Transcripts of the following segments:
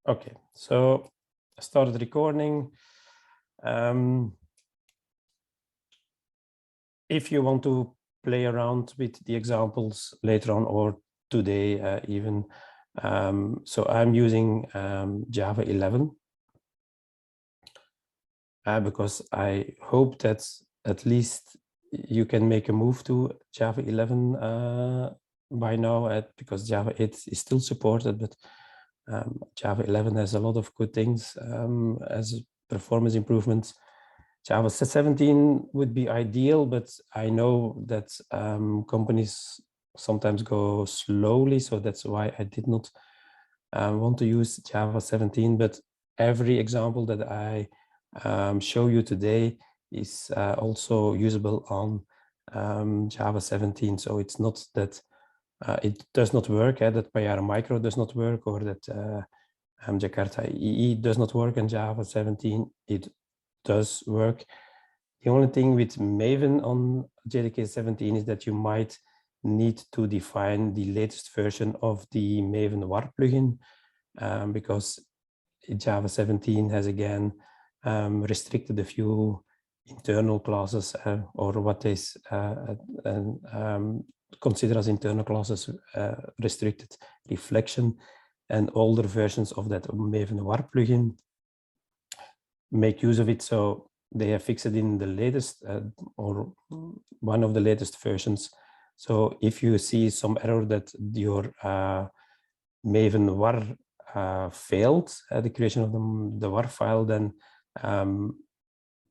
Okay, so I started recording. If you want to play around with the examples later on or today even, so I'm using Java 11 because I hope that at least you can make a move to Java 11 by now, because Java 8 is still supported, but Java 11 has a lot of good things as performance improvements. Java 17 would be ideal, but I know that companies sometimes go slowly, so that's why I did not want to use Java 17. But every example that I show you today is also usable on Java 17. So it's not that it does not work, that Payara Micro does not work, or that Jakarta EE does not work in Java 17. It does work. The only thing with Maven on JDK 17 is that you might need to define the latest version of the Maven war plugin, because Java 17 has again restricted a few internal classes, or what is considered as internal classes, restricted reflection, and older versions of that Maven war plugin make use of it. So they have fixed it in the latest or one of the latest versions. So if you see some error that your Maven war failed the creation of the war file, then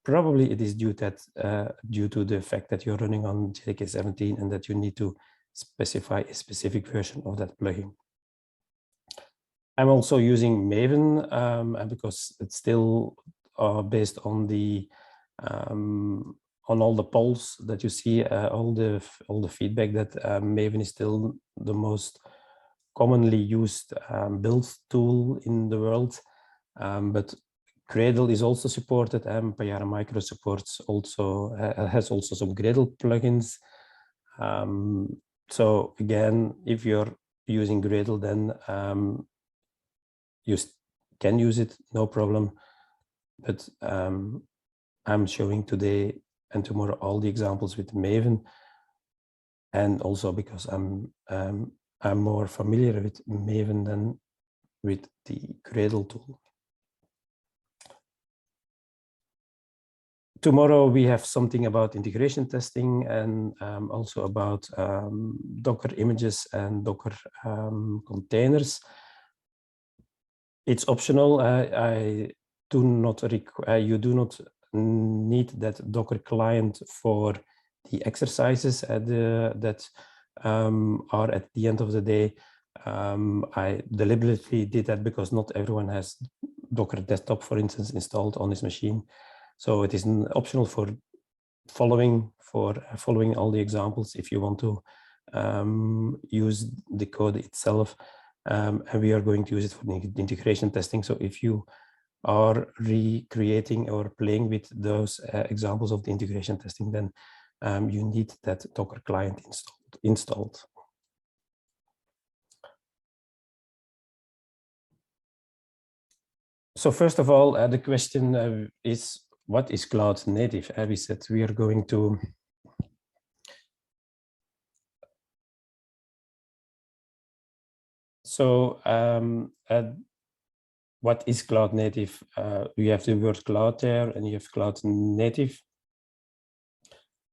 probably it is due to the fact that you're running on JDK 17 and that you need to specify a specific version of that plugin. I'm also using Maven because it's still based on the on all the polls that you see, all the feedback that Maven is still the most commonly used build tool in the world. But Gradle is also supported, and Payara Micro supports also has also some Gradle plugins. So again, if you're using Gradle, then you can use it, no problem. But I'm showing today and tomorrow all the examples with Maven, and also because I'm more familiar with Maven than with the Gradle tool. Tomorrow we have something about integration testing, and also about Docker images and Docker containers. It's optional. I do not you do not need that Docker client for the exercises that are at the end of the day. I deliberately did that because not everyone has Docker desktop, for instance, installed on his machine. So it is optional for following all the examples if you want to use the code itself. And we are going to use it for the integration testing. So if you are recreating or playing with those examples of the integration testing, then you need that Docker client installed. So first of all, the question is, what is cloud native? We said we are going to what is cloud native? We have the word cloud there, and you have cloud native.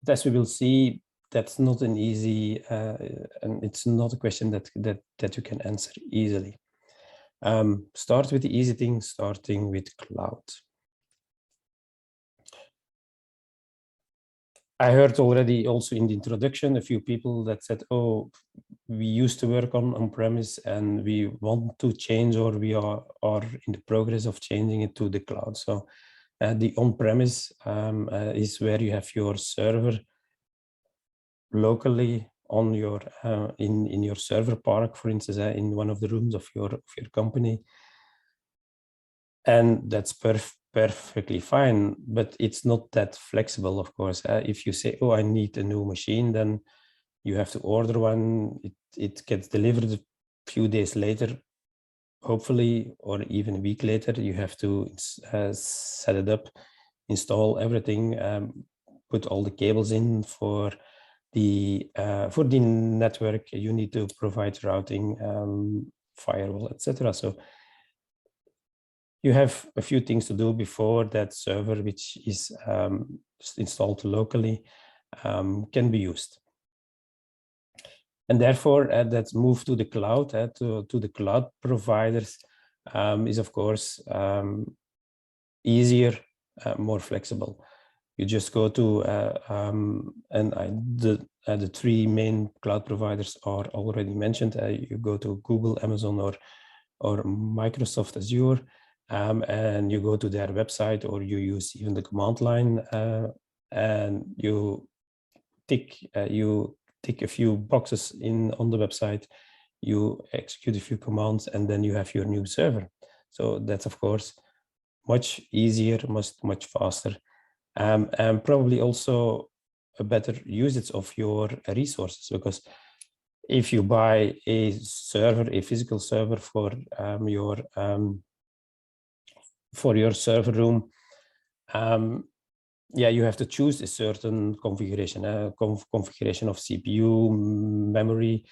But as we will see, that's not an easy, and it's not a question that you can answer easily. Start with the easy thing, starting with cloud. I heard already also in the introduction a few people that said, oh, we used to work on-premise and we want to change, or we are in the progress of changing it to the cloud. So the on-premise is where you have your server locally on your in your server park, for instance, in one of the rooms of your company. And that's perfectly fine, but it's not that flexible, of course. If you say, oh, I need a new machine, then you have to order one. It gets delivered a few days later, hopefully, or even a week later, you have to set it up, install everything, put all the cables in for the network. You need to provide routing, firewall, etc. So you have a few things to do before that server, which is installed locally, can be used. And therefore, that move to the cloud, to the cloud providers, is of course easier, more flexible. You just go to, the three main cloud providers are already mentioned. You go to Google, Amazon, or Microsoft Azure, and you go to their website, or you use even the command line, and you tick a few boxes on the website, you execute a few commands, and then you have your new server. So that's of course much easier, much faster, and probably also a better usage of your resources, because if you buy a physical server for your server room, yeah, you have to choose a certain configuration, configuration of CPU, memory.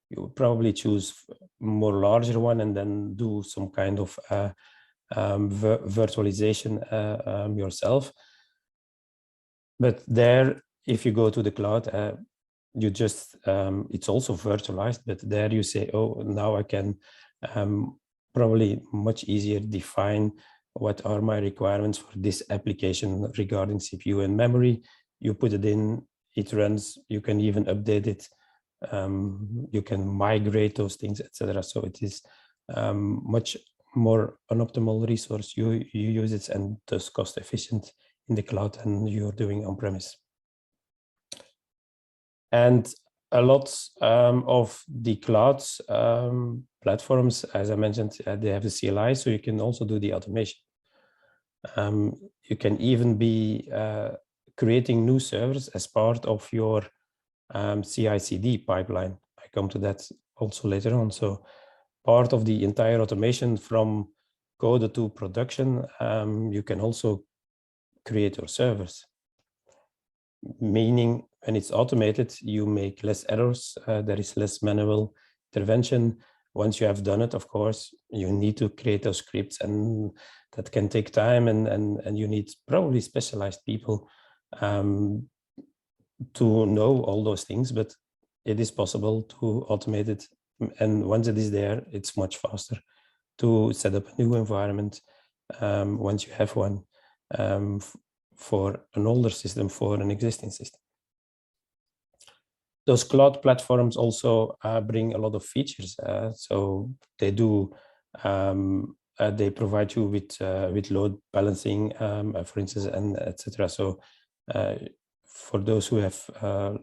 You would probably choose more larger one, and then do some kind of virtualization yourself. But there, if you go to the cloud, you just, it's also virtualized, but there you say, oh, now I can probably much easier define what are my requirements for this application regarding CPU and memory. You put it in, it runs, you can even update it, you can migrate those things, etc. So it is much more an optimal resource. You use it, and thus cost efficient in the cloud, and you're doing on-premise. And a lot of the cloud platforms, as I mentioned, they have the CLI, so you can also do the automation. You can even be creating new servers as part of your CI/CD pipeline. I come to that also later on. So part of the entire automation from code to production, you can also create your servers. Meaning, when it's automated, you make less errors, there is less manual intervention. Once you have done it, of course, you need to create those scripts, and that can take time, and you need probably specialized people to know all those things, but it is possible to automate it. And once it is there, it's much faster to set up a new environment once you have one, for an older system, for an existing system. Those cloud platforms also bring a lot of features. So they do, they provide you with load balancing, for instance, and etc. So for those who have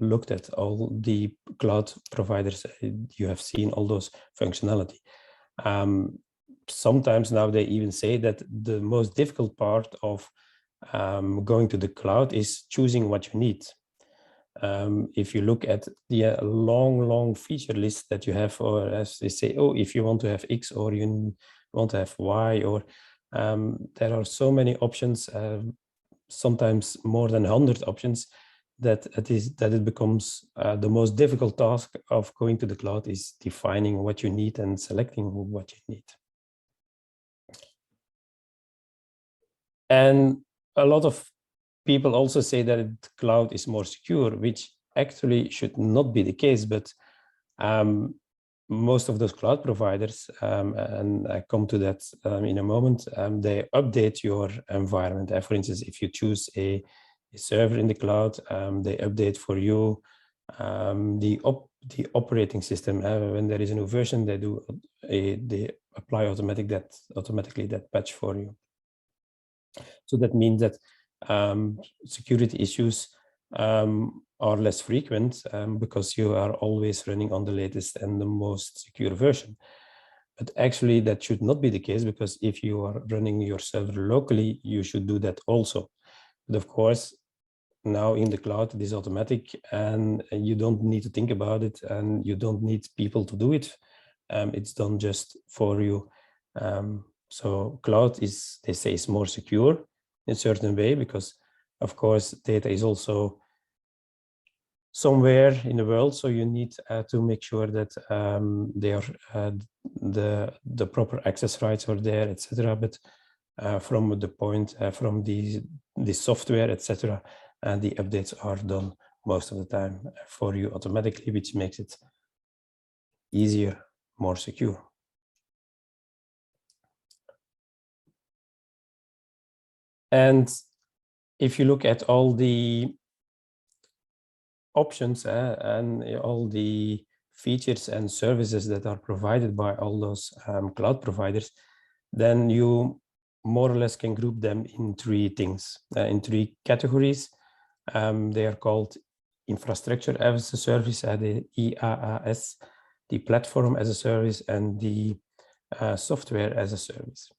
looked at all the cloud providers, you have seen all those functionality. Sometimes now they even say that the most difficult part of going to the cloud is choosing what you need. If you look at the long feature list that you have, or as they say, oh, if you want to have X, or you want to have Y, or there are so many options, sometimes more than 100 options, that it becomes the most difficult task of going to the cloud is defining what you need and selecting what you need. And a lot of people also say that the cloud is more secure, which actually should not be the case, but most of those cloud providers, and I come to that in a moment, they update your environment. For instance, if you choose a server in the cloud, they update for you the operating system. When there is a new version, they apply automatically that patch for you. So that means that security issues are less frequent because you are always running on the latest and the most secure version. But actually that should not be the case, because if you are running your server locally, you should do that also. But of course, now in the cloud, it is automatic, and you don't need to think about it, and you don't need people to do it. It's done just for you. So cloud is, they say, is more secure in a certain way, because of course data is also somewhere in the world, so you need to make sure that they are the proper access rights are there, etc. But from the point from the software, etc., and the updates are done most of the time for you automatically, which makes it easier, more secure. And if you look at all the options and all the features and services that are provided by all those cloud providers, then you more or less can group them in three things, in three categories. They are called infrastructure as a service, the IaaS, the platform as a service, and the software as a service.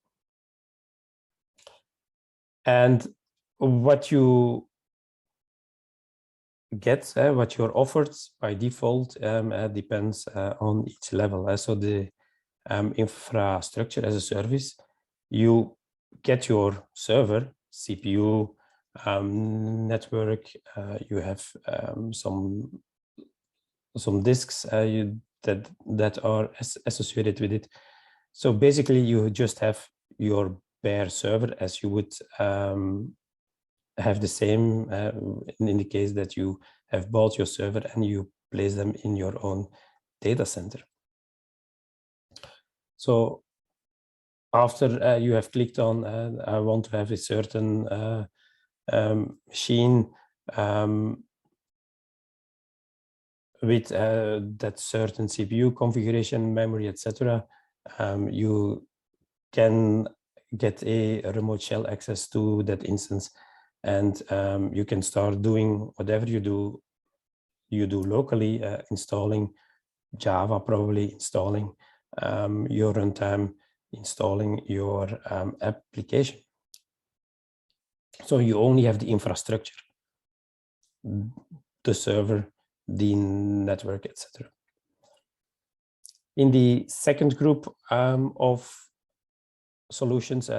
And what you get, what you're offered by default, depends on each level. So the infrastructure as a service, you get your server, CPU, network, you have some disks that are associated with it. So basically you just have your bare server as you would have the same in the case that you have bought your server and you place them in your own data center. So after you have clicked on I want to have a certain machine with that certain CPU configuration, memory, etc., you can get a remote shell access to that instance, and you can start doing whatever you do locally, installing Java, probably installing your runtime, installing your application. So you only have the infrastructure, the server, the network, etc. In the second group of solutions,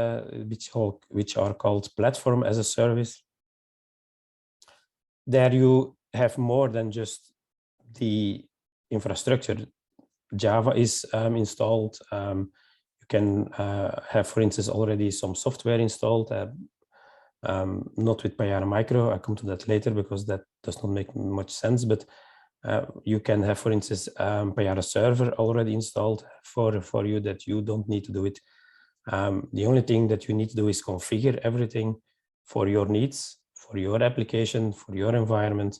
which are called platform as a service, there you have more than just the infrastructure. Java is installed. You can have, for instance, already some software installed, not with Payara Micro. I'll come to that later because that does not make much sense, but you can have, for instance, Payara server already installed for you, that you don't need to do it. The only thing that you need to do is configure everything for your needs, for your application, for your environment,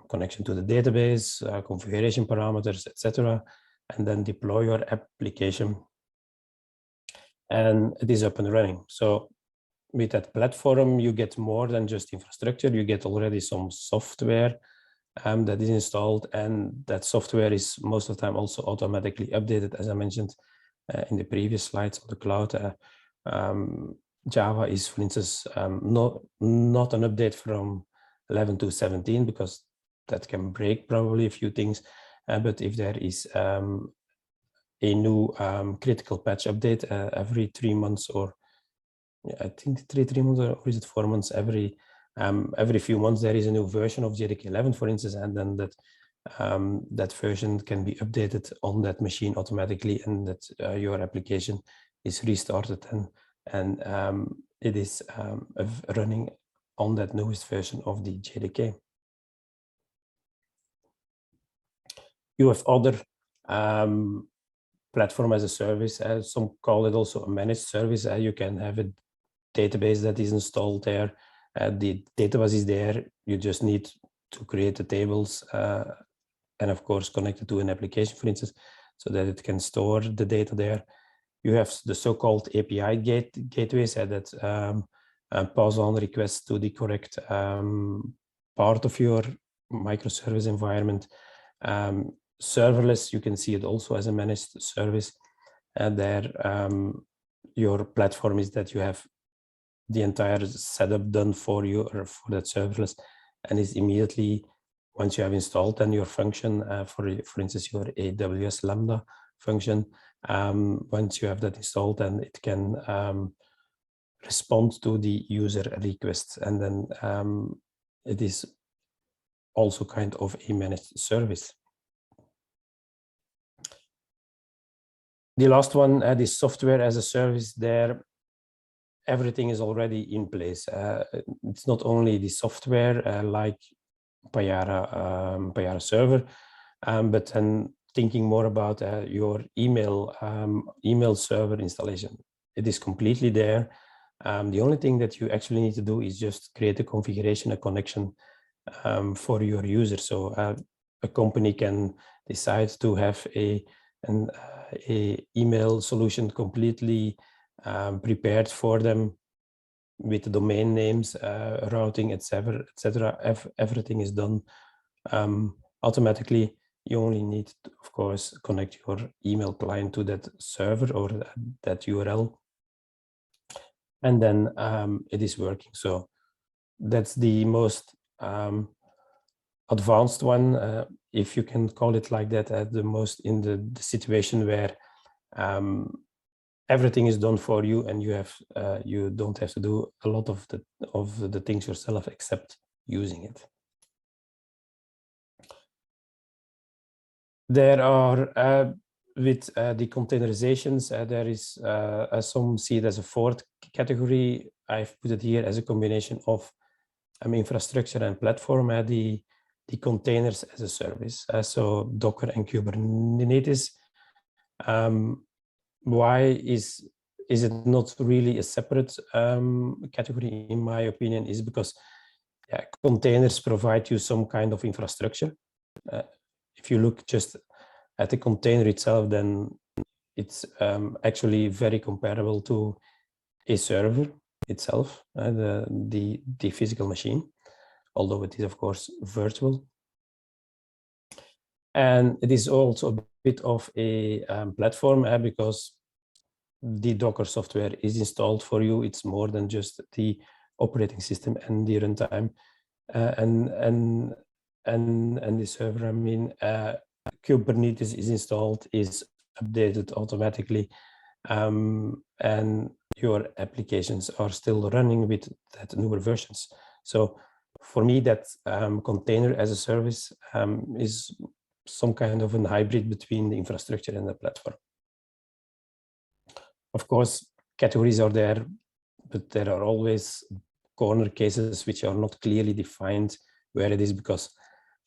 connection to the database, configuration parameters, etc., and then deploy your application, and it is up and running. So with that platform, you get more than just infrastructure. You get already some software that is installed, and that software is most of the time also automatically updated, as I mentioned in the previous slides on the cloud. Java is, for instance, not an update from 11 to 17, because that can break probably a few things. But if there is a new critical patch update every 3 months, or I think 3 months, or is it 4 months? Every few months there is a new version of JDK 11, for instance, and then that version can be updated on that machine automatically, and that your application is restarted, and it is running on that newest version of the JDK. You have other platform as a service. Some call it also a managed service. You can have a database that is installed there. The database is there. You just need to create the tables and of course connect it to an application, for instance, so that it can store the data there. You have the so-called API gateways that pass on requests to the correct part of your microservice environment. Serverless, you can see it also as a managed service, and there your platform is that you have the entire setup done for you, or for that serverless, and is immediately, once you have installed then your function, for instance your AWS Lambda function. Once you have that installed, then it can respond to the user requests, and then it is also kind of a managed service. The last one, the software as a service, there everything is already in place. It's not only the software like Payara server, but then thinking more about your email server installation. It is completely there. The only thing that you actually need to do is just create a configuration, a connection for your user. So a company can decide to have an email solution completely prepared for them with the domain names, routing, etc. Everything is done automatically. You only need to, of course, connect your email client to that server or that URL, and then it is working. So that's the most advanced one, if you can call it like that, the most in the situation where everything is done for you, and you don't have to do a lot of the things yourself except using it. There are with the containerizations, there is some see it as a fourth category. I've put it here as a combination of infrastructure and platform, the containers as a service, so Docker and Kubernetes. Why is it not really a separate category, in my opinion, is because containers provide you some kind of infrastructure. If you look just at the container itself, then it's actually very comparable to a server itself, the physical machine, although it is of course virtual. And it is also a bit of a platform, because the Docker software is installed for you. It's more than just the operating system and the runtime and the server. I mean, Kubernetes is installed, is updated automatically, and your applications are still running with that newer versions. So for me, that container as a service is some kind of a hybrid between the infrastructure and the platform. Of course, categories are there, but there are always corner cases which are not clearly defined where it is, because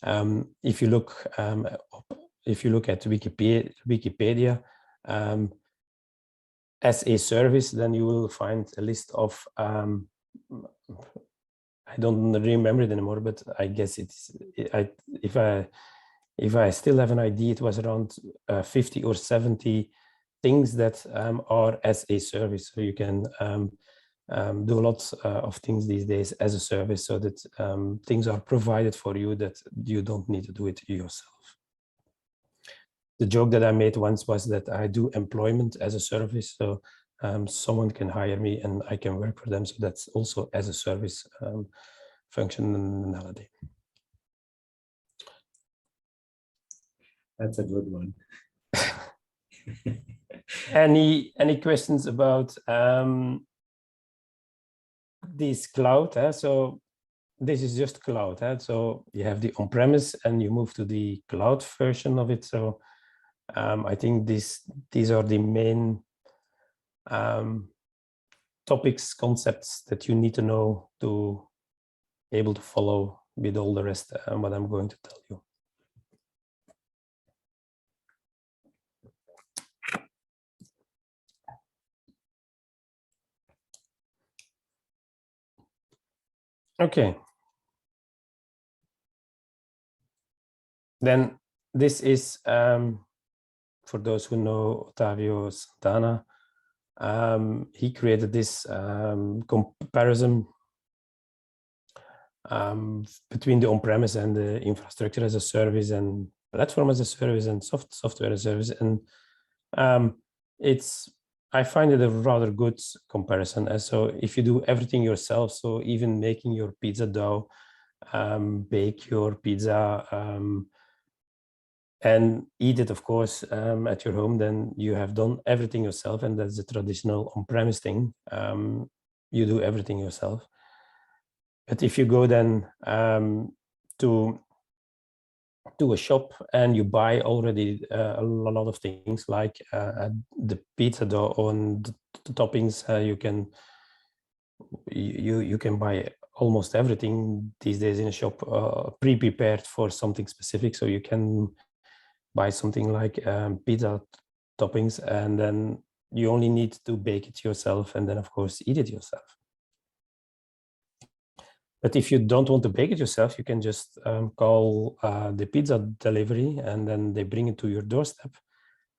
if you look at Wikipedia as a service, then you will find a list of I don't remember it anymore, but I guess it's if I still have an idea, it was around 50 or 70 things that are as a service. So you can do lots of things these days as a service, so that things are provided for you that you don't need to do it yourself. The joke that I made once was that I do employment as a service, so someone can hire me and I can work for them. So that's also as a service functionality. That's a good one. Any questions about this cloud? So this is just cloud. So you have the on-premise and you move to the cloud version of it. So I think these are the main topics, concepts that you need to know to be able to follow with all the rest what I'm going to tell you. Okay. Then this is, for those who know Ottavio Santana, he created this comparison between the on-premise and the infrastructure as a service and platform as a service and software as a service. And I find it a rather good comparison. And so if you do everything yourself, so even making your pizza dough, bake your pizza, and eat it, of course, at your home, then you have done everything yourself, and that's the traditional on-premise thing. You do everything yourself. But if you go then to a shop and you buy already a lot of things like the pizza dough on the toppings, you can buy almost everything these days in a shop pre-prepared for something specific. So you can buy something like pizza toppings, and then you only need to bake it yourself, and then of course eat it yourself. But if you don't want to bake it yourself, you can just call the pizza delivery, and then they bring it to your doorstep,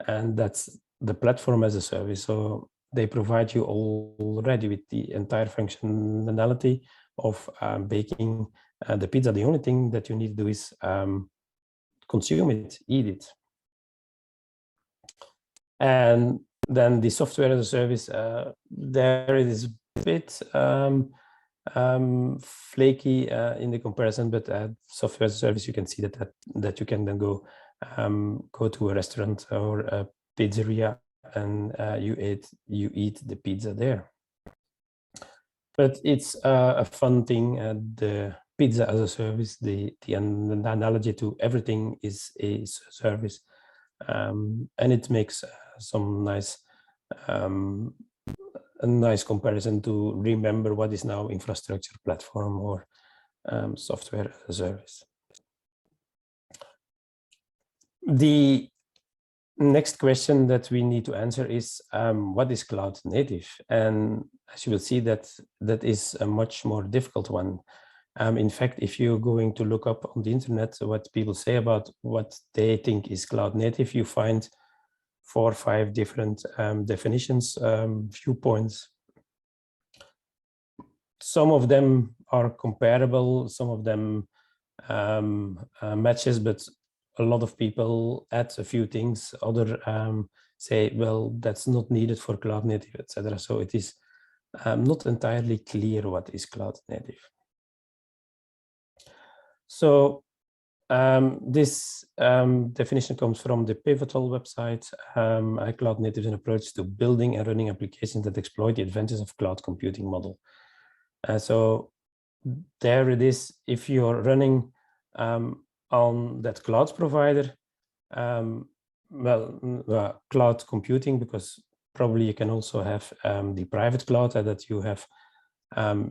and that's the platform as a service. So they provide you already with the entire functionality of baking the pizza. The only thing that you need to do is consume it, eat it. And then the software as a service, there it is a bit flaky in the comparison, but software as a service, you can see that you can then go to a restaurant or a pizzeria, and you eat the pizza there. But it's a fun thing. The pizza as a service, the analogy to everything is a service, and it makes some nice a nice comparison to remember what is now infrastructure, platform, or software as a service. The next question that we need to answer is what is cloud native? And as you will see, that is a much more difficult one. In fact, if you're going to look up on the internet what people say about what they think is cloud native, you find 4 or 5 different definitions, viewpoints. Some of them are comparable, some of them matches, but a lot of people add a few things. Other say, well, that's not needed for cloud native, etc. So it is not entirely clear what is cloud native. So this definition comes from the Pivotal website. Cloud native is an approach to building and running applications that exploit the advantages of cloud computing model. So there it is. If you're running on that cloud provider, cloud computing, because probably you can also have the private cloud that you have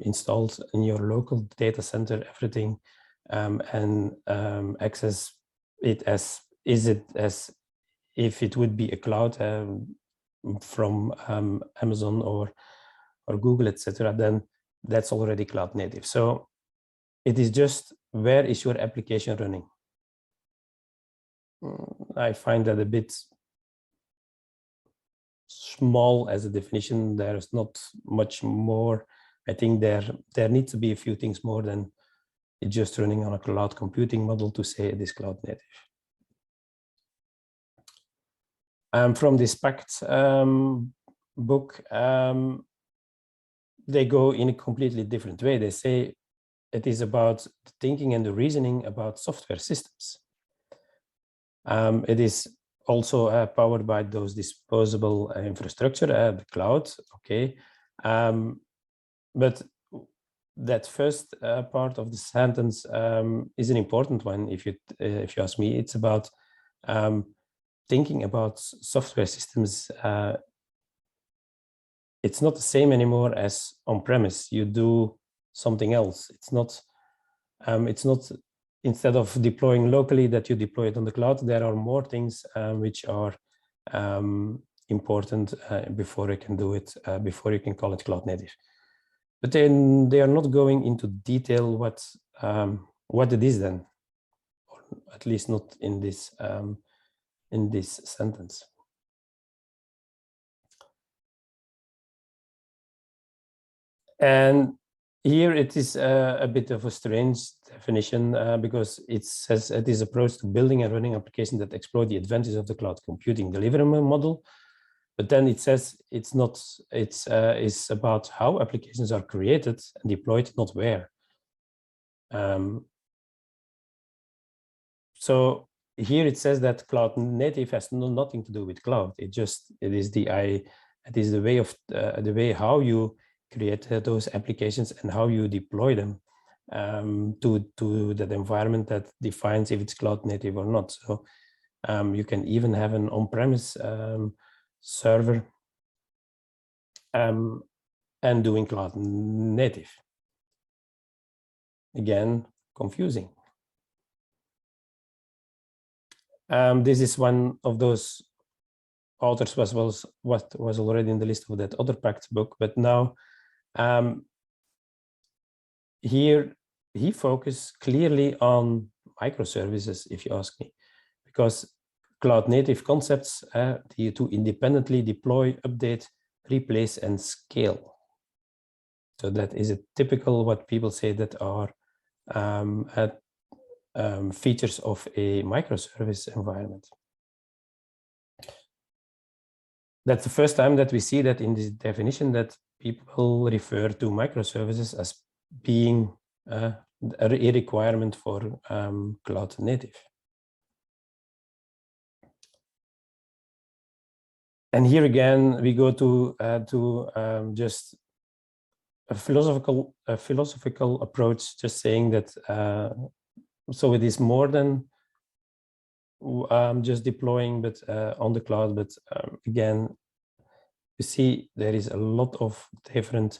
installed in your local data center, everything, and access it as if it would be a cloud from Amazon or Google, etc. Then that's already cloud native. So it is just, where is your application running? I find that a bit small as a definition. There's not much more. I think there needs to be a few things more than just running on a cloud computing model to say it is cloud native. From this PACT book, they go in a completely different way. They say it is about the thinking and the reasoning about software systems. It is also powered by those disposable infrastructure, the cloud, okay. But that first part of the sentence is an important one. If you ask me, it's about thinking about software systems. It's not the same anymore as on-premise. You do something else. It's not instead of deploying locally that you deploy it on the cloud. There are more things which are important before you can do it, before you can call it cloud native. But then they are not going into detail what it is then, or at least not in this sentence. And here it is a bit of a strange definition because it says it is approach to building and running applications that exploit the advantages of the cloud computing delivery model. But then it says it's not, it's about how applications are created and deployed, not where. So here it says that cloud native has nothing to do with cloud. It is the way of the way how you create those applications and how you deploy them to that environment that defines if it's cloud native or not. So you can even have an on-premise server and doing cloud native. Again, confusing. This is one of those authors what was already in the list of that other pact book, but now here he focused clearly on microservices, if you ask me, because cloud native concepts to independently deploy, update, replace, and scale. So that is a typical what people say that are features of a microservice environment. That's the first time that we see that in this definition that people refer to microservices as being a requirement for cloud native. And here again, we go to just a philosophical approach, just saying that so it is more than just deploying, but on the cloud. But again, you see there is a lot of different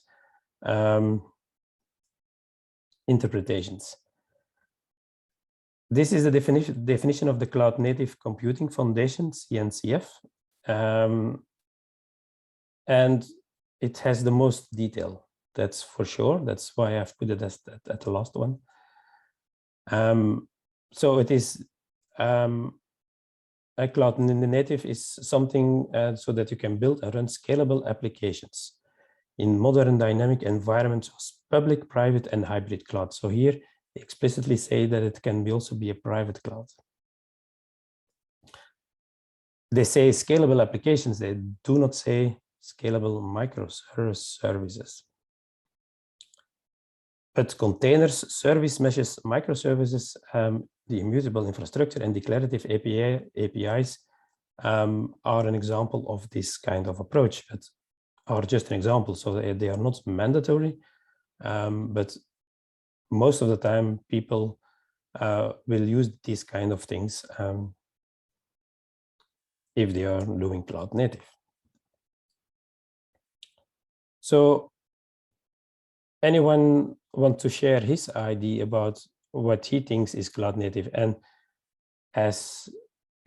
interpretations. This is the definition of the Cloud Native Computing Foundation, CNCF, and it has the most detail. That's for sure. That's why I've put it as at the last one. So it is a cloud native is something so that you can build and run scalable applications in modern dynamic environments, public, private, and hybrid cloud. So here they explicitly say that it can also be a private cloud. They say scalable applications. They do not say scalable microservices. But containers, service meshes, microservices, the immutable infrastructure, and declarative APIs are an example of this kind of approach, but are just an example. So they are not mandatory, but most of the time people will use these kind of things if they are doing cloud native. So anyone want to share his idea about what he thinks is cloud native? And as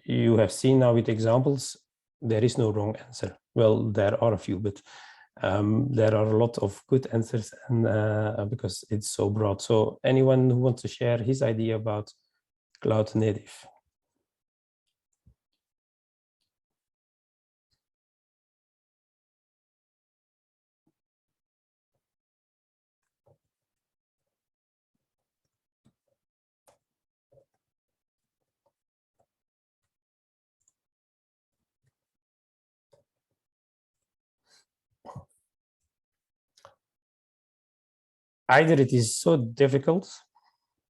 you have seen now with examples, there is no wrong answer. Well, there are a few, but there are a lot of good answers, and because it's so broad. So anyone who wants to share his idea about cloud native? Either it is so difficult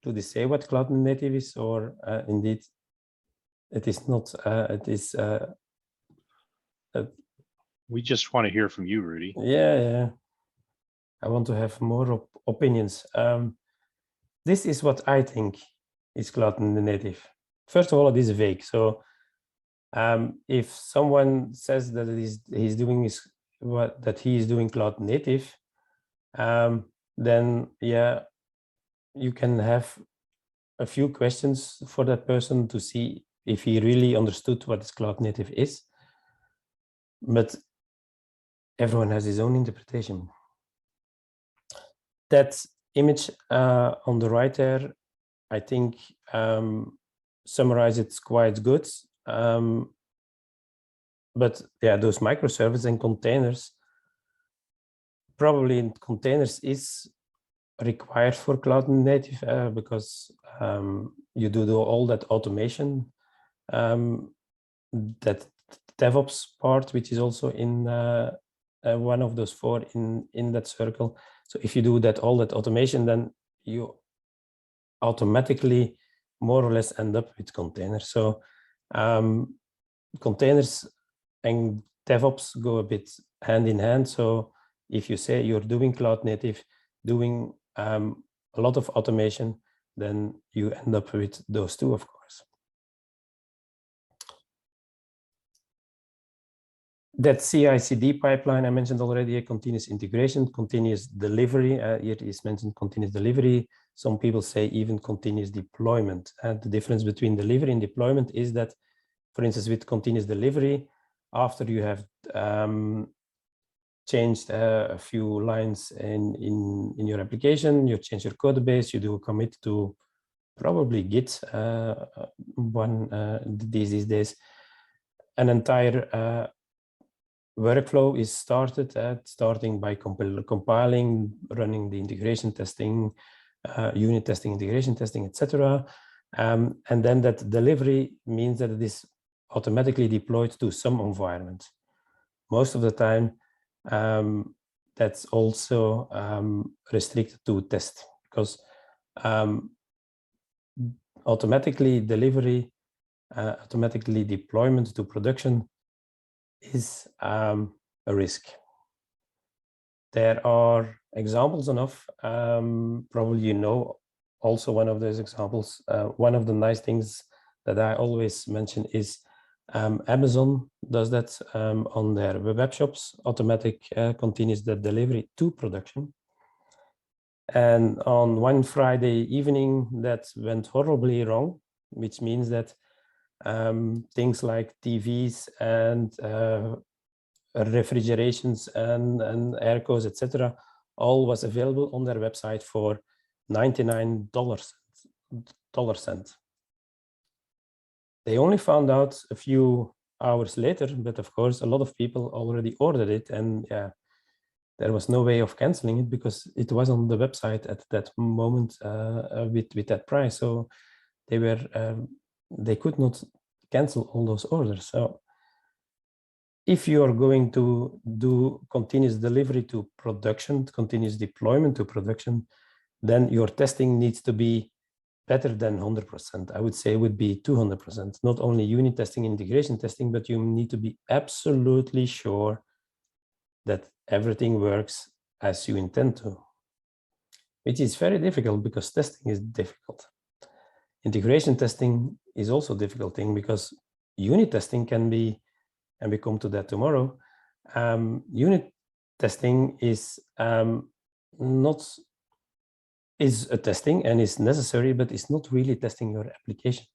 to say what cloud native is, or indeed it is not. It is. We just want to hear from you, Rudy. Yeah. I want to have more opinions. This is what I think is cloud native. First of all, it is vague. So if someone says that he's doing cloud native, then yeah, you can have a few questions for that person to see if he really understood what this cloud native is. But everyone has his own interpretation. That image on the right there, I think summarizes it quite good. But yeah, those microservices and containers, probably containers is required for cloud native because you do all that automation, that DevOps part, which is also in one of those four in that circle. So if you do all that automation, then you automatically more or less end up with containers. So containers and DevOps go a bit hand in hand. So if you say you're doing cloud native, doing a lot of automation, then you end up with those two, of course. That CI/CD pipeline I mentioned already, a continuous integration, continuous delivery. Here is mentioned continuous delivery. Some people say even continuous deployment. And the difference between delivery and deployment is that, for instance, with continuous delivery, after you have changed a few lines in your application, you change your code base, you do a commit to probably Git these days, an entire workflow is started starting by compiling, running the integration testing, unit testing, integration testing, etc. And then that delivery means that it is automatically deployed to some environment. Most of the time, that's also restricted to test, because automatically delivery, automatically deployment to production is a risk. There are examples enough. Probably you know also one of those examples. One of the nice things that I always mention is Amazon does that on their web shops, automatic continuous delivery to production. And on one Friday evening, that went horribly wrong, which means that things like TVs and refrigerations and aircos, etc., all was available on their website for $99. They only found out a few hours later, but of course, a lot of people already ordered it, and yeah, there was no way of canceling it because it was on the website at that moment with that price. So they could not cancel all those orders. So if you are going to do continuous delivery to production, continuous deployment to production, then your testing needs to be better than 100%. I would say it would be 200%, not only unit testing, integration testing, but you need to be absolutely sure that everything works as you intend to, which is very difficult because testing is difficult. Integration testing is also a difficult thing because unit testing can be, and we come to that tomorrow, unit testing is is a testing and is necessary, but it's not really testing your application.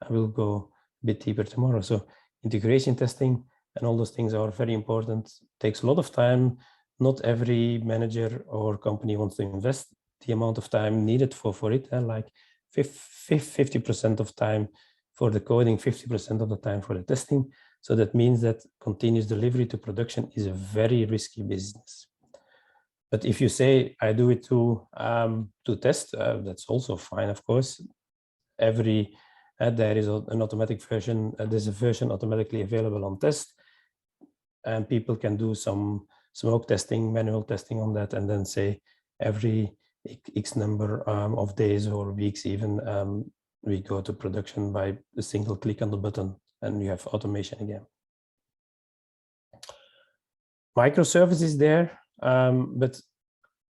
I will go a bit deeper tomorrow. So integration testing and all those things are very important. Takes a lot of time. Not every manager or company wants to invest the amount of time needed for it, like 50% of time for the coding, 50% of the time for the testing. So that means that continuous delivery to production is a very risky business. But if you say, I do it to test, that's also fine, of course. There is an automatic version, there's a version automatically available on test, and people can do some smoke testing, manual testing on that, and then say every X number of days or weeks even, we go to production by a single click on the button, and you have automation again. Microservices there, but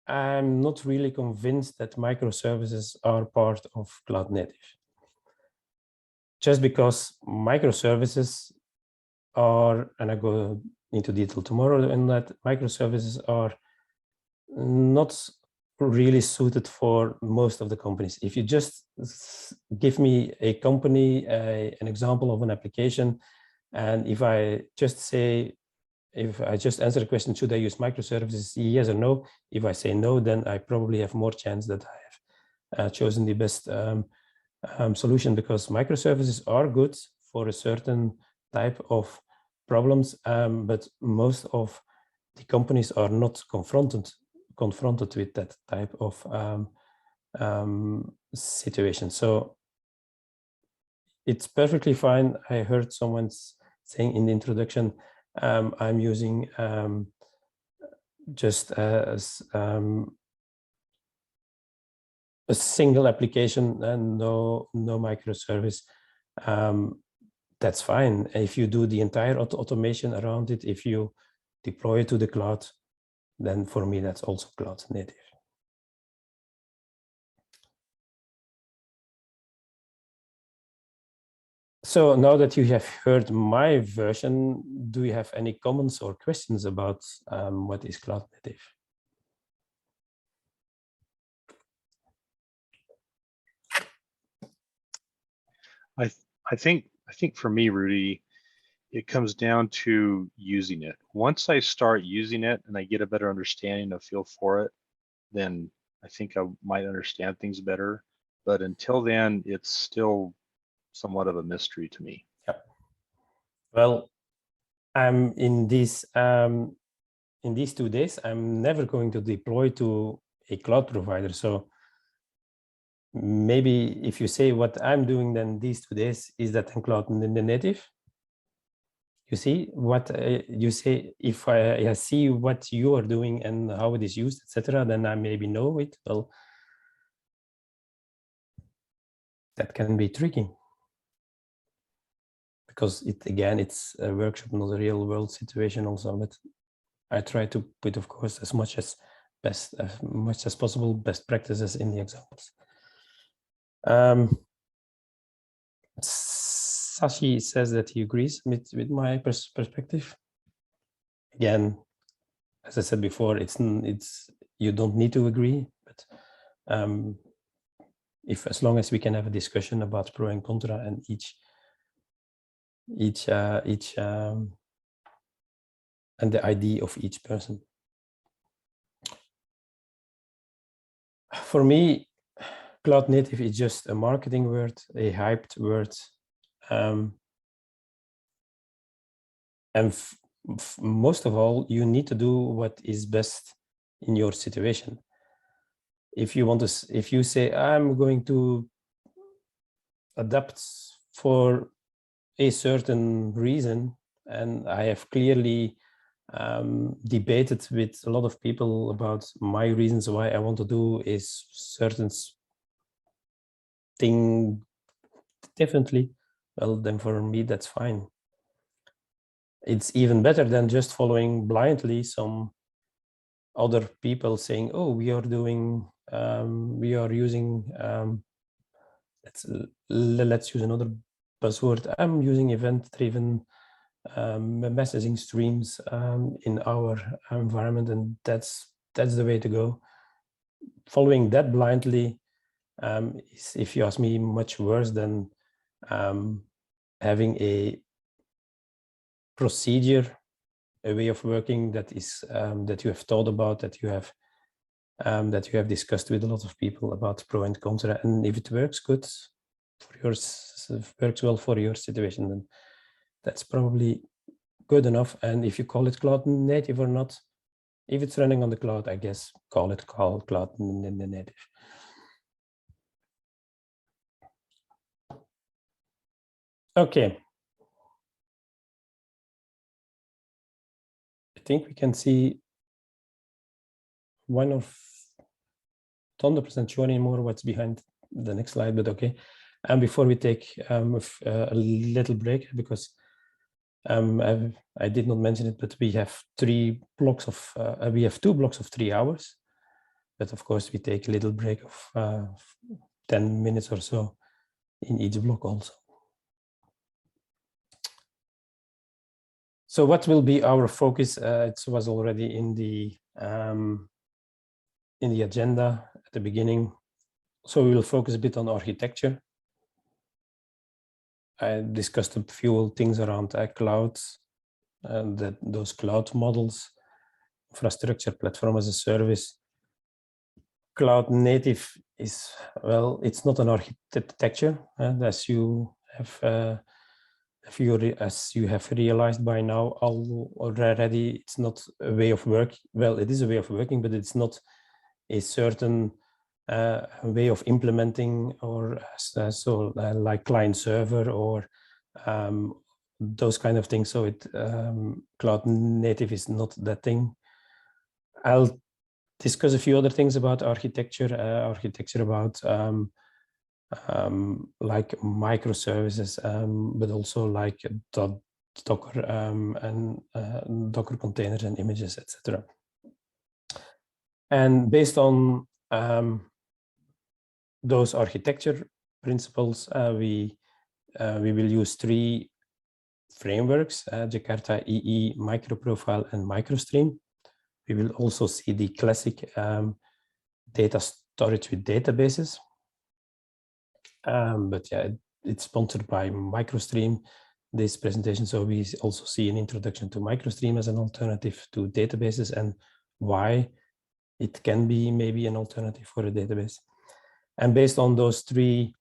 I'm not really convinced that microservices are part of cloud native. Just because microservices are, and I go into detail tomorrow in that, microservices are not really suited for most of the companies. If you just give me a company, an example of an application, and if I just say, if I just answer the question, should I use microservices, yes or no? If I say no, then I probably have more chance that I have chosen the best solution, because microservices are good for a certain type of problems, but most of the companies are not confronted with that type of situation. So it's perfectly fine. I heard someone saying in the introduction, I'm using just a single application and no microservice, that's fine. If you do the entire automation around it, if you deploy it to the cloud, then for me, that's also cloud native. So now that you have heard my version, do you have any comments or questions about what is cloud native? I think for me, Rudy, it comes down to using it. Once I start using it and I get a better understanding, a feel for it, then I think I might understand things better. But until then, it's still somewhat of a mystery to me. Yeah. Well, I'm in these 2 days, I'm never going to deploy to a cloud provider. So maybe if you say what I'm doing, then these 2 days, is that in cloud native? You see what you say. If I see what you are doing and how it is used, etc., then I maybe know it. Well, that can be tricky because it's a workshop, not a real world situation also. But I try to put, of course, as much as possible best practices in the examples. Sashi says that he agrees with my perspective. Again, as I said before, it's you don't need to agree, but as long as we can have a discussion about pro and contra and and the ID of each person. For me, cloud native is just a marketing word, a hyped word, and most of all, you need to do what is best in your situation. If you say I'm going to adapt for a certain reason, and I have clearly debated with a lot of people about my reasons why I want to do a certain thing differently, well, then for me, that's fine. It's even better than just following blindly some other people saying, oh, we are using, let's use another buzzword. I'm using event-driven messaging streams in our environment, and that's the way to go. Following that blindly is, if you ask me, much worse than having a procedure, a way of working that is that you have thought about, that you have discussed with a lot of people about pro and contra, and if it works good for yours, works well for your situation, then that's probably good enough. And if you call it cloud native or not, if it's running on the cloud, I guess call cloud native. Okay. I think we can see one of 100% sure anymore what's behind the next slide, but okay. And before we take a little break, because I did not mention it, but we have 2 blocks of 3 hours. But of course, we take a little break of 10 minutes or so in each block also. So what will be our focus? It was already in the agenda at the beginning. So we will focus a bit on architecture. I discussed a few things around clouds, those cloud models, infrastructure, platform as a service. Cloud native is, well, it's not an architecture, as you have realized by now already. It's not a way of work. Well, it is a way of working, but it's not a certain way of implementing, or like client server or those kind of things. So cloud native is not that thing. I'll discuss a few other things about architecture, about like microservices, but also like Docker and Docker containers and images, etc. And based on those architecture principles, we will use 3 frameworks: Jakarta EE, MicroProfile, and MicroStream. We will also see the classic data storage with databases. But yeah, it's sponsored by MicroStream, this presentation. So we also see an introduction to MicroStream as an alternative to databases and why it can be maybe an alternative for a database. And based on those 3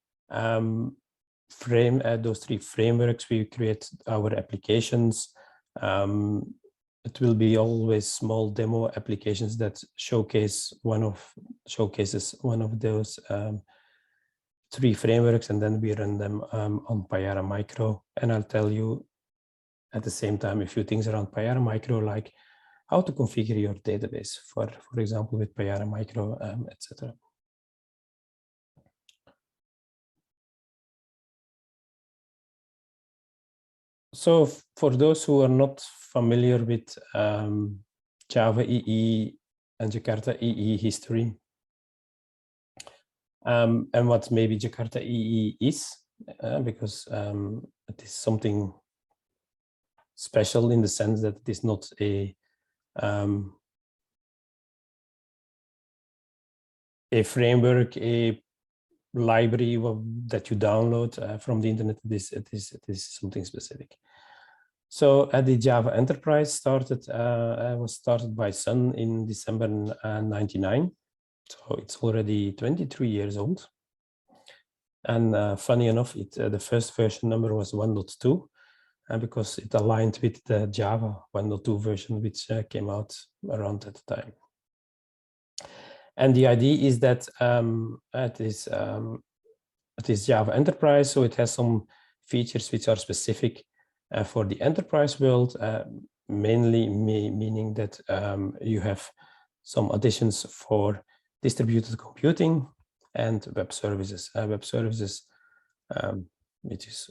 frameworks, we create our applications. It will be always small demo applications that showcases one of those 3 frameworks, and then we run them on Payara Micro. And I'll tell you at the same time a few things around Payara Micro, like how to configure your database, for example, with Payara Micro, etc. So for those who are not familiar with Java EE and Jakarta EE history, and what maybe Jakarta EE is, because it is something special in the sense that it is not a framework, a library that you download from the internet. It is something specific. So the Java Enterprise was started by Sun in December 99. So it's already 23 years old. And funny enough, the first version number was 1.2 because it aligned with the Java 1.2 version, which came out around that time. And the idea is that it is Java Enterprise, so it has some features which are specific for the enterprise world, mainly meaning that you have some additions for distributed computing and web services. Web services, which is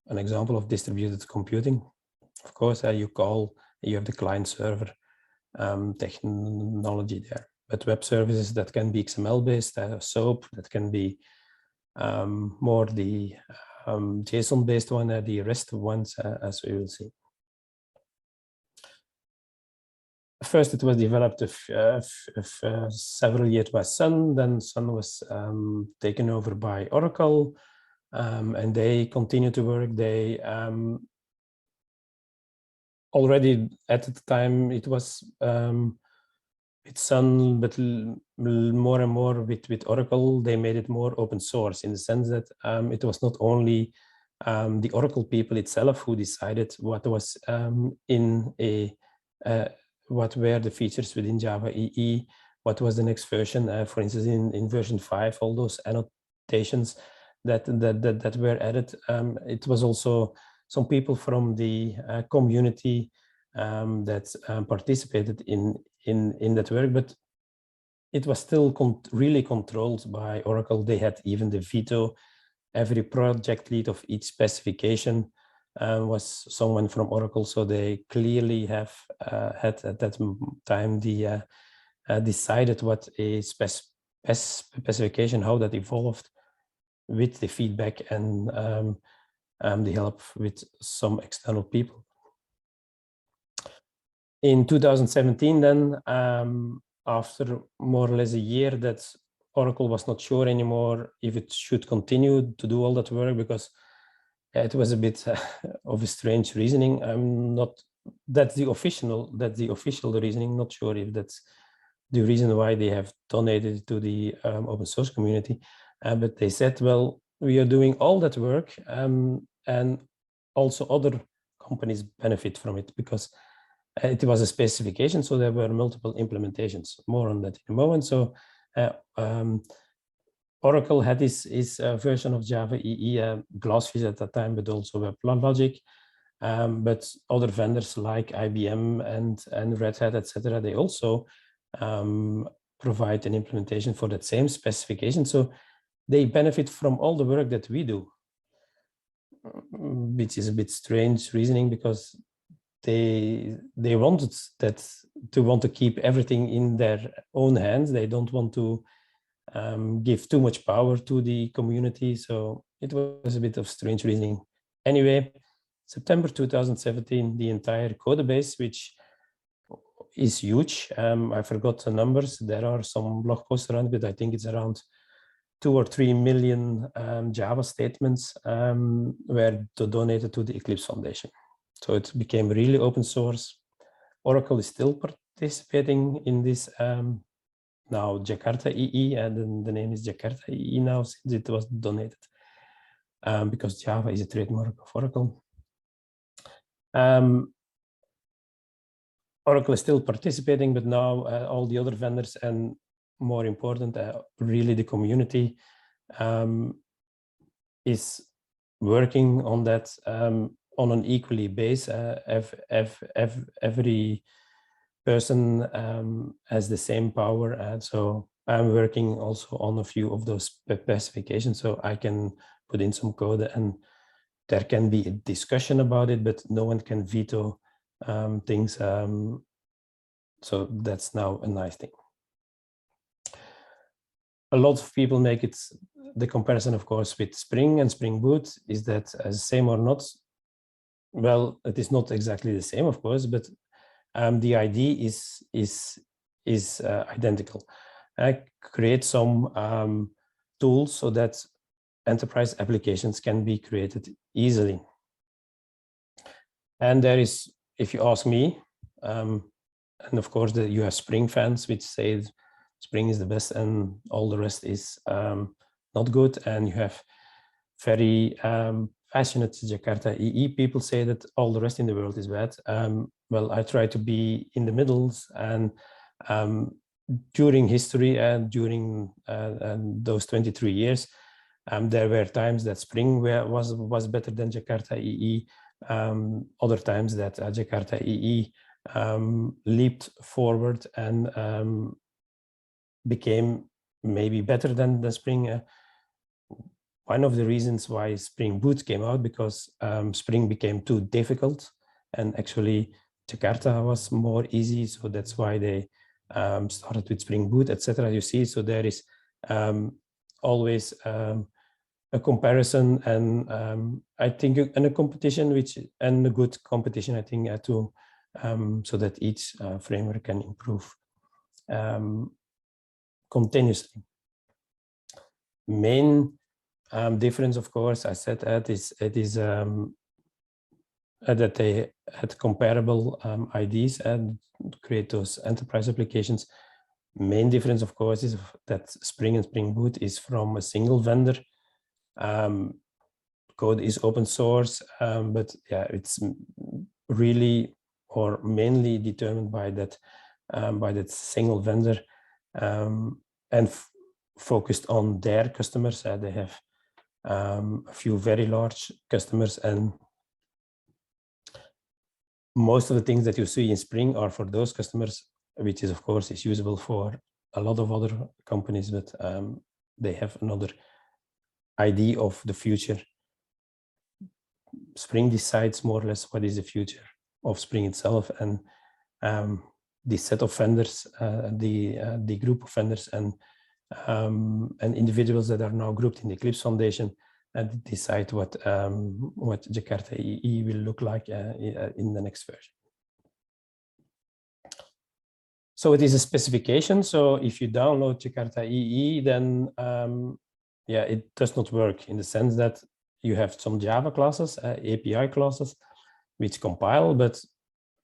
an example of distributed computing. Of course, you have the client server technology there. But web services that can be XML-based, SOAP, that can be more the JSON-based one, the REST ones, as we will see. First, it was developed several years by Sun. Then Sun was taken over by Oracle, and they continue to work. They already at the time it was with Sun, but more and more with Oracle, they made it more open source in the sense that it was not only the Oracle people itself who decided what was what were the features within Java EE, what was the next version. For instance, in version 5, all those annotations that were added. It was also some people from the community that participated in that work, but it was still really controlled by Oracle. They had even the veto. Every project lead of each specification was someone from Oracle, so they clearly have had at that time the decided what a specification, how that evolved with the feedback and the help with some external people. In 2017, then, after more or less a year that Oracle was not sure anymore if it should continue to do all that work, because it was a bit of a strange reasoning. That's the official reasoning. Not sure if that's the reason why they have donated it to the open source community. But they said, well, we are doing all that work and also other companies benefit from it because it was a specification. So there were multiple implementations. More on that in a moment. So Oracle had his version of Java EE, Glassfish at that time, but also WebLogic. But other vendors like IBM and Red Hat, etc., they also provide an implementation for that same specification. So they benefit from all the work that we do, which is a bit strange reasoning, because they wanted that to want to keep everything in their own hands. They don't want to give too much power to the community. So it was a bit of strange reasoning. Anyway, September 2017, the entire code base, which is huge. I forgot the numbers. There are some blog posts around it, but I think it's around 2 or 3 million Java statements were donated to the Eclipse Foundation. So it became really open source. Oracle is still participating in this now Jakarta EE, and the name is Jakarta EE now since it was donated, because Java is a trademark of Oracle. Oracle is still participating, but now all the other vendors, and more important, really the community is working on that on an equally base. Every person has the same power, and so I'm working also on a few of those specifications, so I can put in some code and there can be a discussion about it, but no one can veto things. So that's now a nice thing. A lot of people make it the comparison, of course, with Spring and Spring Boot. Is that the same or not? Well, it is not exactly the same, of course, but the idea is identical. Create some tools so that enterprise applications can be created easily. And there is, if you ask me, and of course you have Spring fans which say Spring is the best and all the rest is not good, and you have very passionate Jakarta EE people say that all the rest in the world is bad. Well, I try to be in the middle, and during history and during those 23 years, there were times that Spring was better than Jakarta EE, other times that Jakarta EE leaped forward and became maybe better than the Spring. One of the reasons why Spring Boot came out, because Spring became too difficult, and actually Jakarta was more easy, so that's why they started with Spring Boot, etc. You see, so there is always a comparison, and I think and a competition, and a good competition, I think, to so that each framework can improve continuously. Main difference, of course, I said that it is that they had comparable IDs and create those enterprise applications. Main difference, of course, is that Spring and Spring Boot is from a single vendor. Code is open source, but yeah, it's really or mainly determined by that single vendor, and focused on their customers. They have a few very large customers, and most of the things that you see in Spring are for those customers, which is, of course, is usable for a lot of other companies, but they have another idea of the future. Spring decides more or less what is the future of Spring itself, and the set of vendors, the group of vendors and individuals that are now grouped in the Eclipse Foundation, and decide what Jakarta EE will look like in the next version. So it is a specification. So if you download Jakarta EE, then yeah, it does not work in the sense that you have some Java classes, API classes, which compile, but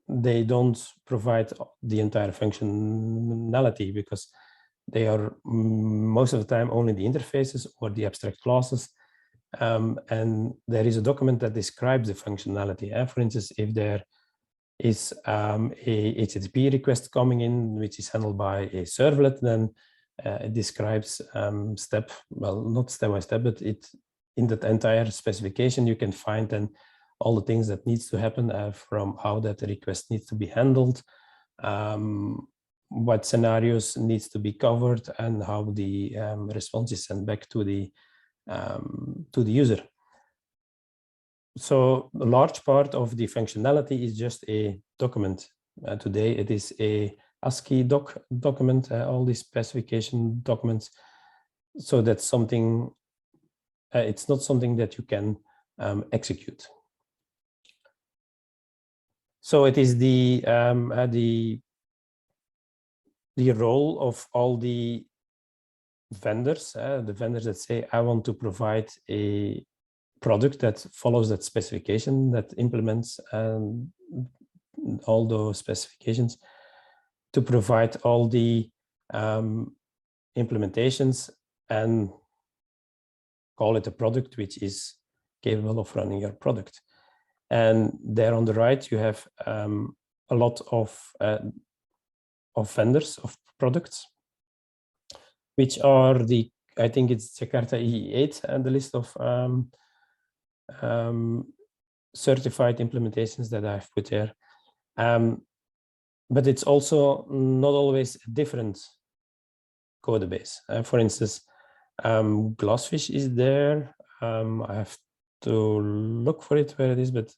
they don't provide the entire functionality, because they are most of the time only the interfaces or the abstract classes. And there is a document that describes the functionality. For instance, if there is a HTTP request coming in, which is handled by a servlet, then it describes well, not step by step, but in that entire specification, you can find then all the things that needs to happen, from how that request needs to be handled, what scenarios needs to be covered and how the response is sent back to the user. So a large part of the functionality is just a document. Today it is a ASCII document, all these specification documents. So that's something, it's not something that you can execute. So it is the role of all the vendors, the vendors that say, I want to provide a product that follows that specification, that implements all those specifications, to provide all the implementations and call it a product which is capable of running your product. And there on the right, you have a lot of vendors of products, which are the, I think it's Jakarta EE 8 and the list of certified implementations that I've put there. But it's also not always a different code base. For instance, Glassfish is there. I have to look for it where it is, but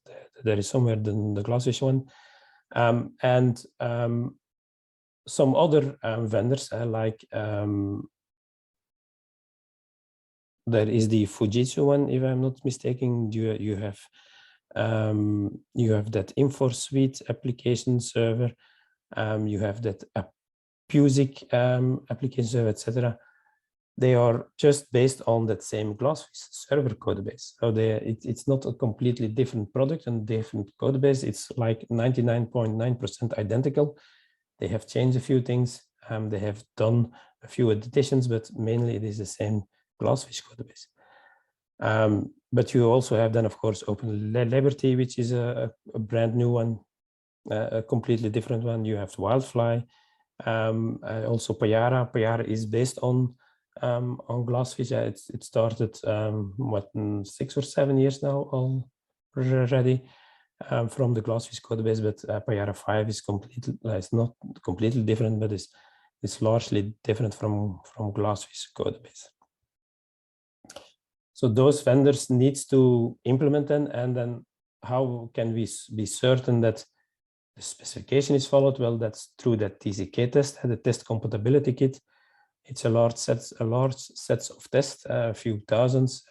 there is somewhere the Glassfish one. And some other vendors like there is the Fujitsu one, if I'm not mistaken. You have that InfoSuite application server. You have that Pusic application server, etc. They are just based on that same Glassfish server code base. So it's not a completely different product and different code base. It's like 99.9% identical. They have changed a few things. They have done a few additions, but mainly it is the same Glassfish code base. But you also have then, of course, Open Liberty, which is a brand new one, a completely different one. You have Wildfly, also Payara. Payara is based on Glassfish. It started what, 6 or 7 years now already from the Glassfish code base, but Payara 5 is completely, it's not completely different, but it's largely different from Glassfish code base. So those vendors needs to implement them, and then how can we be certain that the specification is followed? Well, that's through that TCK test, the test compatibility kit. It's a large set of tests, a few thousands.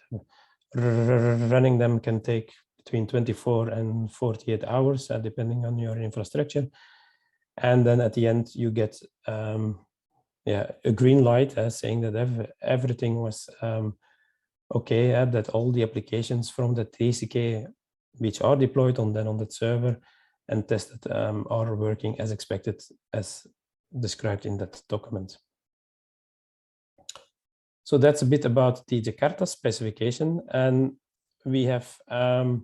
Running them can take between 24 and 48 hours, depending on your infrastructure. And then at the end, you get a green light saying that everything was okay, that all the applications from the TCK which are deployed on that server and tested are working as expected, as described in that document. So that's a bit about the Jakarta specification, and we have a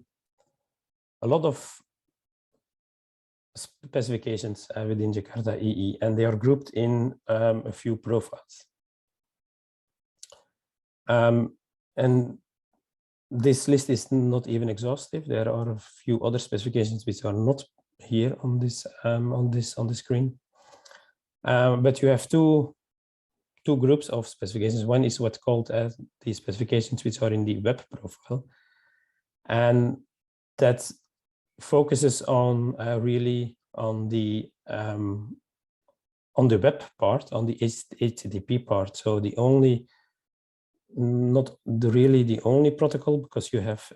lot of specifications within Jakarta EE, and they are grouped in a few profiles. And this list is not even exhaustive. There are a few other specifications which are not here on this on the screen. But you have two groups of specifications. One is what's called the specifications which are in the web profile, and that focuses on really on the web part, on the HTTP part. So the only, not really the only protocol, because you have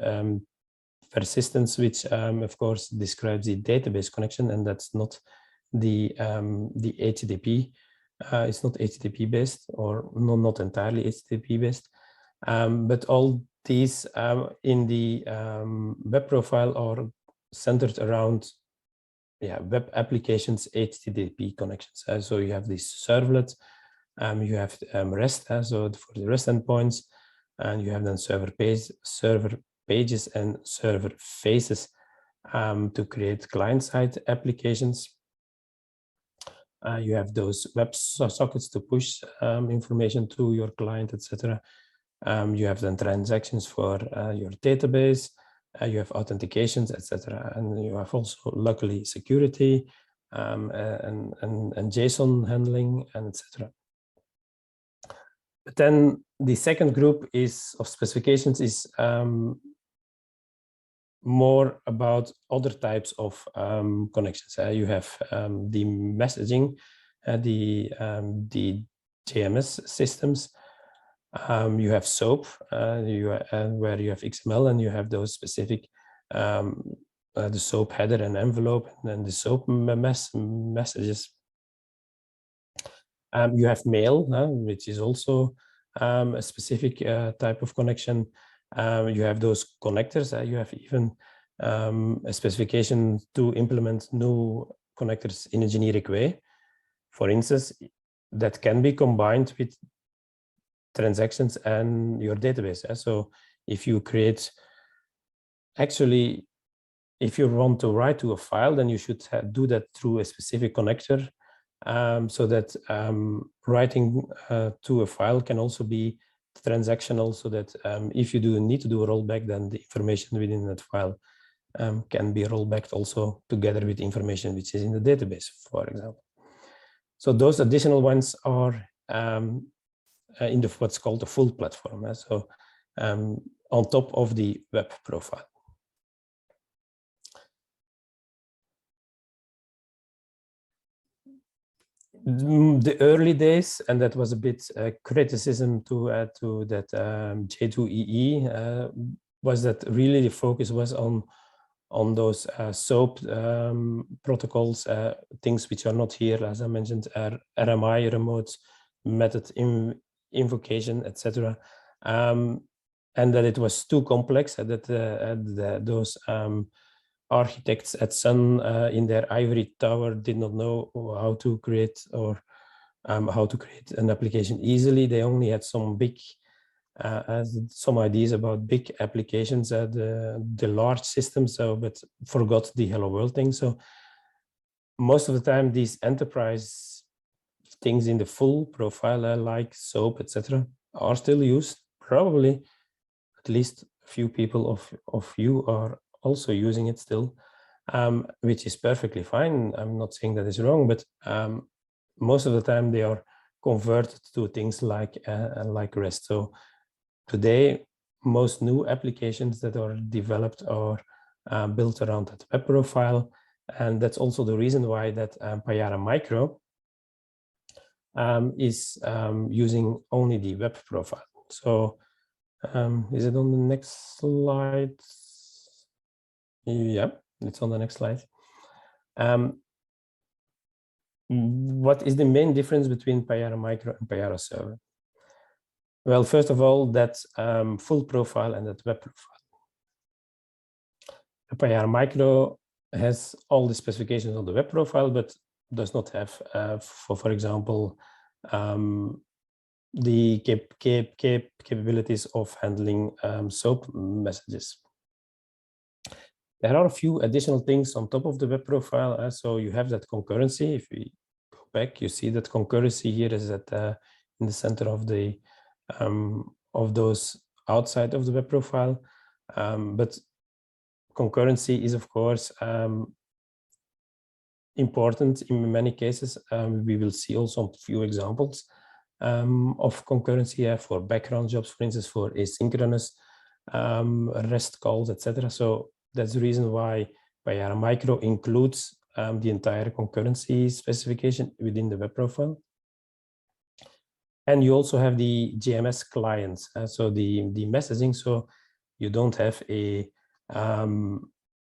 persistence, which of course describes the database connection, and that's not the HTTP. It's not HTTP based, or not entirely HTTP based, but all these in the web profile are centered around web applications HTTP connections. So you have these servlets, you have REST, so for the REST endpoints, and you have then server pages and server faces to create client-side applications. You have those web sockets to push information to your client, etc. You have then transactions for your database. You have authentications, etc. And you have also, luckily, security. and JSON handling, and etc. But then the second group of specifications is more about other types of connections. You have the messaging, the JMS systems. You have SOAP, where you have XML, and you have those specific the SOAP header and envelope, and then the SOAP messages. You have mail, which is also a specific type of connection. You have those connectors. You have even a specification to implement new connectors in a generic way. For instance, that can be combined with transactions and your database. So if you create, actually, if you want to write to a file, then you should do that through a specific connector, so that writing to a file can also be transactional, so that if you need to do a rollback, then the information within that file can be rolled back also together with information which is in the database, for example. So those additional ones are in what's called the full platform. So on top of the web profile. The early days, and that was a bit criticism to that J2EE, was that really the focus was on those SOAP protocols, things which are not here, as I mentioned, RMI, remote method invocation, etc. And that it was too complex, that those architects at Sun in their ivory tower did not know how to create an application easily. They only had some ideas about big applications, the large systems, but forgot the hello world thing. So most of the time, these enterprise things in the full profile, like SOAP, etc., are still used. Probably at least a few people of you are also using it still, which is perfectly fine. I'm not saying that is wrong, but most of the time they are converted to things like REST. So today, most new applications that are developed are built around that web profile, and that's also the reason why that Payara Micro is using only the web profile. So is it on the next slide? Yeah, it's on the next slide. What is the main difference between Payara Micro and Payara Server? Well, first of all, that full profile and that web profile. The Payara Micro has all the specifications on the web profile, but does not have, for example, the capabilities of handling SOAP messages. There are a few additional things on top of the web profile. So you have that concurrency. If we go back, you see that concurrency here is at in the center of the of those outside of the web profile. But concurrency is, of course, important in many cases. We will see also a few examples of concurrency for background jobs, for instance, for asynchronous REST calls, etc. So that's the reason why Payara Micro includes the entire concurrency specification within the web profile. And you also have the JMS clients, so the messaging. So you don't have a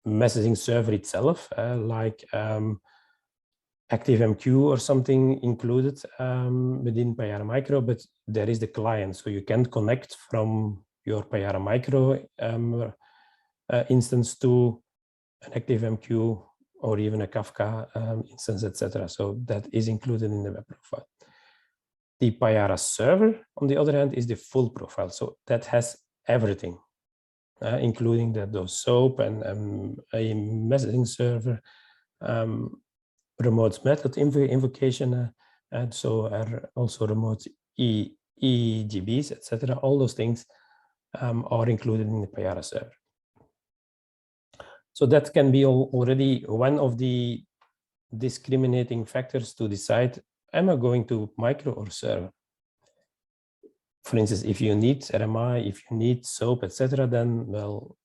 messaging server itself, like ActiveMQ or something included within Payara Micro, but there is the client. So you can connect from your Payara Micro instance to an ActiveMQ or even a Kafka instance, etc. So that is included in the web profile. The Payara server, on the other hand, is the full profile. So that has everything, including those SOAP and a messaging server, remote method invocation, and so also remote EGBs, etc. All those things are included in the Payara server. So that can be already one of the discriminating factors to decide, am I going to micro or server? For instance, if you need RMI, if you need SOAP, etc., then, well,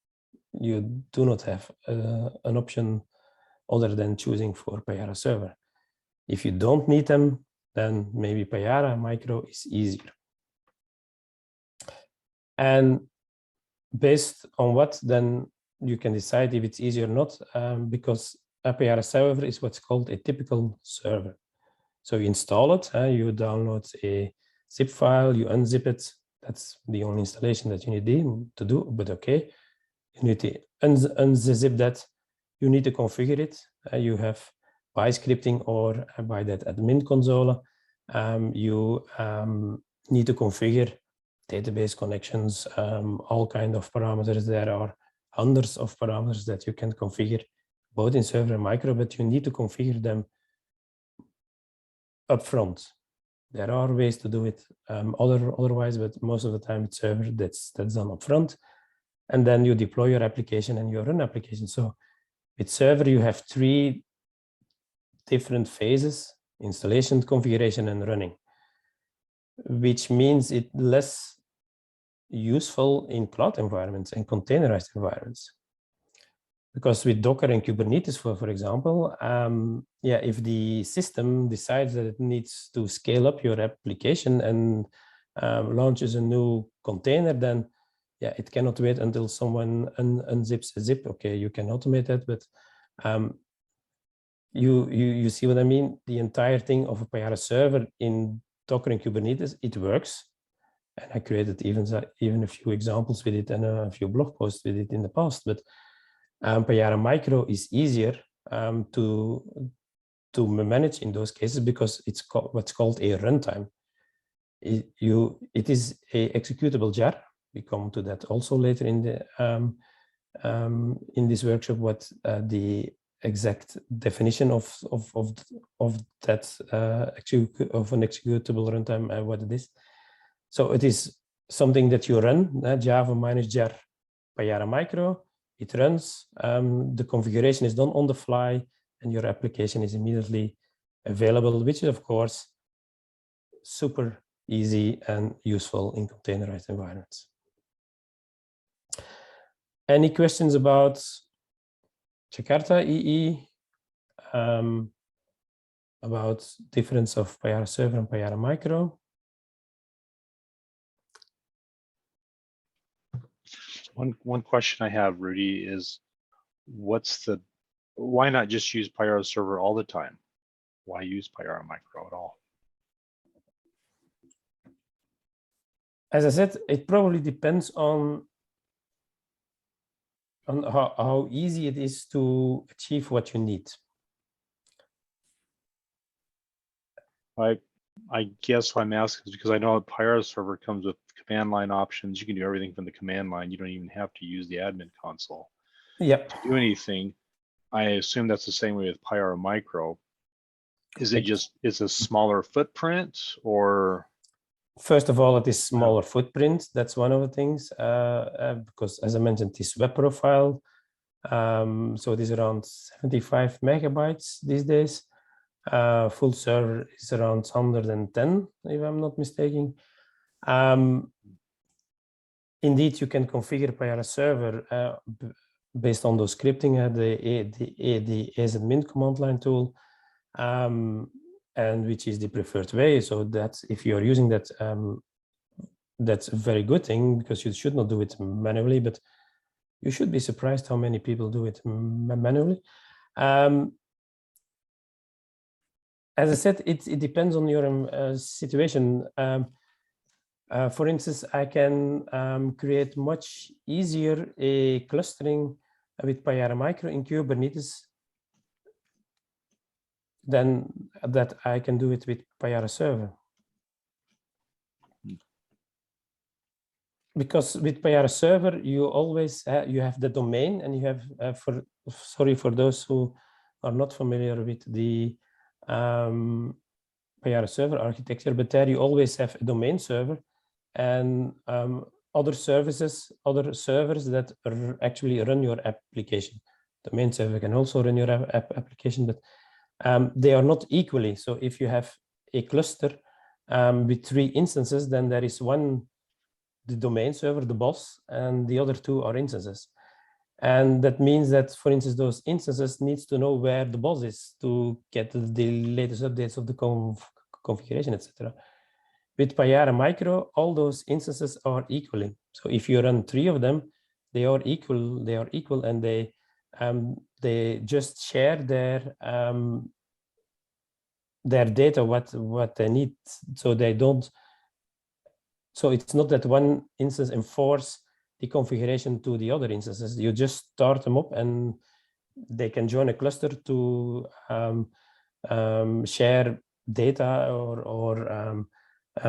you do not have an option other than choosing for Payara server. If you don't need them, then maybe Payara Micro is easier. And based on what, then you can decide if it's easier or not, because a Payara server is what's called a typical server. So you install it, you download a zip file, you unzip it. That's the only installation that you need to do, but okay. You need to unzip that. You need to configure it. You have by scripting or by that admin console. You need to configure database connections, all kinds of parameters. There are hundreds of parameters that you can configure both in server and micro, but you need to configure them upfront. There are ways to do it otherwise, but most of the time it's server that's done upfront. And then you deploy your application and your run application. So with server, you have 3 different phases: installation, configuration, and running, which means it's less useful in cloud environments and containerized environments. Because with Docker and Kubernetes, for example, if the system decides that it needs to scale up your application and launches a new container, then it cannot wait until someone unzips a zip. Okay, you can automate that, but you see what I mean? The entire thing of a Payara server in Docker and Kubernetes, it works. And I created even a few examples with it and a few blog posts with it in the past, but Payara Micro is easier to manage in those cases because it's what's called a runtime. It is a executable jar. We come to that also later in the in this workshop. What the exact definition of that of an executable runtime and what it is. So it is something that you run, Java -jar Payara Micro. It runs, the configuration is done on the fly, and your application is immediately available, which is, of course, super easy and useful in containerized environments. Any questions about Jakarta EE, about difference of Payara server and Payara Micro? One question I have, Rudy, is why not just use Payara server all the time? Why use Payara Micro at all? As I said, it probably depends on how easy it is to achieve what you need. I guess why I'm asking is because I know Payara server comes with command line options. You can do everything from the command line. You don't even have to use the admin console to do anything. I assume that's the same way with Payara Micro. Is it just, it's a smaller footprint, or? First of all, it is smaller footprint. That's one of the things, because as I mentioned, this web profile, so it is around 75 megabytes these days. Full server is around 110, if I'm not mistaken. Indeed, you can configure Payara server based on those scripting, the ASAdmin command line tool, and which is the preferred way. So that's, if you're using that, that's a very good thing, because you should not do it manually, but you should be surprised how many people do it manually. As I said, it depends on your situation. For instance, I can create much easier a clustering with Payara Micro in Kubernetes than that I can do it with Payara server. Because with Payara server, you always you have the domain, and you have sorry for those who are not familiar with the Payara server architecture, but there you always have a domain server and other services, other servers that actually run your application. The main server can also run your application, but they are not equally. So if you have a cluster with 3 instances, then there is one, the domain server, the boss, and the other 2 are instances. And that means that, for instance, those instances needs to know where the boss is to get the latest updates of the configuration, etc. With Payara Micro, all those instances are equally. So if you run 3 of them, they are equal. They are equal, and they just share their data, what they need. So they don't. So it's not that one instance enforce the configuration to the other instances. You just start them up, and they can join a cluster to share data or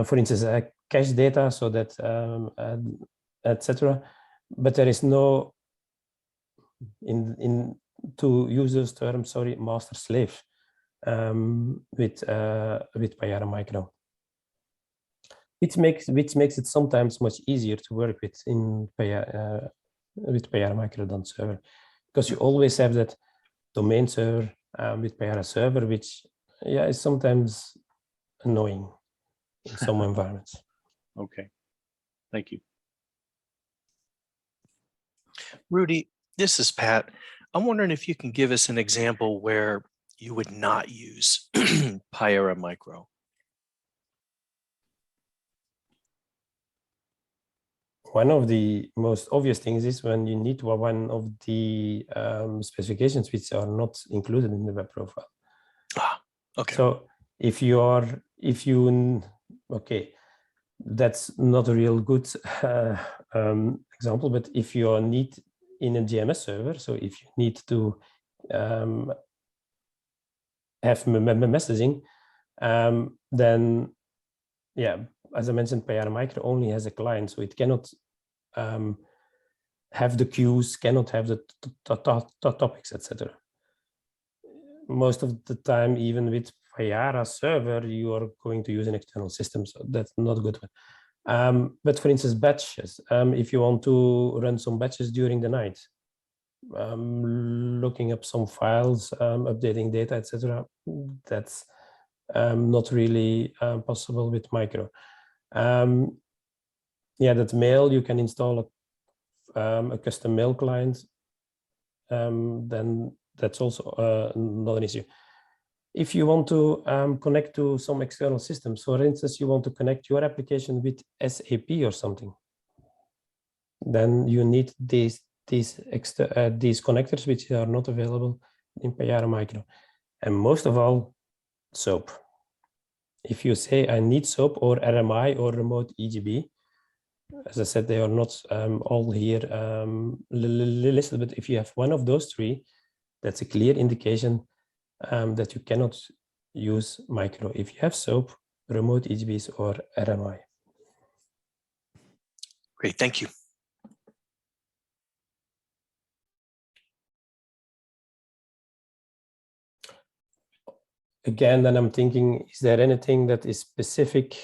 for instance, cache data, so that etc. But there is no, to use those terms, sorry, master slave with Payara Micro, which makes it sometimes much easier to work with with Payara Micro than server, because you always have that domain server with Payara server, which is sometimes annoying in some environments. Okay, thank you. Rudy, this is Pat. I'm wondering if you can give us an example where you would not use Payara Micro. One of the most obvious things is when you need one of the specifications which are not included in the web profile. Ah, okay. So okay, that's not a real good example, but if you need in a GMS server, so if you need to have messaging, then as I mentioned, Payara Micro only has a client, so it cannot have the queues, cannot have the topics, etc. Most of the time, even with Payara server, you are going to use an external system, so that's not a good one. But for instance, batches, if you want to run some batches during the night, looking up some files, updating data, etc., that's not really possible with Micro. That mail, you can install a custom mail client, then that's also not an issue. If you want to connect to some external systems, for instance, you want to connect your application with SAP or something, then you need these connectors, which are not available in Payara Micro. And most of all, SOAP. If you say I need SOAP or RMI or remote EGB, as I said, they are not all here listed, but if you have one of those 3, that's a clear indication that you cannot use Micro if you have SOAP, remote EGBs, or RMI. Great, thank you. Again, then I'm thinking, is there anything that is specific,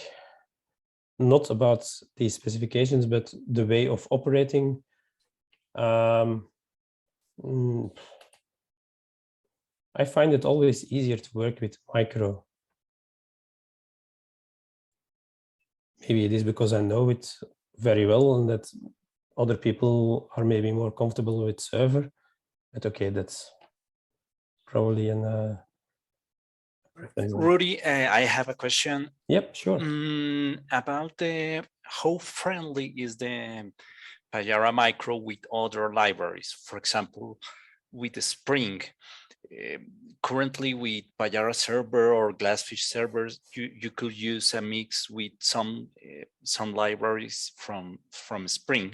not about these specifications, but the way of operating? I find it always easier to work with Micro. Maybe it is because I know it very well and that other people are maybe more comfortable with server, but okay, that's probably an Rudy, I have a question. Yep, sure. About how friendly is the Payara Micro with other libraries, for example, with the Spring. Currently with Payara server or Glassfish servers, you could use a mix with some libraries from Spring.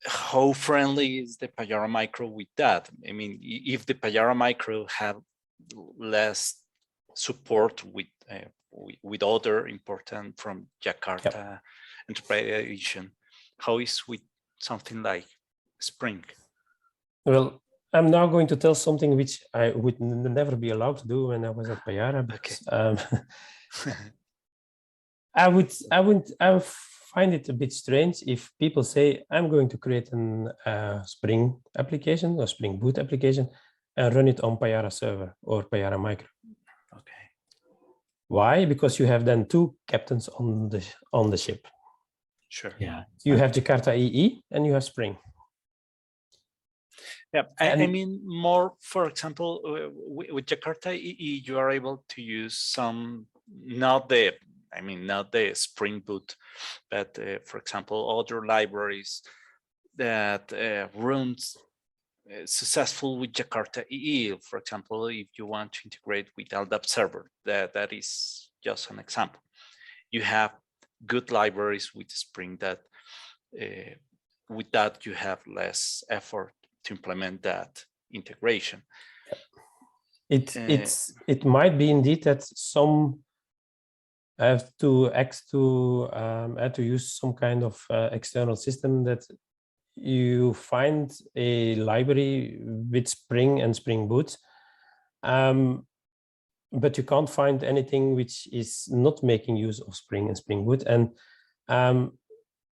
How friendly is the Payara Micro with that? I mean, if the Payara Micro have less support with other important from Jakarta Enterprise Edition, how is with something like Spring? Well, I'm now going to tell something which I would never be allowed to do when I was at Payara. Because, I would find it a bit strange if people say, I'm going to create a Spring application or Spring Boot application, and run it on Payara server or Payara Micro. Okay. Why? Because you have then two captains on the ship. Sure. Yeah. You have Jakarta EE and you have Spring. Yeah, I And- mean more, for example, with Jakarta EE, you are able to use some, not the Spring Boot, but for example, other libraries that runs successful with Jakarta EE. For example, if you want to integrate with LDAP server, that is just an example. You have good libraries with Spring that with that you have less effort to implement that integration. It might be indeed that some have to use some kind of external system that you find a library with Spring and Spring Boot, but you can't find anything which is not making use of Spring and Spring Boot. And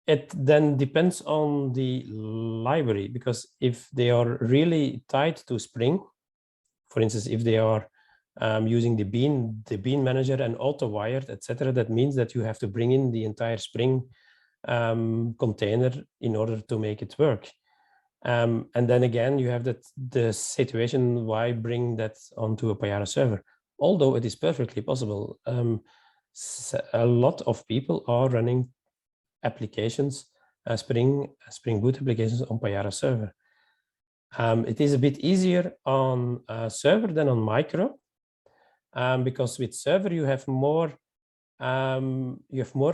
it then depends on the library, because if they are really tied to Spring, for instance, if they are using the bean manager and auto-wired, etc., that means that you have to bring in the entire Spring container in order to make it work. And then again, you have the situation, why bring that onto a Payara server? Although it is perfectly possible. A lot of people are running applications, Spring Boot applications on Payara server. It is a bit easier on server than on Micro, because with server you have more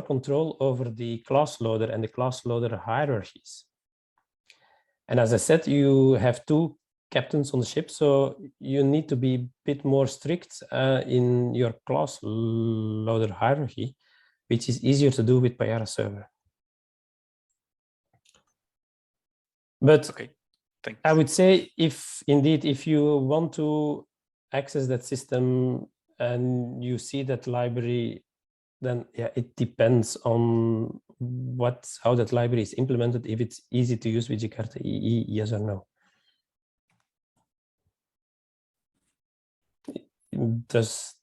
control over the class loader and the class loader hierarchies. And as I said, you have two captains on the ship, so you need to be a bit more strict in your class loader hierarchy, which is easier to do with Payara server. But Okay, thanks. I would say if you want to access that system and you see that library, then yeah, it depends on how that library is implemented, if it's easy to use with Jakarta EE, yes or no. Does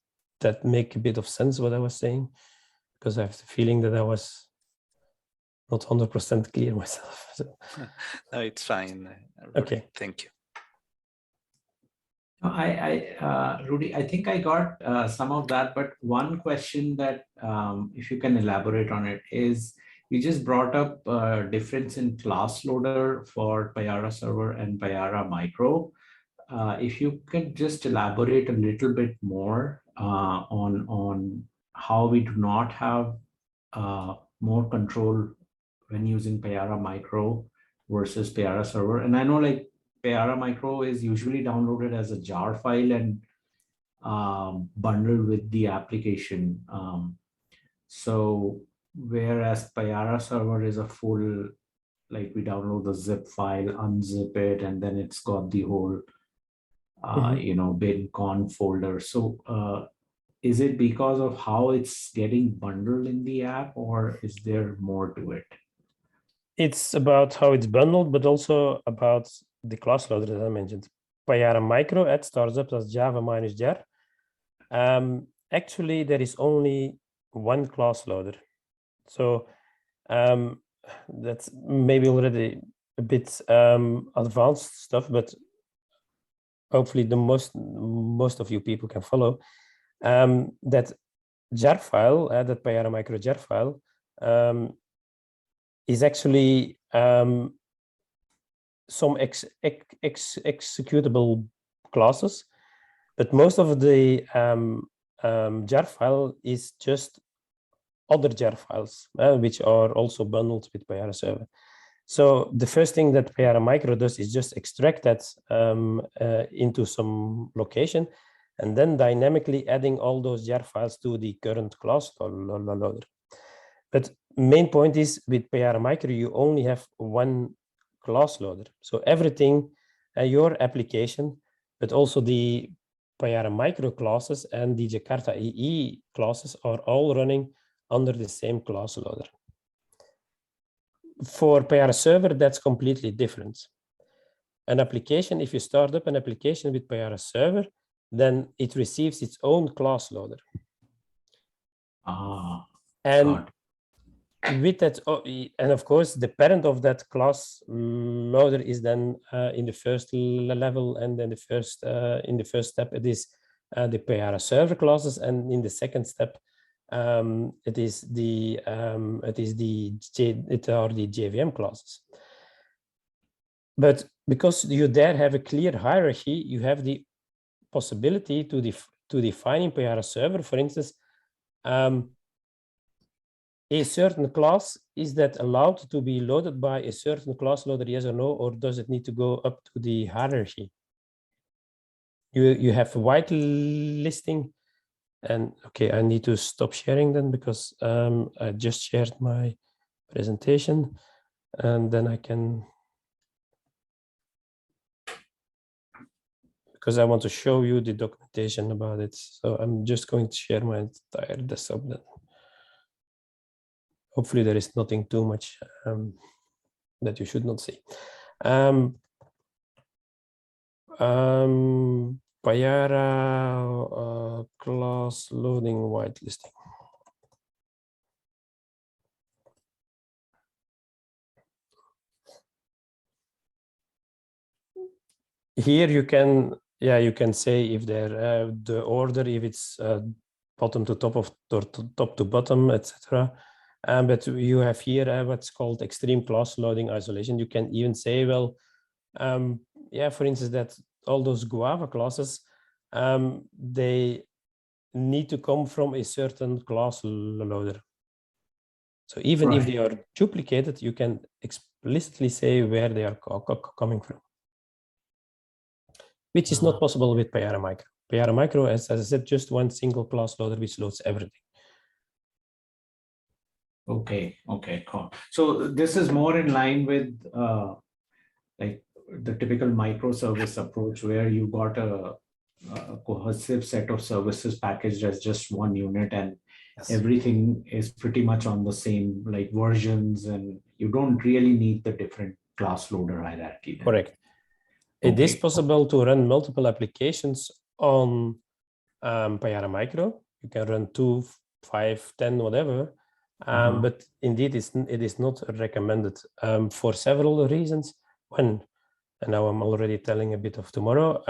that make a bit of sense, what I was saying? Because I have the feeling that I was not 100% clear myself. So. No, it's fine. Okay. Thank you. Rudy, I think I got some of that, but one question that, if you can elaborate on it, is you just brought up a difference in class loader for Payara server and Payara Micro. If you could just elaborate a little bit more on how we do not have more control when using Payara Micro versus Payara server. And I know like Payara Micro is usually downloaded as a jar file and bundled with the application. So whereas Payara server is a full, like we download the zip file, unzip it, and then it's got the whole, bin con folder. So is it because of how it's getting bundled in the app, or is there more to it? It's about how it's bundled, but also about the class loader that I mentioned. Payara Micro starts up as Java -jar. Actually, there is only one class loader. So that's maybe already a bit advanced stuff, but hopefully the most of you people can follow. That jar file, that Payara Micro jar file, is actually some executable classes, but most of the jar file is just other jar files, which are also bundled with Payara server. So the first thing that Payara Micro does is just extract that into some location, and then dynamically adding all those jar files to the current class loader. But main point is with Payara Micro, you only have one class loader. So everything, your application, but also the Payara Micro classes and the Jakarta EE classes are all running under the same class loader. For Payara server, that's completely different. an application, if you start up an application with Payara server, then it receives its own class loader. And with that, and of course, the parent of that class loader is then in the first level, and then in the first step, it is the Payara server classes, and in the second step, it are the JVM classes. But because you there have a clear hierarchy, you have the possibility to define in Payara server, for instance, a certain class, is that allowed to be loaded by a certain class loader, yes or no, or does it need to go up to the hierarchy? You have whitelisting, and okay, I need to stop sharing then because I just shared my presentation, and then I can, because I want to show you the documentation about it. So I'm just going to share my entire desktop then. Hopefully there is nothing too much that you should not see. Payara class loading whitelisting. Here you can, you can say if there the order, if it's bottom to top or top to bottom, etc. But you have here what's called extreme class loading isolation. You can even say, well, for instance, that all those Guava classes, they need to come from a certain class loader. So even if they are duplicated, you can explicitly say where they are coming from, which is not possible with Payara Micro. Payara Micro, as I said, just one single class loader which loads everything. Okay, cool. So this is more in line with like the typical microservice approach, where you got a cohesive set of services packaged as just one unit, and everything is pretty much on the same like versions, and you don't really need the different class loader hierarchy then. Correct. It is possible to run multiple applications on Payara Micro. You can run 2, 5, 10, whatever. But indeed, it is not recommended for several reasons. One, and now I'm already telling a bit of tomorrow.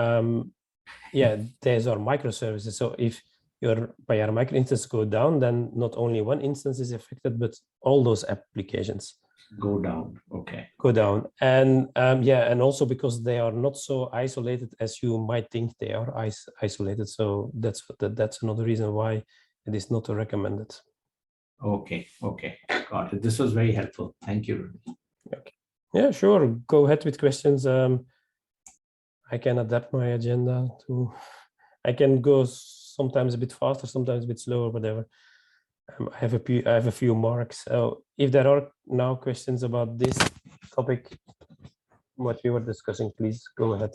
These are microservices. So if your Payara Micro instance go down, then not only one instance is affected, but all those applications go down. Go down, and and also because they are not so isolated as you might think they are isolated. So that's another reason why it is not recommended. Okay, got it. This was very helpful. Thank you. Okay. Yeah, sure. Go ahead with questions. I can adapt my agenda to. I can go sometimes a bit faster, sometimes a bit slower, whatever. I have a few marks. So if there are now questions about this topic, what we were discussing, please go ahead.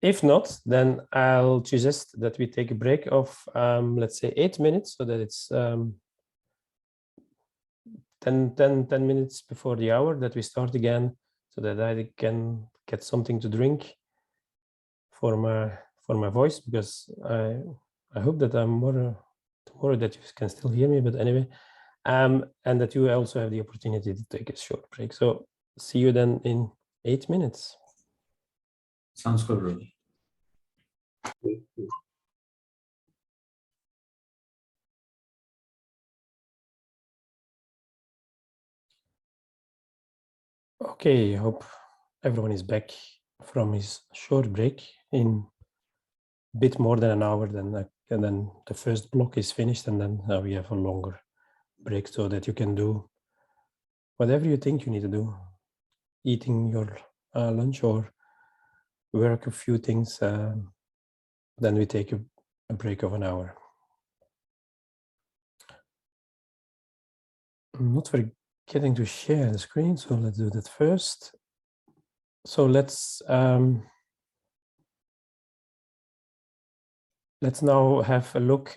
If not, then I'll suggest that we take a break of, let's say, 8 minutes, so that it's 10 minutes before the hour that we start again, so that I can get something to drink for my voice, because I hope that I'm tomorrow that you can still hear me, but anyway, and that you also have the opportunity to take a short break. So see you then in 8 minutes. Sounds good, Rudy. Okay, I hope everyone is back from his short break in a bit more than an hour. And then the first block is finished, and then we have a longer break so that you can do whatever you think you need to do, eating your lunch or work a few things. Then we take a break of an hour. I'm not forgetting to share the screen, so let's do that first. So let's now have a look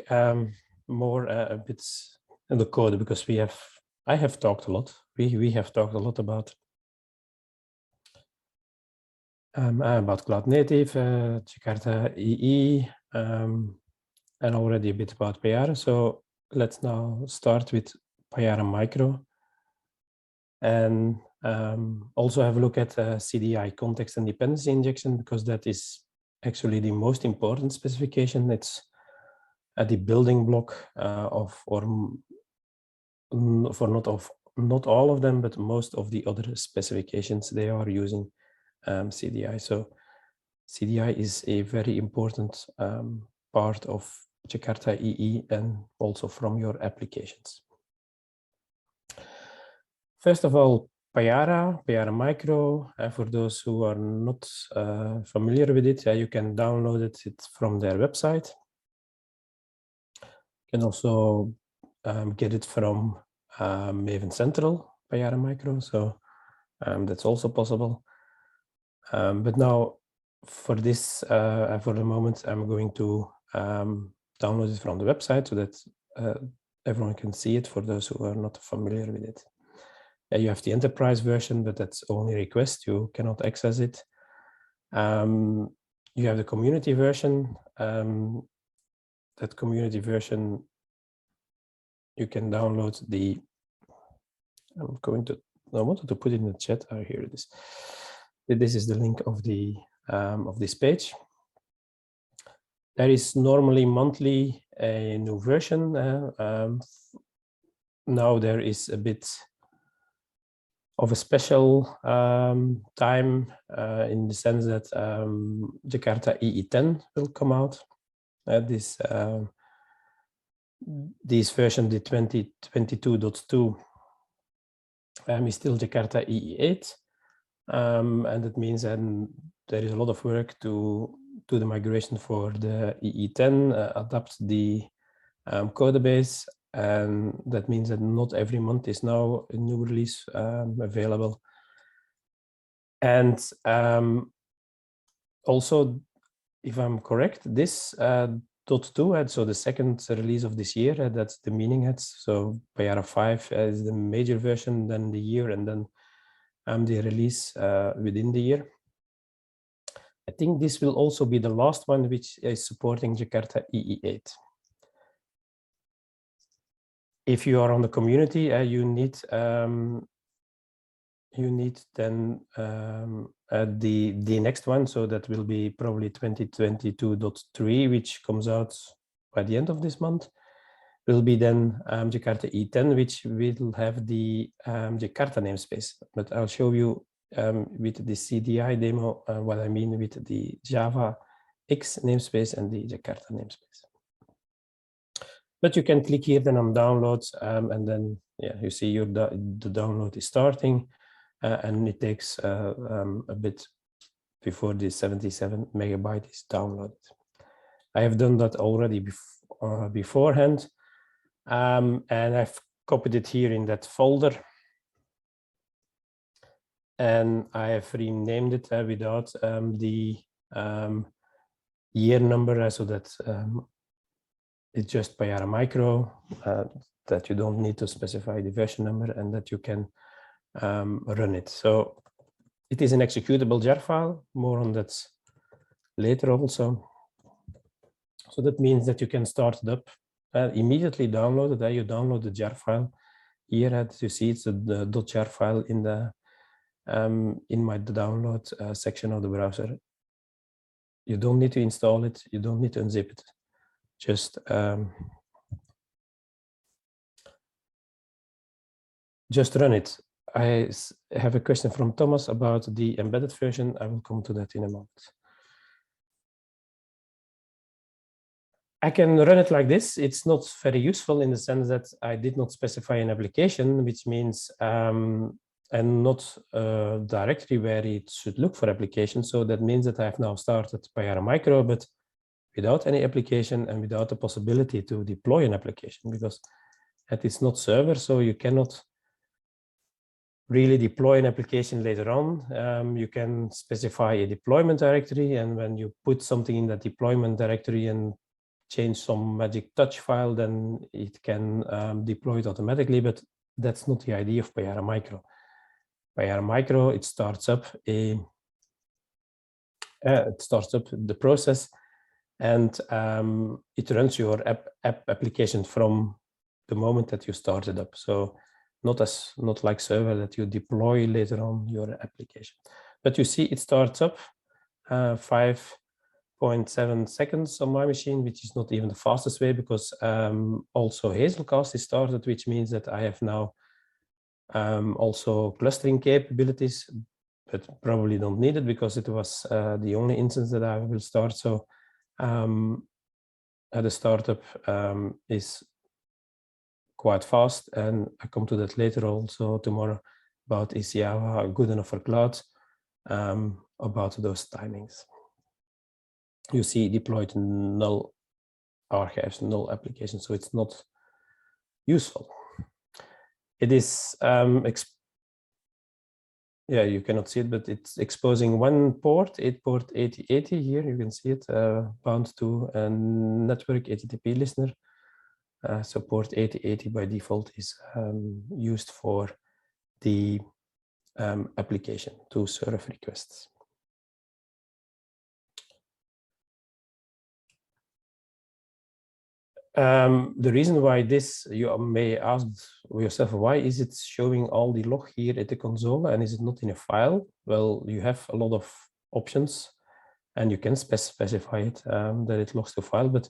more a bit in the code, because I have talked a lot. We have talked a lot about cloud native, Jakarta EE, and already a bit about Payara. So let's now start with Payara Micro, and also have a look at CDI, context and dependency injection, because that is actually the most important specification. It's the building block for not all of them, but most of the other specifications, they are using CDI. So CDI is a very important part of Jakarta EE and also from your applications. First of all, Payara Micro, for those who are not familiar with it, you can download it from their website. You can also get it from Maven Central, Payara Micro, so that's also possible. But now for this, for the moment, I'm going to download it from the website so that everyone can see it for those who are not familiar with it. You have the enterprise version, but that's only request. You cannot access it. You have the community version. That community version, you can download the, I wanted to put it in the chat. Oh, here it is. This is the link of this page. There is normally monthly a new version. Now there is a bit of a special time in the sense that Jakarta EE 10 will come out. This version, the 2022.2, is still Jakarta EE 8, and that means that there is a lot of work to do the migration for the EE 10, adapt the code base. And that means that not every month is now a new release available. And also, if I'm correct, this .2, so the second release of this year, that's the meaning heads. So Payara 5 is the major version, then the year, and then the release within the year. I think this will also be the last one which is supporting Jakarta EE 8. If you are on the community, you need then the next one, so that will be probably 2022.3, which comes out by the end of this month. Will be then Jakarta E10, which will have the Jakarta namespace. But I'll show you with the CDI demo what I mean with the Java X namespace and the Jakarta namespace. But you can click here then on downloads, and then you see the download is starting, and it takes a bit before the 77 megabyte is downloaded. I have done that already beforehand, and I've copied it here in that folder, and I have renamed it without the year number, so that it's just Payara Micro, that you don't need to specify the version number, and that you can run it. So it is an executable jar file, more on that later also. So that means that you can start it up, immediately download it. You download the jar file. Here, as you see, it's the .jar file in the in my download section of the browser. You don't need to install it. You don't need to unzip it. Just run it. I have a question from Thomas about the embedded version. I will come to that in a moment. I can run it like this. It's not very useful in the sense that I did not specify an application, which means and not a directory where it should look for applications. So that means that I have now started Payara Micro, but without any application and without the possibility to deploy an application, because it is not server, so you cannot really deploy an application later on. You can specify a deployment directory, and when you put something in that deployment directory and change some magic touch file, then it can deploy it automatically, but that's not the idea of Payara Micro. Payara Micro, it starts up the process, and it runs your app application from the moment that you start it up. So not like server that you deploy later on your application. But you see it starts up 5.7 seconds on my machine, which is not even the fastest way, because also Hazelcast is started, which means that I have now also clustering capabilities, but probably don't need it because it was the only instance that I will start. So the startup is quite fast, and I come to that later also tomorrow about is Java good enough for cloud, about those timings. You see deployed null archives, null applications, so it's not useful. It is, yeah, you cannot see it, but it's exposing one port, port 8080 here, you can see it, bound to a network HTTP listener. So port 8080 by default is used for the application to serve requests. The reason why this, you may ask yourself, why is it showing all the log here at the console and is it not in a file? Well, you have a lot of options and you can specify it that it logs to file, but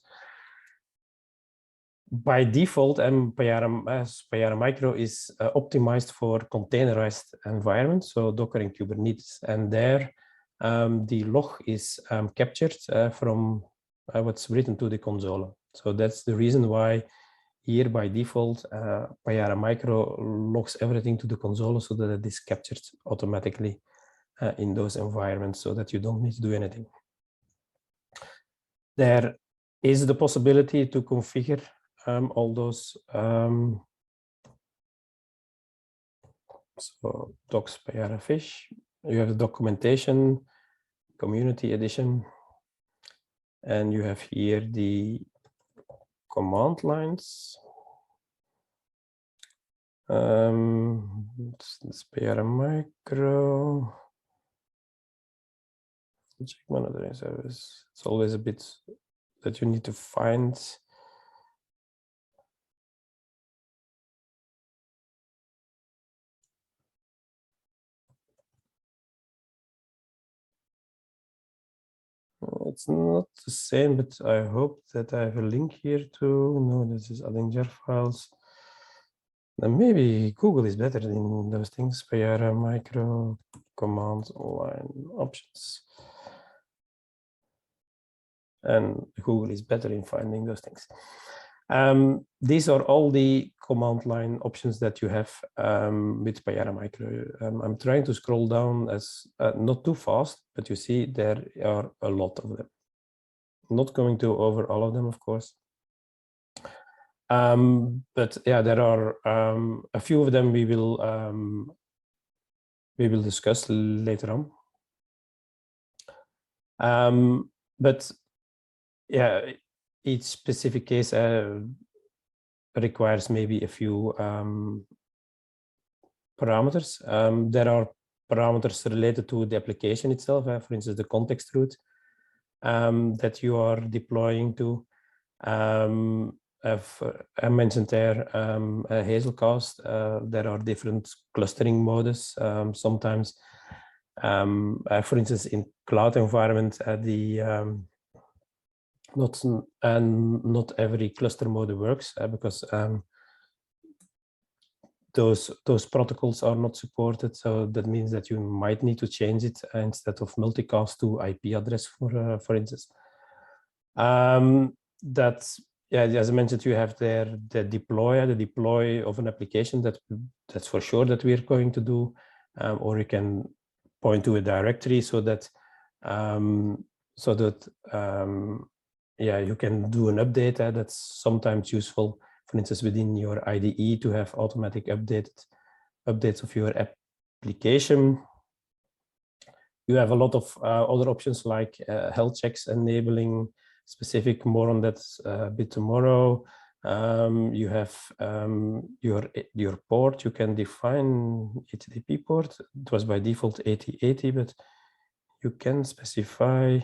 by default, Payara Micro is optimized for containerized environments, so Docker and Kubernetes, and there the log is captured from what's written to the console. So that's the reason why here by default, Payara Micro logs everything to the console so that it is captured automatically in those environments so that you don't need to do anything. There is the possibility to configure all those, so docs Payara Fish, you have the documentation, community edition, and you have here the command lines. It's Payara Micro. Check monitoring service. It's always a bit that you need to find. It's not the same, but I hope that I have a link here to. No, this is adding jar files. And maybe Google is better in those things. Payara Micro command line options. And Google is better in finding those things. These are all the command line options that you have with Payara Micro. I'm trying to scroll down as not too fast, but you see there are a lot of them. Not going to over all of them, of course. But yeah, there are a few of them we will discuss later on. But yeah, each specific case requires maybe a few parameters. There are parameters related to the application itself, for instance, the context route that you are deploying to. I mentioned there Hazelcast. There are different clustering modes. Sometimes, for instance, in cloud environment, not every cluster mode works because those protocols are not supported. So that means that you might need to change it instead of multicast to IP address, for instance. Yeah, as I mentioned, you have there the deploy of an application that's for sure that we're going to do, or you can point to a directory so that yeah, you can do an update that's sometimes useful, for instance, within your IDE to have automatic updates of your application. You have a lot of other options like health checks enabling specific, more on that a bit tomorrow. You have your port. You can define HTTP port. It was by default 8080, but you can specify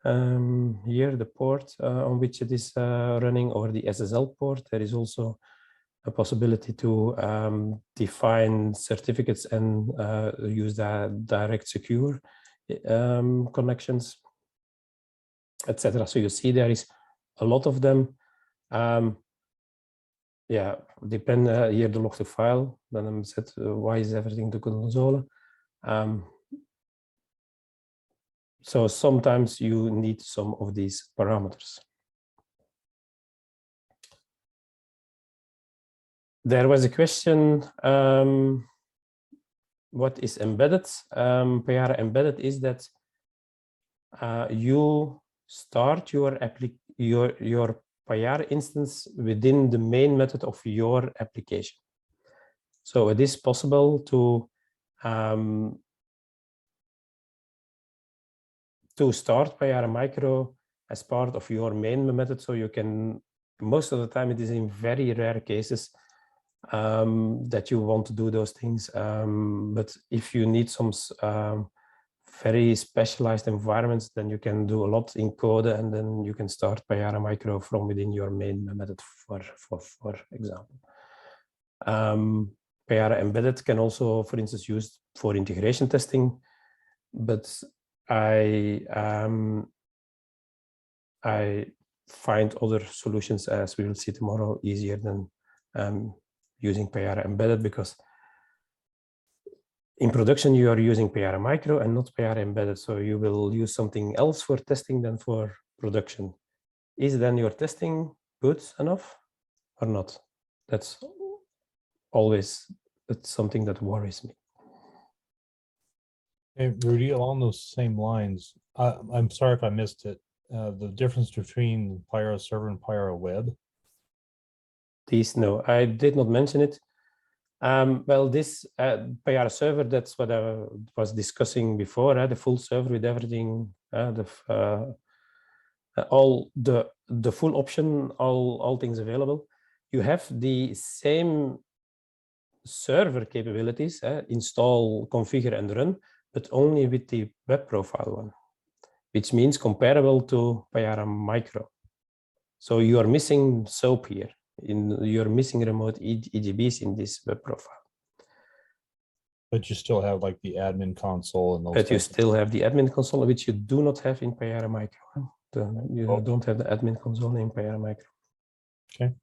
here the port on which it is running, or the SSL port. There is also a possibility to define certificates and use the direct secure connections, etc. So you see there is a lot of them. Yeah, depend here the log to file. Then I'm set. Why is everything to console? So sometimes you need some of these parameters. There was a question, what is embedded? Payara embedded is that you start your Payara instance within the main method of your application. So it is possible to start Payara Micro as part of your main method. So you can, most of the time it is in very rare cases that you want to do those things. But if you need some very specialized environments, then you can do a lot in code, and then you can start Payara Micro from within your main method, for example. Payara Embedded can also, for instance, used for integration testing, but I find other solutions, as we will see tomorrow, easier than using Payara Embedded, because in production, you are using Payara Micro and not Payara Embedded. So you will use something else for testing than for production. Is then your testing good enough or not? That's always something that worries me. Hey, Rudy, along those same lines, I'm sorry if I missed it. The difference between Payara Server and Payara Web? No, I did not mention it. Well, this Payara server, that's what I was discussing before, the full server with everything, all the full option, all things available. You have the same server capabilities, install, configure, and run, but only with the web profile one, which means comparable to Payara Micro. So you are missing SOAP here. You're missing remote EGBs in this web profile. But you still have like the admin console and those. But you still have the admin console, which you do not have in Payara Micro. You don't have the admin console in Payara Micro. Okay.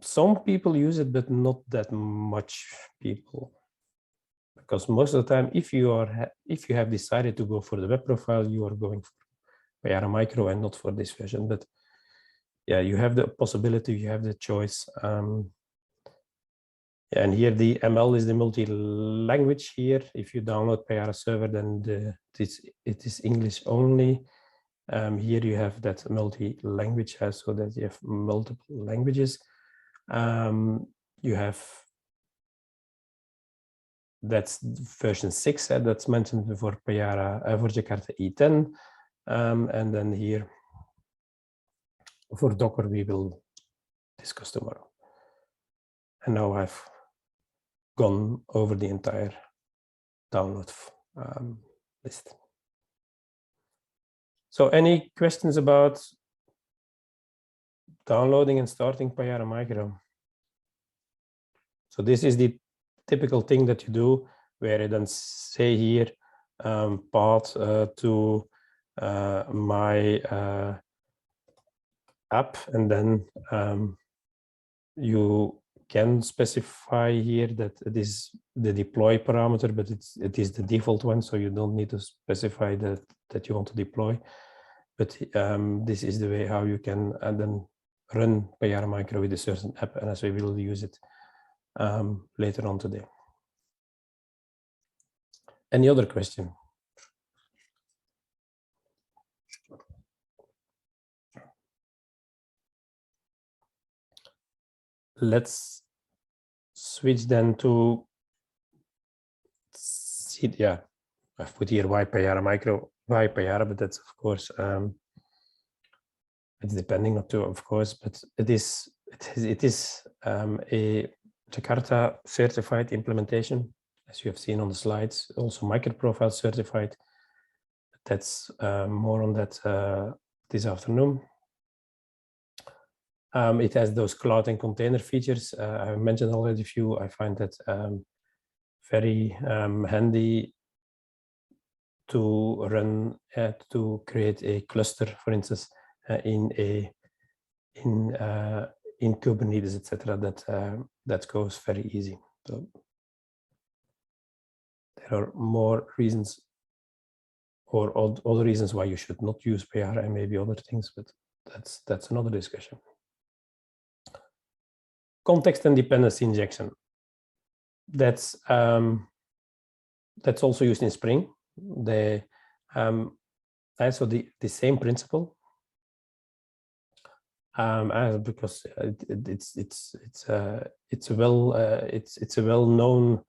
Some people use it, but not that much people. Because most of the time, if you have decided to go for the web profile, you are going for Payara Micro and not for this version. But yeah, you have the possibility, you have the choice. And here the ML is the multi-language here. If you download Payara server, then it is English only. Here you have that multi-language, so that you have multiple languages. You have, that's version 6 that's mentioned for Payara, for Jakarta E10. And then here for Docker, we will discuss tomorrow. And now I've gone over the entire download list. So any questions about downloading and starting Payara Micro? So this is the typical thing that you do, where you then say here, path to my app, and then you can specify here that it is the deploy parameter, but it is the default one, so you don't need to specify that you want to deploy. But this is the way how you can then run Payara Micro with a certain app, and as we will use it later on today. Any other question? Let's switch then to I've put here why Payara Micro, why Payara, but that's of course it's depending on two, of course, but it is a Jakarta certified implementation, as you have seen on the slides, also MicroProfile certified. That's more on that this afternoon. It has those cloud and container features. I mentioned already a few. I find that very handy to run, to create a cluster, for instance, in Kubernetes, etc. That goes very easy. So there are more reasons, or other reasons why you should not use Payara, and maybe other things, but that's another discussion. Context and dependency injection. That's also used in Spring. Also the same principle. Because it's a well-known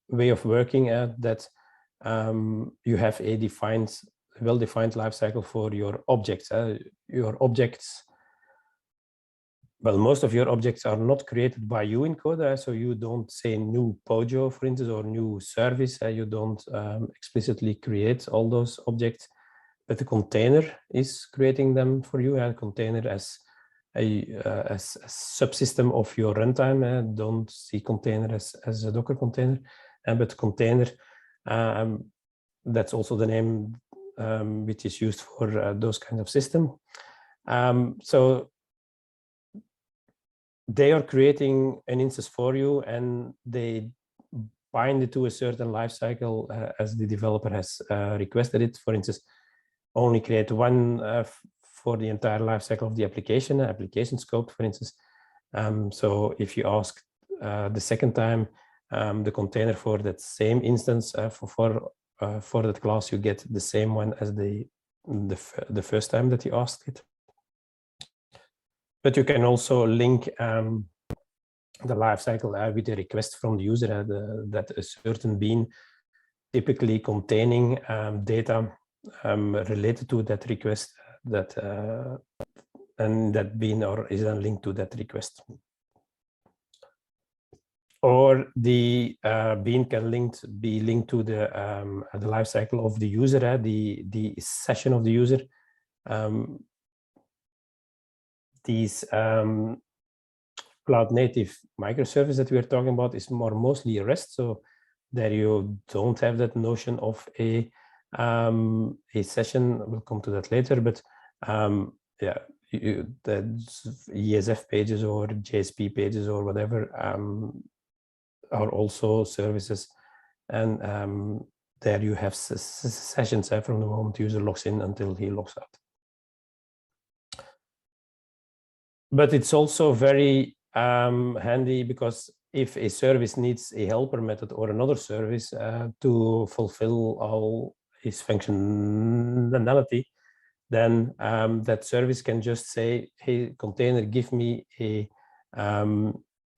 way of working at that. You have a well-defined lifecycle for your objects. Your objects, well, most of your objects are not created by you in code, so you don't say new Pojo, for instance, or new service. You don't explicitly create all those objects, but the container is creating them for you. A container as a subsystem of your runtime. Don't see container as a Docker container, but container. That's also the name which is used for those kind of system. So they are creating an instance for you, and they bind it to a certain lifecycle as the developer has requested it. For instance, only create one for the entire lifecycle of the application scope, for instance. So if you ask the second time the container for that same instance for that class, you get the same one as the first time that you asked it. But you can also link the lifecycle with a request from the user that a certain bean, typically containing data related to that request, and that bean is then linked to that request. Or the bean can be linked to the lifecycle of the user, the session of the user. These cloud native microservice that we are talking about is mostly REST, so there you don't have that notion of a session. We'll come to that later, but yeah, the ESF pages or JSP pages or whatever are also services, and there you have sessions from the moment the user logs in until he logs out. But it's also very handy, because if a service needs a helper method or another service to fulfill all its functionality, then that service can just say, hey, container, give me a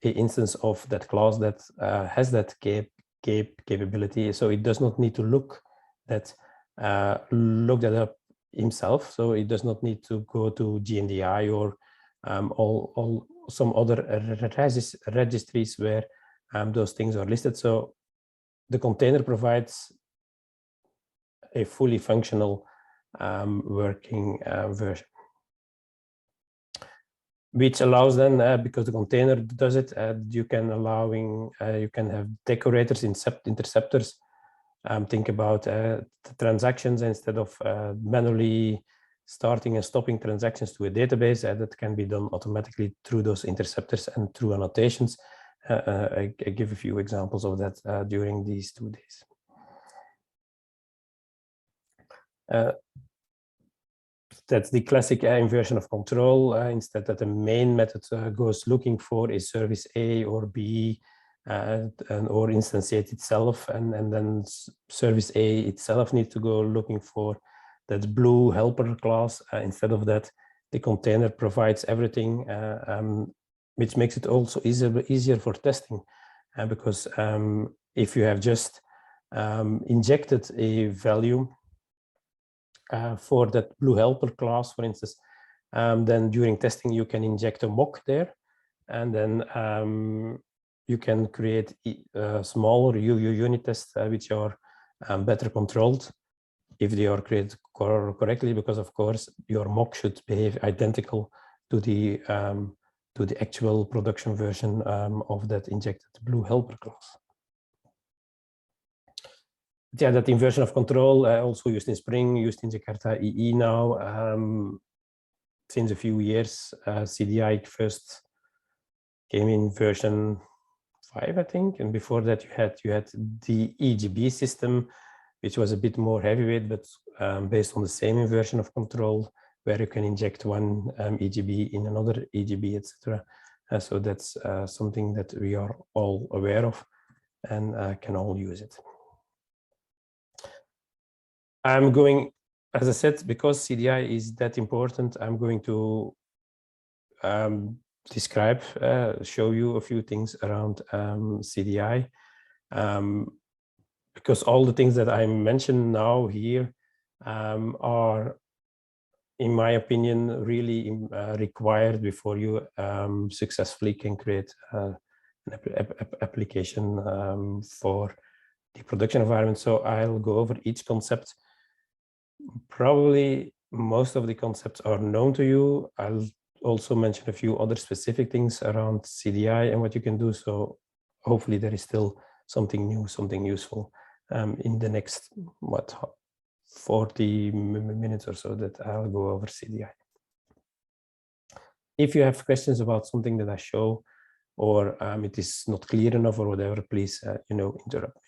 instance of that class that has that capability. So it does not need to look that up himself. So it does not need to go to GNDI or all some other registries where those things are listed. So the container provides a fully functional working version, which allows then, because the container does it, you can have decorators, interceptors. Think about the transactions, instead of manually starting and stopping transactions to a database, that can be done automatically through those interceptors and through annotations. I give a few examples of that during these 2 days. That's the classic inversion of control. Instead that the main method goes looking for a service A or B, or instantiate itself, and then service A itself needs to go looking for that blue helper class. Instead of that, the container provides everything, which makes it also easier for testing. Because if you have just injected a value for that blue helper class, for instance, then during testing you can inject a mock there, and then you can create smaller unit tests which are better controlled if they are created correctly, because of course your mock should behave identical to the actual production version of that injected blue helper class. Yeah, that inversion of control also used in Spring, used in Jakarta EE now. Since a few years, CDI first came in version 5, I think, and before that you had the EGB system, which was a bit more heavyweight, but based on the same inversion of control, where you can inject one EGB in another EGB, etc. So that's something that we are all aware of and can all use it. I'm going, as I said, because CDI is that important, I'm going to describe, show you a few things around CDI. Because all the things that I mentioned now here are, in my opinion, really required before you successfully can create an application for the production environment. So I'll go over each concept. Probably most of the concepts are known to you. I'll also mention a few other specific things around CDI and what you can do. So hopefully there is still something new, something useful in the next, 40 minutes or so that I'll go over CDI. If you have questions about something that I show, or it is not clear enough or whatever, please, interrupt me.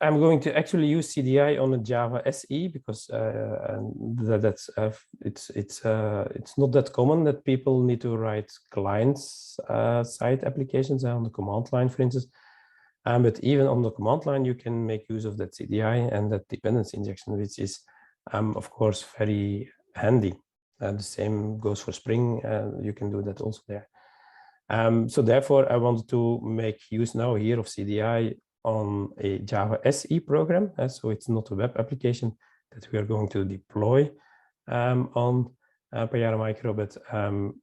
I'm going to actually use CDI on a Java SE because it's not that common that people need to write client-side applications on the command line, for instance. But even on the command line, you can make use of that CDI and that dependency injection, which is, of course, very handy. The same goes for Spring. You can do that also there. So therefore, I wanted to make use now here of CDI on a Java SE program. So it's not a web application that we are going to deploy on Payara Micro, but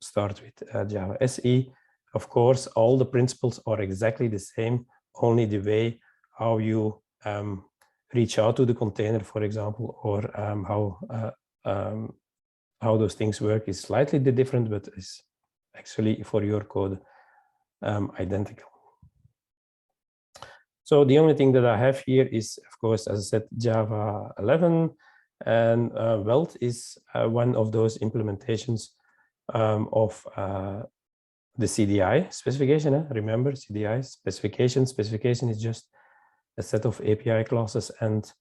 start with Java SE. Of course, all the principles are exactly the same, only the way how you reach out to the container, for example, or how those things work is slightly different, but is actually for your code identical. So the only thing that I have here is, of course, as I said, Java 11, and Weld is one of those implementations of the CDI specification. Remember, CDI specification. Specification is just a set of API classes and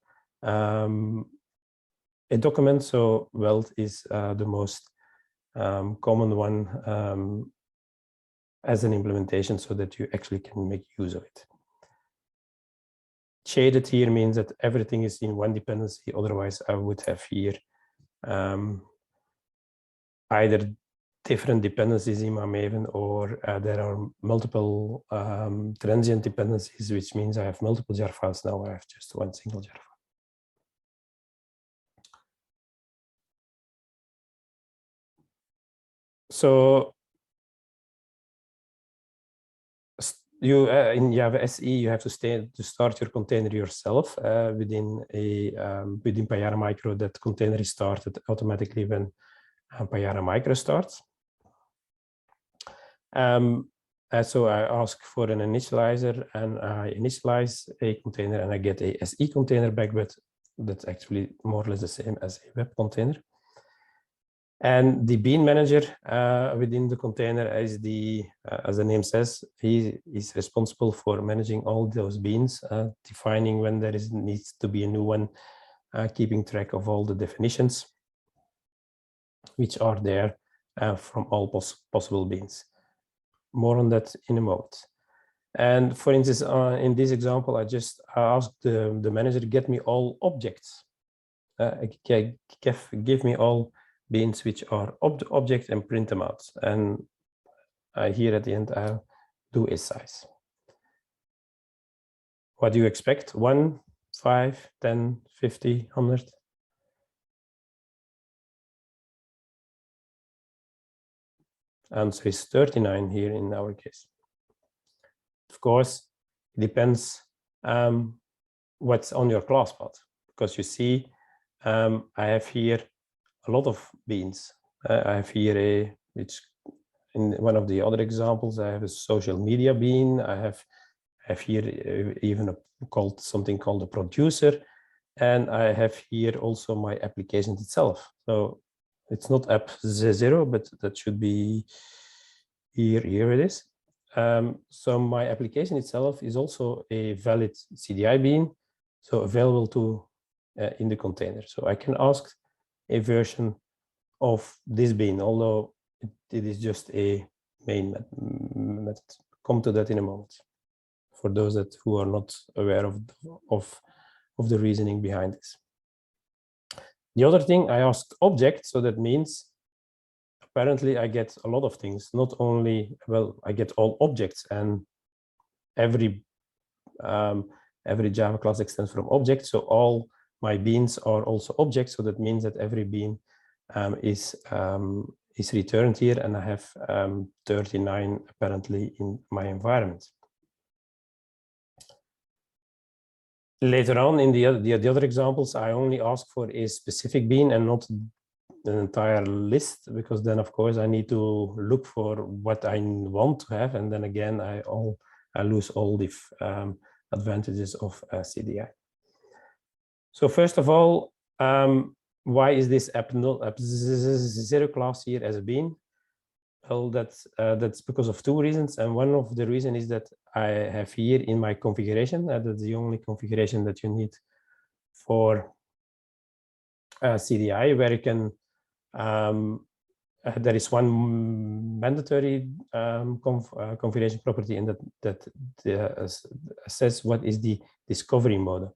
a document. So Weld is the most common one as an implementation, so that you actually can make use of it. Shaded here means that everything is in one dependency. Otherwise, I would have here either different dependencies in my Maven, or there are multiple transient dependencies, which means I have multiple jar files. Now I have just one single jar file. So you in Java SE, you have to start your container yourself within Payara Micro. That container is started automatically when Payara Micro starts. So I ask for an initializer, and I initialize a container, and I get a SE container back, but that's actually more or less the same as a web container. And the bean manager within the container is as the name says, he is responsible for managing all those beans, defining when there needs to be a new one, keeping track of all the definitions which are there from all possible beans. More on that in a moment. And for instance, in this example, I just asked the manager to get me all objects. Give me all beans which are objects and print them out. And here at the end, I'll do a size. What do you expect? 1, 5, 10, 50, 100? Answer is 39 here in our case. Of course, it depends what's on your class path, because you see, I have here a lot of beans. I have here which in one of the other examples, I have a social media bean. I have here even something called a producer, and I have here also my application itself. So it's not app 0, but that should be here. Here it is. So my application itself is also a valid CDI bean, so available to in the container. So I can ask a version of this bean, although it is just a main method. Come to that in a moment, for those who are not aware of the reasoning behind this. The other thing, I asked object, so that means apparently I get a lot of things. Not only, well, I get all objects, and every Java class extends from object, so all my beans are also objects. So that means that every bean is returned here, and I have 39 apparently in my environment. Later on in the other examples, I only ask for a specific bean and not an entire list, because then of course I need to look for what I want to have, and then again I lose all the advantages of CDI. So first of all, why is this app 0 class here as a bean? Well, that's because of two reasons, and one of the reasons is that I have here in my configuration, that's the only configuration that you need for CDI, where you can there is one mandatory configuration property, and that says what is the discovery mode.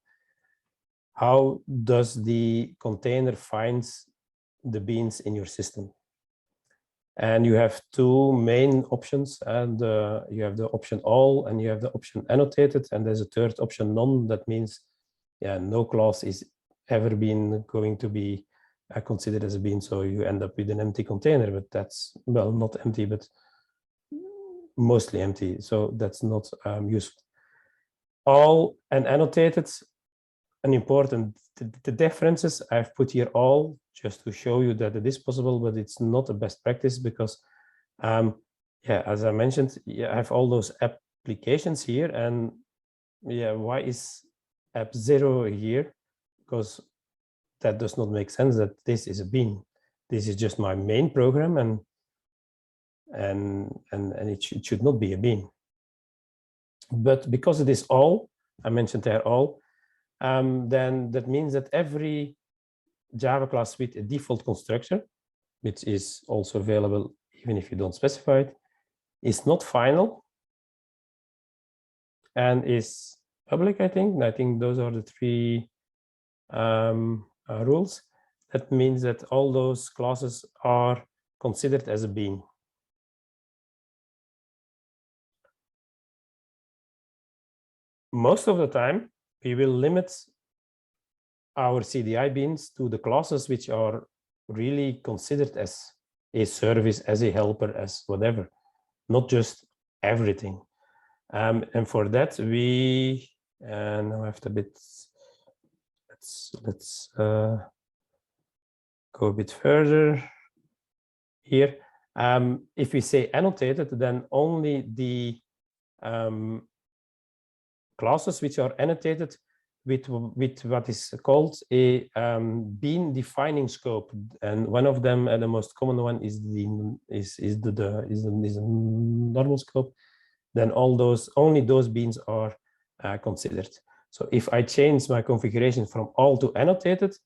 How does the container finds the beans in your system? And you have two main options, and you have the option all, and you have the option annotated, and there's a third option none. That means, yeah, no class is ever been going to be considered as a bean, so you end up with an empty container. But that's, well, not empty, but mostly empty, so that's not useful. All and annotated, an important, the differences I've put here all just to show you that it is possible, but it's not a best practice, because yeah, as I mentioned, yeah, I have all those applications here, and yeah, why is app 0 here? Because that does not make sense that this is a bean. This is just my main program, and it should not be a bean. But because it is all, I mentioned there all, then that means that every Java class with a default constructor, which is also available even if you don't specify it, is not final and is public, I think. I think those are the three rules. That means that all those classes are considered as a bean. Most of the time, we will limit our CDI beans to the classes which are really considered as a service, as a helper, as whatever, not just everything. And for that, we now have a bit. Let's go a bit further here. If we say annotated, then only the classes which are annotated with what is called a bean defining scope, and one of them, and the most common one, is the normal scope. Then only those beans are considered. So if I change my configuration from all to annotated,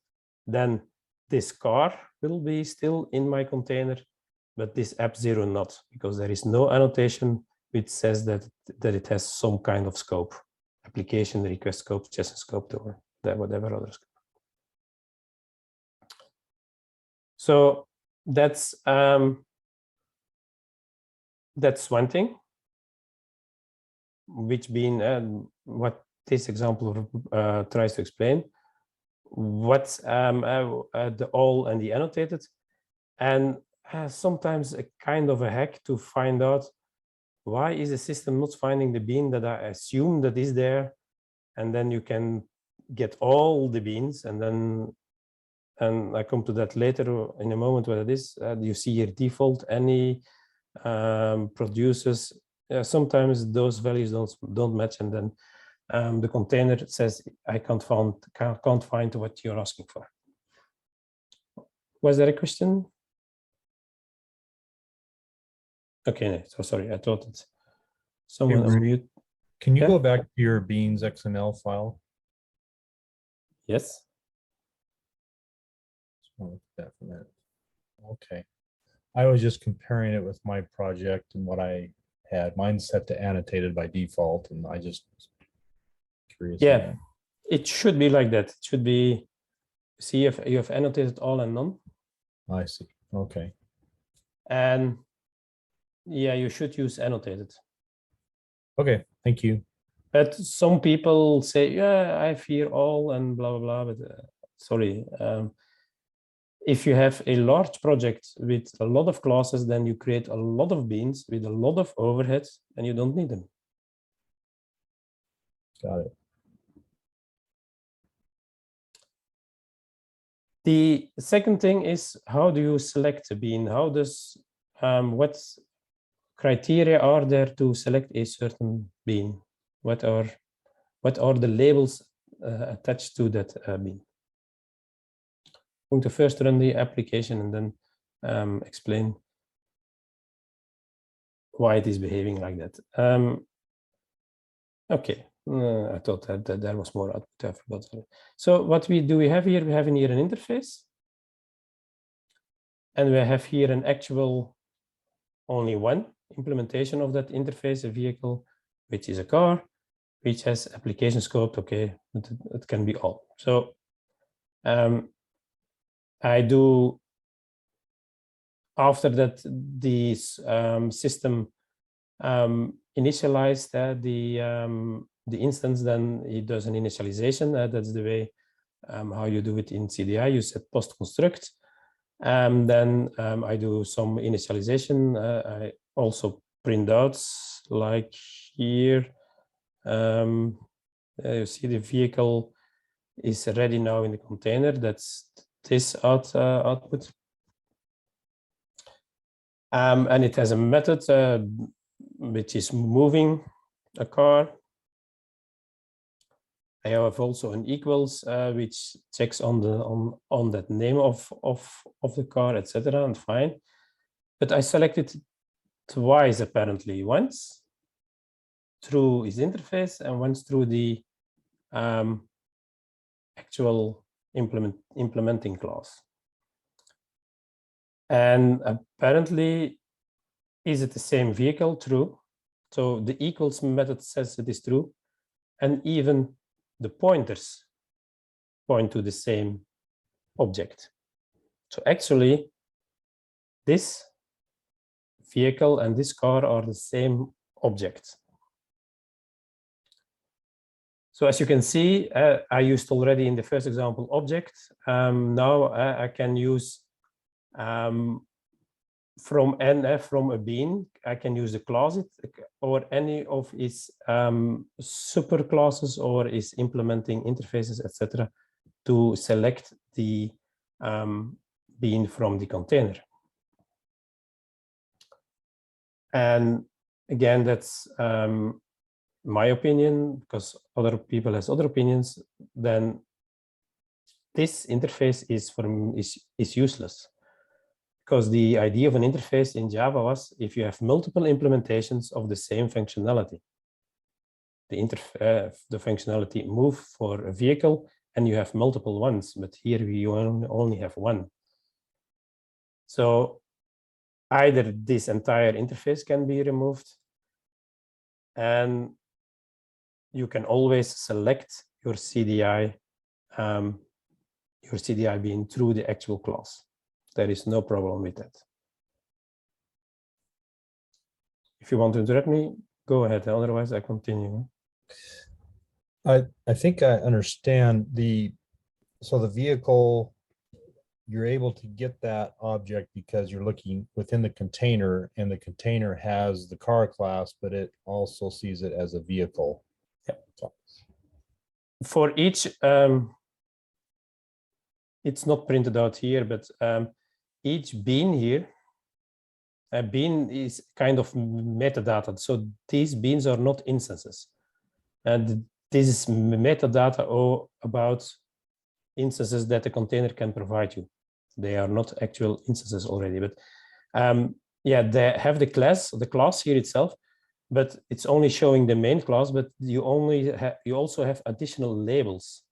then this car will be still in my container, but this app 0 not, because there is no annotation which says that it has some kind of scope. Application, request scope, JSON scope, or whatever other scope. So that's one thing. Which bean, what this example tries to explain what's the all and the annotated, and sometimes a kind of a hack to find out why is the system not finding the bean that I assume that is there, and then you can get all the beans, and then I come to that later in a moment what it is. You see here default any produces. Sometimes those values don't match, and then the container says I can't find what you're asking for. Was there a question? Okay, so sorry, I thought it's someone Rudy, unmute. Can you Yeah. go back to your beans XML file? Yes. Just want to look at that for a minute. Okay. I was just comparing it with my project and what I had. Mine's set to annotated by default, and I just was curious. Yeah, it should be like that. It should be, see if you have annotated all and none. I see. Okay. And yeah, you should use annotated. Okay, thank you. But some people say, yeah, I have here all and blah, blah, blah. But sorry, if you have a large project with a lot of classes, then you create a lot of beans with a lot of overheads and you don't need them. Got it. The second thing is, how do you select a bean? How does, what criteria are there to select a certain bean? What are the labels attached to that bean? I'm going to first run the application and then explain why it is behaving like that. Okay, I thought that there was more output. I forgot. So what we have here? We have in here an interface, and we have here an actual only one implementation of that interface, a vehicle, which is a car, which has application scope. Okay, it can be all. So I do, after that, the system initialized the instance, then it does an initialization. That's the way how you do it in CDI. You set post construct. Then I do some initialization. I also print out, like here. You see the vehicle is ready now in the container. That's this output. And it has a method which is moving a car. I have also an equals which checks on that name of the car, etc. and fine. But I selected twice apparently, once through his interface and once through the actual implementing class. And apparently, is it the same vehicle? True. So the equals method says it is true. And even the pointers point to the same object. So actually, this vehicle and this car are the same object. So as you can see, I used already in the first example object. Now I can use from a bean, I can use the class or any of its super classes or its implementing interfaces, etc., to select the bean from the container. And again, that's my opinion, because other people has other opinions. Then this interface is useless. Because the idea of an interface in Java was if you have multiple implementations of the same functionality. The functionality move for a vehicle and you have multiple ones, but here we only have one. So either this entire interface can be removed, and you can always select your CDI being through the actual class. There is no problem with that. If you want to interrupt me, go ahead. Otherwise, I continue. I think I understand so the vehicle, you're able to get that object because you're looking within the container, and the container has the car class, but it also sees it as a vehicle. Yeah. For each, it's not printed out here, but each bean here, a bean is kind of metadata. So these beans are not instances. And this is metadata about instances that the container can provide you. They are not actual instances already, but yeah, they have the class here itself, but it's only showing the main class, but you also have additional labels.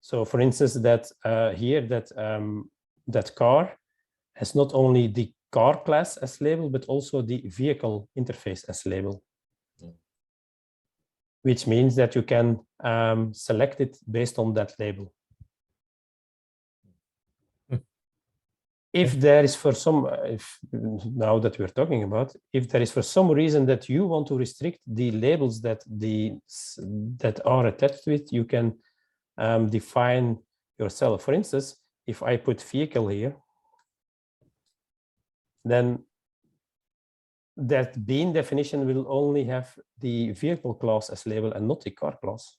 So for instance, that here, that car has not only the car class as label, but also the vehicle interface as label. Which means that you can select it based on that label. If there is for some, now that we're talking about, if there is for some reason that you want to restrict the labels that are attached to it, you can define yourself. For instance, if I put vehicle here, then that bean definition will only have the vehicle class as label and not the car class,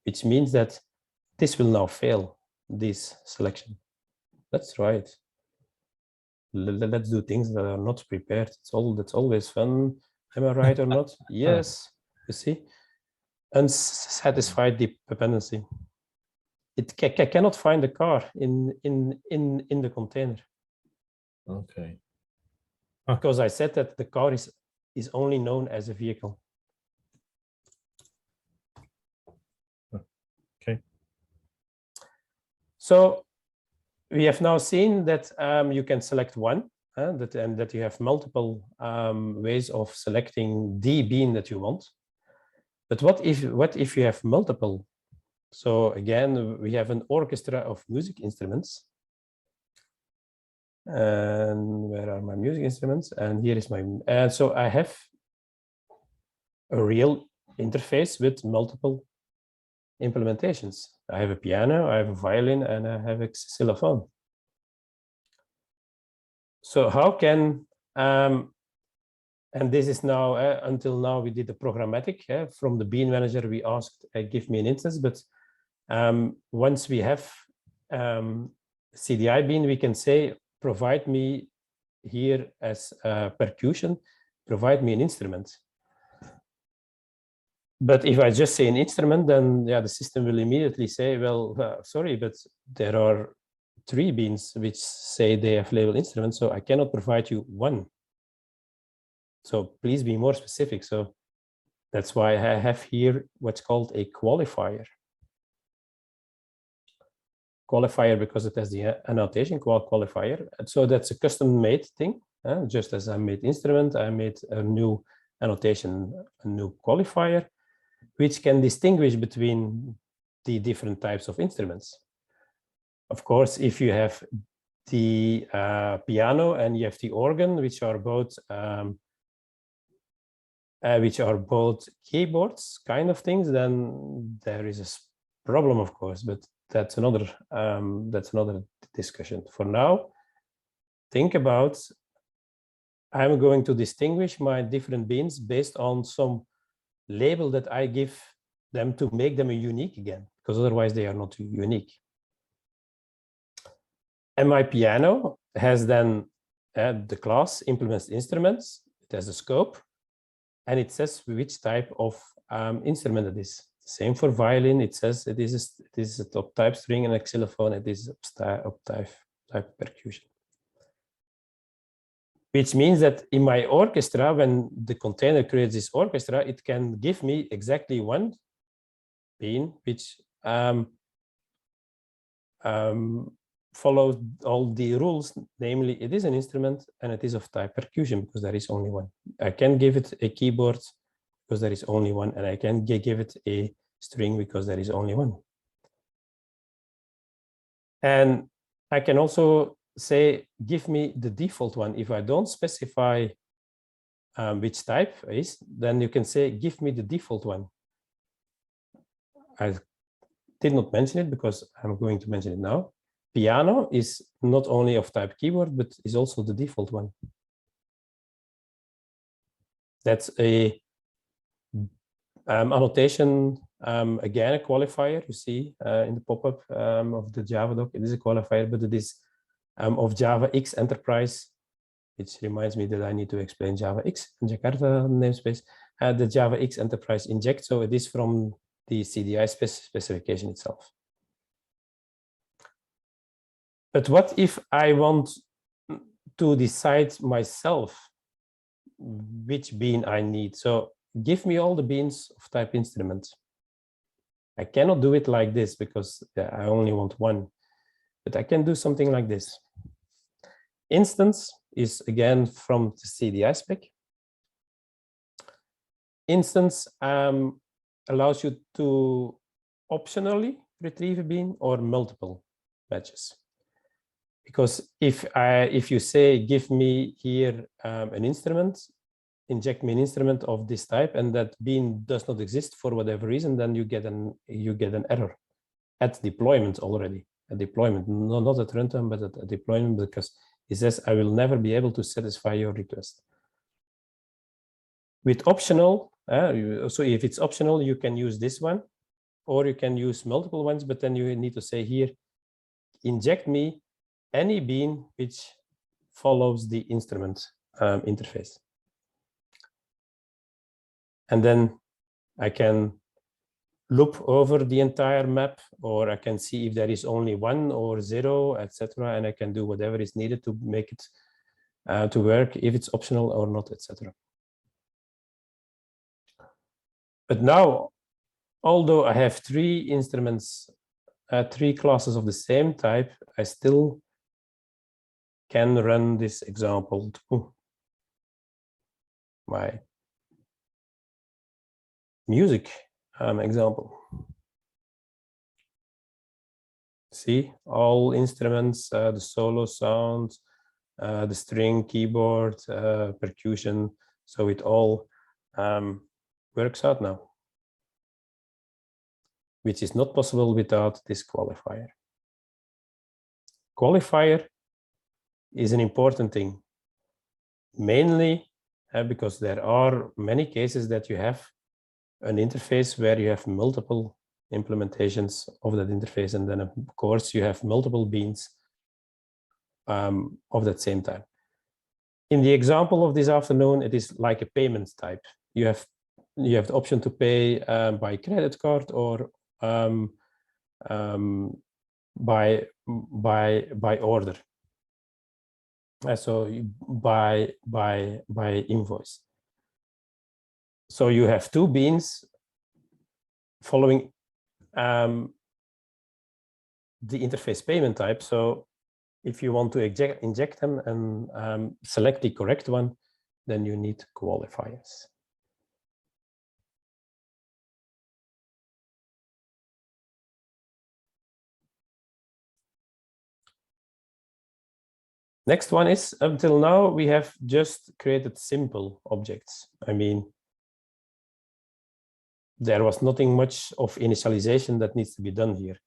which means that this will now fail, this selection. Let's try it. Let's do things that are not prepared. That's always fun. Am I right or not? Yes. You see, unsatisfied dependency. It cannot find the car in the container. Okay. Because I said that the car is only known as a vehicle. Okay. So we have now seen that you can select one, and that you have multiple ways of selecting the bean that you want. But what if you have multiple? So again, we have an orchestra of music instruments. And where are my music instruments? And here is my, so I have a real interface with multiple implementations. I have a piano, I have a violin, and I have a xylophone. So how can, and this is now, until now we did the programmatic, from the bean manager we asked, give me an instance, but once we have CDI bean, we can say, provide me here as percussion, provide me an instrument. But if I just say an instrument, then yeah, the system will immediately say, well, sorry, but there are 3 beans which say they have labeled instruments, so I cannot provide you one. So please be more specific. So that's why I have here what's called a qualifier. Qualifier because it has the annotation called qualifier. And so that's a custom-made thing. Just as I made instrument, I made a new annotation, a new qualifier, which can distinguish between the different types of instruments. Of course, if you have the piano and you have the organ, which are both keyboards kind of things, then there is a problem, of course, but that's another discussion. For now, think about, I'm going to distinguish my different beans based on some label that I give them to make them unique again, because otherwise they are not unique. And my piano has then the class implements instruments, it has a scope, and it says which type of instrument it is. Same for violin, it says it is a top type string, and a xylophone, it is up type percussion. Which means that in my orchestra, when the container creates this orchestra, it can give me exactly one bean, which follows all the rules, namely it is an instrument and it is of type percussion because there is only one. I can give it a keyboard because there is only one, and I can give it a string because there is only one. And I can also say, give me the default one. If I don't specify which type is, then you can say, give me the default one. I did not mention it because I'm going to mention it now. Piano is not only of type keyword, but is also the default one. That's a annotation, again, a qualifier you see in the pop-up of the Java doc. It is a qualifier, but it is of Java X Enterprise, which reminds me that I need to explain Java X and Jakarta namespace. The Java X Enterprise inject, so it is from the CDI specification itself. But what if I want to decide myself which bean I need? So give me all the beans of type instrument. I cannot do it like this because I only want one, but I can do something like this. Instance is again from the CDI spec. Instance allows you to optionally retrieve a bean or multiple batches. Because if you say, give me here an instrument, inject me an instrument of this type, and that bean does not exist for whatever reason, then you get an error at deployment already. At deployment, not at runtime, but at deployment, because it says I will never be able to satisfy your request. With optional, so if it's optional, you can use this one, or you can use multiple ones, but then you need to say here, inject me any bean which follows the instrument interface. And then I can loop over the entire map, or I can see if there is only 1 or 0, etc. And I can do whatever is needed to make it to work, if it's optional or not, etc. But now, although I have 3 instruments, 3 classes of the same type, I still can run this example to my music example. See, all instruments, the solo sound, the string, keyboard, percussion, so it all works out now, which is not possible without this qualifier. Qualifier is an important thing, mainly because there are many cases that you have an interface where you have multiple implementations of that interface, and then of course you have multiple beans of that same type. In the example of this afternoon, it is like a payment type. You have the option to pay by credit card or by order. So by invoice. So you have 2 beans following the interface payment type. So if you want to inject them and select the correct one, then you need qualifiers. Next one is, until now, we have just created simple objects. I mean, there was nothing much of initialization that needs to be done here.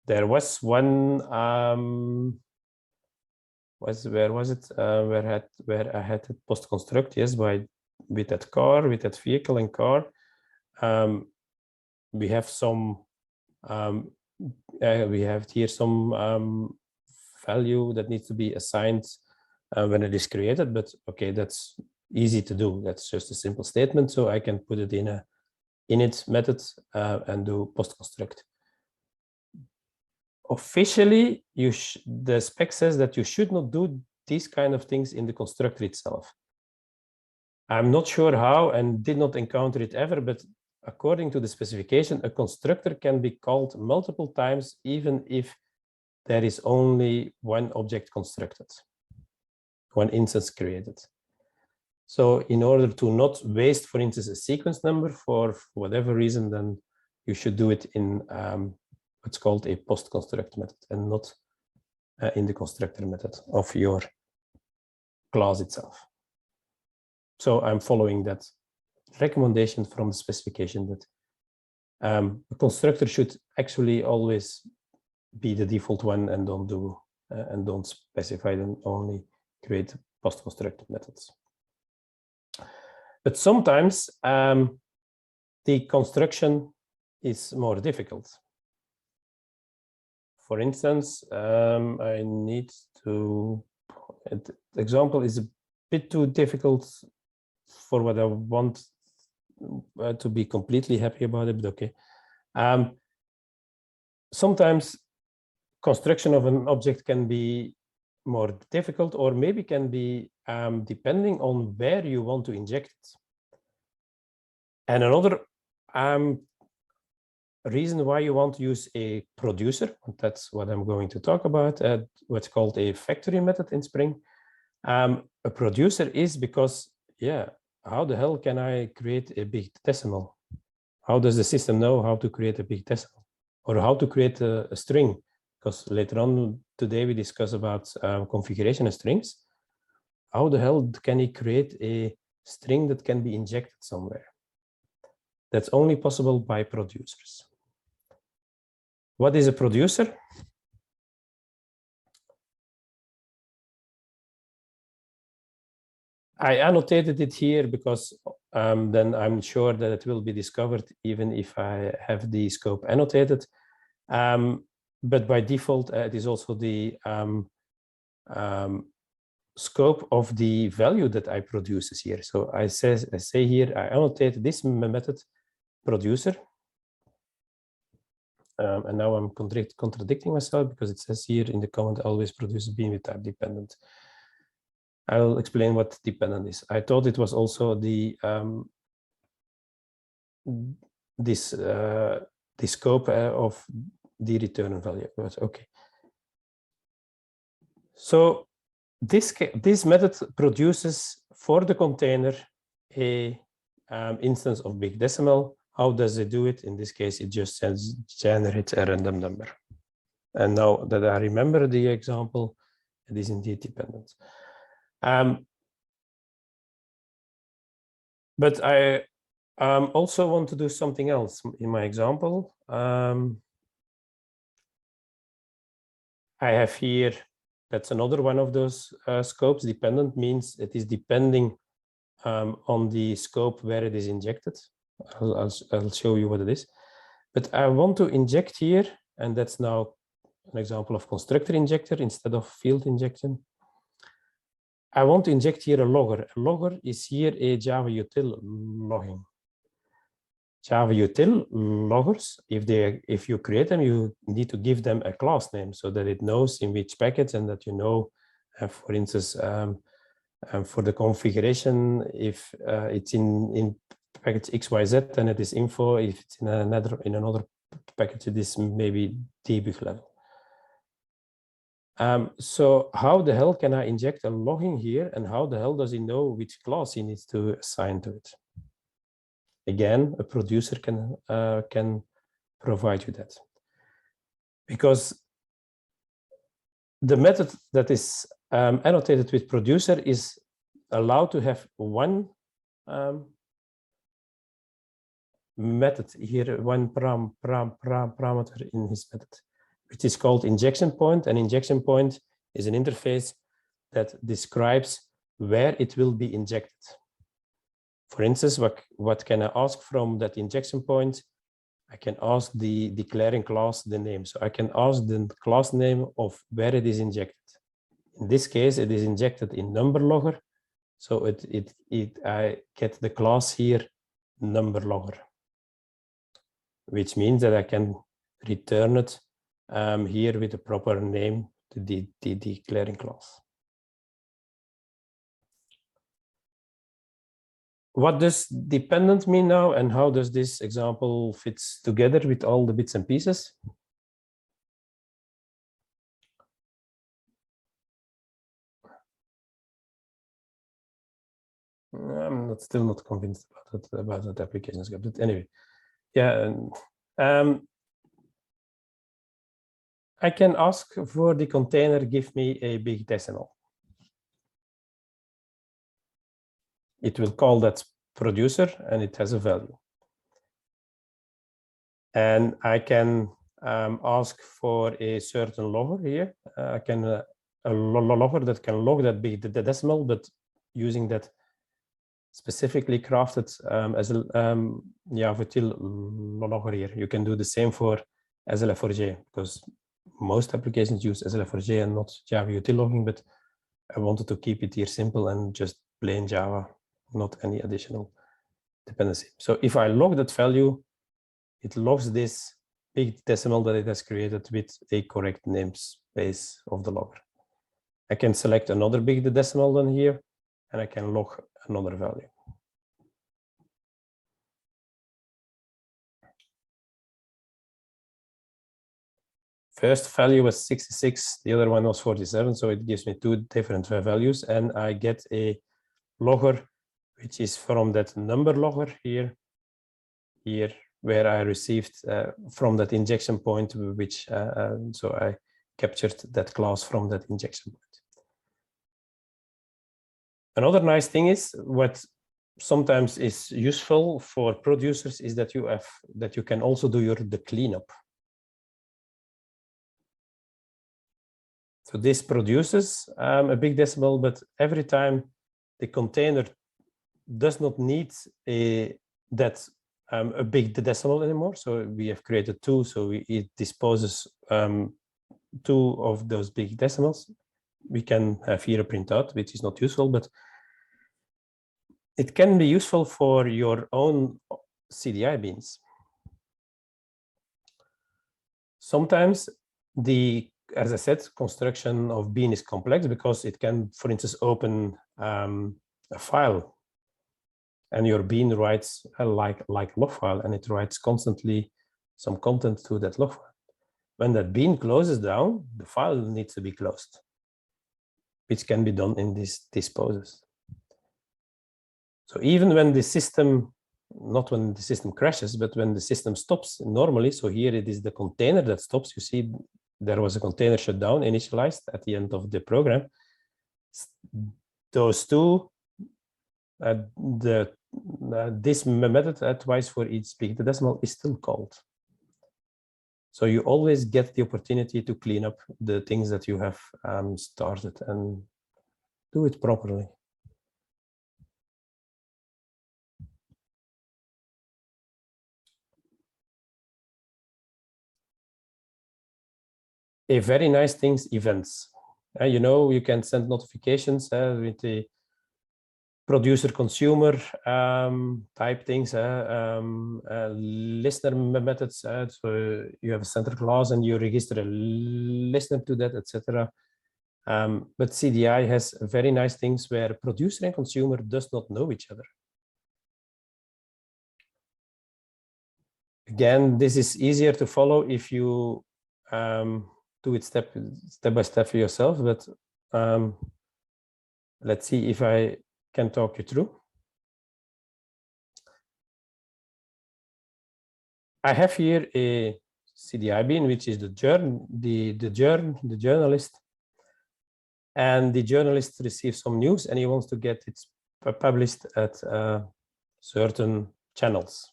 There was one, where was it? Where I had to post construct, yes, with that car, with that vehicle and car. We have some, we have here some value that needs to be assigned when it is created, but okay, that's easy to do. That's just a simple statement, so I can put it in a init method and do post construct. Officially, the spec says that you should not do these kind of things in the constructor itself. I'm not sure how and did not encounter it ever, but according to the specification, a constructor can be called multiple times, even if there is only one object constructed, one instance created. So in order to not waste, for instance, a sequence number for whatever reason, then you should do it in what's called a post construct method and not in the constructor method of your class itself. So I'm following that recommendation from the specification that A constructor should actually always be the default one and don't specify and only create post-constructed methods. But sometimes the construction is more difficult. For instance, I need to, the example is a bit too difficult for what I want to be completely happy about it, but okay. Sometimes construction of an object can be more difficult, or maybe can be depending on where you want to inject it. And another reason why you want to use a producer, that's what I'm going to talk about, what's called a factory method in Spring. A producer is because, yeah, how the hell can I create a big decimal? How does the system know how to create a big decimal, or how to create a string? Because later on today we discuss about configuration of strings. How the hell can he create a string that can be injected somewhere? That's only possible by producers. What is a producer? I annotated it here because then I'm sure that it will be discovered even if I have the scope annotated. But by default, it is also the scope of the value that I produce here. So I say here, I annotate this method producer. And now I'm contradicting myself because it says here in the comment, always produce being with type dependent. I'll explain what dependent is. I thought it was also the this scope of the return value, but okay. So this method produces for the container a instance of big decimal. How does it do it? In this case, it just generates a random number. And now that I remember the example, it is indeed dependent. But I also want to do something else in my example. I have here, that's another one of those scopes. Dependent means it is depending on the scope where it is injected. I'll show you what it is. But I want to inject here, and that's now an example of constructor injector instead of field injection. I want to inject here a logger. A logger is here a Java util logging. Java util loggers, if you create them, you need to give them a class name so that it knows in which package, and that you know, for instance, for the configuration, if it's in package XYZ, then it is info. If it's in another package, it is maybe debug level. So how the hell can I inject a logging here, and how the hell does he know which class he needs to assign to it? Again, a producer can provide you that, because the method that is annotated with producer is allowed to have one method here, one parameter in his method, which is called injection point. An injection point is an interface that describes where it will be injected. For instance, what can I ask from that injection point? I can ask the declaring class the name. So I can ask the class name of where it is injected. In this case, it is injected in number logger. So I get the class here number logger, which means that I can return it here with the proper name to the declaring class. What does dependent mean now, and how does this example fits together with all the bits and pieces? I'm still not convinced about that application scope, but anyway, yeah. I can ask for the container, give me a big decimal. It will call that producer, and it has a value. And I can ask for a certain logger here. I can a logger that can log that big the decimal, but using that specifically crafted as a Java-util logger here. You can do the same for SLF4J, because most applications use SLF4J and not Java-util logging, but I wanted to keep it here simple and just plain Java, not any additional dependency. So if I log that value, it logs this big decimal that it has created with a correct namespace of the logger. I can select another big decimal than here, and I can log another value. First value was 66, the other one was 47, so it gives me two different values, and I get a logger which is from that number logger here, where I received from that injection point, which so I captured that class from that injection point. Another nice thing is what sometimes is useful for producers is that you can also do the cleanup. So this produces a big decimal, but every time the container does not need a big decimal anymore. So we have created two, so it disposes two of those big decimals. We can have here a printout, which is not useful, but it can be useful for your own CDI beans. Sometimes as I said, construction of bean is complex because it can, for instance, open a file, and your bean writes like log file, and it writes constantly some content to that log file. When that bean closes down, the file needs to be closed, which can be done in these disposes. So even when the system, not when the system crashes, but when the system stops normally, so here it is the container that stops. You see there was a container shutdown initialized at the end of the program. Those two, this method twice for each big decimal is still called. So you always get the opportunity to clean up the things that you have started and do it properly. A very nice thing is events. You know, you can send notifications with the producer consumer type things, listener methods. So you have a center class and you register a listener to that, etc. But CDI has very nice things where producer and consumer does not know each other. Again, this is easier to follow if you do it step by step for yourself, but let's see if I can talk you through. I have here a CDI bean, which is the journalist, and the journalist receives some news and he wants to get it published at certain channels.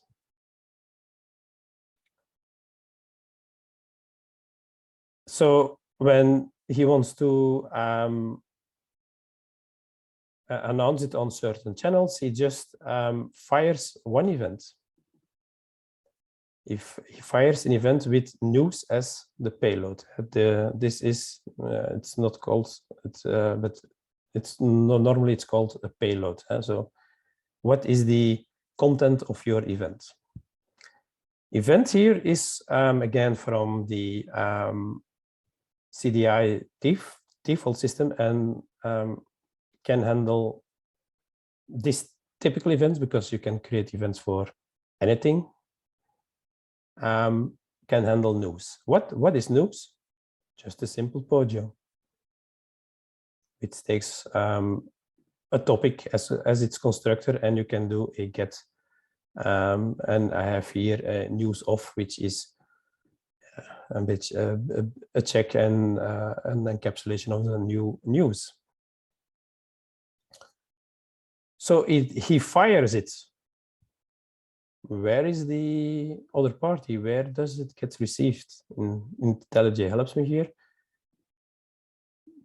So when he wants to announce it on certain channels, he just fires one event. If he fires an event with news as the payload, this is it's not called but it's normally it's called a payload. So what is the content of your event? Event here is again from the CDI default system, and can handle these typical events because you can create events for anything. Can handle news. What is news? Just a simple POJO. It takes a topic as its constructor, and you can do a get. And I have here a news of, which is a check and an encapsulation of the new news. So he fires it where is the other party? Where does it get received? IntelliJ helps me here.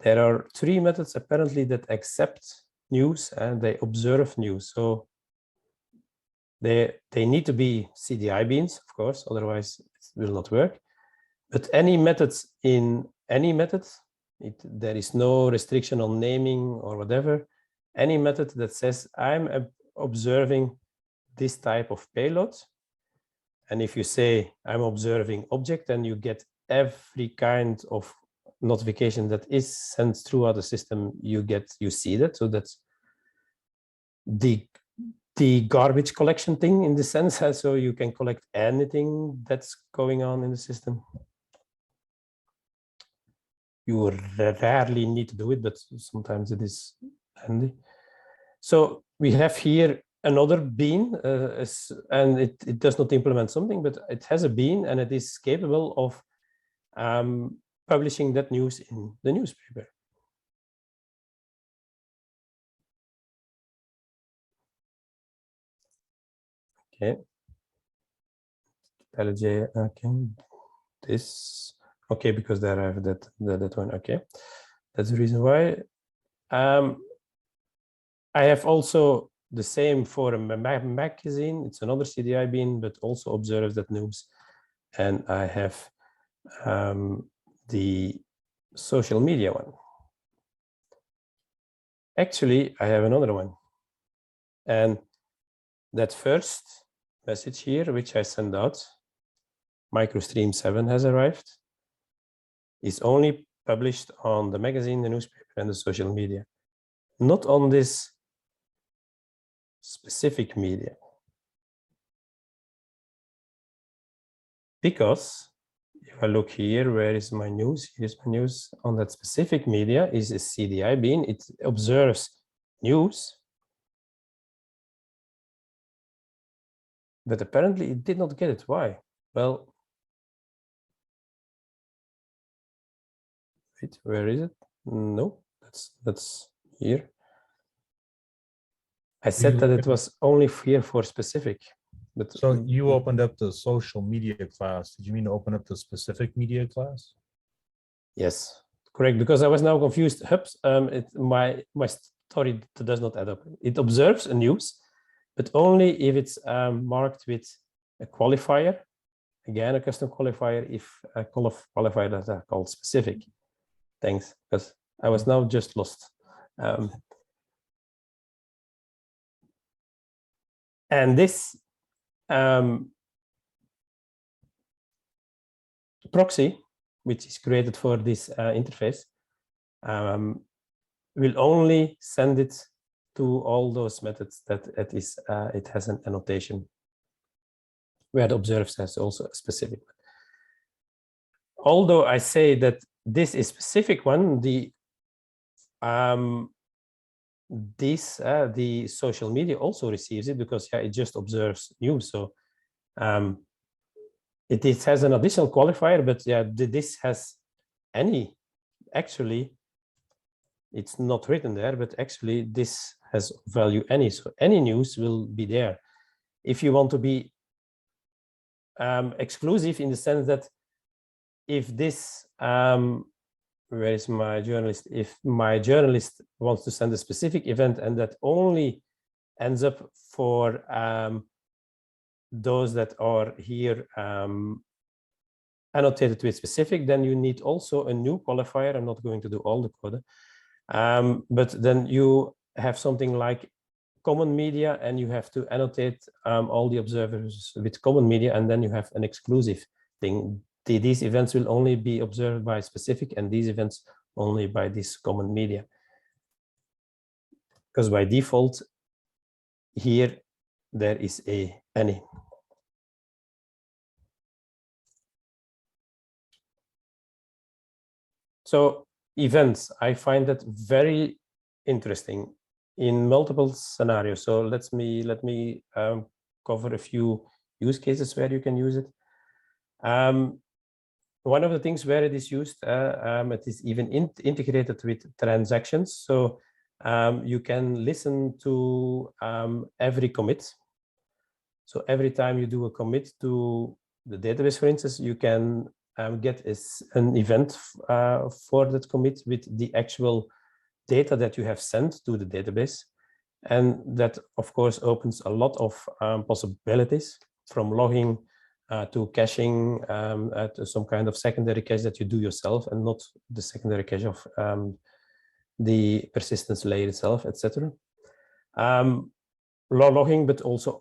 There are 3 methods apparently that accept news and they observe news. So they need to be CDI beans, of course, otherwise it will not work. But any methods in any method, there is no restriction on naming or whatever. Any method that says I'm observing this type of payload. And if you say I'm observing object, then you get every kind of notification that is sent throughout the system. You see that. So that's the garbage collection thing in the sense. So you can collect anything that's going on in the system. You rarely need to do it, but sometimes it is handy. So we have here another bean, and it does not implement something, but it has a bean and it is capable of publishing that news in the newspaper. Okay. IntelliJ, okay. This, okay, because there I have that one. Okay, that's the reason why. I have also the same for a magazine. It's another CDI bean, but also observes that news. And I have the social media one. Actually, I have another one. And that first message here, which I send out, MicroStream 7 has arrived, is only published on the magazine, the newspaper, and the social media, not on this specific media. Because if I look here, where is my news? Here's my news. On that specific media is a CDI bean. It observes news. But apparently it did not get it. Why? Well, wait, where is it? No, that's here. I said that it was only here for specific. But so you opened up the social media class. Did you mean to open up the specific media class? Yes, correct. Because I was now confused. Oops, my story does not add up. It observes a news, but only if it's marked with a qualifier. Again, a custom qualifier. If a qualifier that are called specific. Thanks, because I was now just lost. And this proxy, which is created for this interface, will only send it to all those methods that it has an annotation, where the observes has also a specific one. Although I say that this is specific one, the social media also receives it, because it just observes news. So it has an additional qualifier, but this has any, actually it's not written there, but actually this has value any, so any news will be there. If you want to be exclusive, in the sense that if this where is my journalist? If my journalist wants to send a specific event and that only ends up for those that are here annotated with specific, then you need also a new qualifier. I'm not going to do all the code, but then you have something like common media, and you have to annotate all the observers with common media, and then you have an exclusive thing. These events will only be observed by specific, and these events only by this common media. Because by default, here there is any. So events, I find that very interesting in multiple scenarios. So let me cover a few use cases where you can use it. One of the things where it is used, it is even integrated with transactions. So you can listen to every commit. So every time you do a commit to the database, for instance, you can get an event for that commit with the actual data that you have sent to the database. And that, of course, opens a lot of possibilities, from logging to caching, to some kind of secondary cache that you do yourself and not the secondary cache of the persistence layer itself, etc. Logging, but also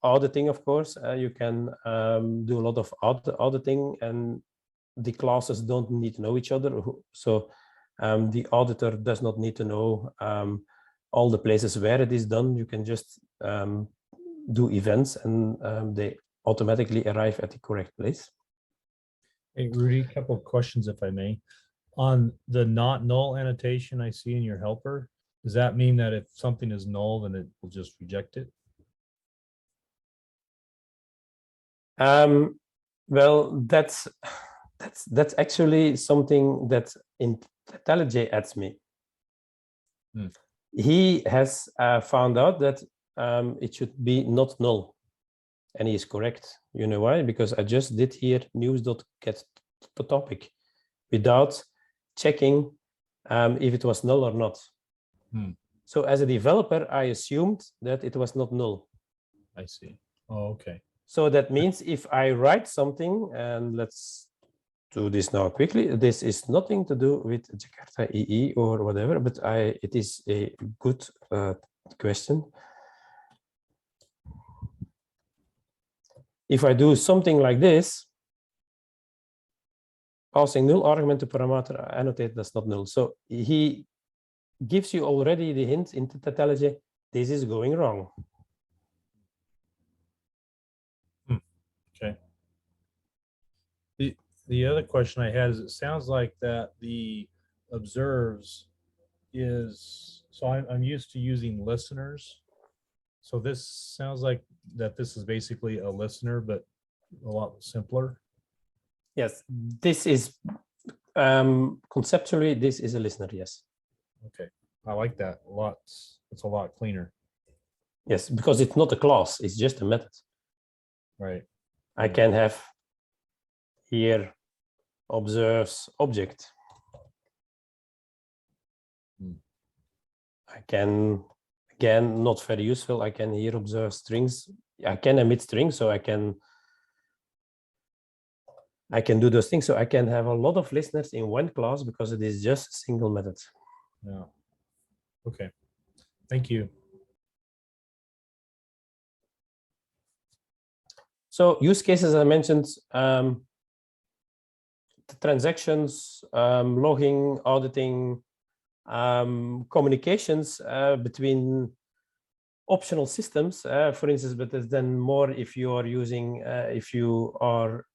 auditing, of course. You can do a lot of auditing, and the classes don't need to know each other. So the auditor does not need to know all the places where it is done. You can just do events, and they automatically arrive at the correct place. Hey, Rudy, a couple of questions, if I may. On the not null annotation I see in your helper, does that mean that if something is null, then it will just reject it? Well, that's actually something that IntelliJ adds me. He has found out that it should be not null, and he is correct. You know why? Because I just did here news.getTopic without checking if it was null or not. So as a developer, I assumed that it was not null. I see. Oh, okay. So that means if I write something, and let's do this now quickly, this is nothing to do with Jakarta EE or whatever, but it is a good question. If I do something like this, passing null argument to parameter annotate, that's not null. So he gives you already the hint in IntelliJ, this is going wrong. Okay. The other question I had is, it sounds like that the observes is, so I'm used to using listeners. So this sounds like that this is basically a listener, but a lot simpler. Yes, this is conceptually, this is a listener, yes. Okay, I like that a lot. It's a lot cleaner. Yes, because it's not a class, it's just a method. Right. I can have here observes object. I can, again, not very useful, I can here observe strings. I can emit strings, so I can do those things. So I can have a lot of listeners in one class because it is just a single method. Yeah. Okay. Thank you. So use cases I mentioned, the transactions, logging, auditing, communications between optional systems, for instance, but then more if you are using, if you are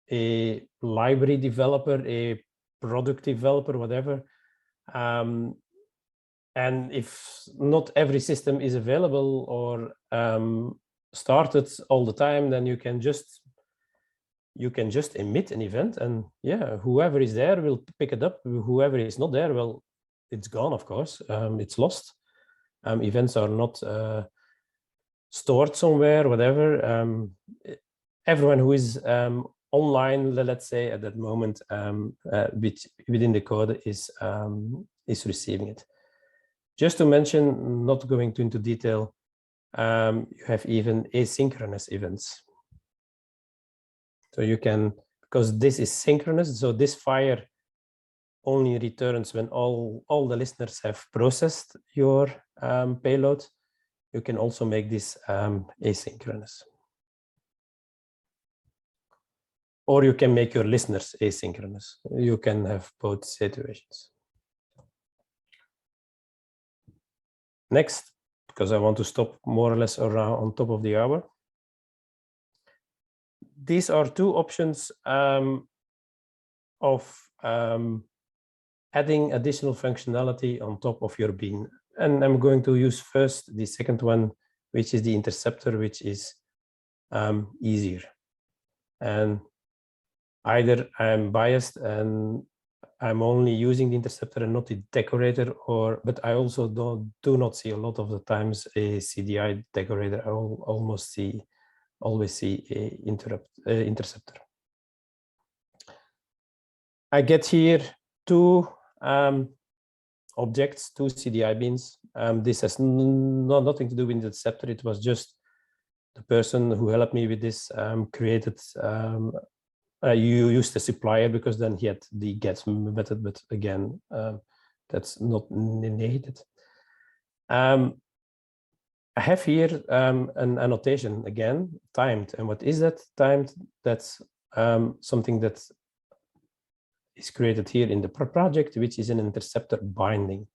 a library developer, a product developer, whatever. And if not every system is available or started all the time, then you can just emit an event, and yeah, whoever is there will pick it up. Whoever is not there, well, it's gone, of course. It's lost. Events are not stored somewhere, whatever. Everyone who is online, let's say at that moment, within the code is receiving it. Just to mention, not going into detail, you have even asynchronous events. So you can, because this is synchronous, so this fire only returns when all the listeners have processed your payload. You can also make this asynchronous. Or you can make your listeners asynchronous. You can have both situations. Next, because I want to stop more or less around on top of the hour. These are two options of adding additional functionality on top of your bean. And I'm going to use first the second one, which is the interceptor, which is easier. And either I'm biased and I'm only using the interceptor and not the decorator, but I also do not see a lot of the times a CDI decorator. I almost see always see a interceptor. I get here two objects, two CDI beans. This has nothing to do with the interceptor. It was just the person who helped me with this created. You used a supplier because then he had the get method, but again, that's not needed. I have here an annotation again, timed. And what is that timed? That's something that is created here in the project, which is an interceptor binding.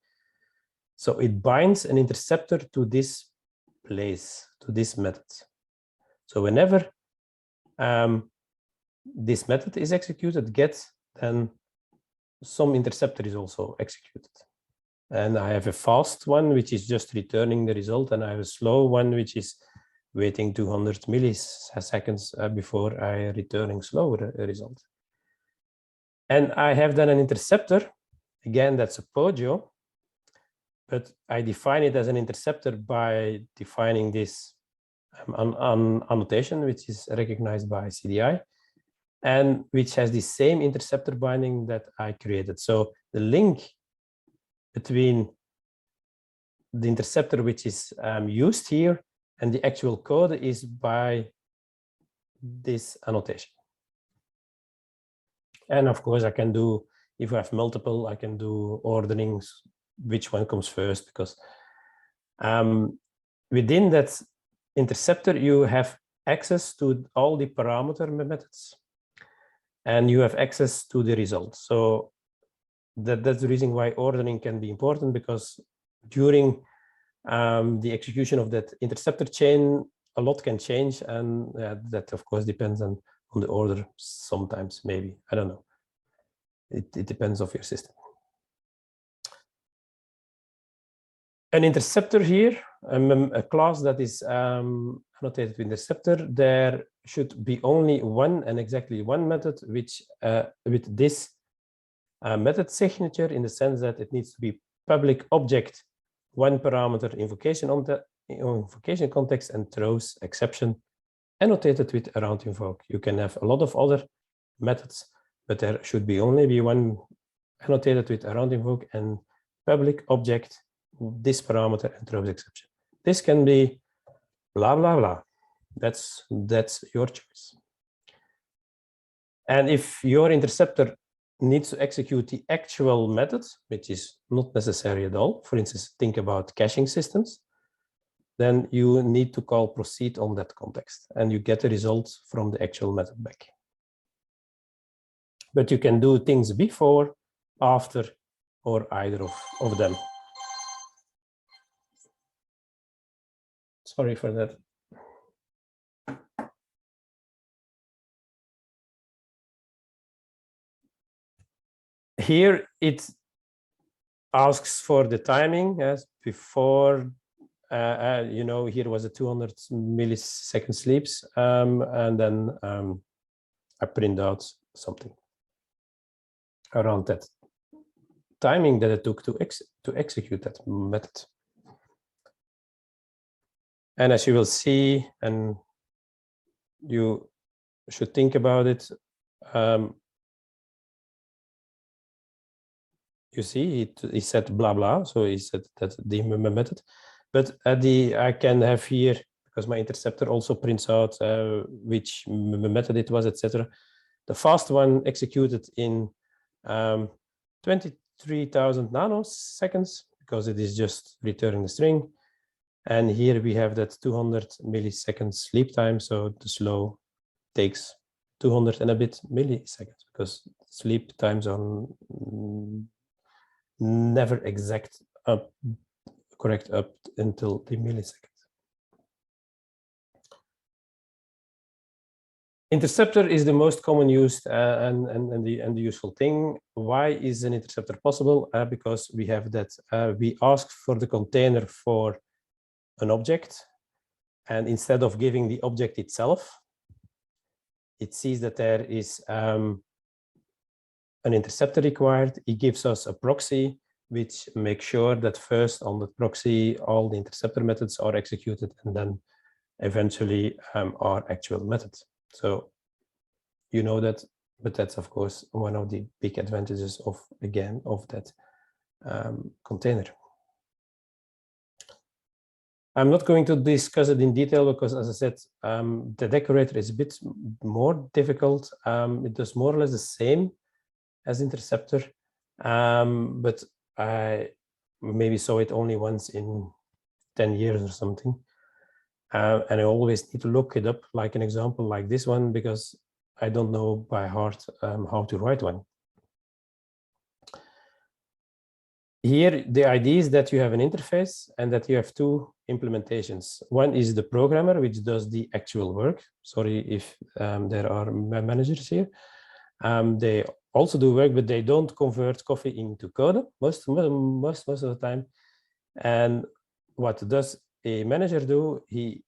So it binds an interceptor to this place, to this method. So whenever this method is executed, get, then some interceptor is also executed. And I have a fast one, which is just returning the result, and I have a slow one, which is waiting 200 milliseconds before I returning slower result. And I have then an interceptor, again, that's a POJO, but I define it as an interceptor by defining this annotation, which is recognized by CDI, and which has the same interceptor binding that I created. So the link between the interceptor which is used here and the actual code is by this annotation. And of course, I can do, if I have multiple, I can do orderings, which one comes first, because within that interceptor, you have access to all the parameter methods, and you have access to the result. So that's the reason why ordering can be important, because during the execution of that interceptor chain, a lot can change, and that of course depends on the order sometimes, maybe, I don't know. It depends on your system. An interceptor here, a class that is annotated with interceptor, there should be only one and exactly one method which with this method signature, in the sense that it needs to be public object, one parameter invocation on the invocation context, and throws exception annotated with around invoke. You can have a lot of other methods, but there should be only be one annotated with around invoke and public object, this parameter, and throws exception. This can be blah blah blah. That's your choice. And if your interceptor needs to execute the actual method, which is not necessary at all, for instance, think about caching systems, then you need to call proceed on that context, and you get the results from the actual method back. But you can do things before, after, or either of them. Sorry for that. Here it asks for the timing as before. You know, here was a 200 millisecond sleeps, and then I print out something around that timing that it took to execute that method. And as you will see, and you should think about it, you see, he said blah blah, so he said that the method. But I can have here, because my interceptor also prints out which method it was, etc. The fast one executed in 23,000 nanoseconds, because it is just returning the string. And here we have that 200 milliseconds sleep time. So the slow takes 200 and a bit milliseconds, because sleep times are never exact correct up until the millisecond. Interceptor is the most common used and the useful thing. Why is an interceptor possible? Because we have that we ask for the container for an object, and instead of giving the object itself, it sees that there is an interceptor required. It gives us a proxy which makes sure that first on the proxy all the interceptor methods are executed, and then eventually our actual method. So you know that, but that's of course one of the big advantages of, again, of that container. I'm not going to discuss it in detail because, as I said, the decorator is a bit more difficult. It does more or less the same as interceptor, but I maybe saw it only once in 10 years or something. And I always need to look it up, like an example like this one, because I don't know by heart how to write one. Here, the idea is that you have an interface and that you have two implementations. One is the programmer, which does the actual work. Sorry if there are managers here. They also do work, but they don't convert coffee into code most of the time. And what does a manager do? He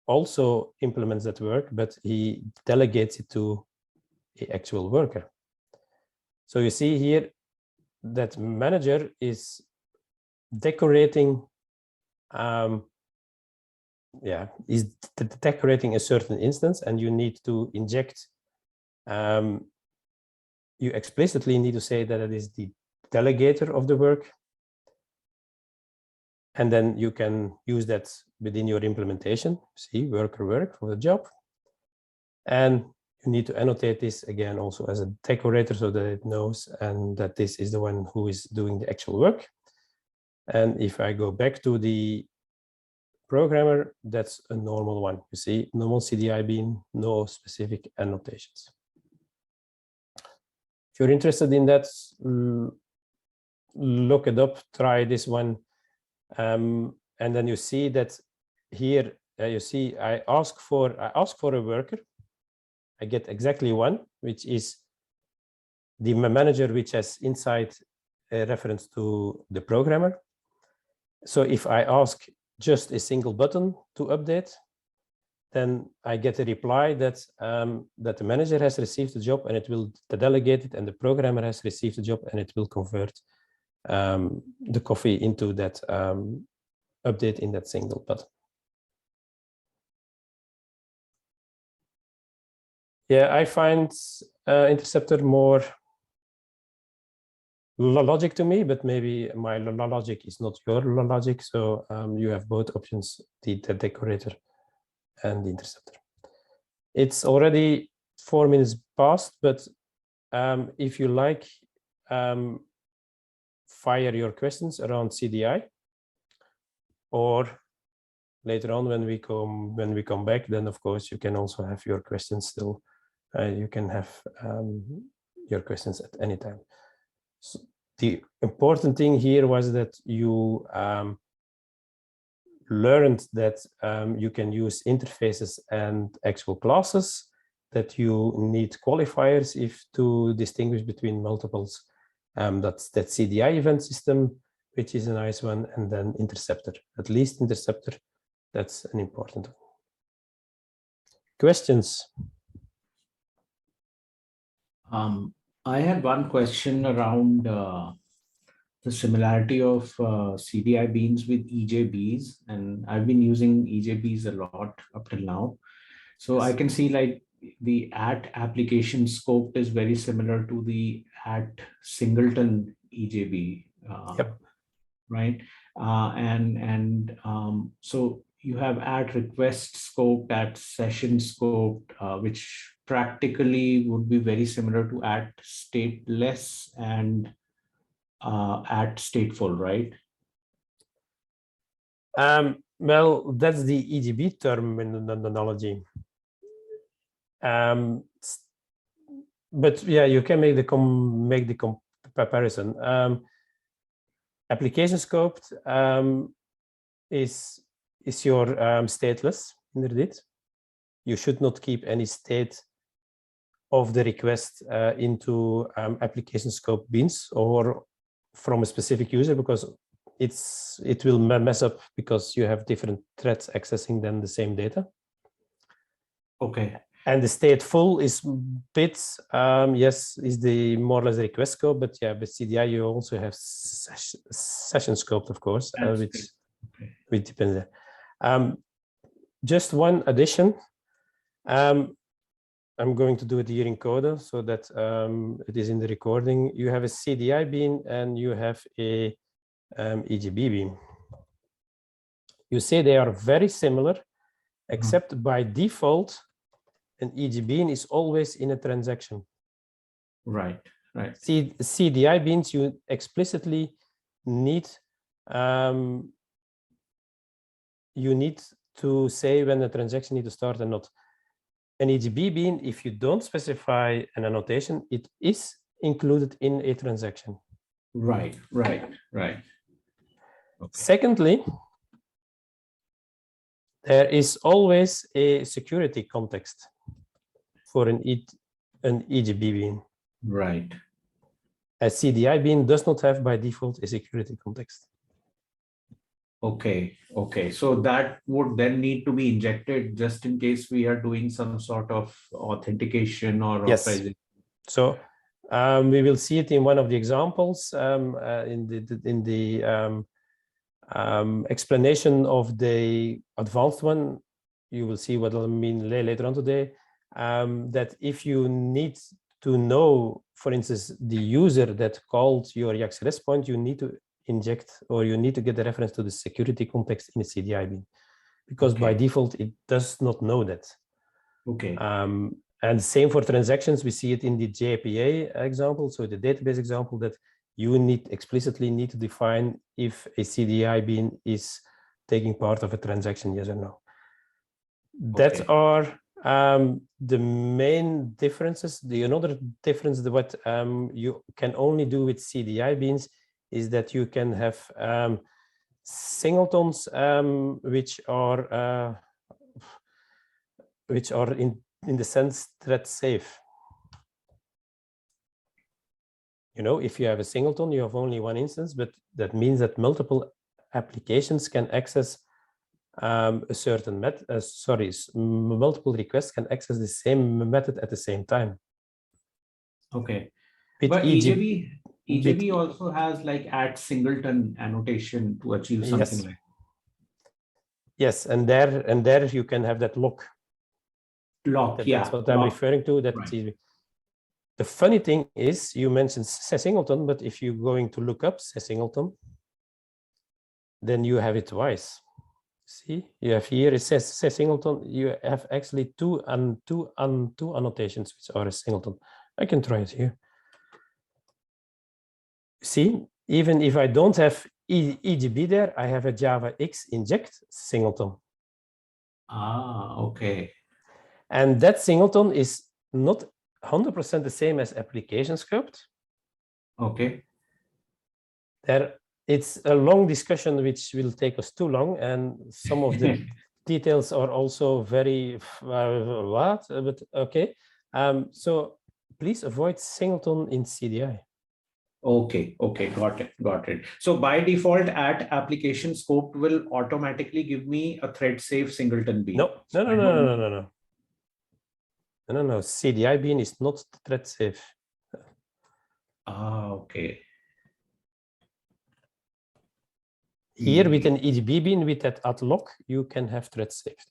also implements that work, but he delegates it to the actual worker. So you see here that manager is decorating, is decorating a certain instance, and you need to inject. You explicitly need to say that it is the delegator of the work. And then you can use that within your implementation. See, worker work for the job. And you need to annotate this again also as a decorator so that it knows and that this is the one who is doing the actual work. And if I go back to the programmer, that's a normal one. You see, normal CDI bean, no specific annotations. If you're interested in that, look it up, try this one. And then you see that here, you see, I ask for a worker. I get exactly one, which is the manager, which has inside a reference to the programmer. So if I ask just a single button to update, then I get a reply that that the manager has received the job and it will delegate it, and the programmer has received the job and it will convert the coffee into that update in that single button. Yeah, I find interceptor more logic to me, but maybe my logic is not your logic. So you have both options, the decorator and the interceptor. It's already 4 minutes past, but if you like, fire your questions around CDI, or later on when we come back, then of course you can also have your questions still. You can have your questions at any time. So the important thing here was that you learned that you can use interfaces and actual classes, that you need qualifiers if to distinguish between multiples. That's that CDI event system, which is a nice one, and then interceptor, at least interceptor. That's an important one. Questions? I had one question around the similarity of CDI beans with EJBs, and I've been using EJBs a lot up till now. So I can see like the at application scope is very similar to the at singleton EJB, Yep. right? So you have at request scoped, at session scoped, which practically would be very similar to at stateless and at stateful, right? Well, that's the EJB terminology. But yeah, you can make the comparison. Application scoped is your stateless, indeed. You should not keep any state of the request into application scope beans or from a specific user, because it will mess up because you have different threads accessing then the same data. Okay. And the stateful is bits, yes, is the more or less the request scope, but yeah, with CDI you also have session scoped, of course, which depends. just one addition. I'm going to do it here in Coda so that it is in the recording. You have a CDI bean and you have a EGB bean. You say they are very similar, except by default, an EGB bean is always in a transaction. Right, right. CDI beans, you explicitly need to say when the transaction needs to start and not. An EGB bean, if you don't specify an annotation, it is included in a transaction. Right. Okay. Secondly, there is always a security context for an EGB bean. Right. A CDI bean does not have by default a security context. Okay. So that would then need to be injected just in case we are doing some sort of authentication or Yes. authorization. So we will see it in one of the examples in the explanation of the advanced one. You will see what I mean later on today. That if you need to know, for instance, the user that called your JAX REST point, you need to inject or you need to get the reference to the security context in the CDI bean, because by default it does not know that. Okay. And same for transactions. We see it in the JPA example, so the database example, that you explicitly need to define if a CDI bean is taking part of a transaction, yes or no. That are the main differences. The another difference that you can only do with CDI beans is that you can have singletons which are in the sense thread safe. You know, if you have a singleton, you have only one instance, but that means that multiple applications can access a certain multiple requests can access the same method at the same time. Okay. With but EJB also has like add singleton annotation to achieve something like. Yes, and there you can have that lock. That's what I'm referring to. That's easy. The funny thing is, you mentioned singleton, but if you're going to look up singleton, then you have it twice. See, you have here it says singleton. You have actually two annotations which are a singleton. I can try it here. See, even if I don't have EGB there, I have a Java X inject singleton. Ah, okay. And that singleton is not 100% the same as application scoped. Okay. It's a long discussion which will take us too long, and some of the details are also very but okay. So please avoid singleton in CDI. Okay, got it. So by default, at application scope will automatically give me a thread safe singleton bean. No. CDI bean is not thread safe. Ah, okay. Here with an EGB bean with that add lock, you can have thread safety.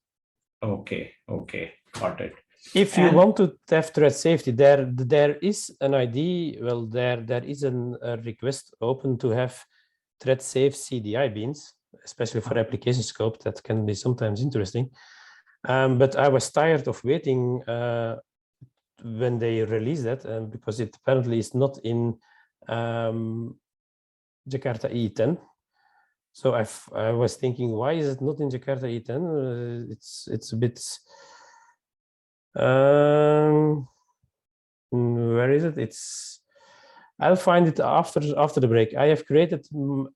Okay, got it. If you want to have thread safety, there is an ID. Well, there is a request open to have thread safe CDI beans, especially for application scope. That can be sometimes interesting. But I was tired of waiting when they released that, because it apparently is not in Jakarta EE 10. So I was thinking, why is it not in Jakarta EE 10? It's a bit. Where is it? I'll find it after the break. I have created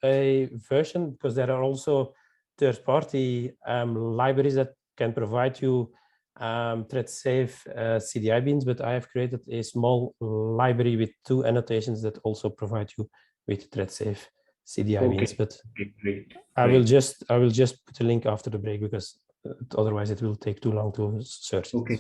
a version because there are also third-party libraries that can provide you thread-safe CDI beans, but I have created a small library with 2 annotations that also provide you with thread-safe CDI beans. But great. I will just put a link after the break because otherwise it will take too long to search. Okay.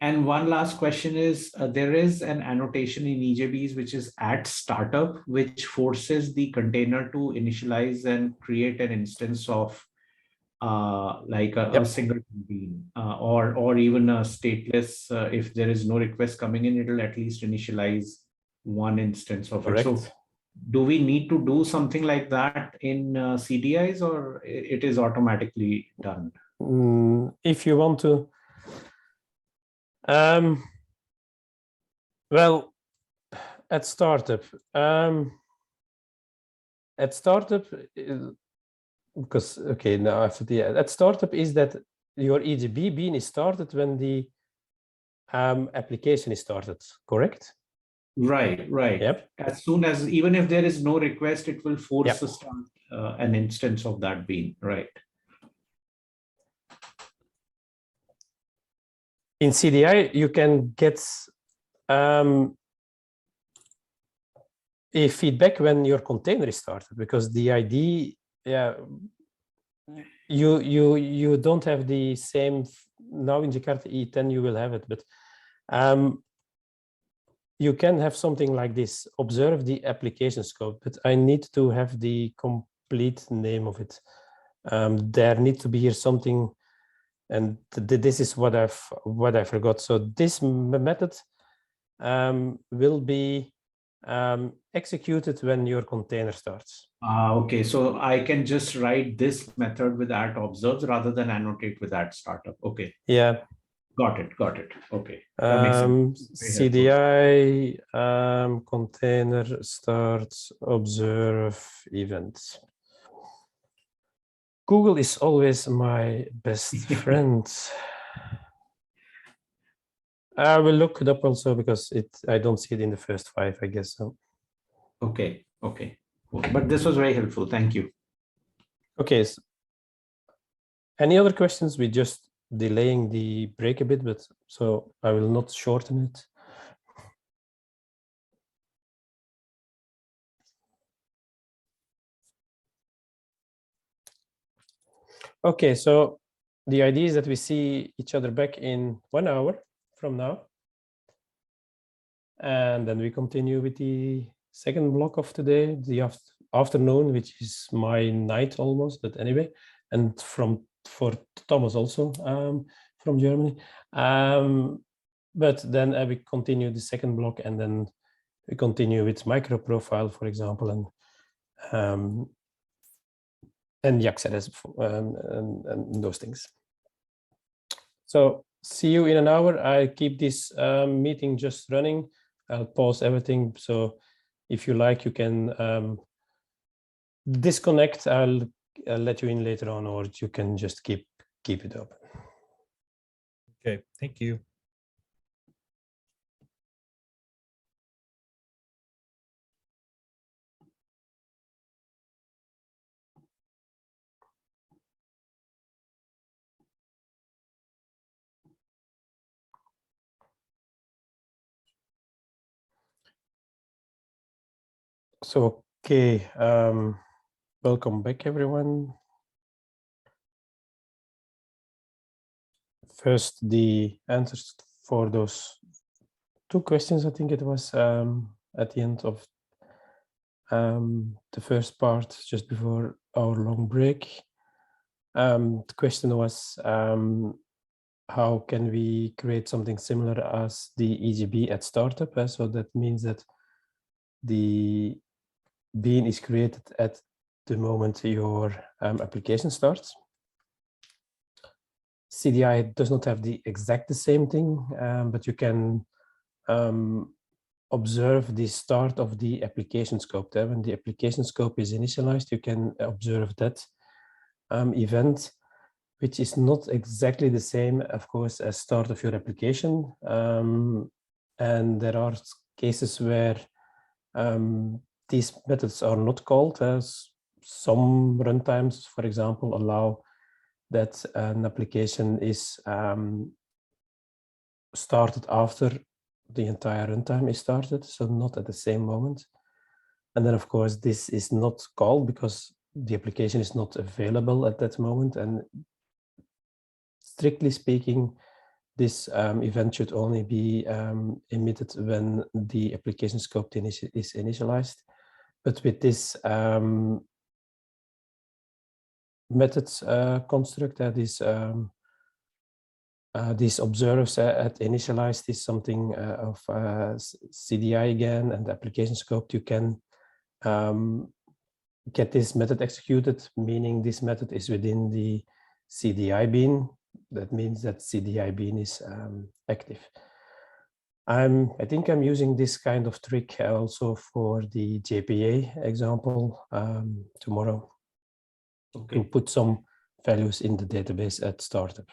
And one last question is, there is an annotation in EJBs which is at startup, which forces the container to initialize and create an instance of like a Yep. single bean, or even a stateless. If there is no request coming in, it'll at least initialize one instance of it. So Correct. do we need to do something like that in CDIs, or it is automatically done? If you want to, well, at startup, because okay, now after the at startup is that your EGB bean is started when the application is started, correct? Right, right. Yep. As soon as, even if there is no request, it will force Yep. the start an instance of that bean, right? In CDI, you can get a feedback when your container is started, because the ID, yeah, you don't have the same now in Jakarta EE10. You will have it, but you can have something like this: observe the application scope. But I need to have the complete name of it. There needs to be here something, and this is what I forgot. So this method will be executed when your container starts. Okay, so I can just write this method with at observes rather than annotate with at startup. Okay. Yeah. Got it. Okay. That makes sense. Very CDI container starts observe event. Google is always my best friend. I will look it up also because I don't see it in the first 5, I guess so. Okay. Cool. But this was very helpful. Thank you. Okay. So any other questions? We're just delaying the break a bit, but so I will not shorten it. Okay, so the idea is that we see each other back in 1 hour from now. And then we continue with the second block of today, the afternoon, which is my night almost, but anyway, and for Thomas also from Germany. But then we continue the second block, and then we continue with MicroProfile, for example, and Jaxeres and those things. So see you in an hour. I keep this meeting just running. I'll pause everything. So if you like, you can disconnect. I'll let you in later on, or you can just keep it open. Okay, thank you. So, okay, welcome back, everyone. First, the answers for those 2 questions, I think it was at the end of the first part, just before our long break. The question was, how can we create something similar as the EGB at startup? So that means that the bean is created at the moment your application starts. CDI does not have the exact same thing, but you can observe the start of the application scope. When the application scope is initialized, you can observe that event, which is not exactly the same, of course, as start of your application. And there are cases where these methods are not called. As some runtimes, for example, allow that an application is started after the entire runtime is started, so not at the same moment. And then, of course, this is not called because the application is not available at that moment. And strictly speaking, this event should only be emitted when the application scope is initialized. But with this method construct that is these observes at initialized is something of CDI again, and the application scope. You can get this method executed, meaning this method is within the CDI bean. That means that CDI bean is active. I think I'm using this kind of trick also for the JPA example tomorrow. Okay. To put some values in the database at startup.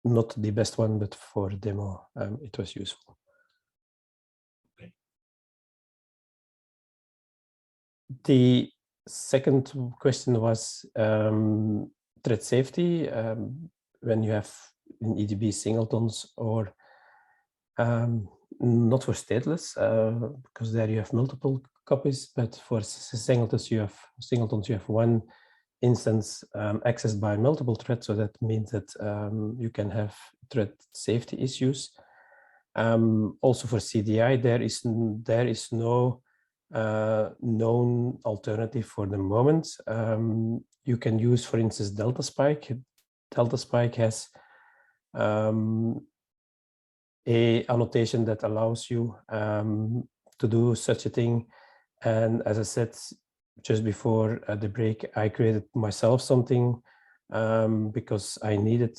Not the best one, but for demo, it was useful. Okay. The second question was thread safety. When you have in EDB singletons or not for stateless, because there you have multiple copies, but for singletons you have one instance accessed by multiple threads, so that means that you can have thread safety issues. Also for CDI, there is no known alternative for the moment. You can use, for instance, Delta Spike. Delta Spike has a annotation that allows you to do such a thing. And as I said just before the break, I created myself something because I needed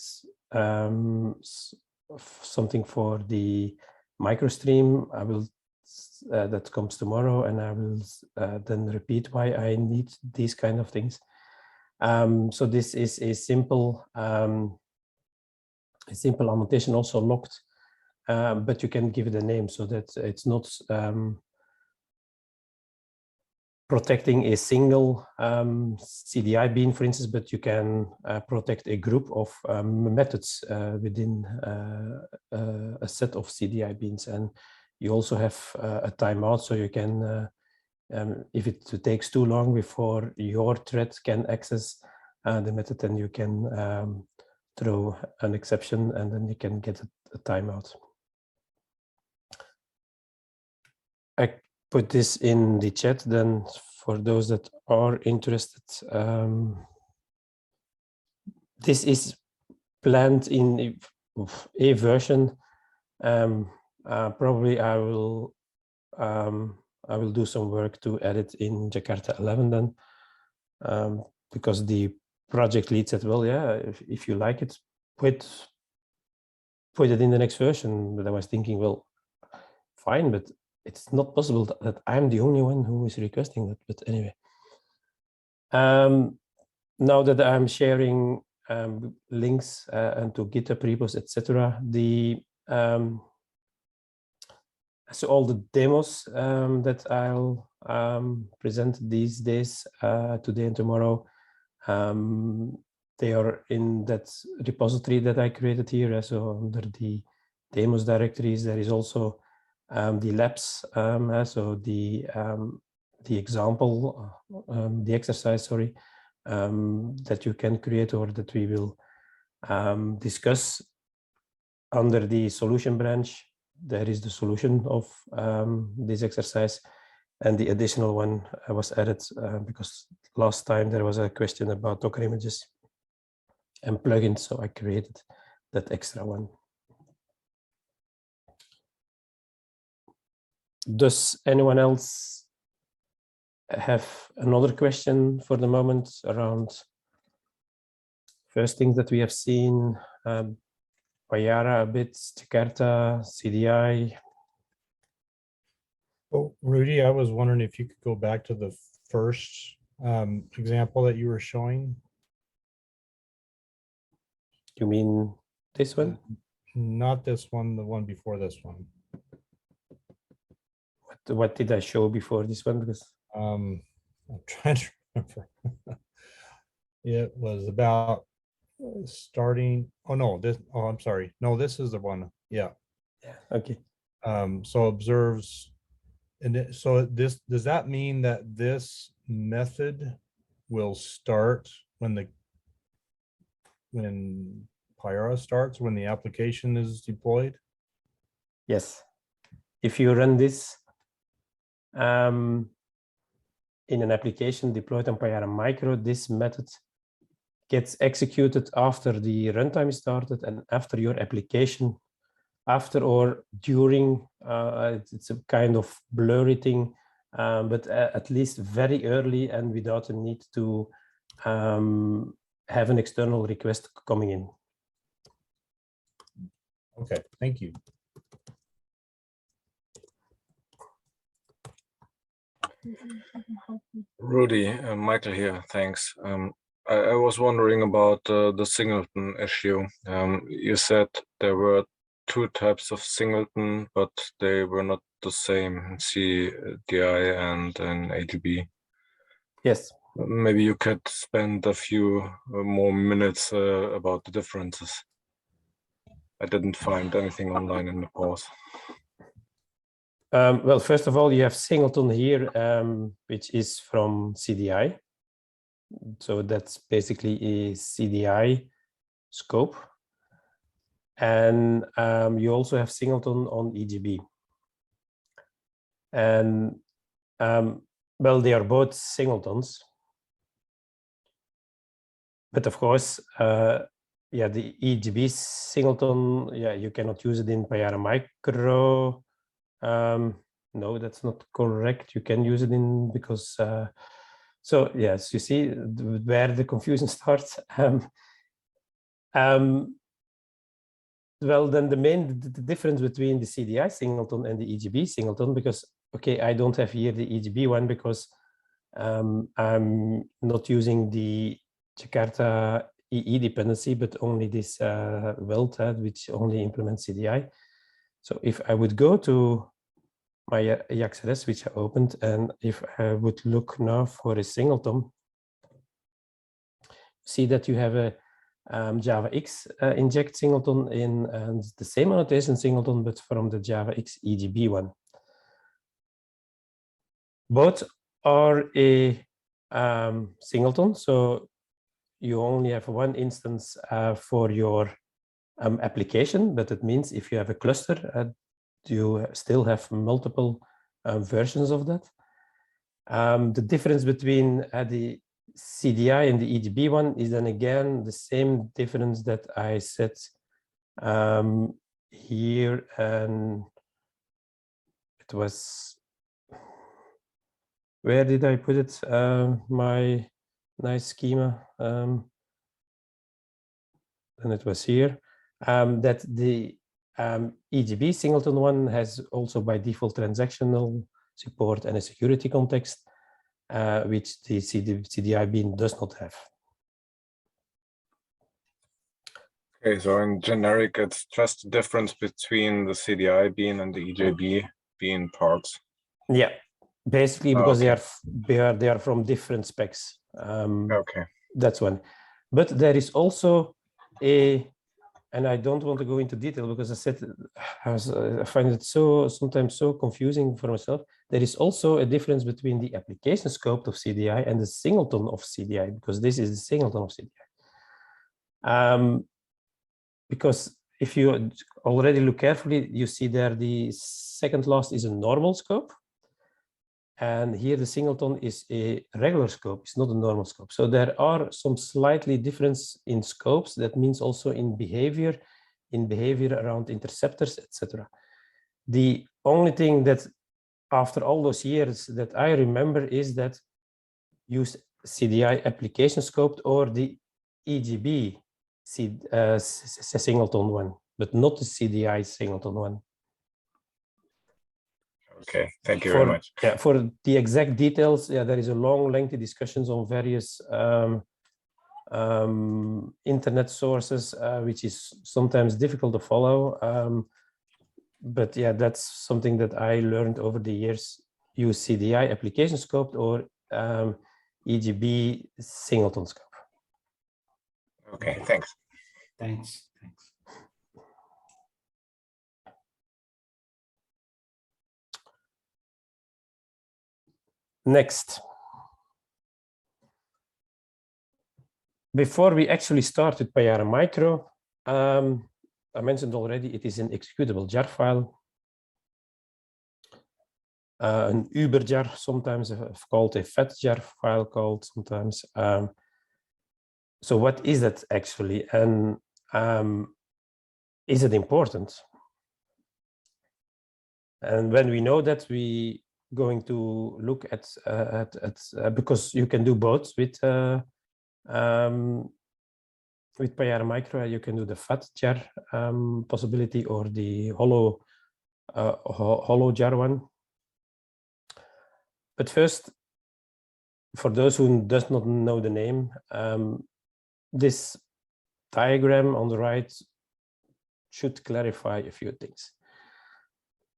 something for the microstream. I will that comes tomorrow, and I will then repeat why I need these kind of things. So this is a simple annotation, also locked, but you can give it a name so that it's not protecting a single CDI bean, for instance, but you can protect a group of methods within a set of CDI beans. And you also have a timeout, so you can, if it takes too long before your thread can access the method, then you can throw an exception, and then you can get a timeout. I put this in the chat then for those that are interested. This is planned in a version. Probably I will do some work to edit in Jakarta 11 then, because the project lead said, well, yeah, if you like it, put it in the next version. But I was thinking, well, fine, but it's not possible that I'm the only one who is requesting that. But anyway, now that I'm sharing links and to GitHub repos, etc., so all the demos that I'll present these days, today and tomorrow, they are in that repository that I created here. So under the demos directories, there is also the labs, so the example, the exercise, sorry, that you can create or that we will discuss under the solution branch. There is the solution of this exercise, and the additional one was added because last time there was a question about Docker images and plugins, so I created that extra one. Does anyone else have another question for the moment around first things that we have seen? Payara a bit, Jakarta, CDI. Oh, Rudy, I was wondering if you could go back to the first example that you were showing. You mean this one? Not this one, the one before this one. What did I show before this one? Because I'm trying to remember. It was about starting. Oh no, this. Oh, I'm sorry. No, this is the one. Yeah. Yeah. Okay. So observes, and so this, does that mean that this method will start when Payara starts, when the application is deployed? Yes. If you run this in an application deployed on Payara Micro, this method gets executed after the runtime is started and after your application, after or during. It's a kind of blurry thing, but at least very early and without a need to have an external request coming in. Okay, thank you. Rudy, Michael here, thanks. I was wondering about the singleton issue. You said there were two types of singleton, but they were not the same, CDI and an AGB. Yes. Maybe you could spend a few more minutes about the differences. I didn't find anything online in the pause. Well, first of all, you have singleton here, which is from CDI. So that's basically a CDI scope. And you also have singleton on EGB. And well, they are both singletons. But of course, yeah, the EGB singleton, yeah, you cannot use it in Payara Micro. No, that's not correct. You can use it in because, so yes, you see where the confusion starts. Well, then the difference between the CDI singleton and the EGB singleton, because, okay, I don't have here the EGB one because I'm not using the Jakarta EE dependency, but only this weld, which only implements CDI. So if I would go to my JAXRS, which I opened, and if I would look now for a singleton, see that you have a JavaX inject singleton in and the same annotation singleton, but from the JavaX EGB one. Both are a singleton, so you only have one instance for your application, but it means if you have a cluster, you still have multiple versions of that. The difference between the CDI and the EGB one is then again the same difference that I said here, and it was, where did I put it? My nice schema, and it was here, that the EGB singleton one has also by default transactional support and a security context, which the CDI bean does not have. Okay, so in generic, it's just the difference between the CDI bean and the EGB bean parts. Yeah, basically because okay. they are from different specs. Okay. That's one. But there is also a, and I don't want to go into detail because I said I find it sometimes so confusing for myself. There is also a difference between the application scope of CDI and the singleton of CDI, because this is the singleton of CDI. Because if you already look carefully, you see there the second last is a normal scope. And here the singleton is a regular scope, it's not a normal scope. So there are some slightly difference in scopes. That means also in behavior around interceptors, etc. The only thing that after all those years that I remember is that use CDI application scoped or the EGB singleton one, but not the CDI singleton one. Okay, thank you very much. Yeah, for the exact details, yeah, there is a long, lengthy discussions on various internet sources, which is sometimes difficult to follow. But yeah, that's something that I learned over the years. Use CDI application scope or EGB singleton scope. Okay, thanks. Thanks. Next. Before we actually start with Payara Micro, I mentioned already it is an executable jar file. An Über jar, sometimes called a fat jar file called sometimes. So what is that actually, and is it important? And when we know that, we going to look at because you can do both with Payara Micro. You can do the fat jar possibility or the hollow jar one. But first, for those who does not know the name, this diagram on the right should clarify a few things.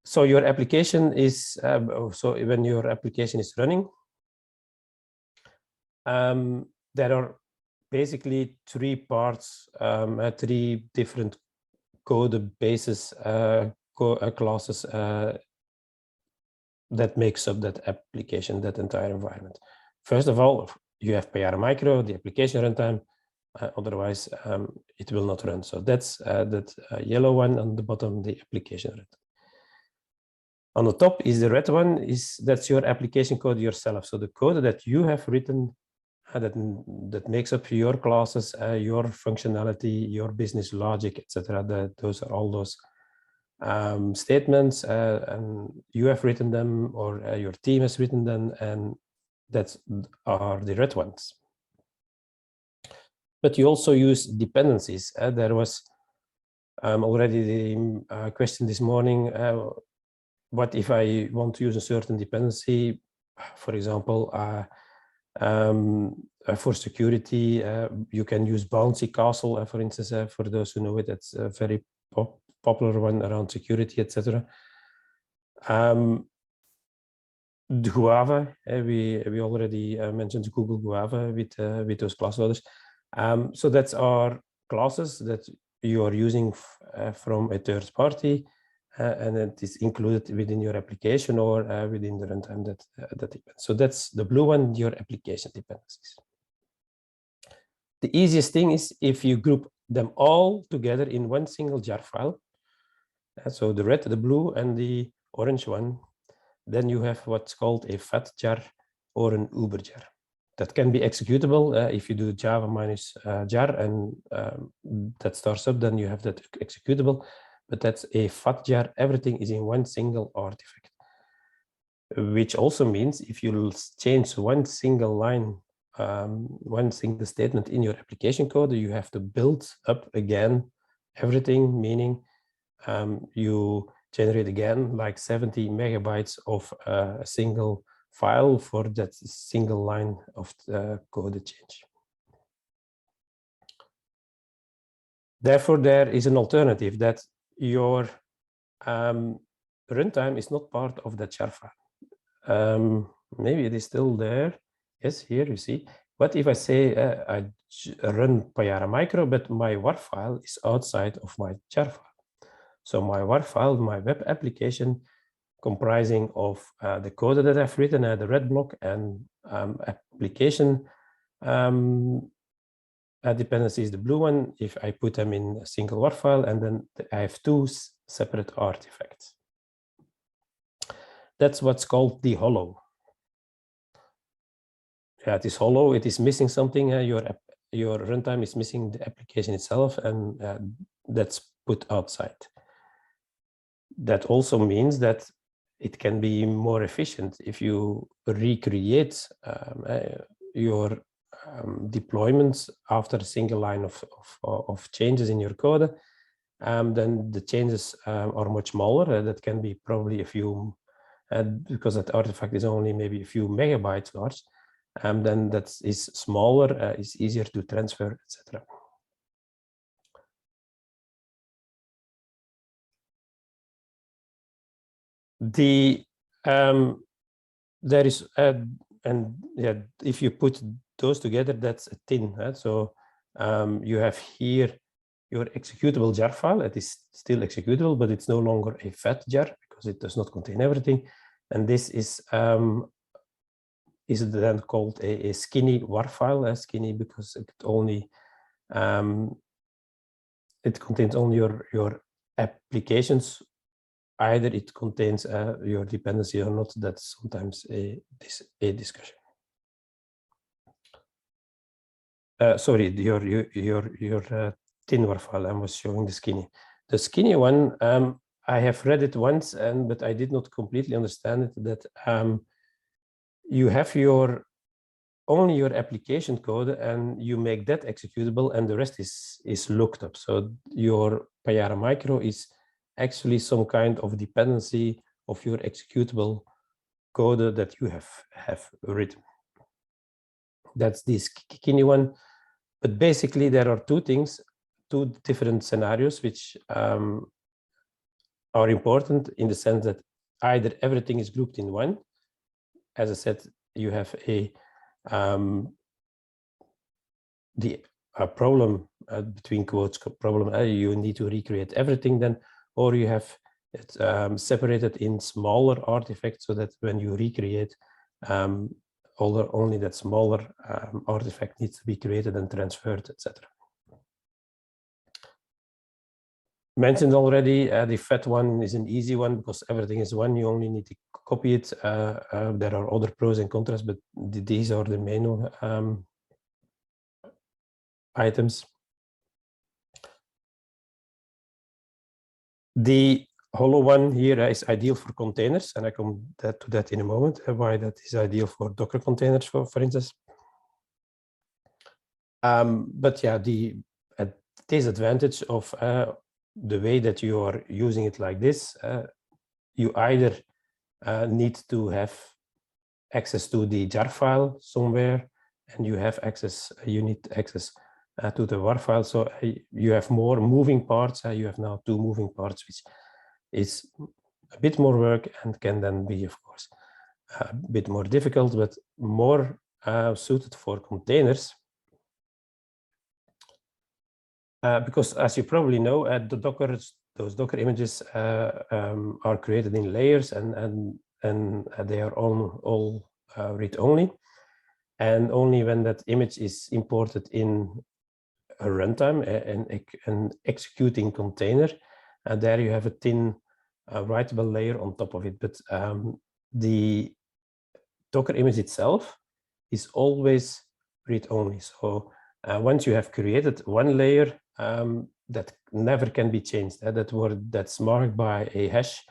So your application is, so when your application is running, there are basically three parts, three different code bases, classes that makes up that application, that entire environment. First of all, you have Payara Micro, the application runtime. Otherwise, it will not run. So that's that yellow one on the bottom, the application runtime. On the top is the red one, that's your application code yourself. So the code that you have written that makes up your classes, your functionality, your business logic, etc. Those are all those statements, and you have written them, or your team has written them, and that are the red ones. But you also use dependencies. There was already the question this morning. What if I want to use a certain dependency, for example, for security, you can use Bouncy Castle, for instance, for those who know it. That's a very popular one around security, etc. Guava, we already mentioned Google Guava with those class loaders. So that's our classes that you are using from a third party. And it is included within your application or within the runtime that depends. So that's the blue one, your application dependencies. The easiest thing is if you group them all together in one single jar file. So the red, the blue, and the orange one, then you have what's called a fat jar or an Uber jar. That can be executable if you do Java minus jar and that starts up, then you have that executable. But that's a fat jar. Everything is in one single artifact, which also means if you change one single line, one single statement in your application code, you have to build up again everything, meaning you generate again like 70 megabytes of a single file for that single line of code change. Therefore, there is an alternative that your runtime is not part of that jar file. Maybe it is still there. Yes, here you see. What if I say I run Payara Micro, but my WAR file is outside of my jar file? So my WAR file, my web application, comprising of the code that I've written, the red block, and application dependencies, the blue one, if I put them in a single WAR file, and then I have two separate artifacts. That's what's called the hollow. Yeah, it is hollow. It is missing something. Your runtime is missing the application itself, and that's put outside. That also means that it can be more efficient if you recreate your deployments after a single line of changes in your code. Then the changes are much smaller. That can be probably a few, because that artifact is only maybe a few megabytes large. Then that is smaller, is easier to transfer, etc. There is and yeah, if you put those together, that's a tin. So you have here your executable jar file. It is still executable, but it's no longer a fat jar because it does not contain everything. And this is then called a skinny WAR file. Skinny because it only it contains only your applications. Either it contains your dependency or not. That's sometimes a discussion. sorry, your thin WAR file. I was showing the skinny. The skinny one, I have read it once, but I did not completely understand it. That you have only your application code, and you make that executable, and the rest is looked up. So your Payara Micro is actually some kind of dependency of your executable code that you have written. That's the skinny one. But basically, there are two different scenarios which are important in the sense that either everything is grouped in one. As I said, you have a problem, between quotes, problem, you need to recreate everything then, or you have it separated in smaller artifacts so that when you recreate, only that smaller artifact needs to be created and transferred, etc. Mentioned already, the fat one is an easy one because everything is one. You only need to copy it. There are other pros and cons, but these are the main items. The hollow one here is ideal for containers, and I come to that in a moment, why that is ideal for Docker containers, for instance. But yeah, the disadvantage of the way that you are using it like this, you either need to have access to the jar file somewhere, and you need access to the WAR file. So you have more moving parts. You have now two moving parts, which is a bit more work and can then be, of course, a bit more difficult, but more suited for containers. Because as you probably know, those Docker images are created in layers, and they are all read-only. And only when that image is imported in a runtime, an executing container, and there you have a thin writable layer on top of it. But the Docker image itself is always read-only. So once you have created one layer, that never can be changed. That's marked by a hash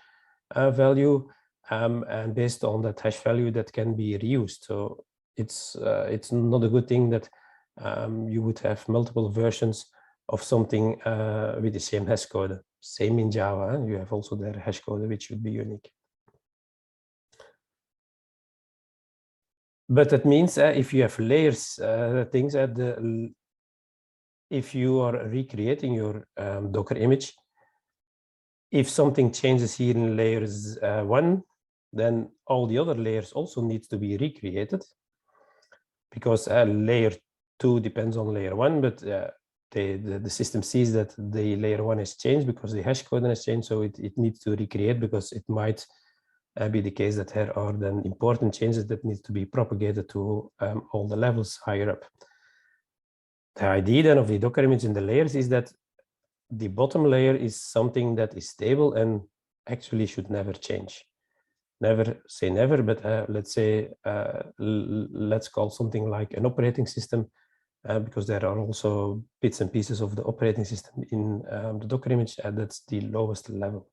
value, and based on that hash value, that can be reused. So it's not a good thing that you would have multiple versions of something with the same hash code. Same in Java, you have also their hash code, which should be unique. But that means if you have layers, if you are recreating your Docker image, if something changes here in layers 1, then all the other layers also need to be recreated, because layer 2 depends on layer 1, but the system sees that the layer 1 has changed because the hash code has changed, so it needs to recreate, because it might be the case that there are then important changes that need to be propagated to all the levels higher up. The idea then of the Docker image in the layers is that the bottom layer is something that is stable and actually should never change. Never say never, but let's say, let's call something like an operating system, because there are also bits and pieces of the operating system in the Docker image. That's the lowest level,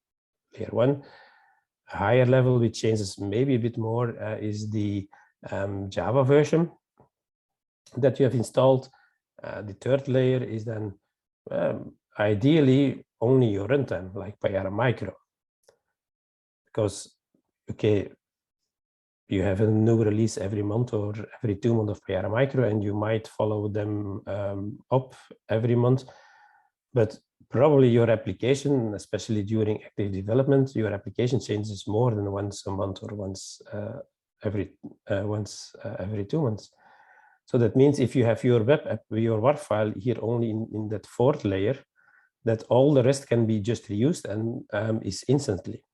layer 1. A higher level, which changes maybe a bit more, is the Java version that you have installed. The third layer is then ideally only your runtime, like Payara Micro, because okay, you have a new release every month or every 2 months of Payara Micro, and you might follow them up every month, but probably your application, especially during active development, your application changes more than once a month or once every 2 months. So that means if you have your web app, your WAR file here only in that fourth layer, that all the rest can be just reused and is instantly.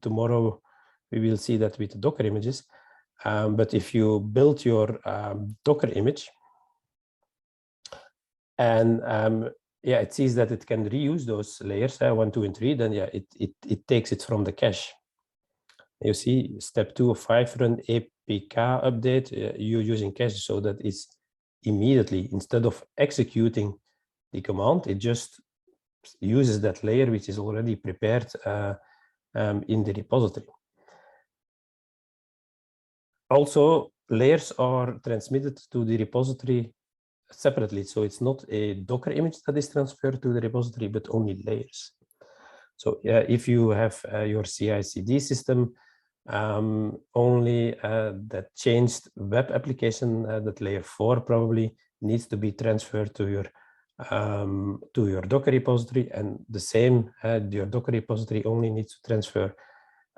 Tomorrow we will see that with Docker images. But if you build your Docker image and yeah, it sees that it can reuse those layers, 1, 2, and 3, then yeah, it takes it from the cache. You see, step 2 of 5, run APK update, you're using cache, so that it's immediately. Instead of executing the command, it just uses that layer which is already prepared in the repository. Also, layers are transmitted to the repository separately. So it's not a Docker image that is transferred to the repository, but only layers. So if you have your CI/CD system, only that changed web application, that layer 4 probably needs to be transferred to your Docker repository, and the same, your Docker repository only needs to transfer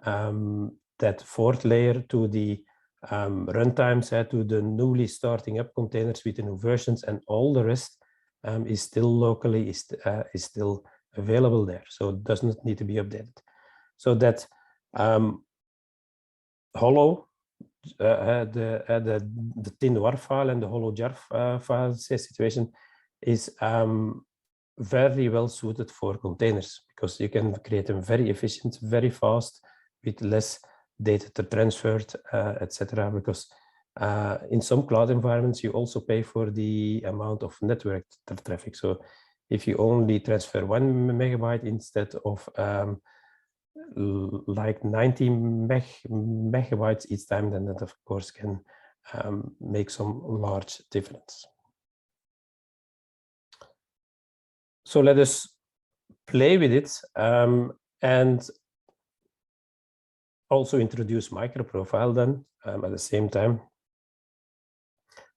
that 4th layer to the runtimes, to the newly starting up containers with the new versions, and all the rest is still locally is still available there, so it does not need to be updated. So that hollow, the tin.war file and the hollow jar file situation is very well suited for containers, because you can create them very efficient, very fast, with less data transferred, etc. Because in some cloud environments, you also pay for the amount of network traffic. So if you only transfer 1 megabyte instead of like 90 megabytes each time, then that of course can make some large difference. So let us play with it and also introduce MicroProfile then at the same time.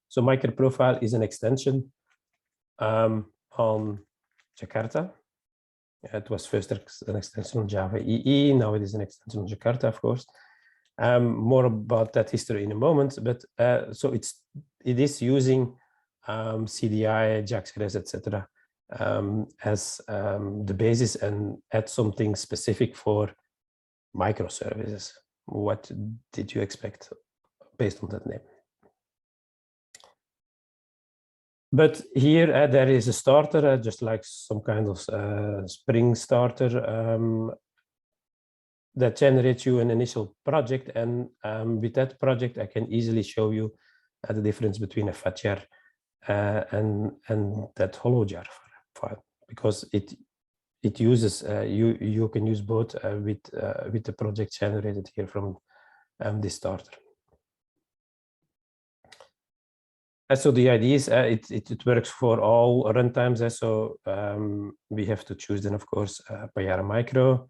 So MicroProfile is an extension on Jakarta. It was first an extension on Java EE, now it is an extension on Jakarta, of course. More about that history in a moment, but so it is using CDI, JAX-RS, etc. As the basis, and add something specific for microservices. What did you expect based on that name? But here there is a starter, just like some kind of Spring starter that generates you an initial project, and with that project I can easily show you the difference between a fat jar and that hollow jar file, because it uses you can use both with the project generated here from this starter. So the idea is it works for all runtimes. So we have to choose then, of course, Payara Micro.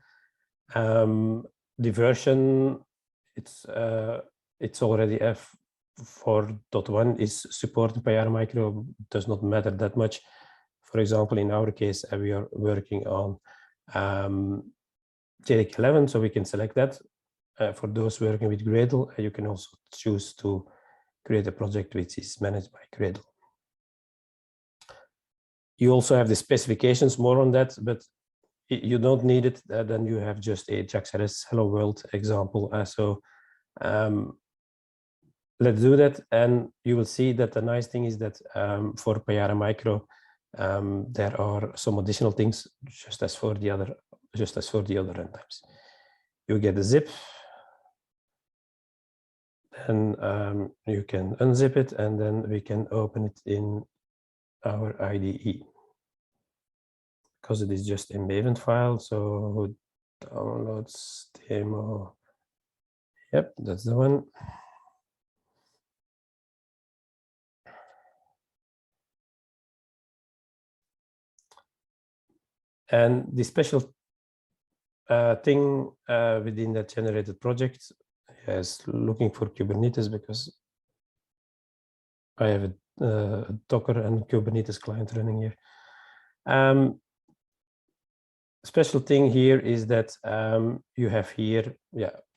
The version it's already F4.1 is supporting Payara Micro. Does not matter that much. For example, in our case, we are working on jährlich 11, so we can select that. For those working with Gradle, you can also choose to create a project which is managed by Gradle. You also have the specifications, more on that, but you don't need it. Then you have just a JAX-RS Hello World example. So let's do that, and you will see that the nice thing is that for Payara Micro, there are some additional things, just as for the other runtimes. You get a zip, and you can unzip it, and then we can open it in our IDE, because it is just a Maven file. So downloads demo. Yep, that's the one. And the special thing within that generated project is looking for Kubernetes, because I have a Docker and Kubernetes client running here. Special thing here is that you have here,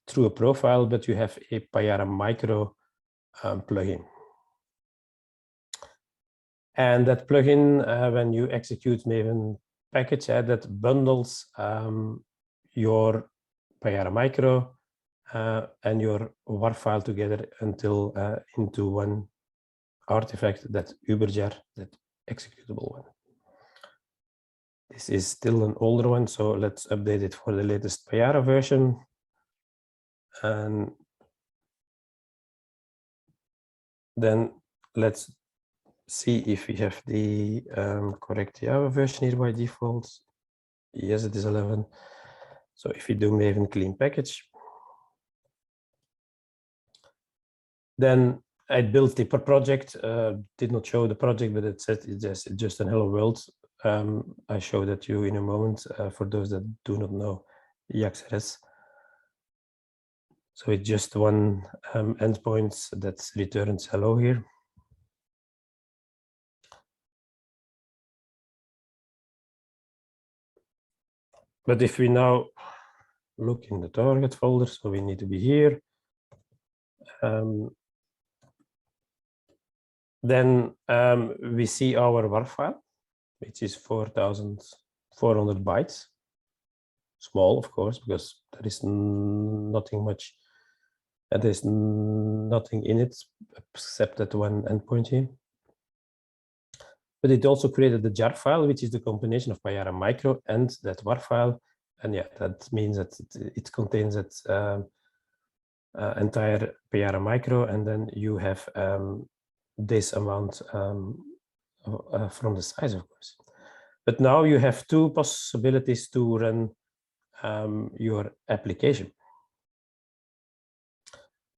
through a profile, but you have a Payara Micro plugin. And that plugin, when you execute Maven package, that bundles your Payara Micro and your WAR file together until into one artifact, that Uberjar, that executable one. This is still an older one, so let's update it for the latest Payara version. And then let's see if we have the correct Java version here by default. Yes, it is 11. So if we do Maven clean package, then I built the project, did not show the project, but it said it's just an hello world. I show that to you in a moment for those that do not know JAVAPRO. So it's just one endpoint that returns hello here. But if we now look in the target folder, so we need to be here. Then we see our WAR file, which is 4,400 bytes. Small, of course, because there is nothing much. There is nothing in it except that one endpoint here. But it also created the jar file, which is the combination of Payara Micro and that WAR file. And yeah, that means that it contains that entire Payara Micro, and then you have this amount from the size, of course. But now you have two possibilities to run your application.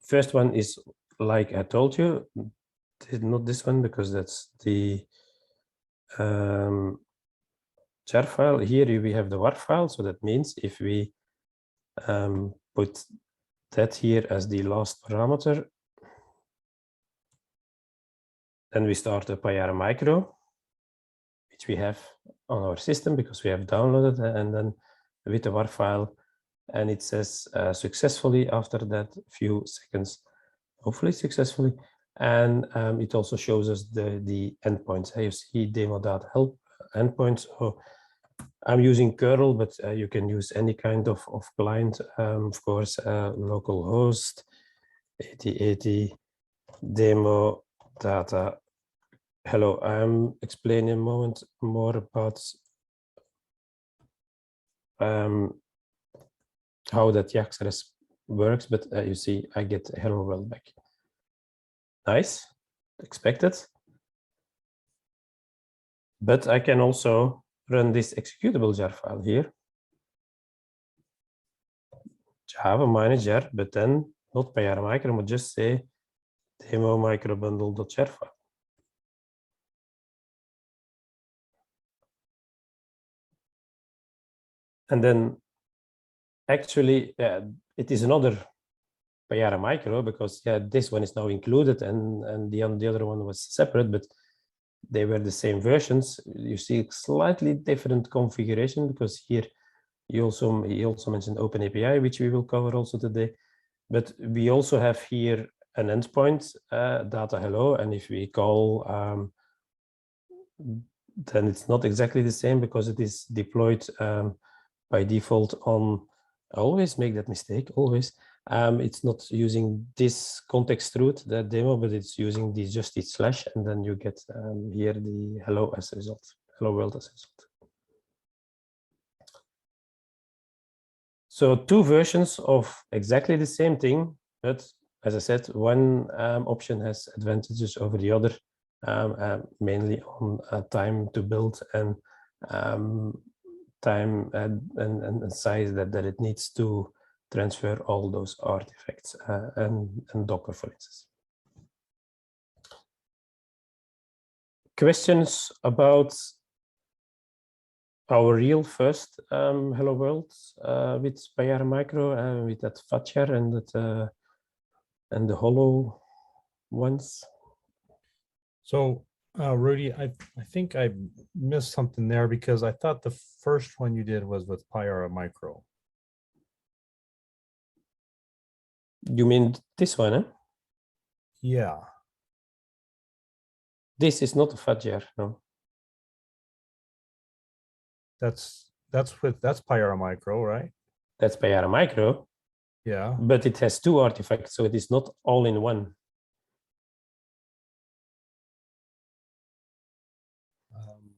First one is, like I told you, not this one, because that's the jar file. Here we have the WAR file, so that means if we put that here as the last parameter, then we start a Payara Micro, which we have on our system because we have downloaded, and then with the WAR file, and it says successfully after that few seconds, hopefully successfully. And it also shows us the endpoints. You see demo.help endpoints. So I'm using curl, but you can use any kind of client, of course, local host, 8080, demo data. Hello, I'm explaining a moment more about how that JAVAPRO works, but you see, I get hello world back. Nice, expected. But I can also run this executable jar file here. Java minus jar, but then not Payara Micro, but just say demo micro bundle.jar file. And then actually, it is another Payara Micro because this one is now included and the other one was separate, but they were the same versions. You see slightly different configuration because here he also mentioned OpenAPI, which we will cover also today. But we also have here an endpoint, data hello, and if we call, then it's not exactly the same because it is deployed by default on, I always make that mistake, always. It's not using this context root, that demo, but it's using the just each slash, and then you get here the hello as a result, hello world as a result. So two versions of exactly the same thing, but as I said, one option has advantages over the other, mainly on time to build and time and size that it needs to transfer all those artifacts and Docker, for instance. Questions about our real first hello world with Payara Micro, with that Fatjar and that and the hollow ones? So Rudy, I think I missed something there because I thought the first one you did was with Payara Micro. You mean this one, eh? Yeah. This is not a Fatjar, no. That's Payara Micro, right? That's Payara Micro. Yeah. But it has two artifacts, so it is not all in one.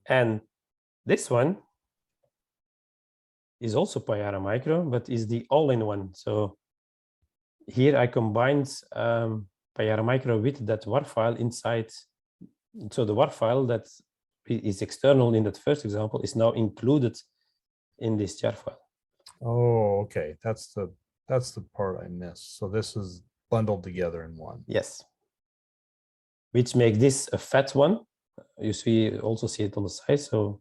And this one is also Payara Micro, but is the all-in-one. So here I combined Payara Micro with that WAR file inside So the WAR file that is external in that first example is now included in this jar file. Oh, okay. That's the part I missed. So this is bundled together in one. Yes. Which makes this a fat one. You also see it on the side. So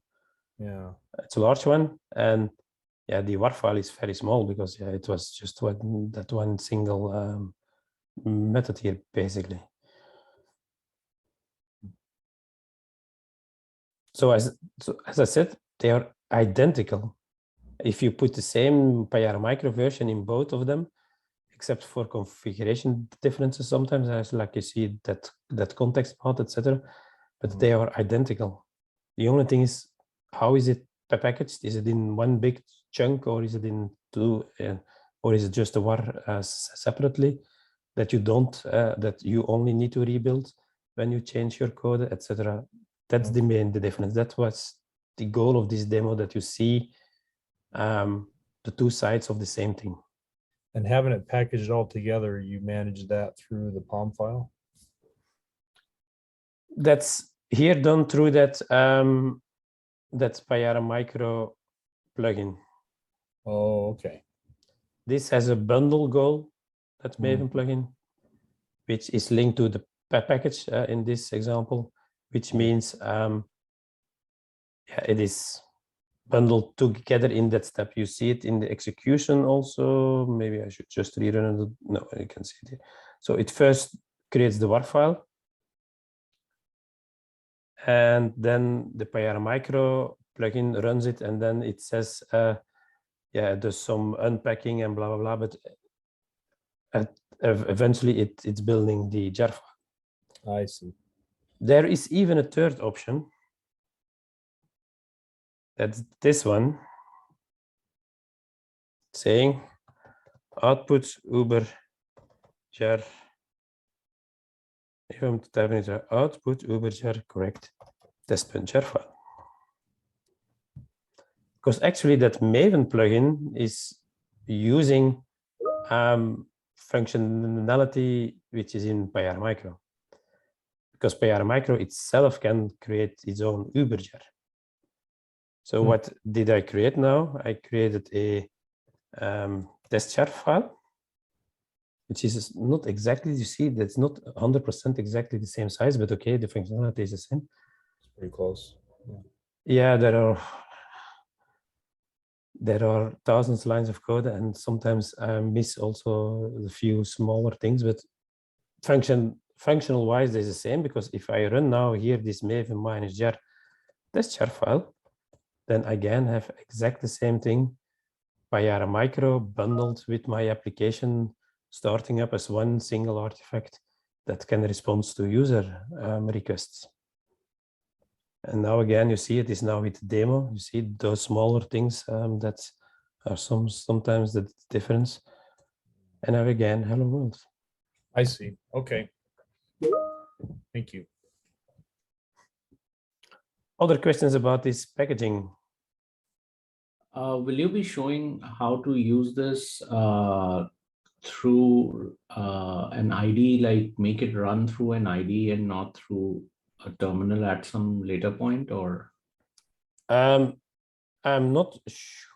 yeah, it's a large one. And yeah, the WAR file is very small because it was just that one single method here, basically. So as I said, they are identical. If you put the same Payara Micro version in both of them, except for configuration differences sometimes, as like you see that context path, etc. But they are identical. The only thing is, how is it packaged? Is it in one big chunk, or is it in two, or is it just a WAR separately that you don't, that you only need to rebuild when you change your code, etc. That's the difference. That was the goal of this demo, that you see the two sides of the same thing. and having it packaged all together, you manage that through the POM file. That's here done through that that Payara Micro plugin. Oh, okay. This has a bundle goal, that Maven plugin, which is linked to the package in this example, which means it is bundled together in that step. You see it in the execution also. Maybe I should just rerun it. No, you can see it here. So it first creates the WAR file, and then the Payara Micro plugin runs it, and then it says, there's some unpacking and blah, blah, blah, but eventually it's building the jar file. I see. There is even a third option. That's this one, saying output Uber jar. If I'm typing it out, output Uber jar correct test.jar file. Because actually that Maven plugin is using functionality which is in Payara Micro. Because Payara Micro itself can create its own Uber jar. So what did I create now? I created a test jar file, which is not exactly, you see, that's not 100% exactly the same size, but okay, the functionality is the same. It's pretty close. Yeah, there are thousands of lines of code, and sometimes I miss also a few smaller things, but functional wise, they're the same, because if I run now here this Maven minus jar test jar file, then I again have exactly the same thing, Payara Micro bundled with my application, starting up as one single artifact that can respond to user requests. And now again, you see it is now with the demo. You see those smaller things that are sometimes the difference. And now again, hello world. I see. Okay. Thank you. Other questions about this packaging? Will you be showing how to use this through an ID, like make it run through an ID and not through a terminal at some later point, or? I'm not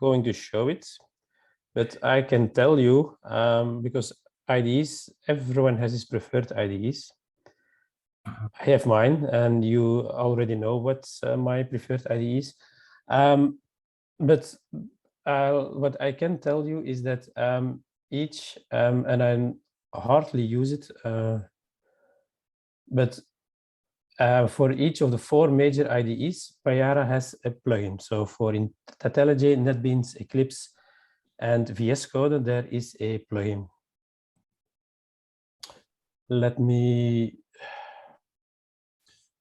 going to show it, but I can tell you, because IDEs, everyone has his preferred IDEs. I have mine, and you already know what my preferred IDE is. But what I can tell you is that each, and I hardly use it, but for each of the 4 major IDEs, Payara has a plugin. So for IntelliJ, NetBeans, Eclipse, and VS Code, there is a plugin. Let me.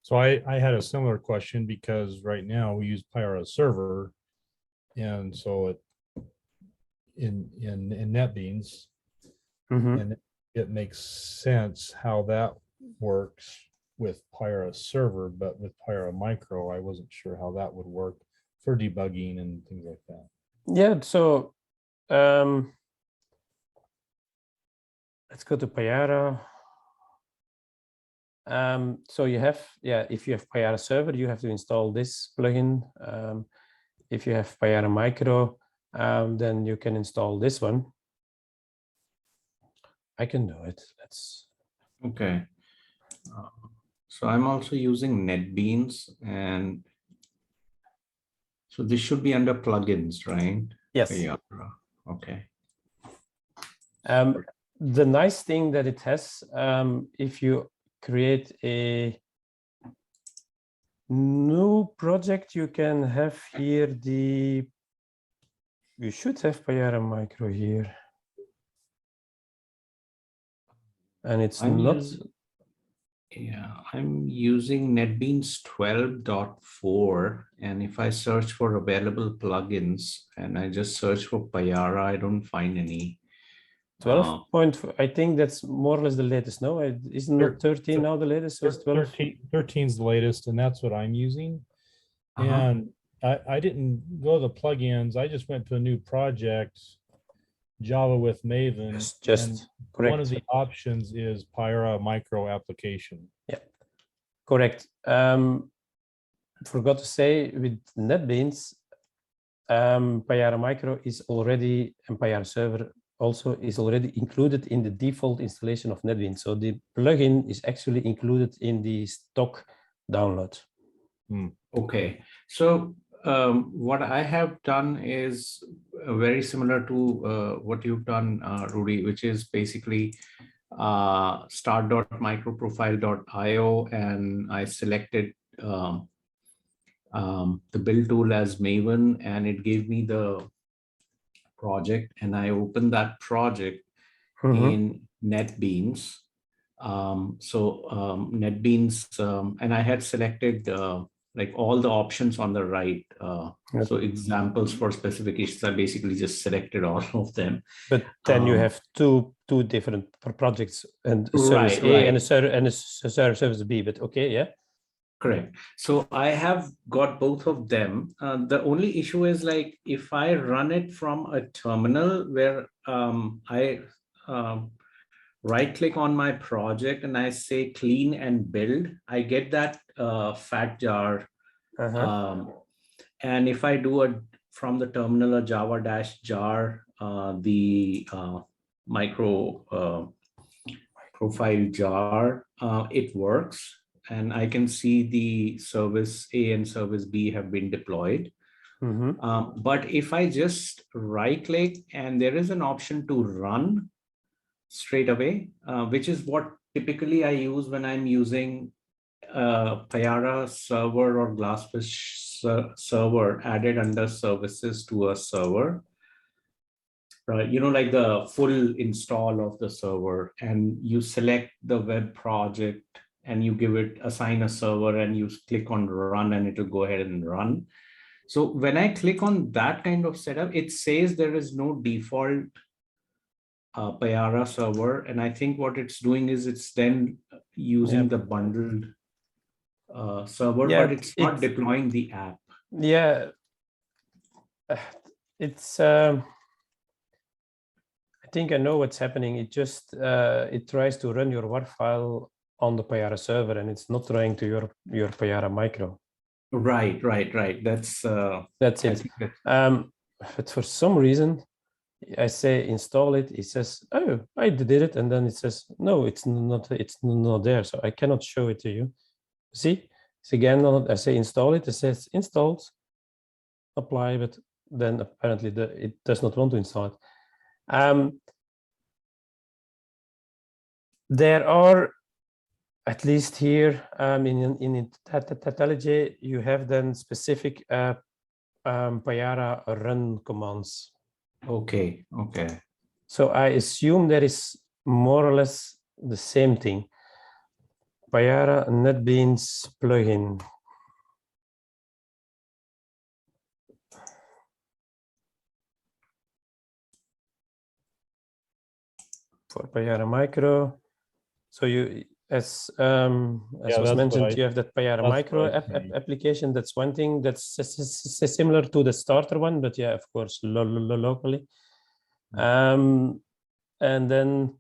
So I had a similar question, because right now we use Payara server, and so it in NetBeans, and it makes sense how that works with Payara server, but with Payara Micro, I wasn't sure how that would work for debugging and things like that. Yeah, so let's go to Payara. So you have, if you have Payara server, you have to install this plugin. If you have Payara Micro, then you can install this one. I can do it. Let's. Okay. So I'm also using NetBeans, and so this should be under plugins, right? Yes. Payara. Okay. The nice thing that it has, if you create a new project, you can have here you should have Payara Micro here. And it's I'm using NetBeans 12.4, and if I search for available plugins and I just search for Payara, I don't find any. 12 point, I think that's more or less the latest. No, isn't not 13 now the latest? So it's 12. 13 is the latest, and that's what I'm using. And I didn't go to the plugins. I just went to a new project, Java with Maven. Just correct. One of the options is Payara Micro application. Yeah, correct. Forgot to say with NetBeans, Payara Micro is already, and Payara Server also is already included in the default installation of NetBeans. So the plugin is actually included in the stock download. Okay, so what I have done is very similar to what you've done, Rudy, which is basically start.microprofile.io, and I selected the build tool as Maven, and it gave me the project, and I opened that project in NetBeans. NetBeans, and I had selected like all the options on the right. So examples for specifications, I basically just selected all of them. But then you have two different projects, and a service A and a service B, but okay, yeah. Correct. So I have got both of them. The only issue is, like, if I run it from a terminal where I right click on my project and I say clean and build, I get that fat jar. And if I do from the terminal a java-jar, the profile jar, it works. And I can see the service A and service B have been deployed. But if I just right click and there is an option to run straight away, which is what typically I use when I'm using Payara server or Glassfish server added under services to a server. You know, like the full install of the server, and you select the web project and you give it, assign a server, and you click on run, and it will go ahead and run. So when I click on that kind of setup, it says there is no default Payara server. And I think what it's doing is it's then using the bundled server, but it's not deploying the app. Yeah, it's, I think I know what's happening. It just, it tries to run your WAR file on the Payara server, and it's not trying to your Payara Micro. Right. That's it. But for some reason, I say install it. It says, "Oh, I did it," and then it says, "No, it's not there." So I cannot show it to you. See, it's again. I say install it. It says installed, apply, but then apparently it does not want to install it. There are, at least here in IntelliJ, you have then specific Payara run commands. Okay. So I assume there is more or less the same thing. Payara NetBeans plugin. For Payara Micro. So you, as was mentioned, you have that Payara Micro application. That's one thing that's similar to the starter one, but yeah, of course, locally. And then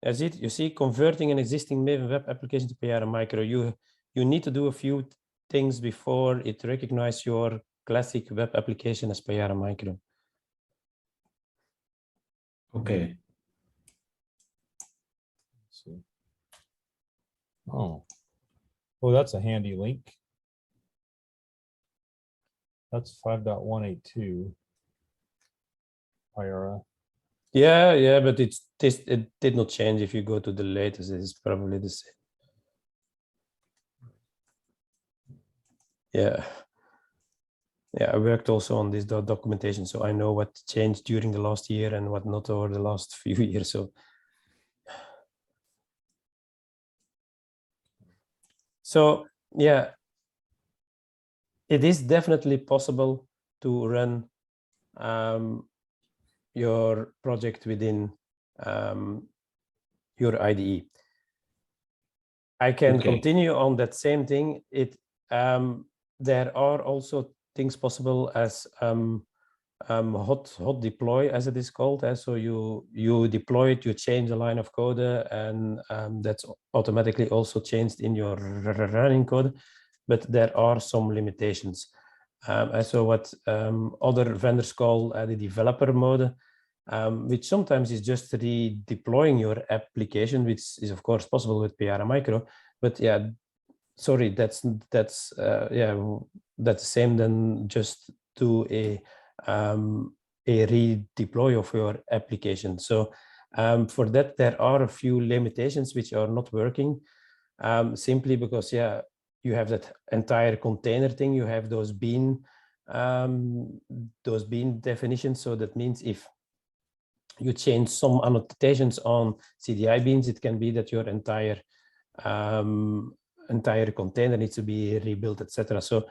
as it, you see, converting an existing Maven web application to Payara Micro, you need to do a few things before it recognizes your classic web application as Payara Micro. Okay. Let's see. Oh, that's a handy link. That's 5.182. Payara. Yeah, but it did not change if you go to the latest. It's probably the same. Yeah, I worked also on this documentation, so I know what changed during the last year and what not over the last few years. So yeah, it is definitely possible to run your project within your IDE. I can continue on that same thing. There are also things possible as hot deploy, as it is called. So you deploy it, you change a line of code, and that's automatically also changed in your running code. But there are some limitations. And so what other vendors call the developer mode, which sometimes is just redeploying your application, which is of course possible with Payara Micro. But yeah, sorry, that's the same than just do a redeploy of your application. So for that, there are a few limitations which are not working, simply because you have that entire container thing. You have those bean definitions. So that means if you change some annotations on CDI beans, it can be that your entire container needs to be rebuilt, etc. So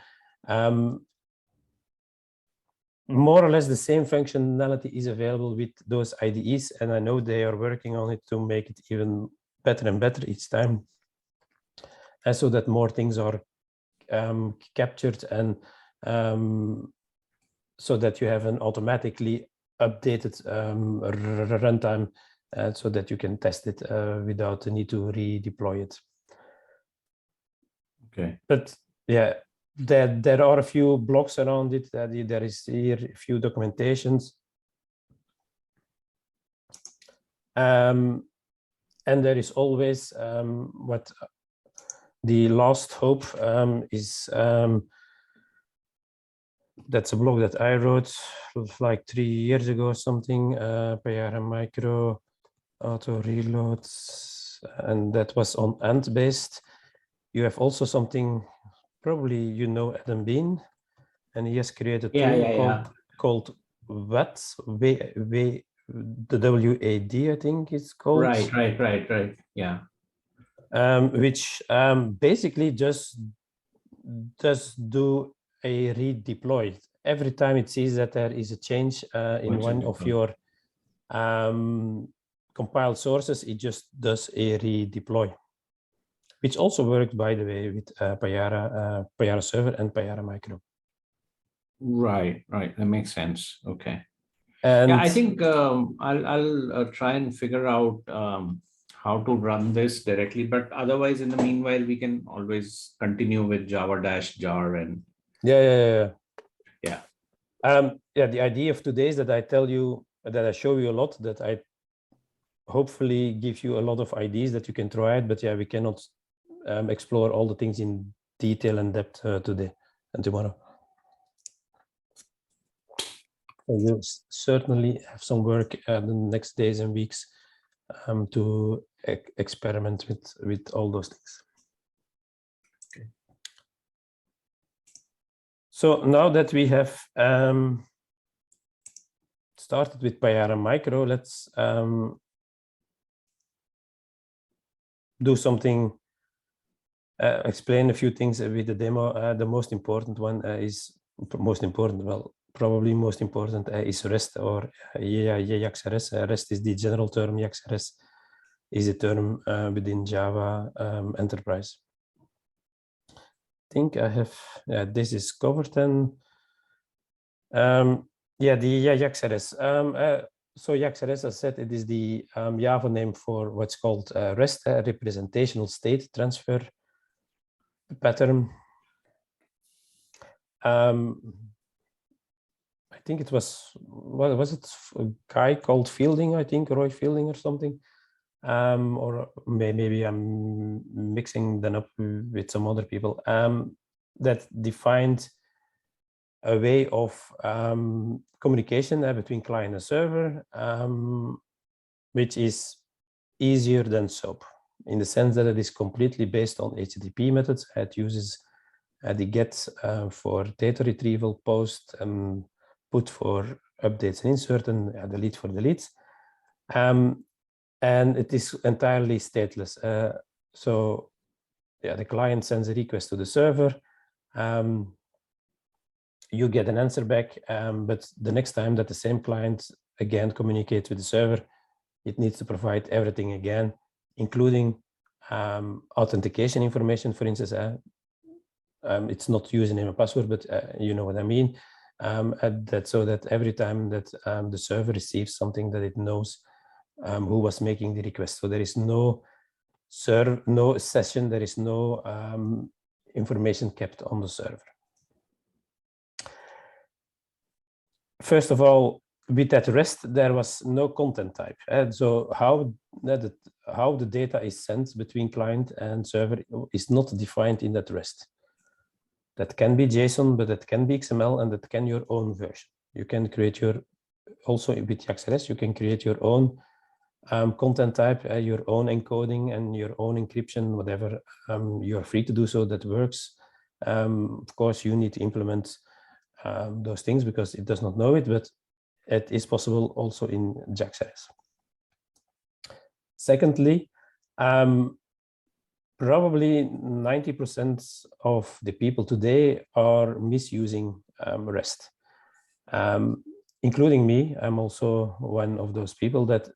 more or less the same functionality is available with those IDEs, and I know they are working on it to make it even better and better each time, and so that more things are captured, and so that you have an automatically updated runtime, so that you can test it without the need to redeploy it. Okay. But yeah, there are a few blocks around it. There is here a few documentations. And there is always what the last hope is. That's a blog that I wrote like 3 years ago or something, Payara Micro auto reloads, and that was on Ant based. You have also something, probably you know Adam Bean, and he has created a tool called WAD, the WAD, I think it's called. Right. Yeah. Which basically just does do a redeploy. Every time it sees that there is a change in one of your compiled sources, it just does a redeploy, which also worked, by the way, with Payara Server and Payara Micro. Right. That makes sense. Okay. And yeah, I think I'll try and figure out how to run this directly, but otherwise, in the meanwhile, we can always continue with java-jar and yeah. Yeah. The idea of today is that I tell you, that I show you a lot, that I hopefully give you a lot of ideas that you can try it, but yeah, we cannot explore all the things in detail and depth today and tomorrow. We'll certainly have some work the next days and weeks to experiment with all those things. Okay. So now that we have started with Payara Micro, let's do something, explain a few things with the demo. The most important one probably most important is REST, or JAX-RS. REST is the general term. JAX-RS is a term within Java Enterprise. I think I have, this is covered then. The JAX-RS. so JAX-RS, as I said, it is the Java name for what's called REST, representational state transfer pattern. I think it was, what was it, a guy called Fielding, I think, Roy Fielding or something. Or maybe I'm mixing them up with some other people, that defined a way of communication between client and server, which is easier than SOAP, in the sense that it is completely based on HTTP methods. It uses the get for data retrieval, post, put for updates and insert, and delete for deletes. And it is entirely stateless. So yeah, the client sends a request to the server. You get an answer back, but the next time that the same client again communicates with the server, it needs to provide everything again, including authentication information, for instance. It's not username and password, but you know what I mean. So that every time that the server receives something, that it knows who was making the request. So there is no session, there is no information kept on the server. First of all, with that REST, there was no content type. And so how the data is sent between client and server is not defined in that REST. That can be JSON, but that can be XML, and that can your own version. You can create your, also with JAX-RS, you can create your own content type, your own encoding and your own encryption, whatever. You're free to do so, that works. Of course, you need to implement those things because it does not know it, but it is possible also in JAX-RS. Secondly, probably 90% of the people today are misusing REST, including me. I'm also one of those people that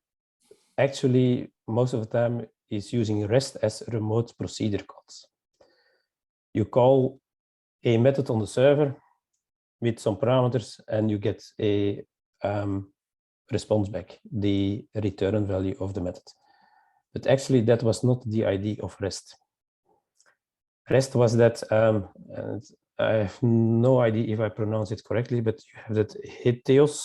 actually most of the time is using REST as remote procedure calls. You call a method on the server with some parameters and you get a response back, the return value of the method. But actually that was not the idea of REST. REST was that, and I have no idea if I pronounce it correctly, but you have that heteos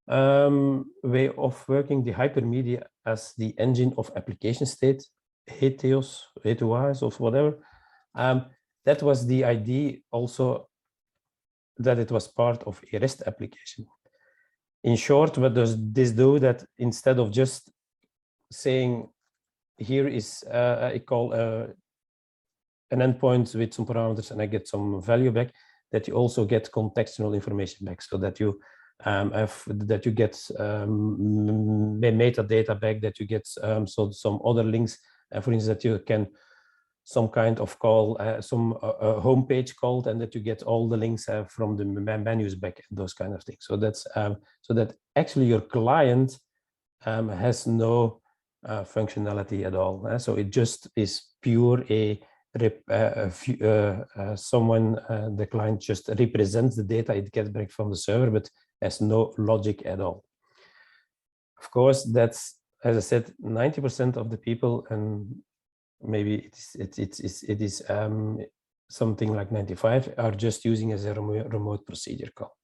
way of working, the hypermedia as the engine of application state, heteos or whatever. That was the idea also, that it was part of a REST application. In short, what does this do? That instead of just saying, here is I call an endpoint with some parameters and I get some value back, that you also get contextual information back, so that you get metadata back, that you get so some other links, for instance, that you can some kind of call, some homepage called, and that you get all the links from the menus back, and those kind of things. So that's so that actually your client has no functionality at all. So it just is pure someone, the client just represents the data it gets back from the server, but has no logic at all. Of course, that's, as I said, 90% of the people, and maybe it is something like 95 are just using as a remote procedure call.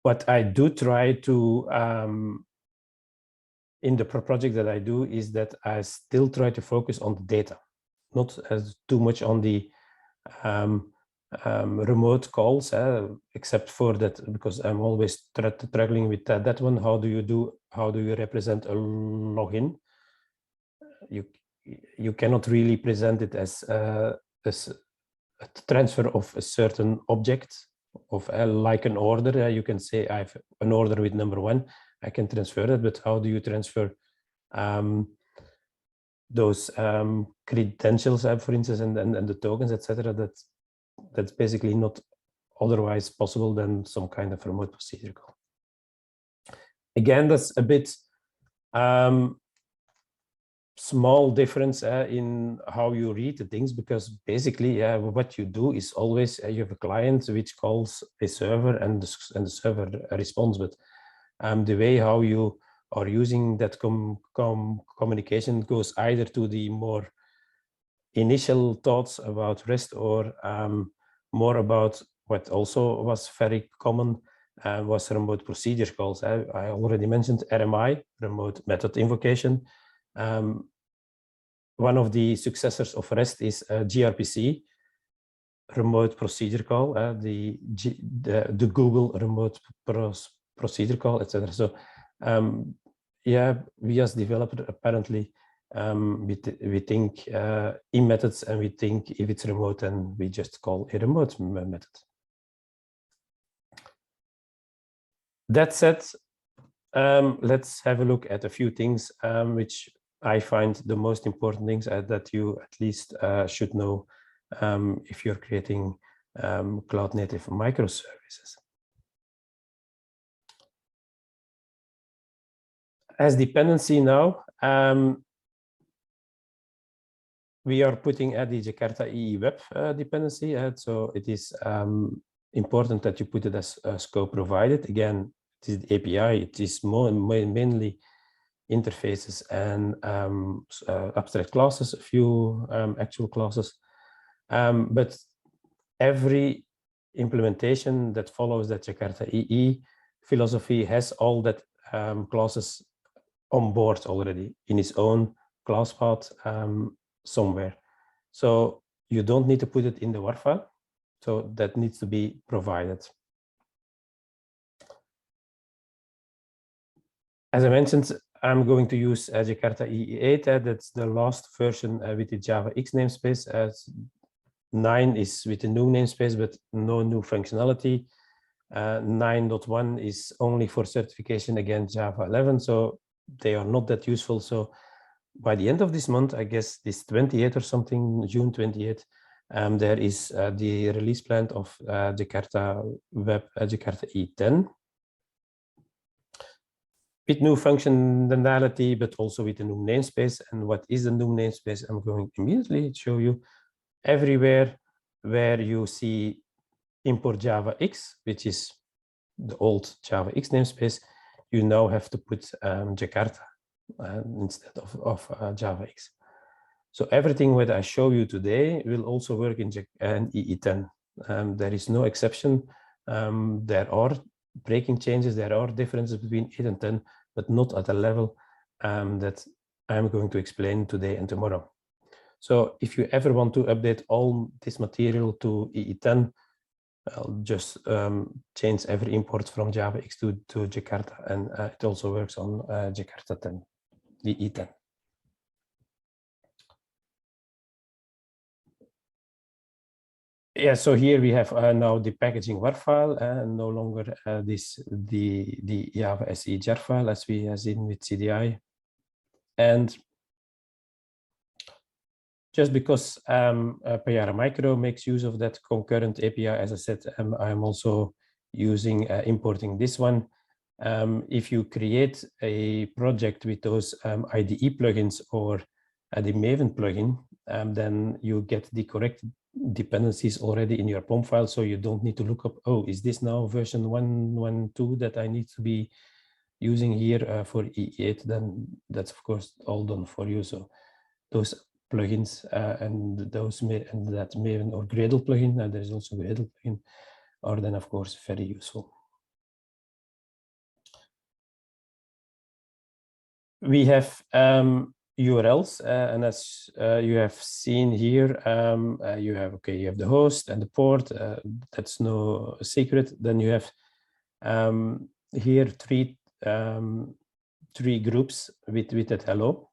What I do try to in the project that I do is that I still try to focus on the data, not as too much on the remote calls, except for that, because I'm always struggling with that one. How do you represent a login? You cannot really present it as a transfer of a certain object, of like an order. You can say I have an order with number 1. I can transfer it, but how do you transfer those credentials, for instance, and the tokens, etc.? That's basically not otherwise possible than some kind of remote procedure call. Again, that's a bit small difference in how you read the things, because basically what you do is always you have a client which calls a server and the server responds, but the way how you are using that communication goes either to the more initial thoughts about REST or more about what also was very common was remote procedure calls. I already mentioned RMI, remote method invocation. One of the successors of REST is gRPC, remote procedure call, the Google remote procedure call, etc. So yeah, we as developer apparently we think in methods, and we think if it's remote, then we just call a remote method. That said, let's have a look at a few things which I find the most important things that you at least should know if you're creating cloud native microservices. As dependency now, we are putting at the Jakarta EE web dependency. So it is important that you put it as scope provided. Again, it is the API. It is mainly interfaces and abstract classes, a few actual classes. But every implementation that follows that Jakarta EE philosophy has all that classes on board already in its own class path somewhere. So you don't need to put it in the WAR file. So that needs to be provided. As I mentioned, I'm going to use Jakarta EE8. That's the last version with the Java X namespace. 9 is with a new namespace, but no new functionality. 9.1 is only for certification against Java 11. So they are not that useful. So by the end of this month, I guess this 28th or something, June 28th, there is the release plan of Jakarta Web Jakarta E10 with new functionality, but also with a new namespace. And what is the new namespace? I'm going to immediately show you. Everywhere where you see import Java X, which is the old Java X namespace, you now have to put Jakarta instead of Java X. So everything that I show you today will also work in EE10. There is no exception. There are breaking changes. There are differences between 8 and 10, but not at a level that I'm going to explain today and tomorrow. So if you ever want to update all this material to EE10, I'll just change every import from Java X to Jakarta, and it also works on Jakarta 10, EE10. Yeah, so here we have now the packaging WAR file, no longer the Java SE jar file as we have seen with CDI. And just because Payara Micro makes use of that concurrent API, as I said, I'm also using importing this one. If you create a project with those IDE plugins or the Maven plugin, then you get the correct dependencies already in your POM file, so you don't need to look up, oh, is this now version 1.1.2 that I need to be using here for EE8? Then that's of course all done for you. So those plugins and that Maven or Gradle plugin, there is also Gradle plugin, are then of course very useful. We have URLs, and as you have seen here, you have the host and the port. That's no secret. Then you have here three groups with that hello.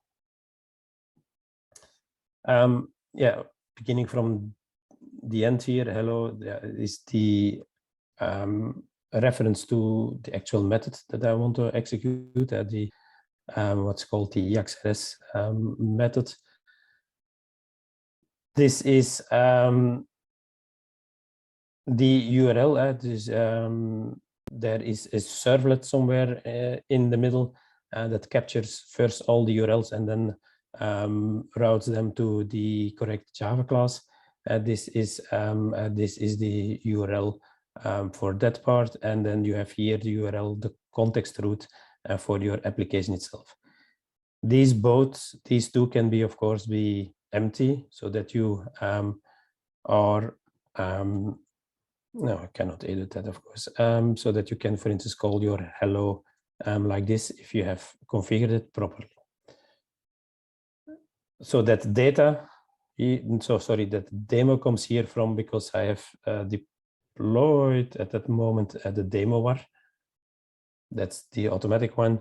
Yeah, beginning from the end here, hello is the reference to the actual method that I want to execute, the what's called the EXRS method. This is the URL. There is a servlet somewhere in the middle that captures first all the URLs and then routes them to the correct Java class. This is the URL for that part, and then you have here the URL, the context route for your application itself. These two can be, of course, be empty, so that you are no, I cannot edit that, of course, so that you can, for instance, call your hello like this if you have configured it properly. So that data, that demo comes here from, because I have deployed at that moment the demo var. That's the automatic one.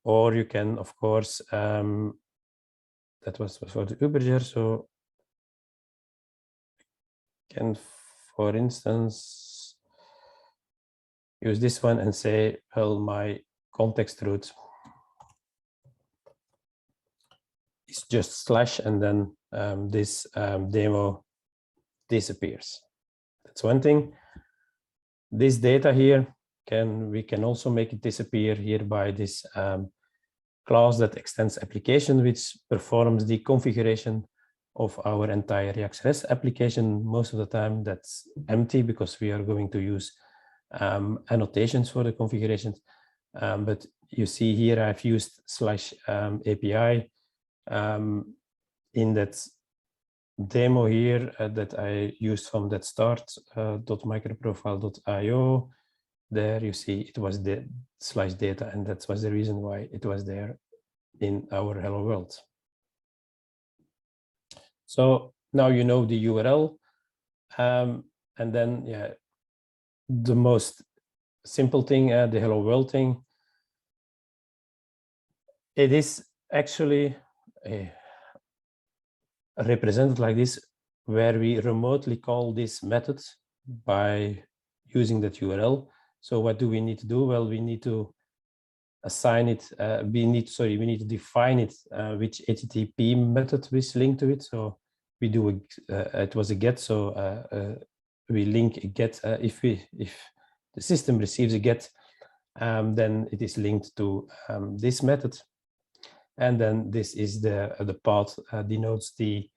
Or you can, of course, that was for the De Busscher, so can, for instance, use this one and say, well, my context route is just slash, and then this demo disappears. That's one thing. This data here, we can also make it disappear here by this class that extends application, which performs the configuration of our entire React.js application. Most of the time that's empty, because we are going to use annotations for the configurations. But you see here I've used /API in that demo here that I used from that start.microprofile.io. There you see it was the /data, and that was the reason why it was there in our hello world. So now you know the URL, and then the most simple thing, the hello world thing. It is actually represented like this, where we remotely call this method by using that URL. So what do we need to do? Well, we need to assign it. We need to define it, which HTTP method is linked to it. So we do it was a get. So we link a get. If the system receives a get, then it is linked to this method. And then this is the path denotes the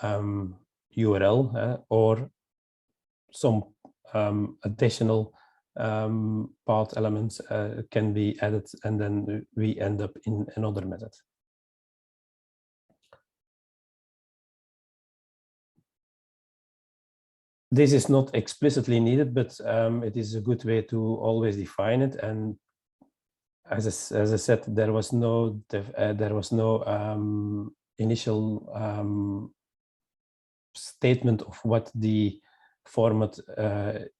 URL or some additional path elements can be added, and then we end up in another method. This is not explicitly needed, but it is a good way to always define it. And as I said, there was no initial statement of what the format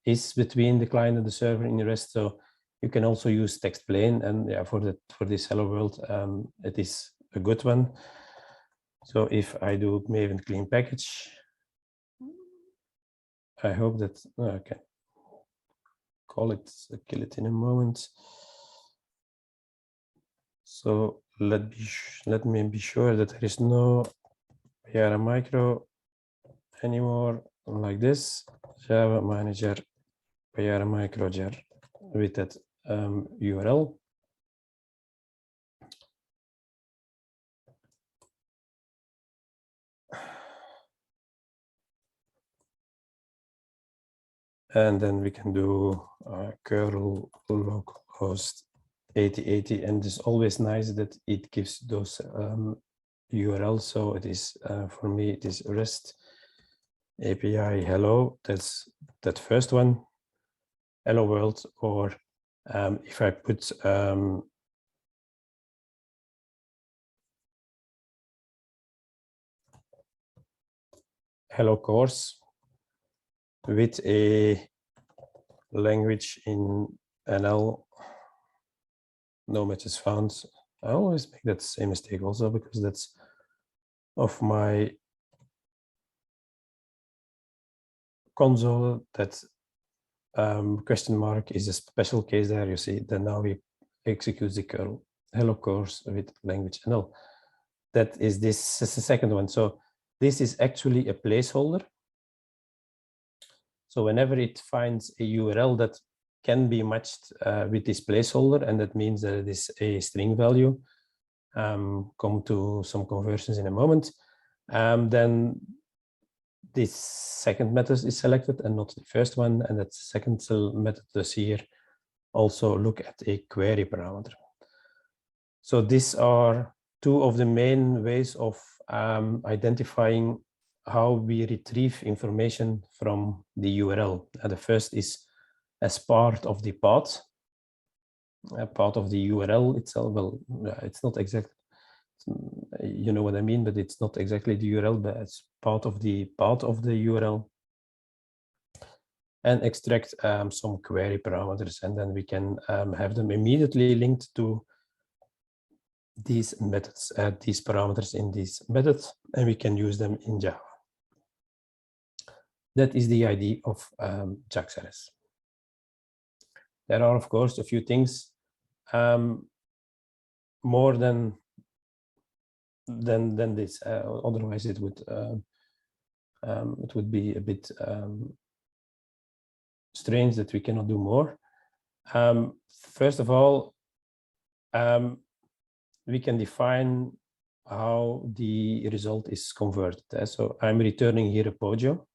is between the client and the server in the REST. So you can also use text plain, and for this hello world, it is a good one. So if I do Maven clean package, I hope that I can kill it in a moment. So let me be sure that there is no Payara Micro anymore like this. Java manager Payara Micro jar with that URL. And then we can do curl localhost 8080, and it's always nice that it gives those URLs. So it is for me it is REST API hello. That's that first one, hello world. Or if I put hello course with a language in NL, no matches found. I always make that same mistake also, because that's of my console. That question mark is a special case there. You see, then now we execute the curl hello course with language NL. That is this is the second one. So this is actually a placeholder. So whenever it finds a URL that can be matched with this placeholder, and that means that it is a string value, come to some conversions in a moment. Then this second method is selected and not the first one. And that second method does here also look at a query parameter. So these are two of the main ways of identifying how we retrieve information from the URL. And the first is as part of the path, part of the URL itself. Well, it's not exactly, you know what I mean, but it's not exactly the URL, but it's part of the path of the URL. And extract some query parameters, and then we can have them immediately linked to these methods, these parameters in these methods, and we can use them in Java. That is the idea of JAVAPRO. There are, of course, a few things more than this. Otherwise, it would be a bit strange that we cannot do more. First of all, we can define how the result is converted. So I'm returning here a POJO,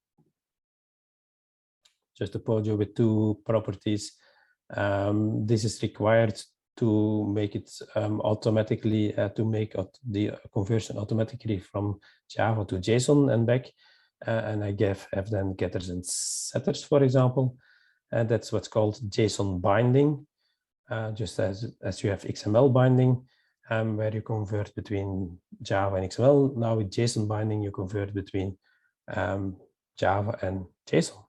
just a POJO with two properties. This is required to make it automatically, to make the conversion automatically from Java to JSON and back. And I have then getters and setters, for example. And that's what's called JSON binding, just as you have XML binding, where you convert between Java and XML. Now with JSON binding, you convert between Java and JSON.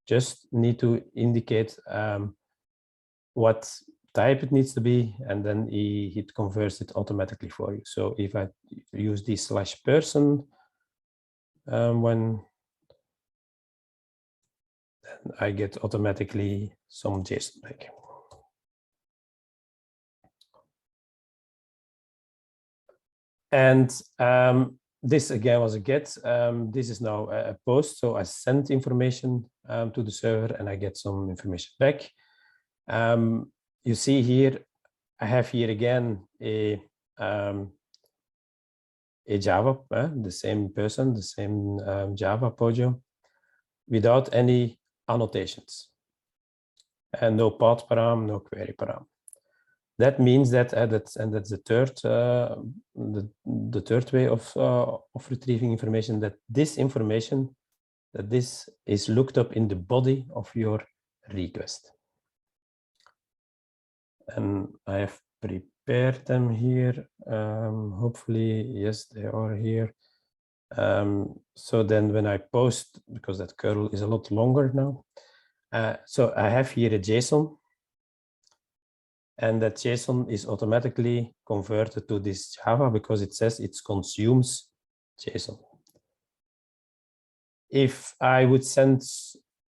Just need to indicate what type it needs to be, and then it converts it automatically for you. So if I use the /person, then I get automatically some JSON back. And this again was a get. This is now a post. So I send information to the server and I get some information back. You see here, I have here again a Java, the same person, the same Java POJO, without any annotations, and no path param, no query param. That means that, that's the third way of retrieving information, that this information, that this is looked up in the body of your request. And I have prepared them here. Hopefully, yes, they are here. So then when I post, because that curl is a lot longer now, so I have here a JSON, and that JSON is automatically converted to this Java because it says it consumes JSON. If I would send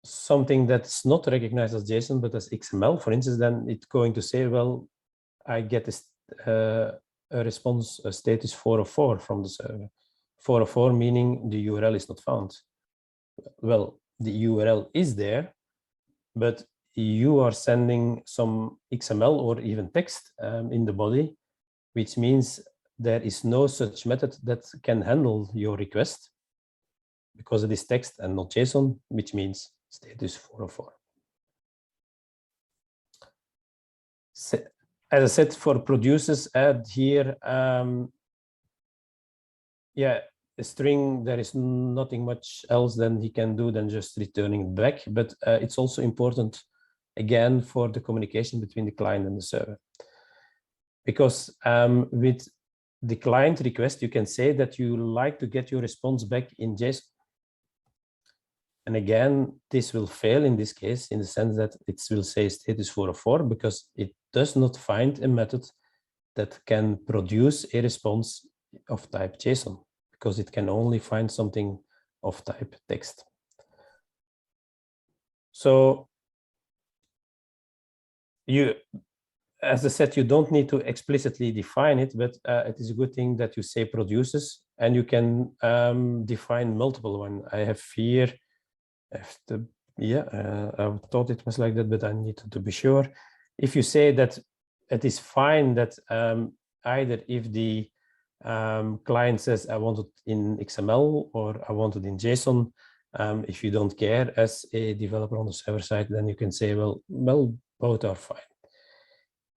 something that's not recognized as JSON but as XML, for instance, then it's going to say, well, I get a response status 404 from the server. 404 meaning the URL is not found. Well, the URL is there, but you are sending some XML or even text in the body, which means there is no such method that can handle your request because it is text and not JSON, which means status 404. So, as I said, for producers, add here, yeah, a string, there is nothing much else than he can do than just returning it back. But it's also important, again, for the communication between the client and the server. Because with the client request, you can say that you like to get your response back in JSON. And again, this will fail in this case in the sense that it will say status 404 because it does not find a method that can produce a response of type JSON, because it can only find something of type text. So you, as I said, you don't need to explicitly define it, but it is a good thing that you say produces, and you can define multiple ones. I have here, I thought it was like that, but I need to be sure. If you say that it is fine that either if the client says I want it in XML or I want it in JSON. If you don't care as a developer on the server side, then you can say, well, both are fine.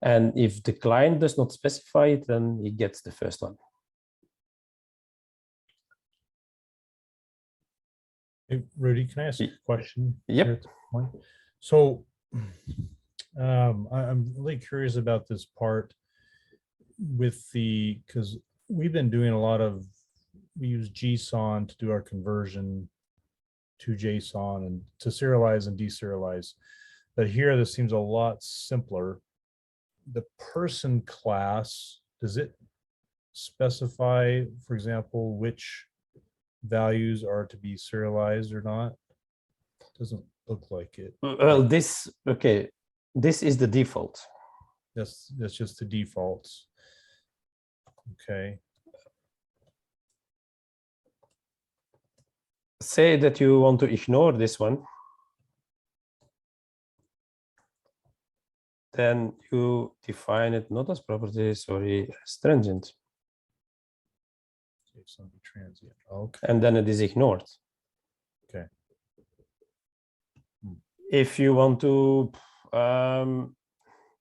And if the client does not specify it, then he gets the first one. Hey, Rudy, can I ask a question? Yep. here at this point? So I'm really curious about this part with because we've been doing a lot of, we use JSON to do our conversion to JSON and to serialize and deserialize. But here, this seems a lot simpler. The person class, does it specify, for example, which values are to be serialized or not? Doesn't look like it. Well, this is the default. That's just the defaults. Okay. Say that you want to ignore this one. Then you define it not as property, sorry, as transient. Transient. Okay. And then it is ignored. Okay. If you want to, I'm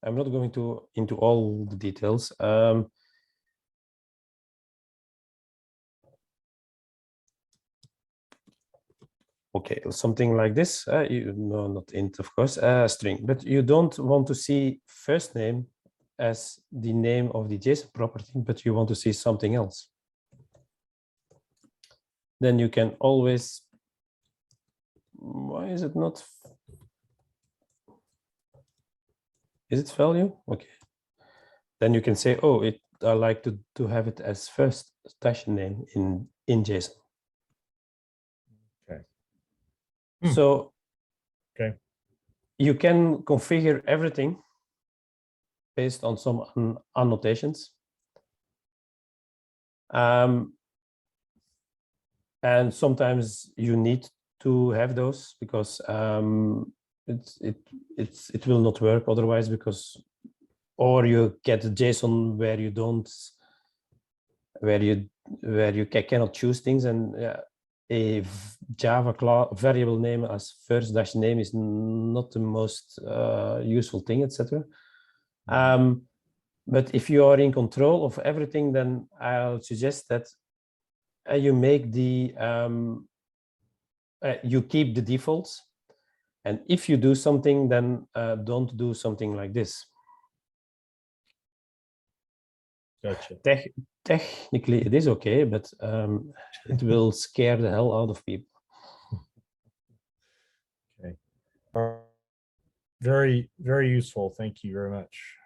not going into all the details. Okay, something like this. No, not int, of course, string. But you don't want to see first name as the name of the JSON property, but you want to see something else. Then you can always. Why is it not? Is it value? Okay. Then you can say, oh, I like to have it as first dash name in JSON. So okay, you can configure everything based on some annotations. And sometimes you need to have those because it will not work otherwise, because or you get a JSON where you don't, where you cannot choose things, and a Java variable name as first dash name is not the most useful thing, etc. But if you are in control of everything, then I'll suggest that you make the you keep the defaults, and if you do something, then don't do something like this. Gotcha. Technically, it is okay, but it will scare the hell out of people. Okay. Very, very useful. Thank you very much.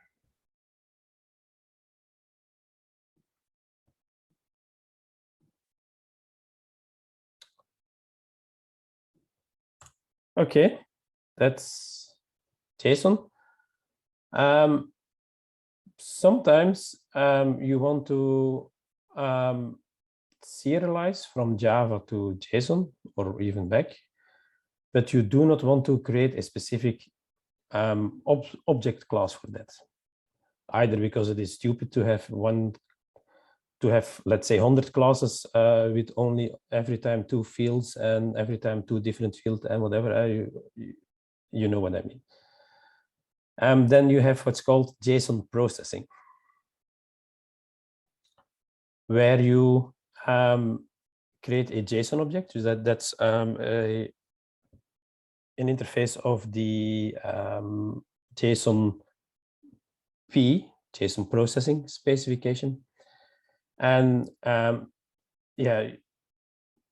Okay, that's JSON. Sometimes you want to serialize from Java to JSON or even back, but you do not want to create a specific object class for that. Either because it is stupid to have let's say 100 classes with only every time 2 fields and every time 2 different fields and whatever. You know what I mean. Then you have what's called JSON processing, where you create a JSON object. So that's an interface of the JSON processing specification. And yeah,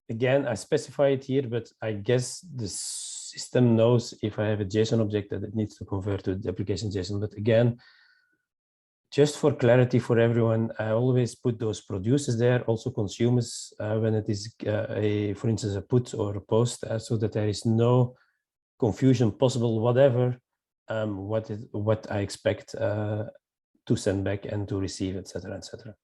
again, I specify it here, but I guess the system knows if I have a JSON object that it needs to convert to the application JSON. But again, just for clarity for everyone, I always put those producers there, also consumers, when it is for instance, a put or a post, so that there is no confusion possible, whatever, what I expect to send back and to receive, etc., etc.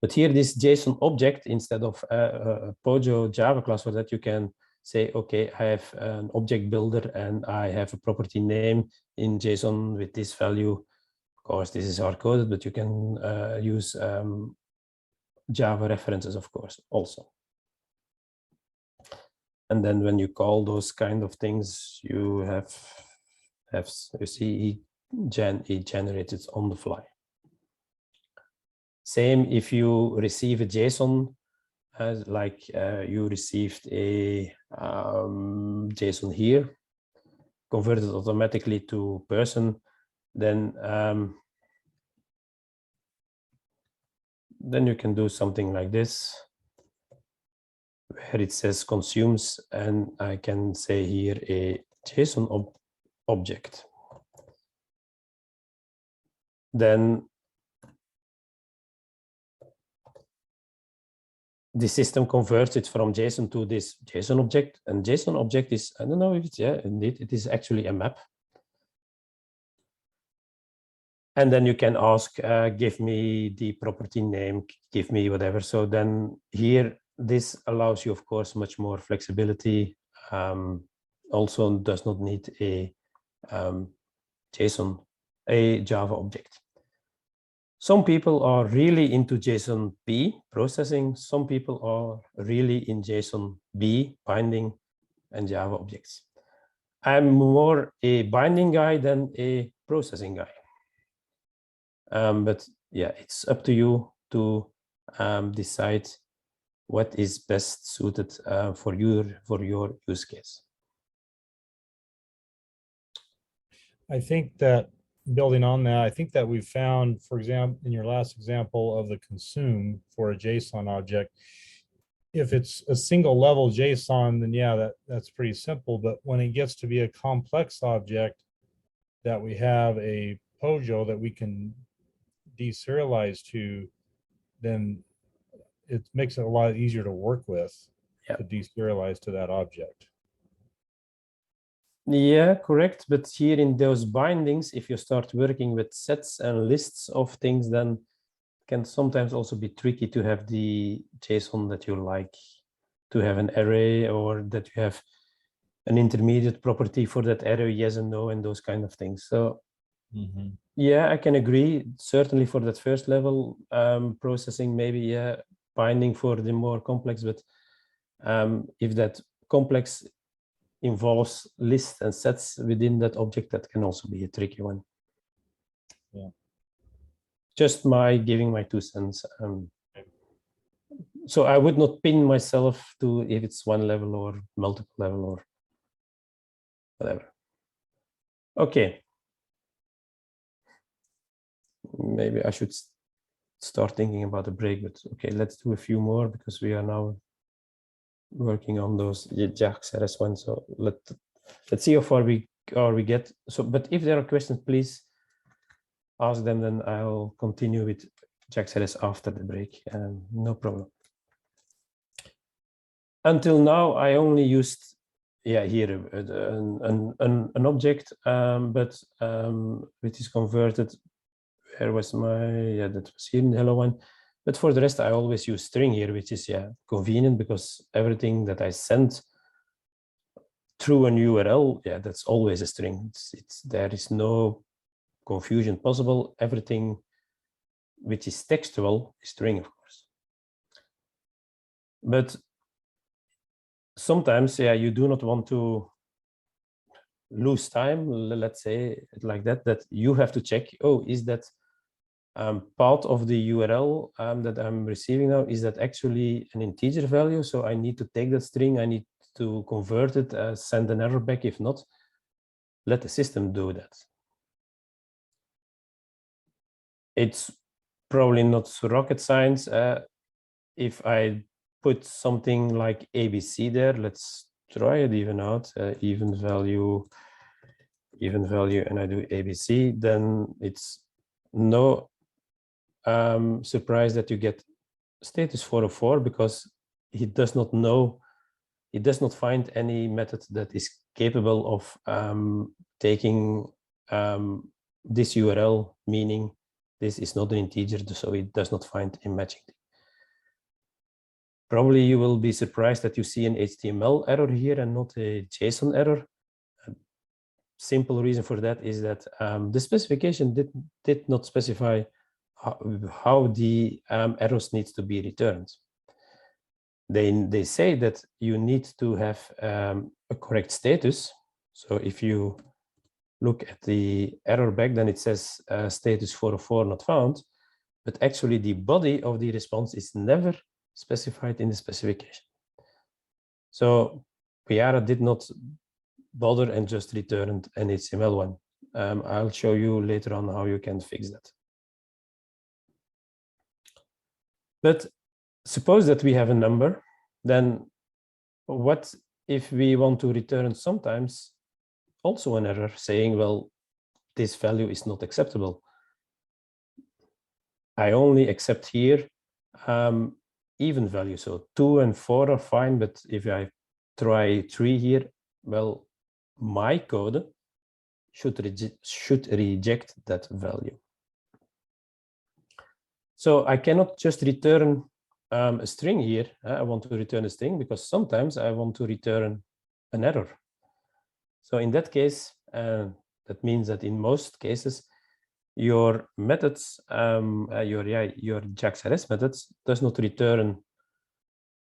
But here, this JSON object, instead of a Pojo Java class for that, you can say, okay, I have an object builder and I have a property name in JSON with this value course, this is hard coded, but you can use Java references, of course, also. And then when you call those kind of things, you have you see he generated on the fly. Same if you receive a JSON, like you received a JSON here, converted automatically to person, then you can do something like this, where it says consumes, and I can say here a JSON object. Then the system converts it from JSON to this JSON object, and JSON object is, I don't know if it's, yeah, indeed, it is actually a map. And then you can ask, give me the property name, give me whatever. So then here, this allows you, of course, much more flexibility. Also does not need a JSON, a Java object. Some people are really into JSON-B processing. Some people are really in JSON-B binding and Java objects. I'm more a binding guy than a processing guy. But yeah, it's up to you to decide what is best suited for your use case. I think that building on that, I think that we've found, for example, in your last example of the consume for a JSON object, if it's a single level JSON, then yeah, that's pretty simple. But when it gets to be a complex object that we have a POJO that we can deserialize to, then it makes it a lot easier to work with, to deserialize to that object. Yeah, correct. But here in those bindings, if you start working with sets and lists of things, then it can sometimes also be tricky to have the JSON that you like, to have an array, or that you have an intermediate property for that array, yes and no, and those kind of things. So yeah, I can agree. Certainly for that first level processing, maybe, yeah, binding for the more complex, but if that complex involves lists and sets within that object, that can also be a tricky one. Yeah. Just giving my 2 cents. So I would not pin myself to if it's one level or multiple level or whatever. Okay. Maybe I should start thinking about a break, but okay, let's do a few more because we are now working on those JAX ones. So let's see how far we get. So, but if there are questions, please ask them. Then I'll continue with JAX after the break. No problem. Until now, I only used here an object, but it is converted. Where was my that was here in the hello one. But for the rest, I always use string here, which is convenient because everything that I send through an URL, that's always a string. There is no confusion possible. Everything which is textual is string, of course. But sometimes, you do not want to lose time. Let's say it like that. That you have to check. Oh, is that part of the URL that I'm receiving now, is that actually an integer value? So I need to take that string, I need to convert it, send an error back. If not, let the system do that. It's probably not rocket science. If I put something like ABC there, let's try it even out, even value, and I do ABC, then it's no surprise that you get status 404 because it does not know, it does not find any method that is capable of taking this URL, meaning this is not an integer, so it does not find a matching. Probably you will be surprised that you see an HTML error here and not a JSON error. simple reason for that is that the specification did not specify how the errors need to be returned. They say that you need to have a correct status. So if you look at the error back, then it says status 404 not found, but actually the body of the response is never specified in the specification. So Payara did not bother and just returned an HTML one. I'll show you later on how you can fix that. But suppose that we have a number, then what if we want to return sometimes also an error saying, well, this value is not acceptable. I only accept here even value. So 2 and 4 are fine, but if I try 3 here, well, my code should reject that value. So I cannot just return a string here. I want to return a string because sometimes I want to return an error. So in that case, that means that in most cases, your methods, your JAX-RS methods does not return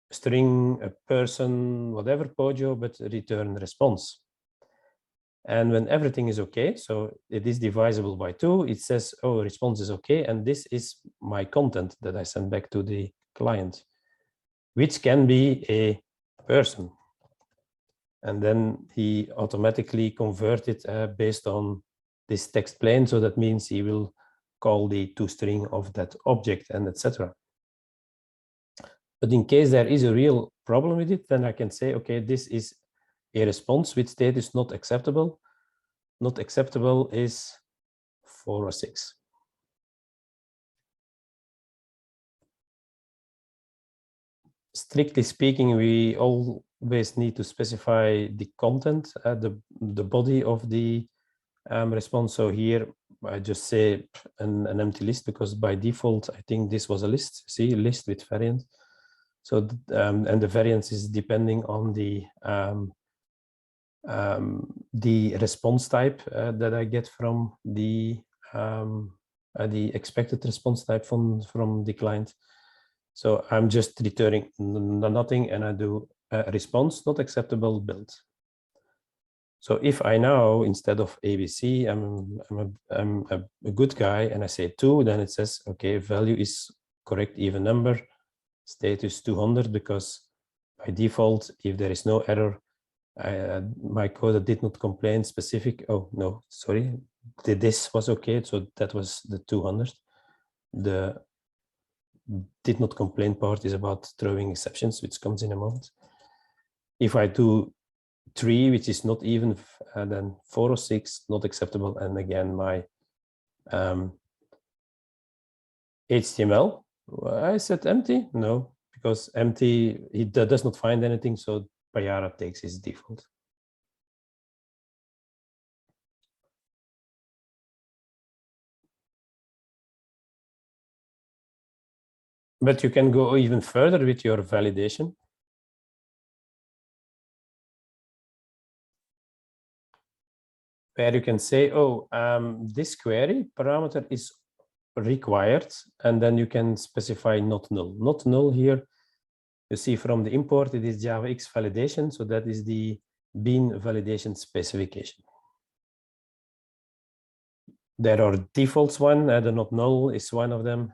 a string, a person, whatever POJO, but return response. And when everything is okay, so it is divisible by 2, it says, oh, response is okay, and this is my content that I send back to the client, which can be a person. And then he automatically converted based on this text plain. So that means he will call the toString of that object and etc. But in case there is a real problem with it, then I can say, okay, this is a response with status not acceptable. Not acceptable is 4 or 6. Strictly speaking, we always need to specify the content, the body of the response. So here I just say an empty list because by default, I think this was a list. See, list with variant. So and the variance is depending on the response type that I get from the expected response type from the client. So I'm just returning nothing, and I do response not acceptable build. So if I now, instead of ABC, I'm a good guy and I say 2, then it says, okay, value is correct even number, status 200, because by default, if there is no error, my code did not complain specific. Oh, no, sorry. This was okay. So that was the 200. The did not complain part is about throwing exceptions, which comes in a moment. If I do 3, which is not even, then 4 or 6, not acceptable. And again, my HTML, I said empty. No, because empty, it does not find anything. So Payara takes its default. But you can go even further with your validation. Where you can say, oh, this query parameter is required, and then you can specify not null. Not null here, you see from the import, it is JavaX validation. So that is the bean validation specification. There are defaults one, the not null is one of them.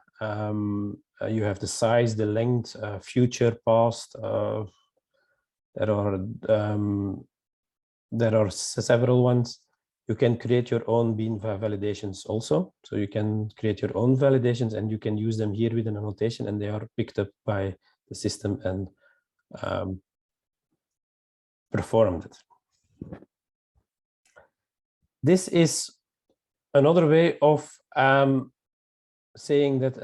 You have the size, the length, future, past. There are several ones. You can create your own bean validations also. So you can create your own validations and you can use them here with an annotation, and they are picked up by the system and performed it. This is another way of saying that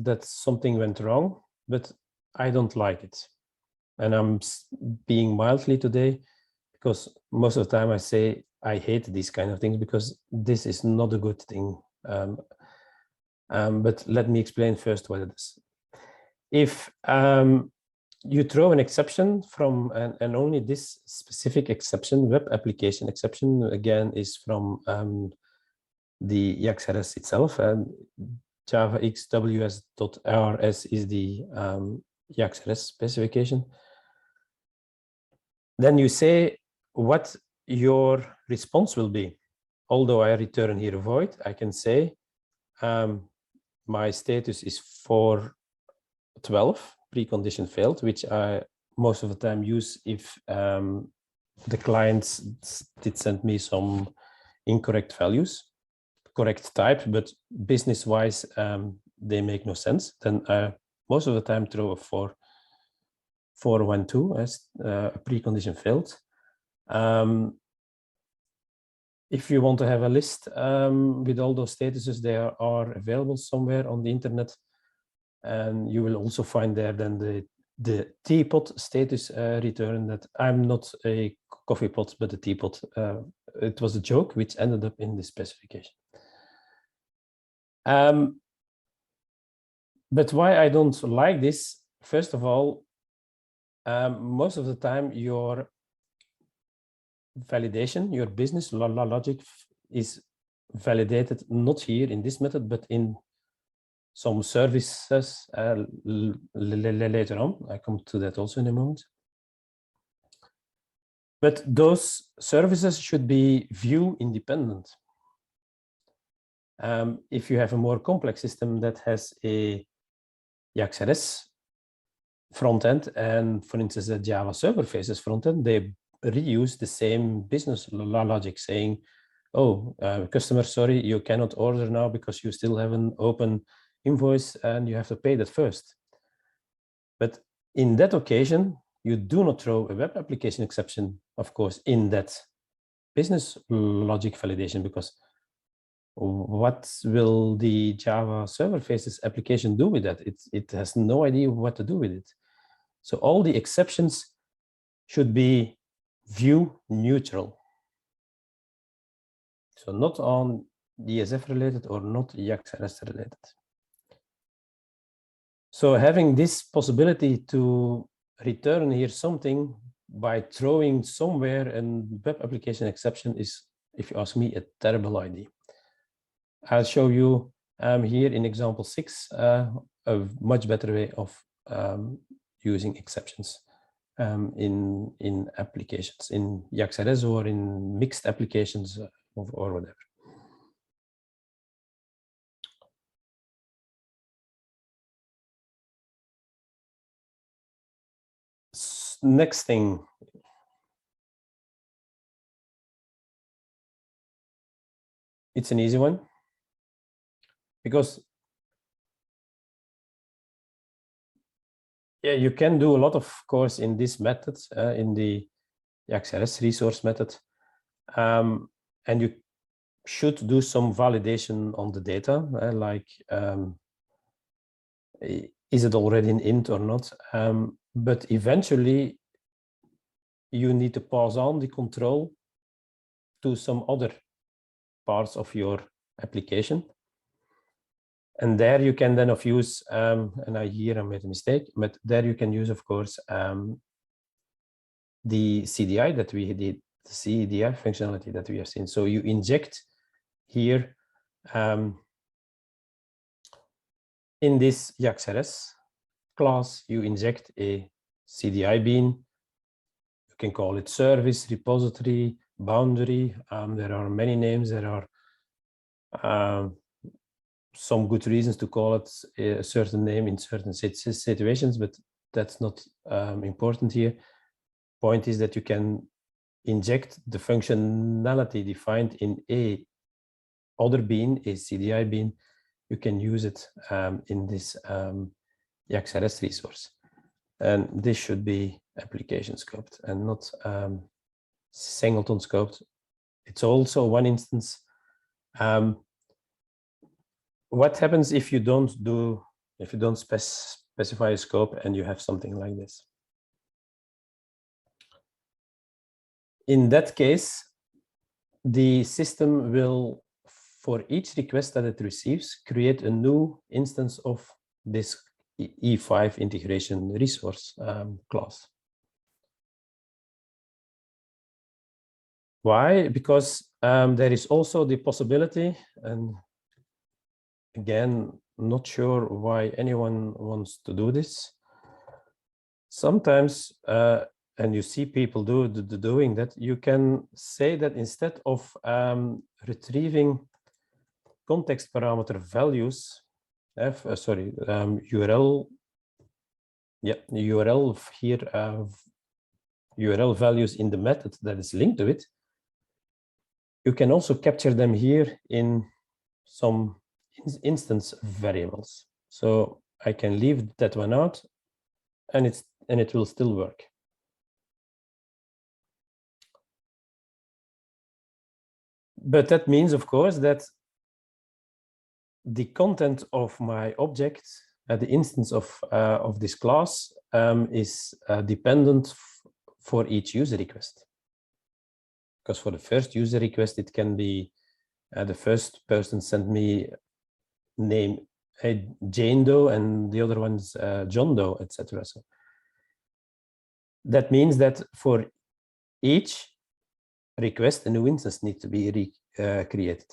that something went wrong, but I don't like it. And I'm being mildly today, because most of the time I say I hate these kind of things because this is not a good thing. But let me explain first what it is. If you throw an exception from, and only this specific exception, web application exception, again, is from the JAXRS itself. Java XWS.RS is the JAXRS specification. Then you say what your response will be. Although I return here a void, I can say my status is 412, precondition failed, which I most of the time use if the clients did send me some incorrect values, correct type, but business-wise, they make no sense. Then I most of the time throw a 412 as a precondition failed. If you want to have a list with all those statuses, they are available somewhere on the internet. And you will also find there then the teapot status return that I'm not a coffee pot, but a teapot. It was a joke which ended up in the specification. But why I don't like this, first of all, most of the time your validation, your business logic is validated not here in this method, but in some services later on. I come to that also in a moment. But those services should be view independent. If you have a more complex system that has a JAXRS front end and, for instance, a Java server faces front end, they reuse the same business logic, saying, "Oh, customer, sorry, you cannot order now because you still have an open invoice and you have to pay that first." But in that occasion, you do not throw a web application exception, of course, in that business logic validation, because what will the Java server faces application do with that? It has no idea what to do with it. So all the exceptions should be view neutral. So not on DSF related or not JAXRS related. So having this possibility to return here something by throwing somewhere a web application exception is, if you ask me, a terrible idea. I'll show you here in example 6 a much better way of using exceptions in applications, in JAXRS or in mixed applications or whatever. Next thing. It's an easy one, because yeah, you can do a lot, of course, in this method, in the JAXRS resource method, and you should do some validation on the data, like is it already an int or not? But eventually, you need to pass on the control to some other parts of your application. And there you can then use, and here I made a mistake, but there you can use, of course, the CDI that we did, the CDI functionality that we have seen. So you inject here in this JAXRS class, you inject a CDI bean. You can call it service, repository, boundary. There are many names. There are some good reasons to call it a certain name in certain situations, but that's not important here. Point is that you can inject the functionality defined in a other bean, a CDI bean. You can use it in this JAXRS resource. And this should be application scoped and not singleton scoped. It's also one instance. What happens if you don't specify a scope and you have something like this? In that case, the system will, for each request that it receives, create a new instance of this E5 integration resource class. Why? Because there is also the possibility, and again, not sure why anyone wants to do this. Sometimes, and you see people doing that, you can say that instead of retrieving context parameter values, URL, yeah, URL here, URL values in the method that is linked to it, you can also capture them here in some instance variables. So I can leave that one out, and it will still work. But that means, of course, that the content of my object, the instance of this class, is dependent for each user request. Because for the first user request, it can be the first person sent me name Jane Doe, and the other one's John Doe, etc. So that means that for each request, a new instance needs to be created.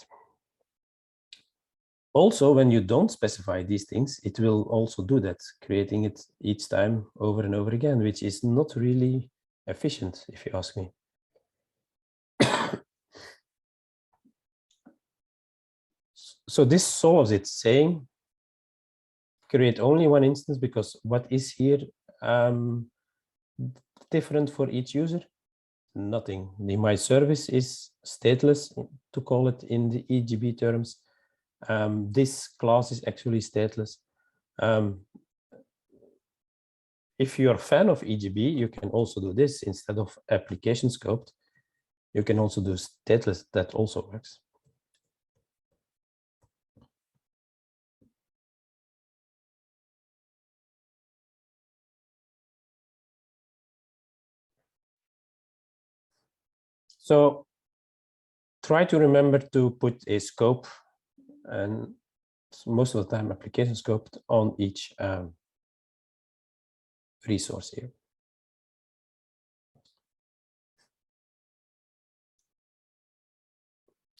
Also, when you don't specify these things, it will also do that, creating it each time over and over again, which is not really efficient, if you ask me. So this solves it, saying create only one instance, because what is here different for each user? Nothing. The my service is stateless, to call it in the EGB terms. This class is actually stateless. If you're a fan of EGB, you can also do this instead of application scoped. You can also do stateless. That also works. So try to remember to put a scope, and most of the time application scoped, on each resource here.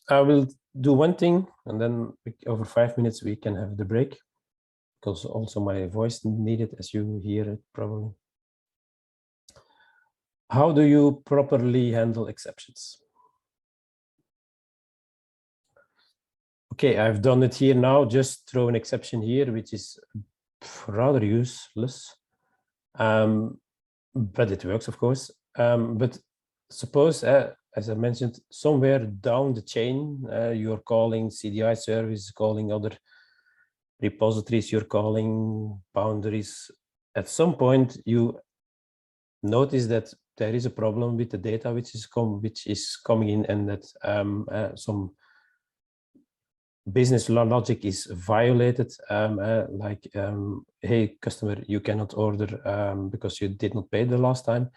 I will do one thing, and then over 5 minutes we can have the break, because also my voice needed, as you hear it probably. How do you properly handle exceptions? Okay, I've done it here now. Just throw an exception here, which is rather useless, but it works, of course. But suppose, as I mentioned, somewhere down the chain, you're calling CDI service, calling other repositories, you're calling boundaries. At some point, you notice that there is a problem with the data which is coming in, and that some business logic is violated, like, hey, customer, you cannot order because you did not pay the last time.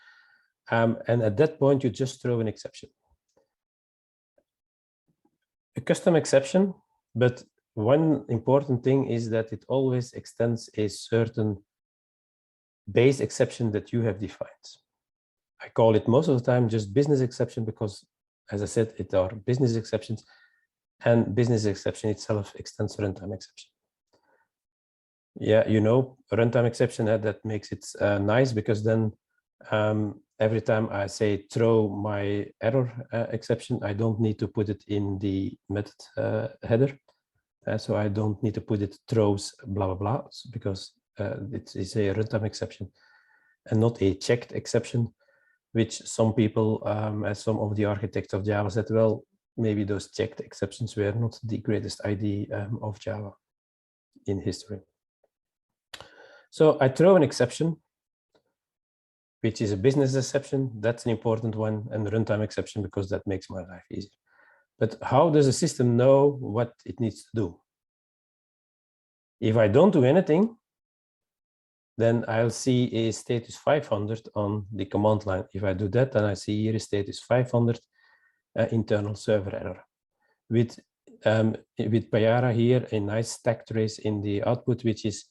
And at that point, you just throw an exception. A custom exception, but one important thing is that it always extends a certain base exception that you have defined. I call it most of the time just business exception, because, as I said, it are business exceptions, and business exception itself extends runtime exception. Yeah, you know, runtime exception, that makes it nice, because then every time I say throw my error exception, I don't need to put it in the method header. So I don't need to put it throws blah, blah, blah, because it is a runtime exception and not a checked exception, which some people, as some of the architects of Java said, well, maybe those checked exceptions were not the greatest idea of Java in history. So I throw an exception, which is a business exception. That's an important one, and runtime exception, because that makes my life easier. But how does the system know what it needs to do? If I don't do anything, then I'll see a status 500 on the command line. If I do that, then I see here a status 500 internal server error. With Payara here, a nice stack trace in the output, which is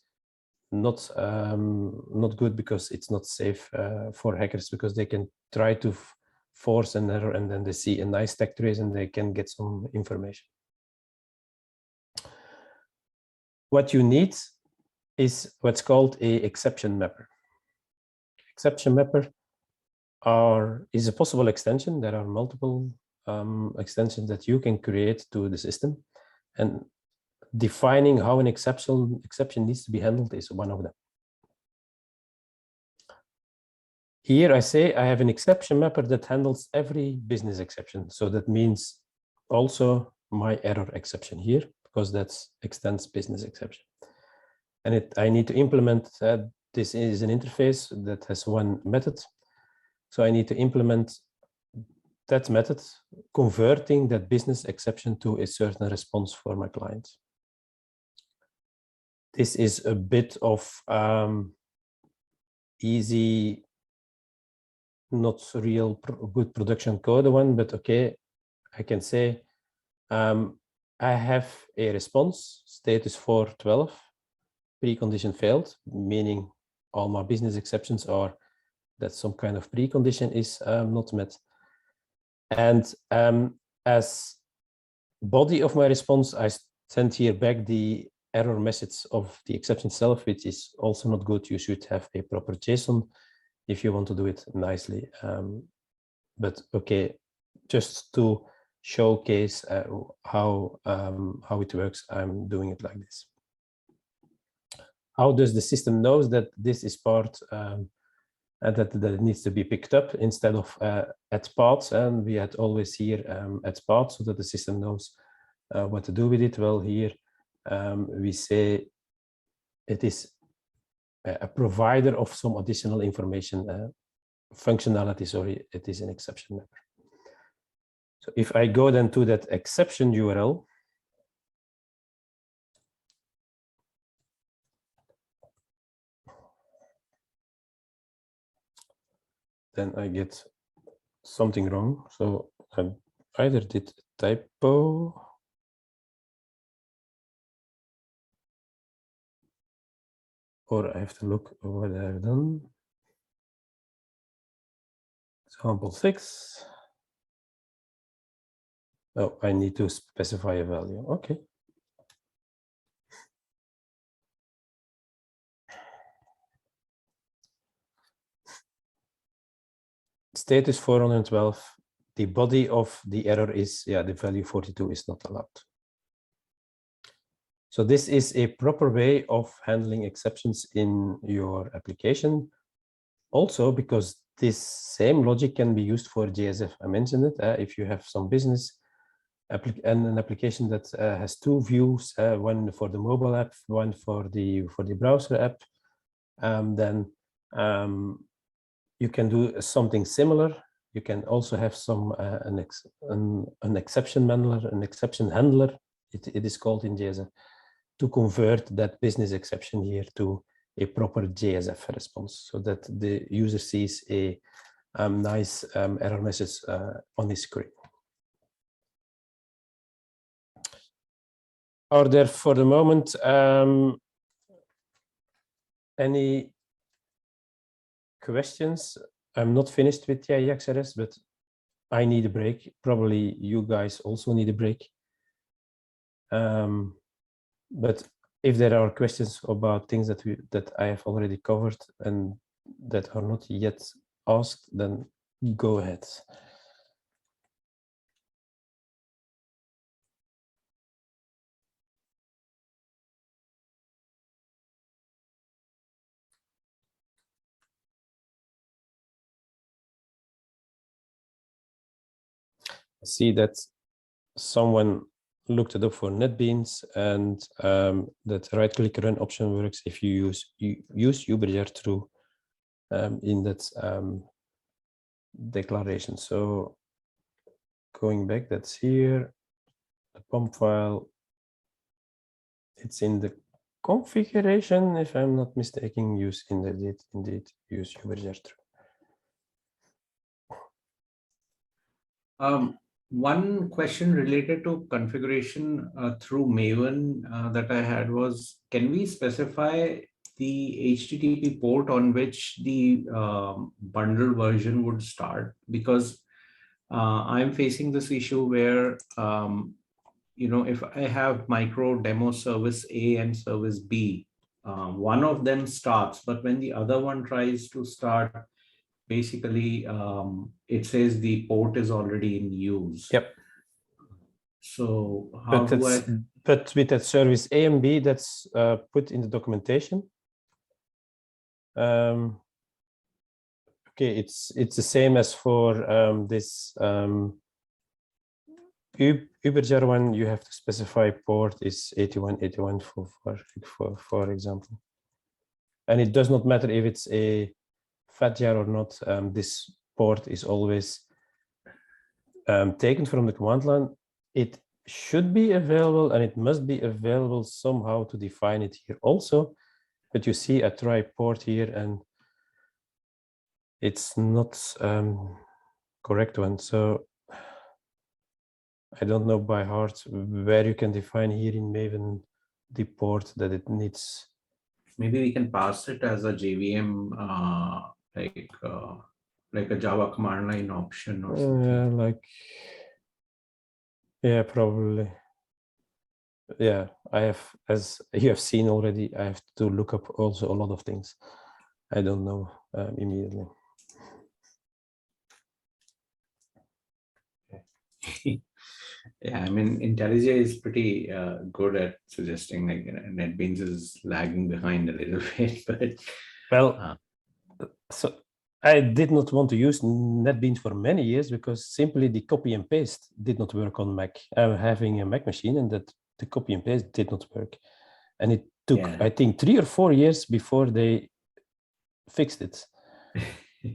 not good because it's not safe for hackers, because they can try to force an error and then they see a nice tag trace and they can get some information. What you need is what's called a exception mapper. Exception mapper is a possible extension. There are multiple extensions that you can create to the system, and defining how an exception needs to be handled is one of them. Here I say I have an exception mapper that handles every business exception. So that means also my error exception here, because that extends business exception. And I need to implement this is an interface that has one method. So I need to implement that method, converting that business exception to a certain response for my client. This is a bit of easy, not real good production code one, but okay, I can say I have a response status 412, precondition failed, meaning all my business exceptions are that some kind of precondition is not met. And as body of my response, I send here back the error message of the exception itself, which is also not good. You should have a proper JSON if you want to do it nicely. But okay, just to showcase how it works, I'm doing it like this. How does the system knows that this is part and that it needs to be picked up instead of at paths? And we had always here at paths, so that the system knows what to do with it. Well, here we say it is a provider of some additional information, functionality, sorry, it is an exception mapper. So if I go then to that exception URL, then I get something wrong. So I either did a typo, or I have to look what I've done. Example 6. Oh, I need to specify a value. Okay. Status 412. The body of the error is, yeah, the value 42 is not allowed. So this is a proper way of handling exceptions in your application. Also, because this same logic can be used for JSF. I mentioned it. If you have some business and an application that has two views, one for the mobile app, one for the browser app, then you can do something similar. You can also have some an exception handler. It is called in JSF, to convert that business exception here to a proper JSF response, so that the user sees a nice error message on his screen. Are there for the moment any questions? I'm not finished with JAXRS, but I need a break. Probably you guys also need a break. But if there are questions about things that I have already covered and that are not yet asked, then go ahead. I see that someone looked it up for NetBeans, and that right-click run option works if you use UberJAVAPRO in that declaration. So going back, that's here, the POM file. It's in the configuration, if I'm not mistaken. Use indeed use UberJAVAPRO. One question related to configuration through Maven that I had was, can we specify the HTTP port on which the bundle version would start? Because I'm facing this issue where, if I have micro demo service A and service B, one of them starts, but when the other one tries to start, basically it says the port is already in use. Yep. So how do I? But with that service A and B, that's put in the documentation. Okay, it's the same as for this Über JAVAPRO. You have to specify port is 8181 for example, and it does not matter if it's a FATJAR or not. This port is always taken from the command line. It should be available, and it must be available somehow to define it here also. But you see, I try port here, and it's not correct one. So I don't know by heart where you can define here in Maven the port that it needs. Maybe we can pass it as a JVM, like a Java command line option or something. Yeah, probably. Yeah, I have, as you have seen already, I have to look up also a lot of things. I don't know immediately. Yeah, I mean, IntelliJ is pretty good at suggesting, like, NetBeans is lagging behind a little bit, but well, so I did not want to use NetBeans for many years because simply the copy and paste did not work on Mac. I'm having a Mac machine, and that the copy and paste did not work, and it took I think 3 or 4 years before they fixed it.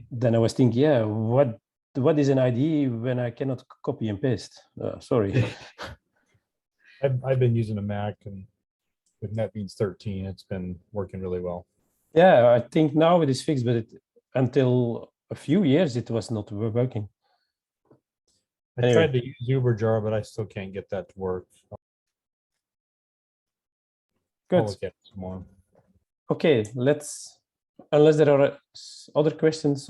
Then I was thinking, yeah, what is an IDE when I cannot copy and paste? Sorry. I've been using a Mac, and with NetBeans 13, it's been working really well. Yeah, I think now it is fixed, but until a few years it was not working. I tried to use UberJar, but I still can't get that to work. Good. I'll look at it some more. Okay, unless there are other questions.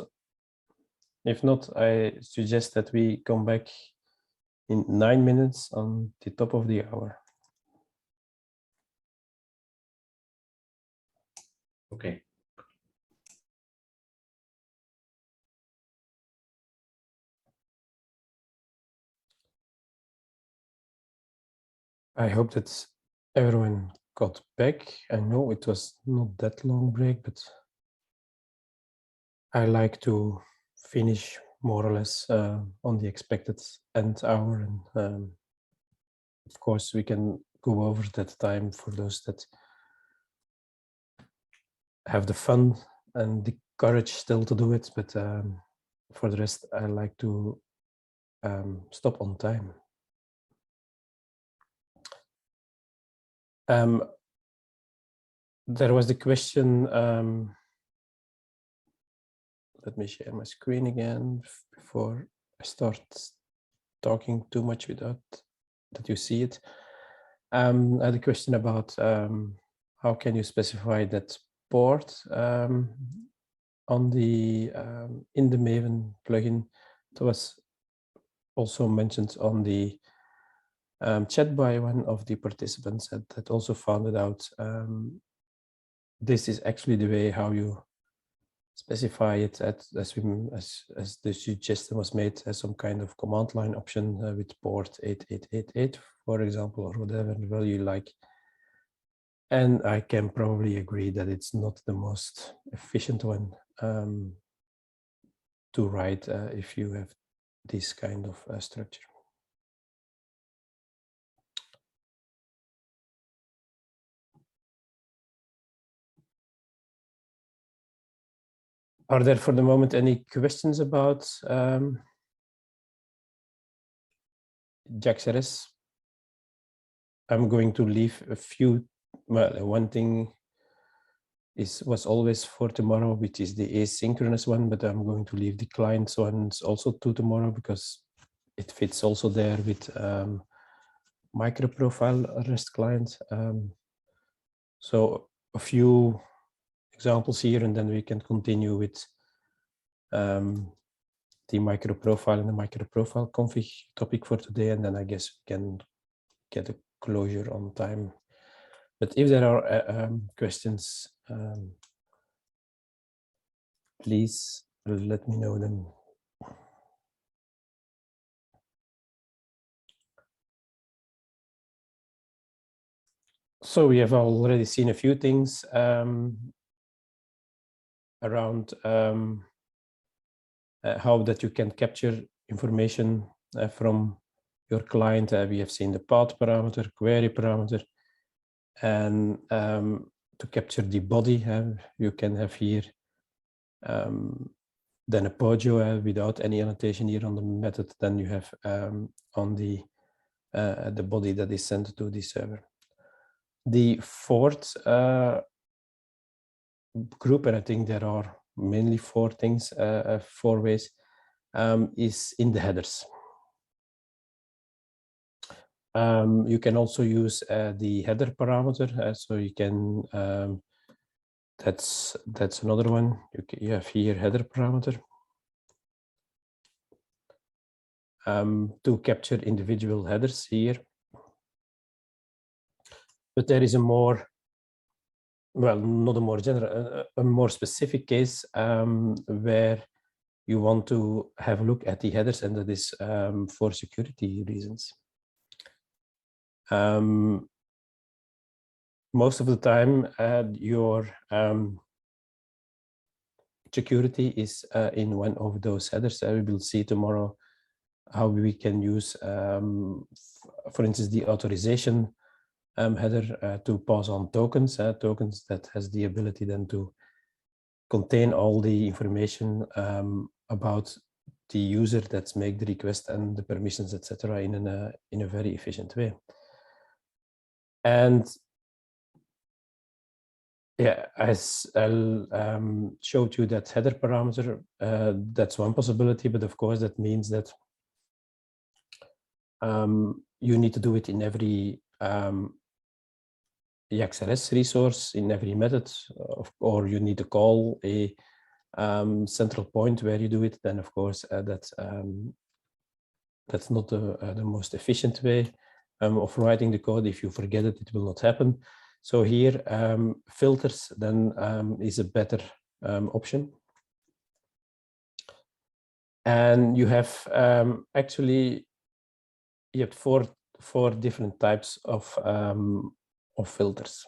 If not, I suggest that we come back in 9 minutes on the top of the hour. Okay. I hope that everyone got back. I know it was not that long break, but I like to finish more or less on the expected end hour. And of course, we can go over that time for those that have the fun and the courage still to do it. But for the rest, I like to stop on time. There was the question, let me share my screen again before I start talking too much without that you see it. I had a question about how can you specify that port on the in the Maven plugin. It was also mentioned on the chat by one of the participants that also found it out. This is actually the way how you specify it as the suggestion was made as some kind of command line option with port 8888, for example, or whatever value you like. And I can probably agree that it's not the most efficient one to write if you have this kind of structure. Are there for the moment any questions about JAX-RS? I'm going to leave a few. Well, one thing was always for tomorrow, which is the asynchronous one, but I'm going to leave the clients ones also to tomorrow because it fits also there with MicroProfile REST client. So a few examples here, and then we can continue with the micro profile and the micro profile config topic for today, and then I guess we can get a closure on time. But if there are questions, please let me know them. So we have already seen a few things around how that you can capture information from your client. We have seen the path parameter, query parameter, and to capture the body, you can have here then a pojo without any annotation here on the method. Then you have on the body that is sent to the server. The fourth group, and I think there are mainly four things, 4 ways, is in the headers. You can also use the header parameter, so you can, that's another one. You have here header parameter to capture individual headers here. But there is a more, well, not a more general, a more specific case where you want to have a look at the headers, and that is for security reasons. Most of the time, your security is in one of those headers. We will see tomorrow how we can use, for instance, the authorization header to pass on tokens, tokens that has the ability then to contain all the information about the user that's make the request and the permissions, etc., in a very efficient way. And yeah, as I'll showed you that header parameter, that's one possibility, but of course that means that you need to do it in every XLS resource, in every method, or you need to call a central point where you do it. Then of course that's not the most efficient way of writing the code. If you forget it, it will not happen. So here filters then is a better option. And you have actually you have four different types of filters.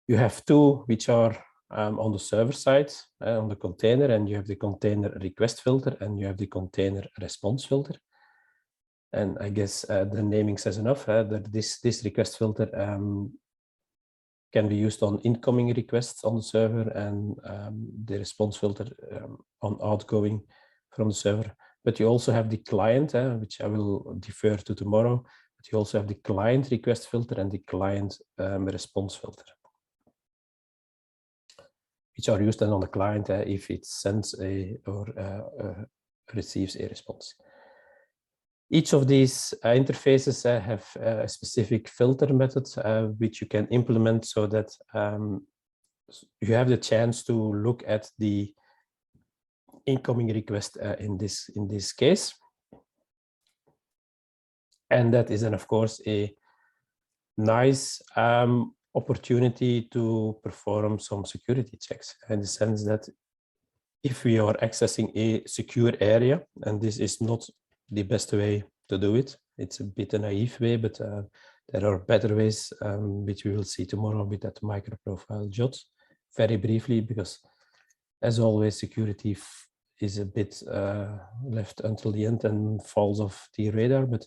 You have two which are on the server side, on the container, and you have the container request filter and you have the container response filter. And I guess the naming says enough that this request filter can be used on incoming requests on the server, and the response filter on outgoing from the server. But you also have the client, which I will defer to tomorrow. But you also have the client request filter and the client response filter, which are used then on the client if it sends or receives a response. Each of these interfaces have a specific filter method which you can implement so that you have the chance to look at the incoming request in this case. And that is then, of course, a nice opportunity to perform some security checks, in the sense that if we are accessing a secure area, and this is not the best way to do it, it's a bit a naive way, but there are better ways, which we will see tomorrow with that MicroProfile JOT very briefly, because as always, security is a bit left until the end and falls off the radar, but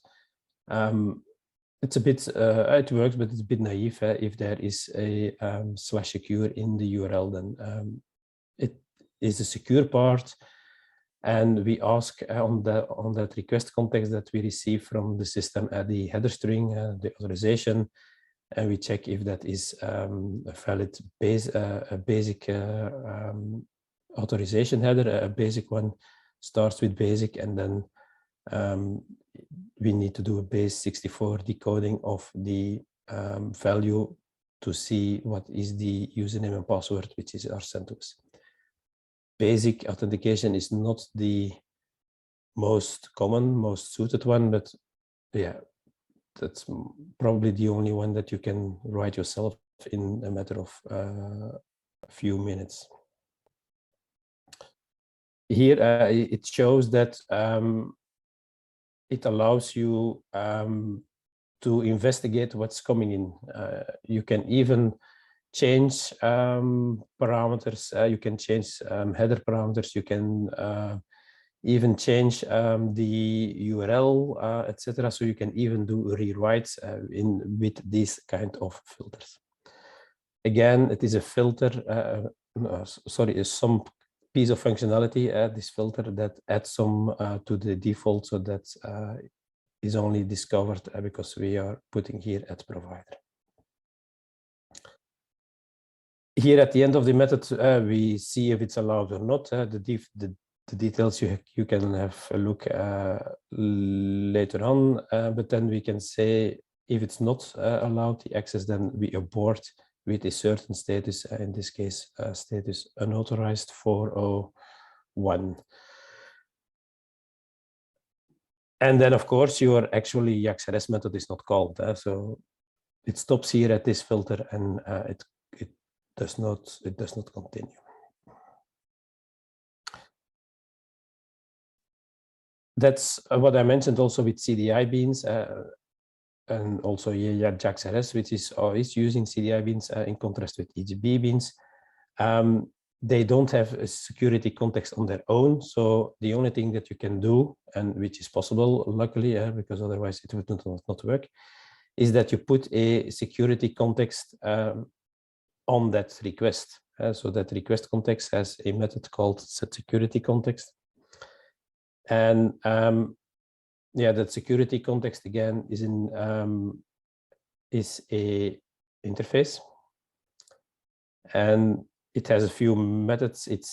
it's a bit, it works, but it's a bit naive. If there is a /secure in the URL, then it is a secure part. And we ask on that request context that we receive from the system the header string, the authorization, and we check if that is a valid basic authorization header. A basic one starts with basic, and then we need to do a base 64 decoding of the value to see what is the username and password which are sent to us. Basic authentication is not the most common, most suited one, but yeah, that's probably the only one that you can write yourself in a matter of a few minutes. Here it shows that it allows you to investigate what's coming in. You can even change parameters. You can change header parameters. You can even change the URL, etc. So you can even do rewrites with these kind of filters. Again, it is a filter. Sorry, some piece of functionality. This filter that adds some to the default, so that is only discovered because we are putting here at provider. Here at the end of the method, we see if it's allowed or not. The details you can have a look later on, but then we can say if it's not allowed the access, then we abort with a certain status, in this case, status unauthorized 401. And then, of course, your actually JAX-RS method is not called. So it stops here at this filter, and it does not continue. That's what I mentioned also with CDI beans, and also JAX-RS, which is using CDI beans in contrast with EGB beans. They don't have a security context on their own. So the only thing that you can do, and which is possible, luckily, because otherwise it would not work, is that you put a security context on that request. So that request context has a method called setSecurityContext. And yeah, that security context again is a interface, and it has a few methods. It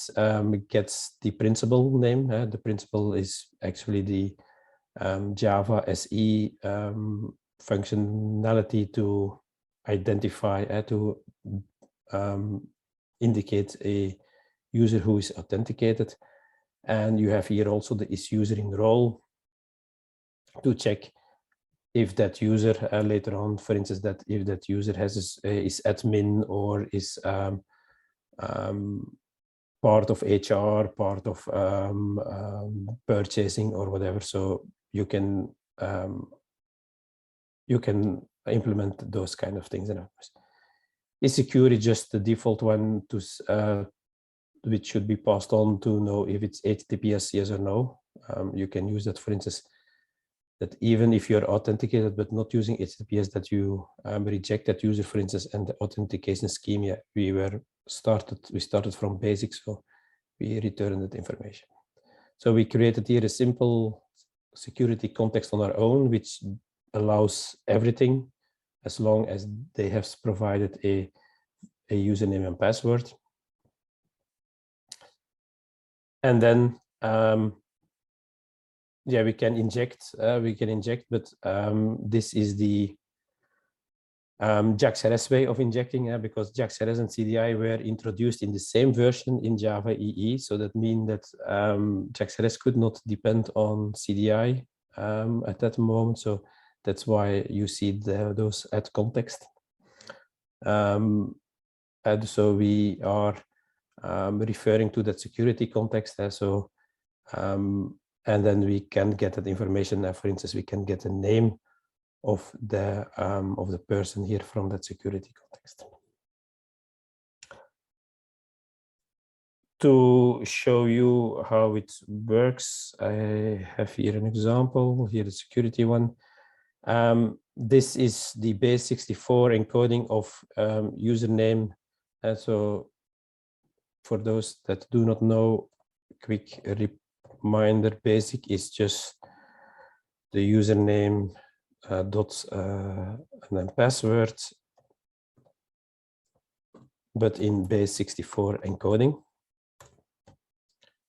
gets the principal name. The principal is actually the Java SE functionality to identify, to indicate a user who is authenticated. And you have here also the is user in role to check if that user later on, for instance, that if that user is admin or is part of HR, part of purchasing or whatever. So you can implement those kind of things. Is secure is just the default one to which should be passed on to know if it's HTTPS yes or no. You can use that, for instance, that even if you're authenticated but not using HTTPS, that you reject that user, for instance, and the authentication scheme. Yeah, we started from basics, so we returned that information. So we created here a simple security context on our own, which allows everything as long as they have provided a username and password. And then yeah, we can inject, but this is the JAX-RS way of injecting, because JAX-RS and CDI were introduced in the same version in Java EE. So that means that JAX-RS could not depend on CDI at that moment. So that's why you see those at context. And so we are referring to that security context. And then we can get that information. For instance, we can get a name of the person here from that security context. To show you how it works, I have here an example. Here the security one. This is the base64 encoding of username. So for those that do not know, quick reminder, basic is just the username dot and then password, but in base64 encoding,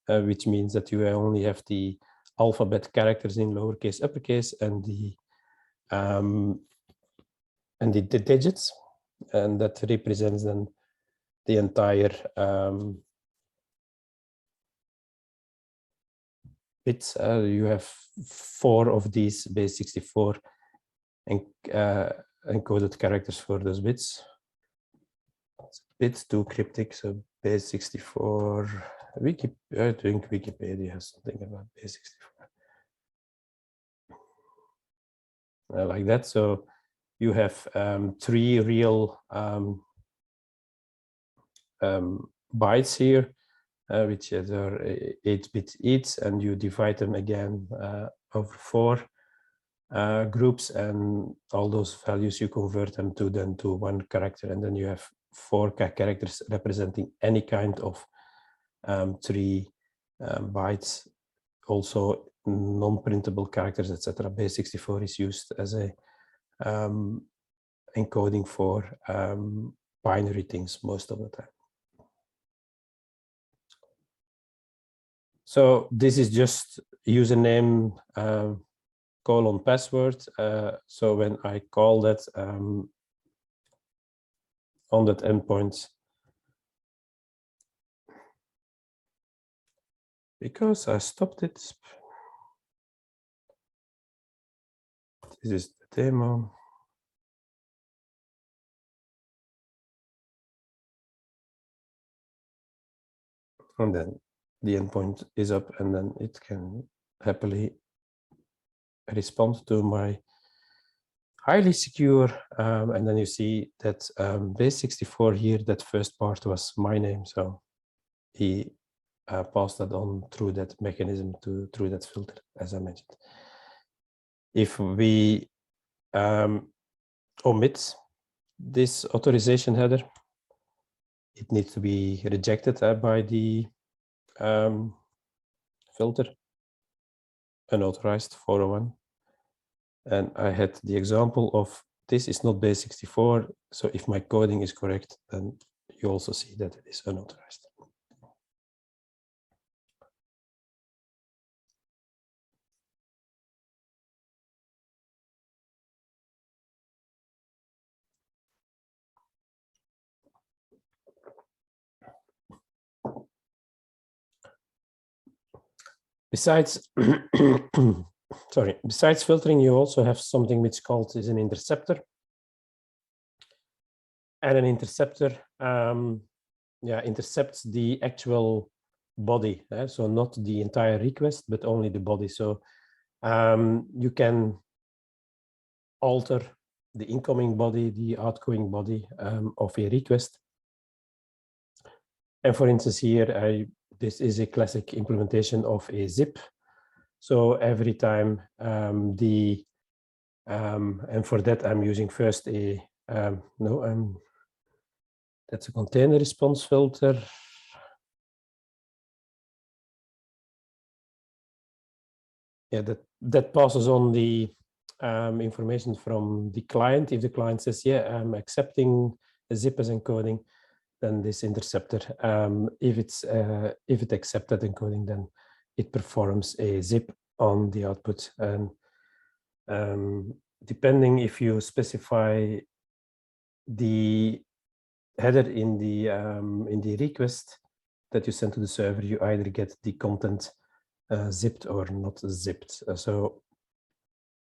which means that you only have the alphabet characters in lowercase, uppercase, and the digits. and that represents then the entire bits. You have 4 of these base 64 and encoded characters for those bits. It's a bit too cryptic, so base 64. I think Wikipedia has something about base 64. Like that. So you have 3 real bytes here, which are 8-bit each, and you divide them again over 4 groups, and all those values you convert them to then to 1 character, and then you have 4 characters representing any kind of 3 bytes, also non-printable characters, etc. Base 64 is used as a encoding for binary things most of the time. So this is just username colon password. So when I call that on that endpoint, because I stopped it. This is the demo. And then the endpoint is up, and then it can happily respond to my highly secure. And then you see that base 64 here, that first part was my name. So he passed that on through that mechanism through that filter, as I mentioned. If we omit this authorization header, it needs to be rejected by the filter, unauthorized 401. And I had the example of this is not base 64. So if my coding is correct, then you also see that it is unauthorized. Besides, besides filtering, you also have something which called is an interceptor. And an interceptor intercepts the actual body. So not the entire request, but only the body. So you can alter the incoming body, the outgoing body of a request. And for instance, here, this is a classic implementation of a zip. So every time and for that, I'm using first a, that's a container response filter. Yeah, that passes on the information from the client. If the client says, yeah, I'm accepting a zip as encoding, then this interceptor, if it accepts that encoding, then it performs a zip on the output. And depending if you specify the header in the request that you send to the server, you either get the content zipped or not zipped. So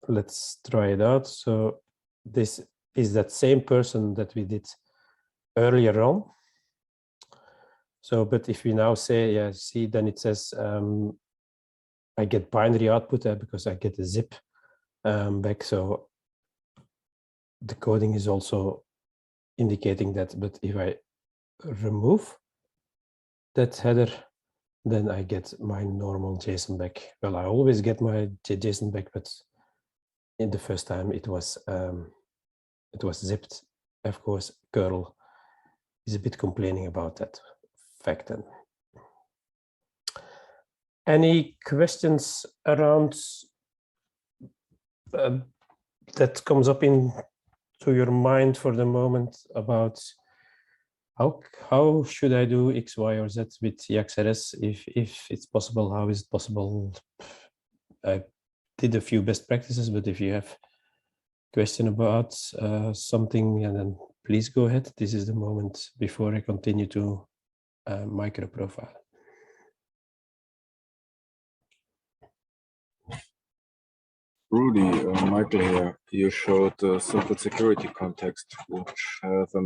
let's try it out. So this is that same person that we did earlier on. So, but if we now say, yeah, see, then it says I get binary output because I get a zip back. So the coding is also indicating that. But if I remove that header, then I get my normal JSON back. Well, I always get my JSON back, but in the first time it was zipped. Of course, curl is a bit complaining about that fact. Then, any questions around that comes up into your mind for the moment about how should I do X, Y, or Z with JAX-RS if it's possible? How is it possible? I did a few best practices, but if you have a question about something, and then please go ahead. This is the moment before I continue to MicroProfile. Rudy, Michael here. You showed a simple security context, which has a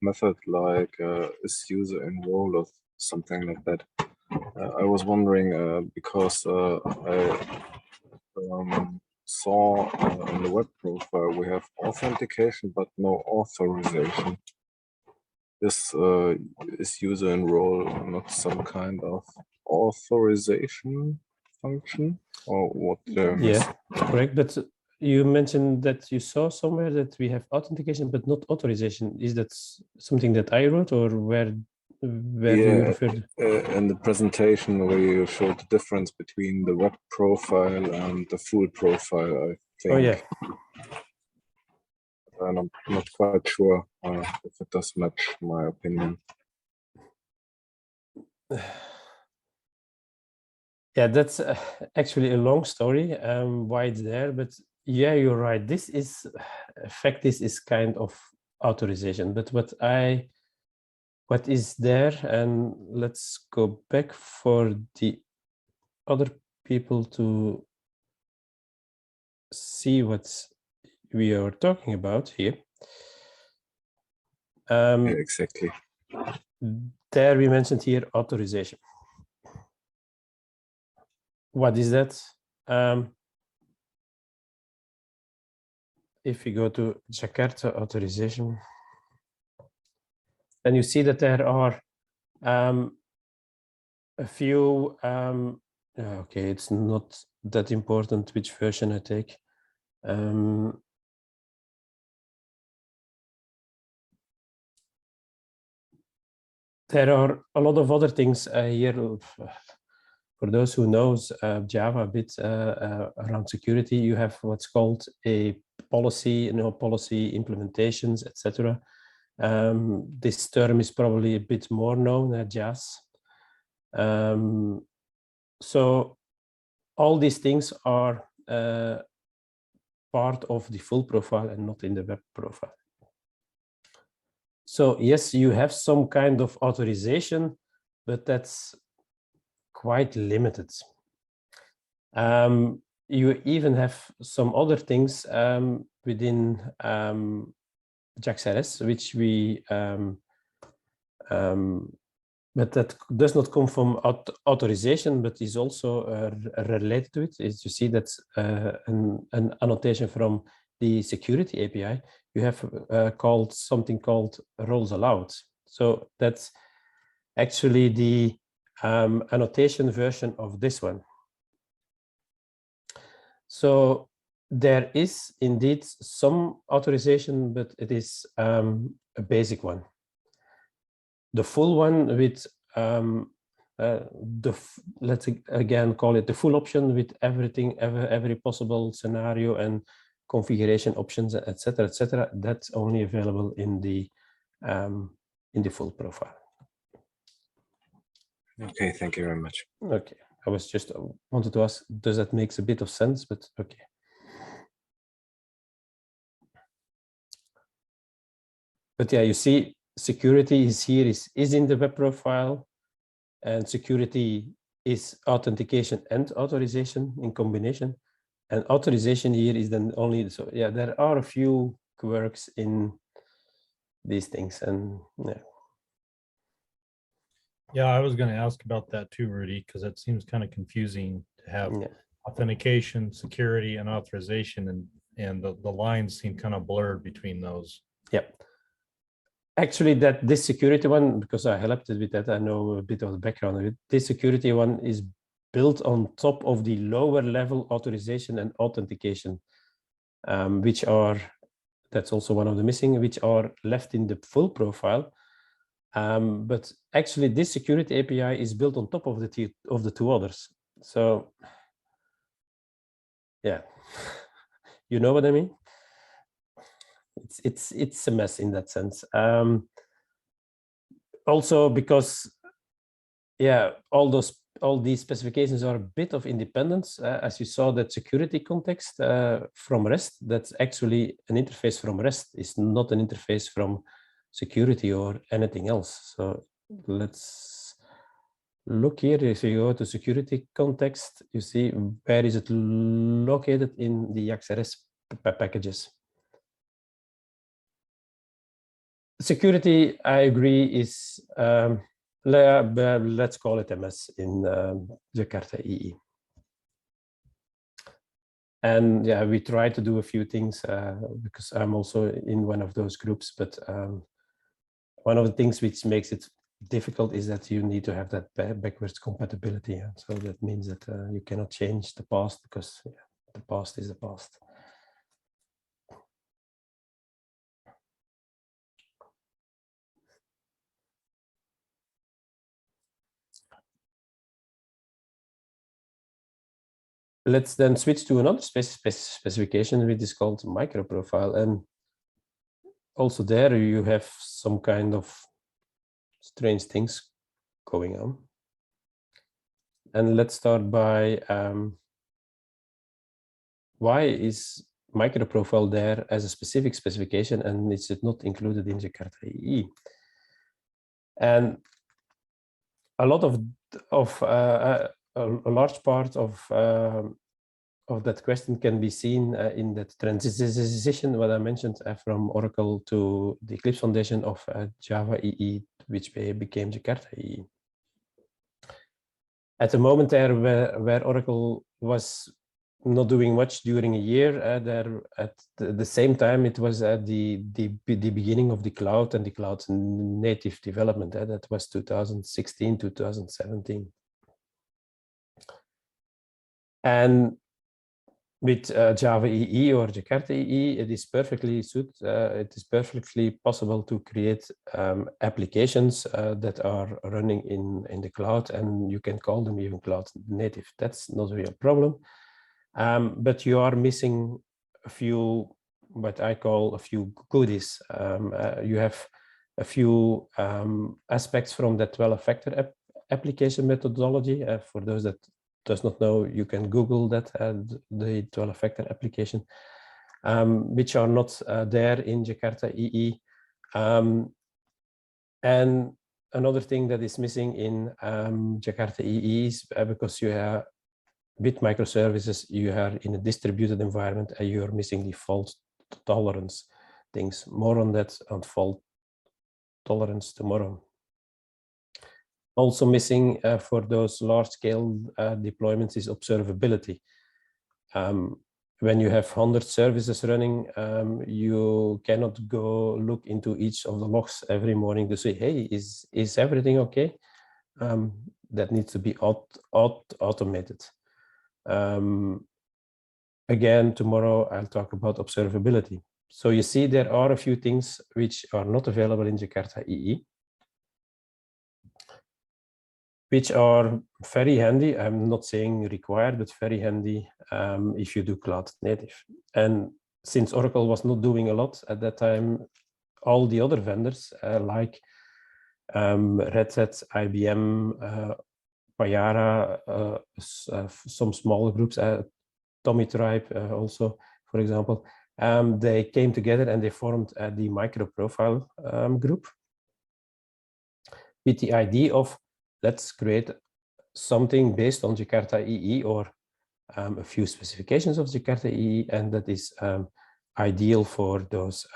method like is user enroll or something like that. I was wondering because I saw in the web profile we have authentication but no authorization. Is user enroll not some kind of authorization function? Or what? Yeah, correct. But you mentioned that you saw somewhere that we have authentication but not authorization. Is that something that I wrote, or where do you refer to? In the presentation where you showed the difference between the web profile and the full profile, I think. Oh yeah. And I'm not quite sure if it does match my opinion. Yeah, that's actually a long story why it's there, but yeah, you're right. This is is kind of authorization, but what is there, and let's go back for the other people to see what we are talking about here. Yeah, exactly. There we mentioned here authorization. What is that? If we go to Jakarta authorization, then you see that there are a few, okay, it's not that important which version I take. There are a lot of other things here. For those who knows Java a bit around security, you have what's called a policy, policy implementations, etc. This term is probably a bit more known at JAS. So all these things are part of the full profile and not in the web profile. So yes, you have some kind of authorization, but that's quite limited. You even have some other things within JAX-RS, which we, but that does not come from authorization, but is also related to it. Is you see that's an annotation from the security API. You have something called roles allowed. So that's actually the annotation version of this one. So there is indeed some authorization, but it is a basic one. The full one with let's again call it the full option with everything, every possible scenario and configuration options, etc. That's only available in the full profile. Okay, thank you very much. Okay, I was just wanted to ask, does that make a bit of sense? But okay. But yeah, you see, security is here, is in the web profile, and security is authentication and authorization in combination. And authorization here is then only, so yeah, there are a few quirks in these things, and yeah. Yeah, I was going to ask about that too, Rudy, because it seems kind of confusing to have authentication, security, and authorization, and the lines seem kind of blurred between those. Yep. Actually, this security one, because I helped it with that, I know a bit of the background of it. This security one is built on top of the lower level authorization and authentication, which are, that's also one of the missing, which are left in the full profile. But actually, this security API is built on top of the two others. So, yeah, you know what I mean? It's a mess in that sense. Also because, yeah, all those all these specifications are a bit of independence. As you saw, that security context from REST, that's actually an interface from REST. It's not an interface from security or anything else. So let's look here. If you go to security context, you see where is it located in the XRS packages. Security, I agree, is let's call it a mess in Jakarta EE. And yeah, we try to do a few things because I'm also in one of those groups, but one of the things which makes it difficult is that you need to have that backwards compatibility. So that means that you cannot change the past because the past is the past. Let's then switch to another specification, which is called MicroProfile. And also there you have some kind of strange things going on. And let's start by why is MicroProfile there as a specific specification and is it not included in Jakarta EE? And a lot of a large part of that question can be seen in that transition, what I mentioned from Oracle to the Eclipse Foundation of Java EE, which became Jakarta EE. At the moment there where Oracle was not doing much during a year, there at the same time it was at the beginning of the cloud and the cloud native development. That was 2016, 2017. And with Java EE or Jakarta EE, it is perfectly possible to create applications that are running in the cloud, and you can call them even cloud native. That's not a real problem. But you are missing a few, what I call a few goodies. You have a few aspects from the 12-factor application methodology. For those that does not know, you can Google that, the 12-factor application, which are not there in Jakarta EE. And another thing that is missing in Jakarta EE is because you have, with microservices, you are in a distributed environment and you are missing the fault tolerance things. More on that, on fault tolerance tomorrow. Also missing for those large-scale deployments is observability. When you have 100 services running, you cannot go look into each of the logs every morning to say, hey, is everything okay? That needs to be automated. Again, tomorrow I'll talk about observability. So you see there are a few things which are not available in Jakarta EE, which are very handy. I'm not saying required, but very handy if you do cloud native. And since Oracle was not doing a lot at that time, all the other vendors like Red Hat, IBM, Payara, some smaller groups, TomEE Tribe also, for example, they came together and they formed the MicroProfile group with the idea of let's create something based on Jakarta EE or a few specifications of Jakarta EE, and that is ideal for those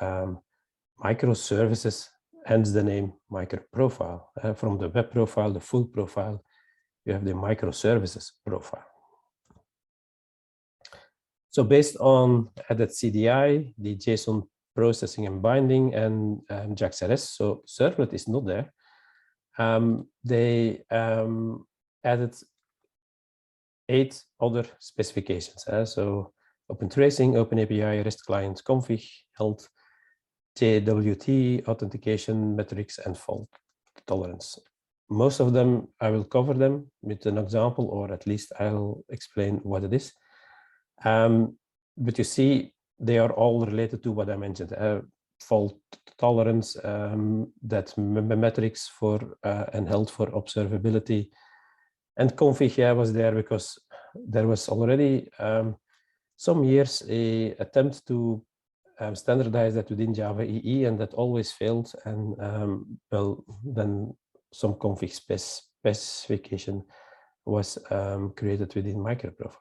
microservices, hence the name MicroProfile. From the web profile, the full profile, you have the microservices profile. So based on that CDI, the JSON processing and binding, and JAX-RS, so servlet is not there. They added 8 other specifications. So Open Tracing, Open API, REST Client Config, Health, JWT, Authentication, Metrics, and Fault Tolerance. Most of them, I will cover them with an example, or at least I'll explain what it is. But you see, they are all related to what I mentioned. Fault tolerance, that metrics for and health for observability, And config, yeah, was there because there was already some years a attempt to standardize that within Java EE, and that always failed. And well, then some config specification was created within MicroProfile.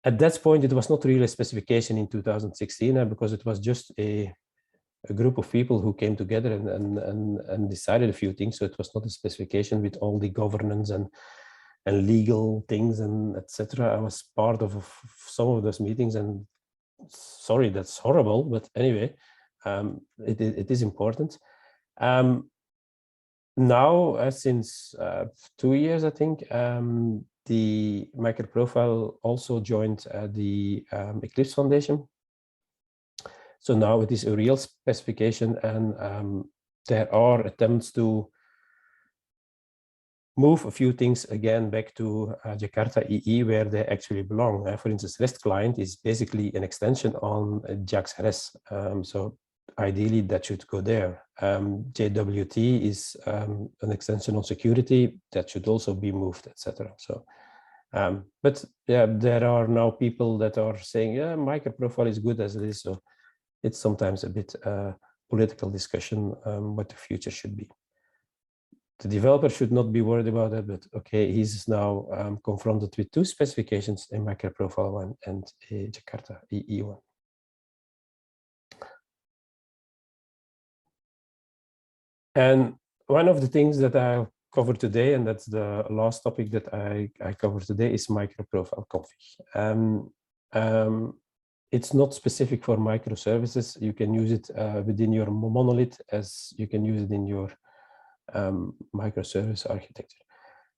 At that point, it was not really a specification in 2016 because it was just a group of people who came together and decided a few things. So it was not a specification with all the governance and legal things and etc. I was part of some of those meetings, and sorry, that's horrible, but anyway, it is important. Now, since 2 years, I think, the MicroProfile also joined the Eclipse Foundation. So now it is a real specification, and there are attempts to move a few things again back to Jakarta EE, where they actually belong. For instance, REST client is basically an extension on JAX REST. So ideally that should go there. JWT is an extension on security that should also be moved, etc. So, but yeah, there are now people that are saying, yeah, MicroProfile is good as it is. So it's sometimes a bit political discussion what the future should be. The developer should not be worried about that, but okay, he's now confronted with 2 specifications, a MicroProfile one and a Jakarta EE one. And one of the things that I'll cover today, and that's the last topic that I cover today, is MicroProfile config. It's not specific for microservices. You can use it within your monolith as you can use it in your microservice architecture.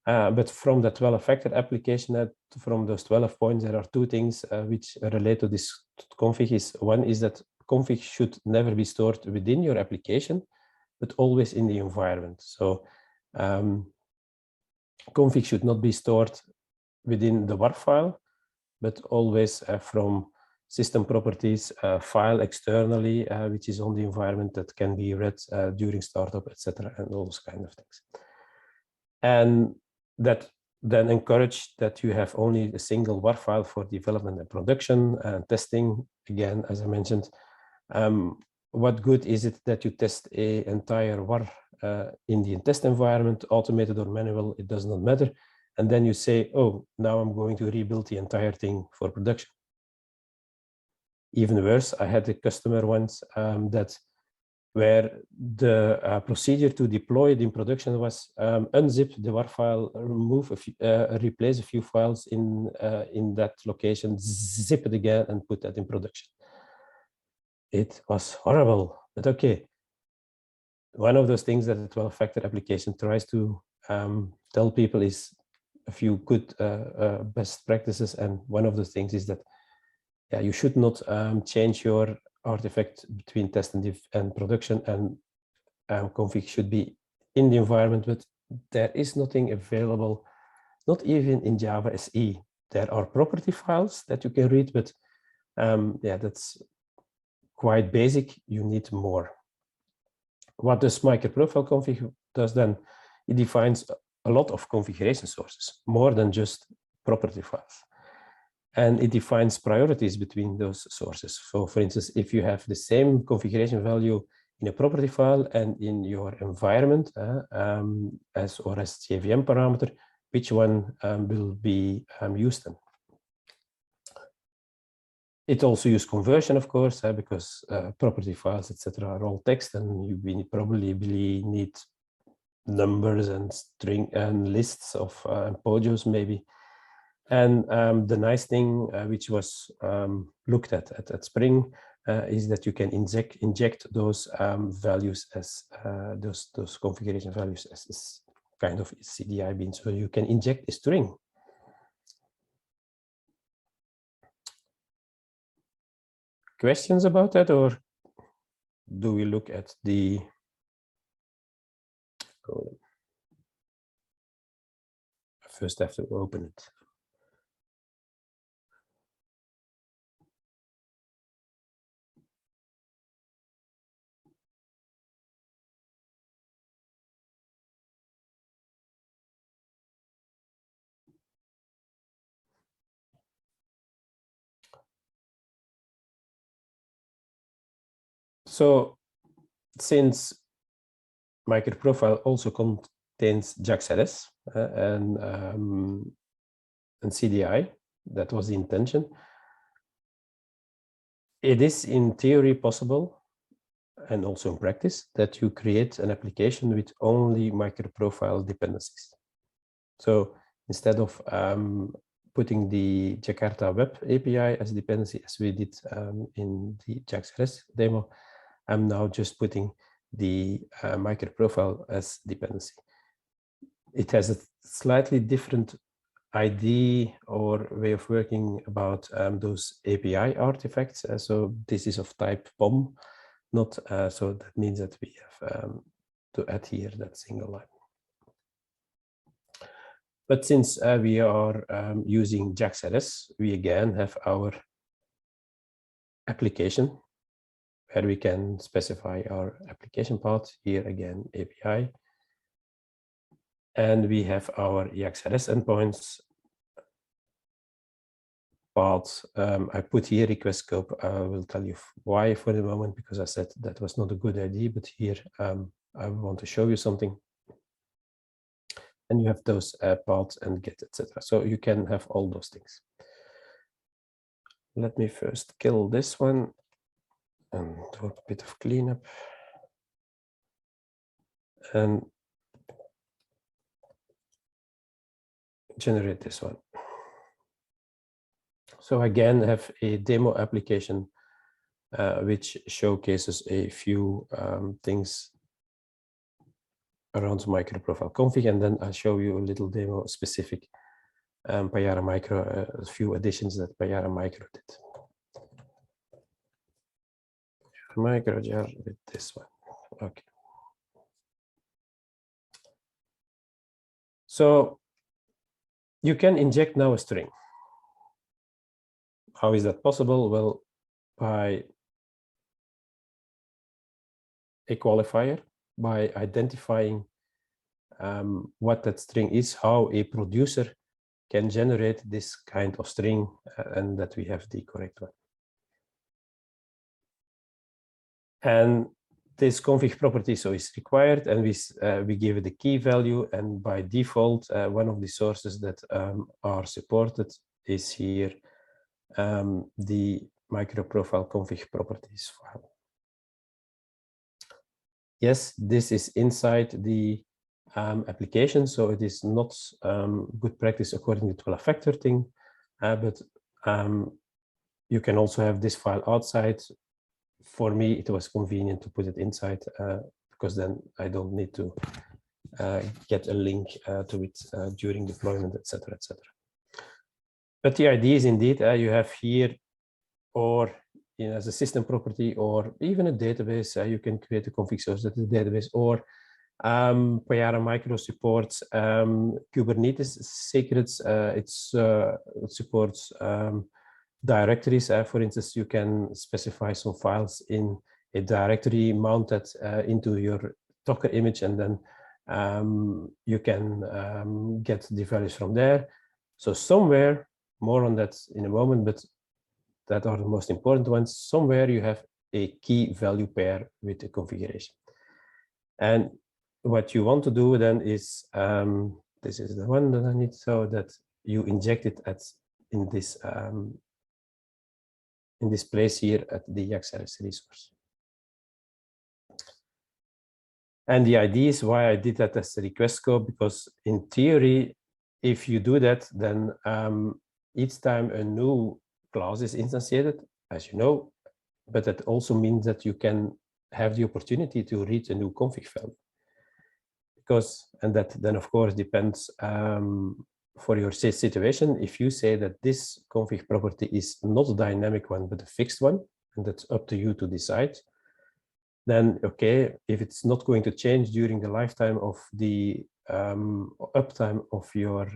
But from the 12-factor application, from those 12 points, there are 2 things which relate to this config. One is that config should never be stored within your application, but always in the environment. So config should not be stored within the WAR file, but always from system properties file externally, which is on the environment that can be read during startup, etc., and all those kind of things. And that then encourage that you have only a single WAR file for development and production and testing. Again, as I mentioned, what good is it that you test an entire WAR in the test environment, automated or manual, it does not matter. And then you say, oh, now I'm going to rebuild the entire thing for production. Even worse, I had a customer once where the procedure to deploy it in production was unzip the WAR file, remove replace a few files in that location, zip it again, and put that in production. It was horrible, but okay. One of those things that the 12-factor application tries to tell people is a few good best practices, and one of those things is that you should not change your artifact between test and production, and config should be in the environment, but there is nothing available, not even in Java SE. There are property files that you can read, but yeah, that's quite basic. You need more. What does MicroProfile config does then? It defines a lot of configuration sources, more than just property files. And it defines priorities between those sources. So for instance, if you have the same configuration value in a property file and in your environment as JVM parameter, which one will be used then? It also uses conversion, of course, because property files, etc., are all text, and we probably need numbers and string and lists of pojos maybe. And the nice thing which was looked at Spring is that you can inject those values as those configuration values as kind of CDI bin. So you can inject a string. Questions about that, or do we look at the code? First, I have to open it. So since MicroProfile also contains JAVAPRO and CDI, that was the intention. It is in theory possible, and also in practice, that you create an application with only MicroProfile dependencies. So instead of putting the Jakarta Web API as a dependency, as we did in the JAVAPRO demo, I'm now just putting the MicroProfile as dependency. It has a slightly different idea or way of working about those API artifacts. So this is of type POM, not so that means that we have to add here that single line. But since we are using JAVAPRO, we again have our application where we can specify our application path. Here again, API. And we have our JAVAPRO endpoints path. I put here request scope. I will tell you why for the moment, because I said that was not a good idea, but here I want to show you something. And you have those paths and get, etc. So you can have all those things. Let me first kill this one and do a bit of cleanup. And generate this one. So again, have a demo application which showcases a few things around MicroProfile config, and then I'll show you a little demo specific Payara Micro, a few additions that Payara Micro did. Micro jar with this one. Okay. So you can inject now a string. How is that possible? Well, by a qualifier, by identifying what that string is, how a producer can generate this kind of string, and that we have the correct one. And this config property so is required, and we give it a key value, and by default, one of the sources that are supported is here, the MicroProfile config properties file. Yes, this is inside the application, so it is not good practice according to 12-factor thing, but you can also have this file outside. For me, it was convenient to put it inside because then I don't need to get a link to it during deployment, etc., etc. But the idea is indeed you have here, or as a system property, or even a database, you can create a config source that is a database, or Payara Micro supports Kubernetes secrets. It supports directories. For instance, you can specify some files in a directory mounted into your Docker image, and then you can get the values from there. So somewhere, more on that in a moment, but that are the most important ones. Somewhere you have a key value pair with the configuration. And what you want to do then is, this is the one that I need, so that you inject it in this place here at the JAVAPRO resource. And the idea is why I did that as a request scope, because in theory, if you do that, then each time a new class is instantiated, as you know, but that also means that you can have the opportunity to read a new config value. Because, and that then of course depends for your situation. If you say that this config property is not a dynamic one, but a fixed one, and that's up to you to decide, then okay, if it's not going to change during the lifetime of the uptime of your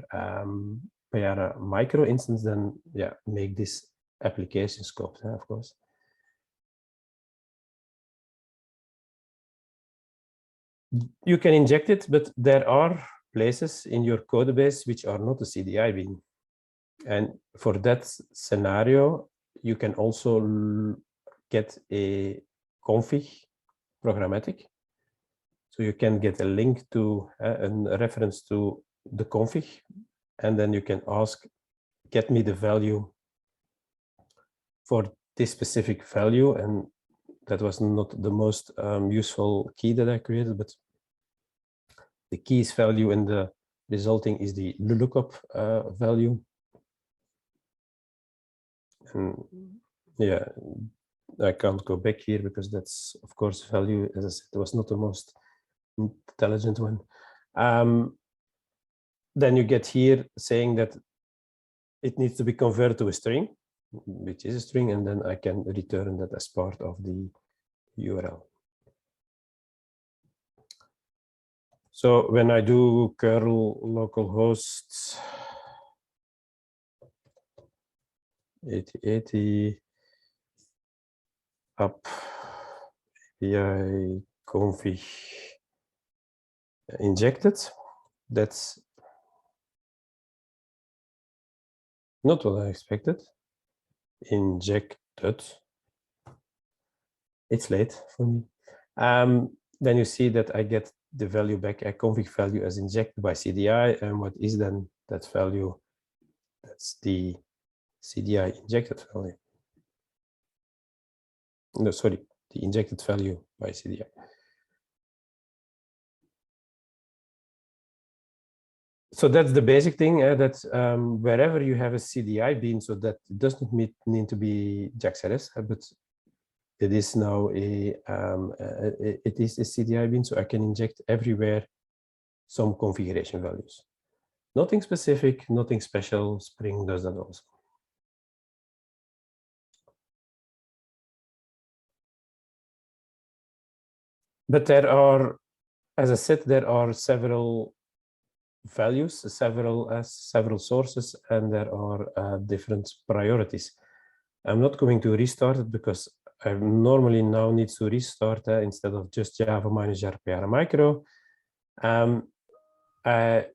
Payara Micro instance, then yeah, make this application scope, of course. You can inject it, but there are places in your code base which are not a CDI bean. And for that scenario, you can also get a config programmatic. So you can get a link to a reference to the config, and then you can ask, get me the value for this specific value. And that was not the most useful key that I created, but the keys value in the resulting is the lookup value. And yeah, I can't go back here because that's, of course, value, as I said, it was not the most intelligent one. Then you get here saying that it needs to be converted to a string, which is a string, and then I can return that as part of the URL. So when I do curl localhost 8080 up API config injected, that's not what I expected. Injected. It's late for me. Then you see that I get the value back, a config value as injected by CDI. And what is then that value? That's the CDI injected value. No, sorry, the injected value by CDI. So that's the basic thing, that wherever you have a CDI bean, so that it doesn't need to be JAX-RS, but it is now it is a CDI bean, so I can inject everywhere some configuration values. Nothing specific, nothing special. Spring does that also. But there are, as I said, there are several values, several sources, and there are different priorities. I'm not going to restart it because I normally now need to restart instead of just Java -jar Payara Micro. I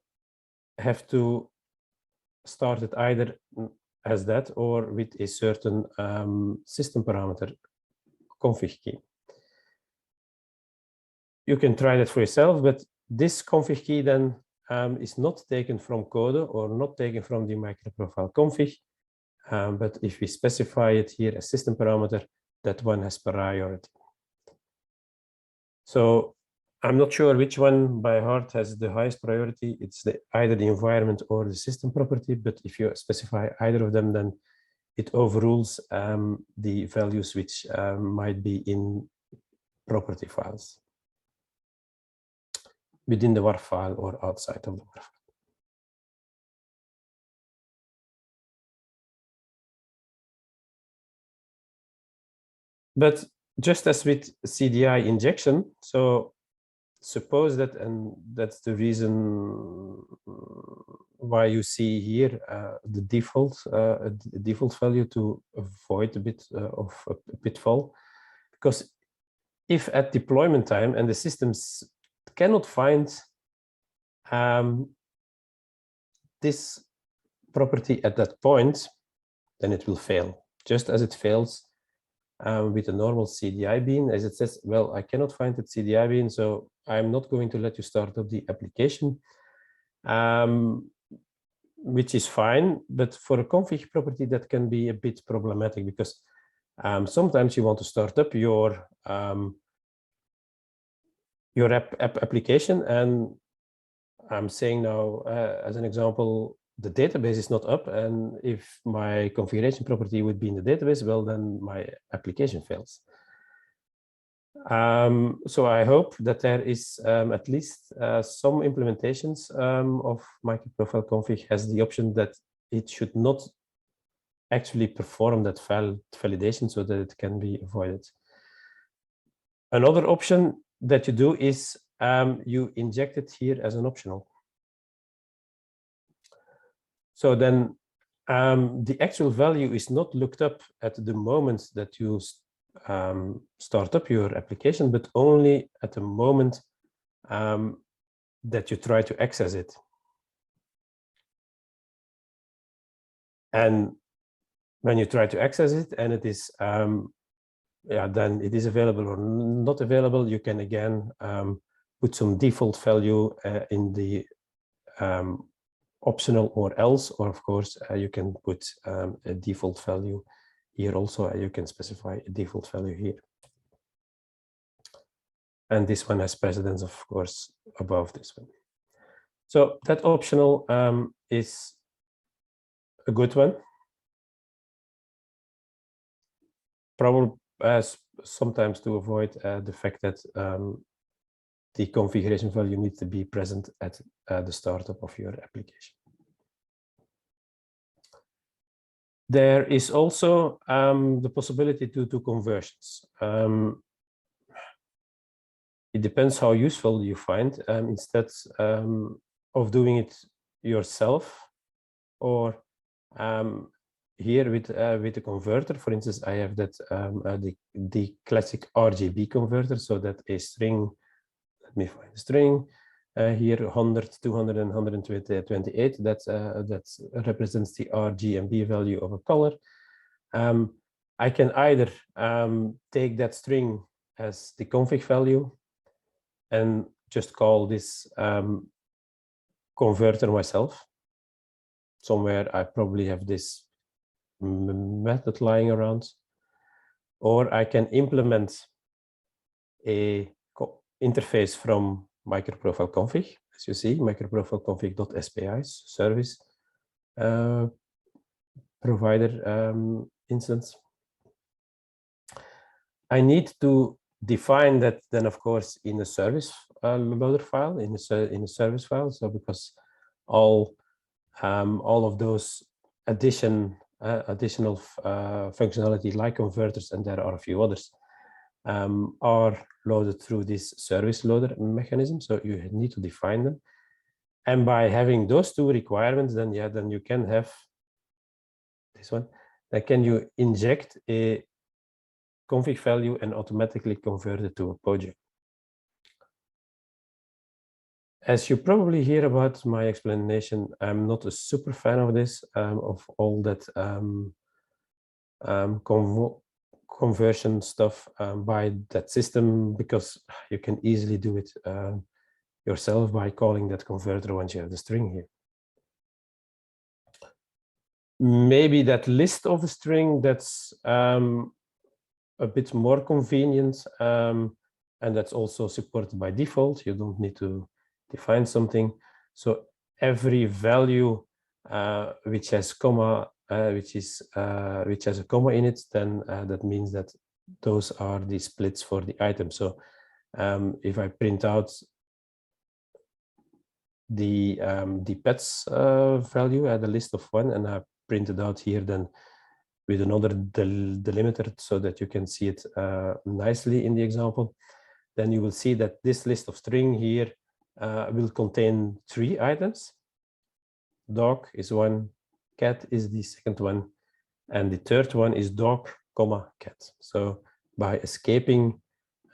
have to start it either as that or with a certain system parameter config key. You can try that for yourself, but this config key then is not taken from code or not taken from the MicroProfile config. But if we specify it here as system parameter, that one has priority. So I'm not sure which one by heart has the highest priority. It's either the environment or the system property, but if you specify either of them, then it overrules the values which might be in property files within the WAR file or outside of the WAR file. But just as with CDI injection, so suppose that, and that's the reason why you see here the default value to avoid a bit of a pitfall, because if at deployment time and the systems cannot find this property at that point, then it will fail, just as it fails with a normal CDI bean, as it says, well, I cannot find that CDI bean, so I'm not going to let you start up the application, which is fine. But for a config property, that can be a bit problematic because sometimes you want to start up your application, and I'm saying now, as an example, the database is not up, and if my configuration property would be in the database, well, then my application fails. So I hope that there is at least some implementations of MicroProfile config has the option that it should not actually perform that validation so that it can be avoided. Another option that you do is you inject it here as an optional. So then the actual value is not looked up at the moment that you start up your application, but only at the moment that you try to access it. And when you try to access it and it is yeah, then it is available or not available. You can again put some default value in the optional or else, or of course you can put a default value here also. You can specify a default value here. And this one has precedence, of course, above this one. So that optional is a good one. Probably sometimes to avoid the fact that the configuration value needs to be present at the startup of your application. There is also the possibility to do conversions. It depends how useful you find. Instead of doing it yourself, or here with the converter, for instance, I have that the classic RGB converter, so that a string. Let me find the string here: 100, 200, and 128. That represents the RGB value of a color. I can either take that string as the config value and just call this converter myself. Somewhere I probably have this method lying around, or I can implement a interface from MicroProfile config, as you see, MicroProfile config.spi service provider instance. I need to define that then, of course, in a service loader file, in a service file. So because all of those additional functionality like converters, and there are a few others, are loaded through this service loader mechanism. So you need to define them. And by having those two requirements, then yeah, then you can have this one. Then can you inject a config value and automatically convert it to a project. As you probably hear about my explanation, I'm not a super fan of this, of all that conversion stuff by that system, because you can easily do it yourself by calling that converter once you have the string here. Maybe that list of a string, that's a bit more convenient, and that's also supported by default. You don't need to define something. So every value which has comma, which has a comma in it, then that means that those are the splits for the item. So if I print out the pets value at the list of 1, and I print it out here then with another delimiter so that you can see it nicely in the example, then you will see that this list of string here will contain 3 items. Dog is 1, cat is the second one, and the third one is dog, comma, cat. So by escaping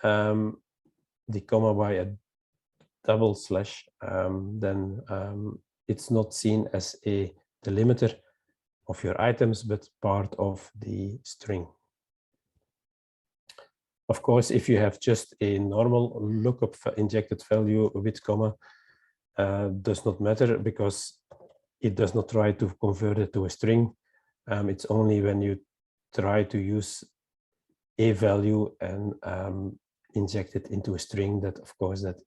the comma by a double slash, then it's not seen as a delimiter of your items, but part of the string. Of course, if you have just a normal lookup injected value with comma, does not matter, because it does not try to convert it to a string. It's only when you try to use a value and inject it into a string that, of course, that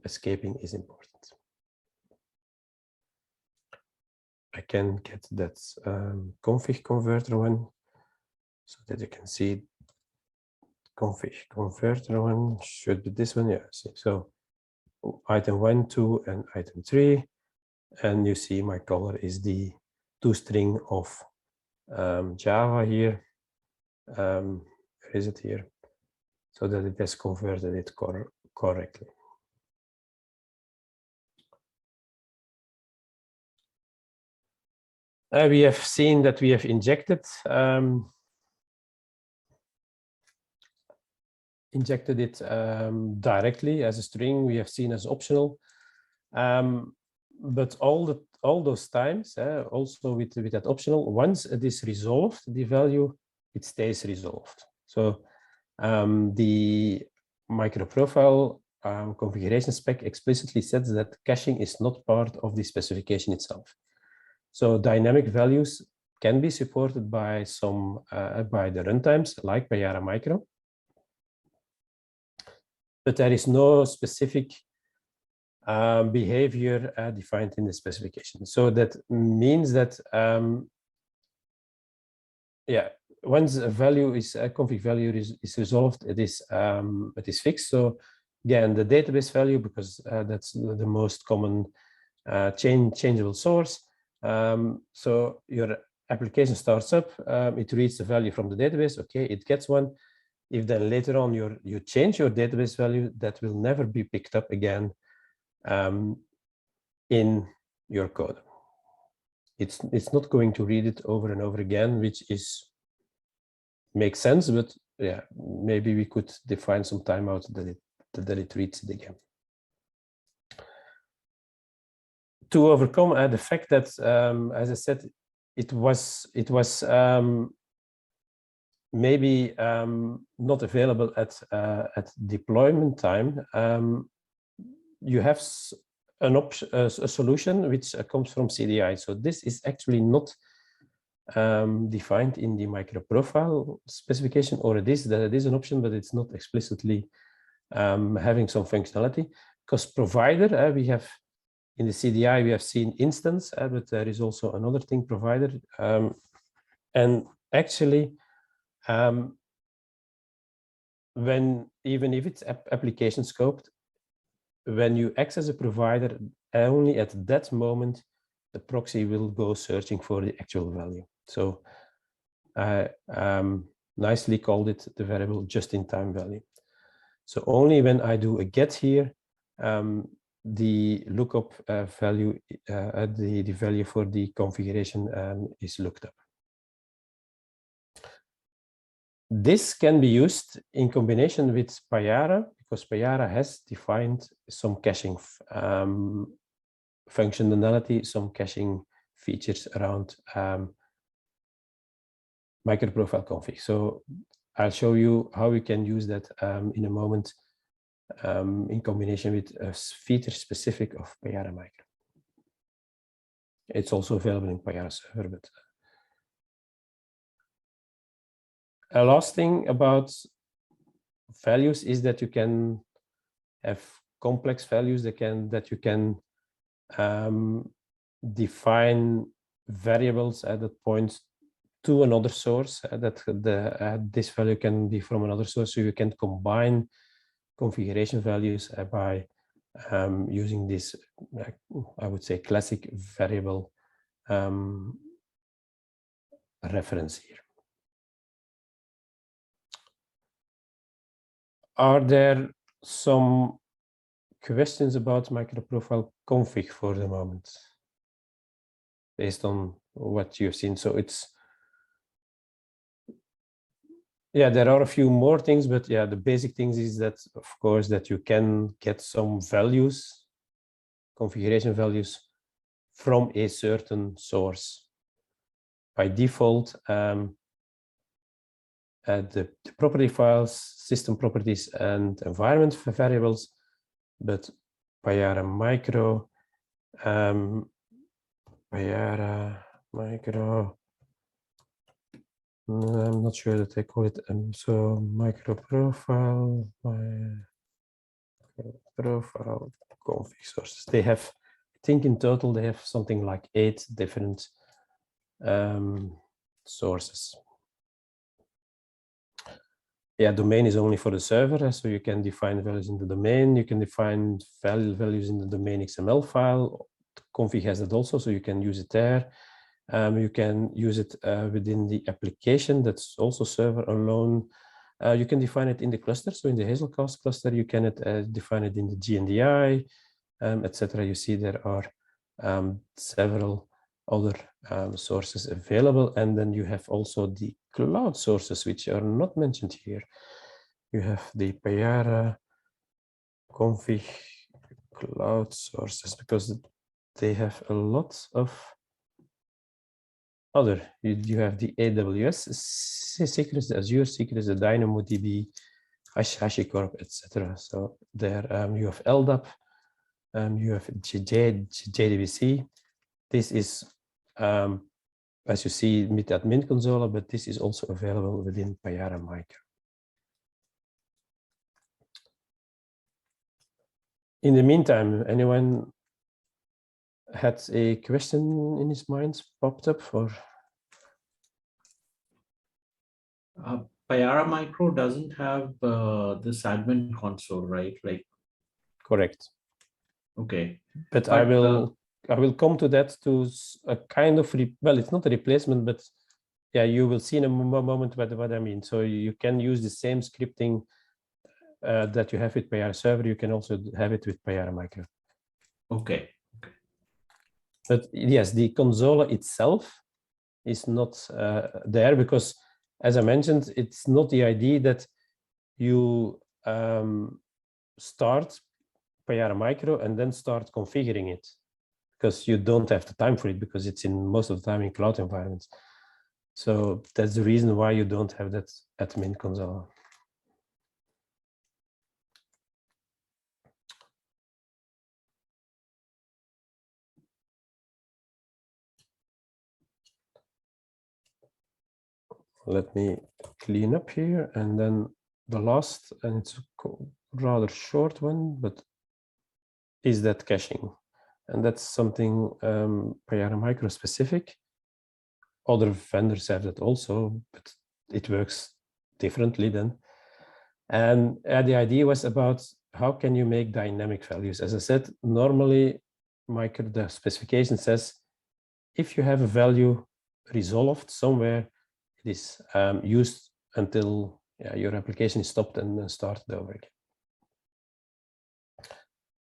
escaping is important. I can get that config converter one so that you can see config converter one should be this one. Yeah, see. So item 1, 2, and item 3, and you see my color is the toString of Java here. Where is it here? So that it has converted it correctly. We have seen that we have injected it directly as a string. We have seen as optional, but all those times, also with that optional, once it is resolved, the value, it stays resolved. So the MicroProfile configuration spec explicitly says that caching is not part of the specification itself. So dynamic values can be supported by some by the runtimes like Payara Micro, but there is no specific behavior defined in the specification. So that means that yeah, once a value is a config value is resolved, it is fixed. So again, the database value, because that's the most common changeable source. So your application starts up, it reads the value from the database. Okay, it gets one. If then later on you change your database value, that will never be picked up again in your code. It's not going to read it over and over again, which makes sense, but yeah, maybe we could define some timeout that it reads it again. To overcome the fact that, as I said, it was maybe not available at deployment time, you have an option, a solution which comes from CDI. So this is actually not defined in the MicroProfile specification, or it is an option, but it's not explicitly having some functionality. Because provider, we have in the CDI we have seen instance, but there is also another thing, provider, and actually. When even if it's application scoped, when you access a provider, only at that moment the proxy will go searching for the actual value. So I nicely called it the variable just-in-time value. So only when I do a get here, the lookup value, the value for the configuration is looked up. This can be used in combination with Payara, because Payara has defined some caching functionality, some caching features around MicroProfile config. So I'll show you how we can use that in a moment in combination with a feature specific of Payara Micro. It's also available in Payara server, but a last thing about values is that you can have complex values that you can define variables that point to another source, that this value can be from another source. So you can combine configuration values by using this, I would say, classic variable reference here. Are there some questions about MicroProfile config for the moment, based on what you've seen? So it's, yeah, there are a few more things, but yeah, the basic things is that, of course, that you can get some values, configuration values, from a certain source. By default, the property files, system properties, and environment variables, but Payara Micro, Payara Micro, I'm not sure that I call it, so MicroProfile, MicroProfile config sources. They have, I think in total, they have something like 8 different sources. Yeah, domain is only for the server, so you can define values in the domain. You can define values in the domain XML file. Config has that also, so you can use it there. You can use it within the application. That's also server alone. You can define it in the cluster. So in the Hazelcast cluster, you can define it in the GNDI, etc. You see there are several other sources available, and then you have also the cloud sources, which are not mentioned here. You have the Payara config cloud sources, because they have a lot of other. You have the AWS secrets, the Azure secrets, the DynamoDB, HashiCorp, etc. So there you have LDAP, you have JDBC. This is, as you see, with admin console, but this is also available within Payara Micro. In the meantime, anyone had a question in his mind popped up for? Payara Micro doesn't have this admin console, right? Like, Correct. okay. But I will come to that, to a kind of, well, it's not a replacement, but yeah, you will see in a moment what I mean. So you can use the same scripting that you have with Payara Server. You can also have it with Payara Micro. Okay. But yes, the console itself is not there because, as I mentioned, it's not the idea that you start Payara Micro and then start configuring it, because you don't have the time for it, because it's in most of the time in cloud environments. So that's the reason why you don't have that admin console. Let me clean up here, and then the last, and it's a rather short one, but is that caching. And that's something Payara Micro specific. Other vendors have that also, but it works differently then. And the idea was about how can you make dynamic values. As I said, normally the specification says if you have a value resolved somewhere, it is used until your application is stopped and started over again.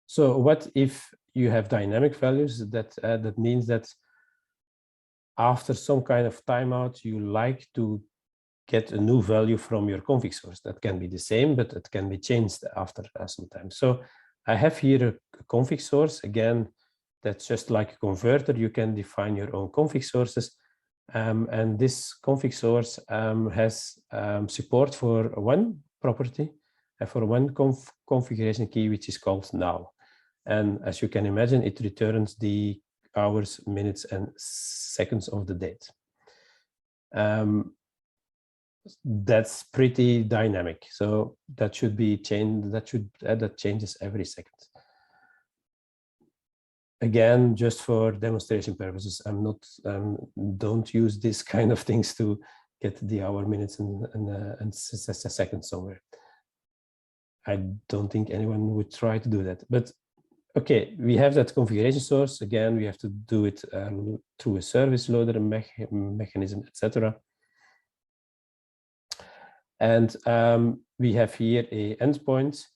So what if you have dynamic values? That means that after some kind of timeout, you like to get a new value from your config source. That can be the same, but it can be changed after some time. So I have here a config source. Again, that's just like a converter. You can define your own config sources. And this config source has support for one property and for one configuration key, which is called now. And as you can imagine, it returns the hours, minutes, and seconds of the date. That's pretty dynamic. So that should be changed. That changes every second. Again, just for demonstration purposes, I'm not don't use this kind of things to get the hour, minutes, and seconds somewhere. I don't think anyone would try to do that. But okay, we have that configuration source. Again, we have to do it through a service loader mechanism, etc. And we have here a endpoint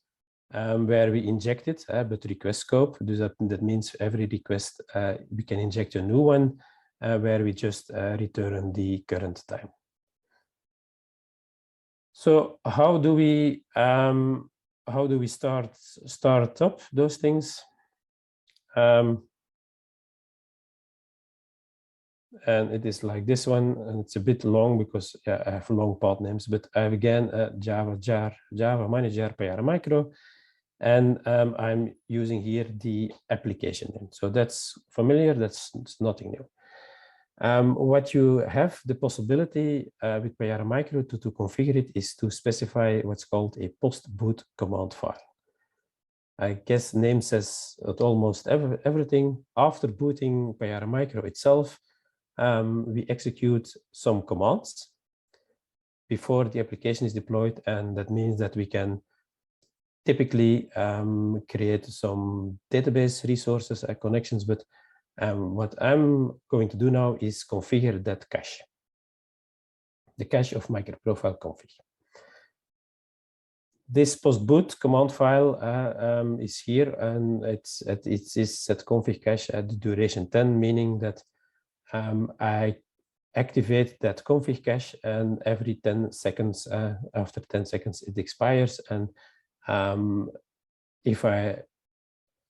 where we inject it, but request scope. That means every request we can inject a new one where we just return the current time. So how do we start up those things? And it is like this one, and it's a bit long because I have long part names, but I have again Java Manager Payara Micro, and I'm using here the application name. So that's familiar, that's nothing new. What you have the possibility with Payara Micro to configure it is to specify what's called a post-boot command file. I guess name says almost everything. After booting Payara Micro itself, we execute some commands before the application is deployed, and that means that we can typically create some database resources and connections, but what I'm going to do now is configure that cache, the cache of MicroProfile config. This post-boot command file is here, and it is set config cache at the duration 10, meaning that I activate that config cache, and every 10 seconds, after 10 seconds, it expires. And if I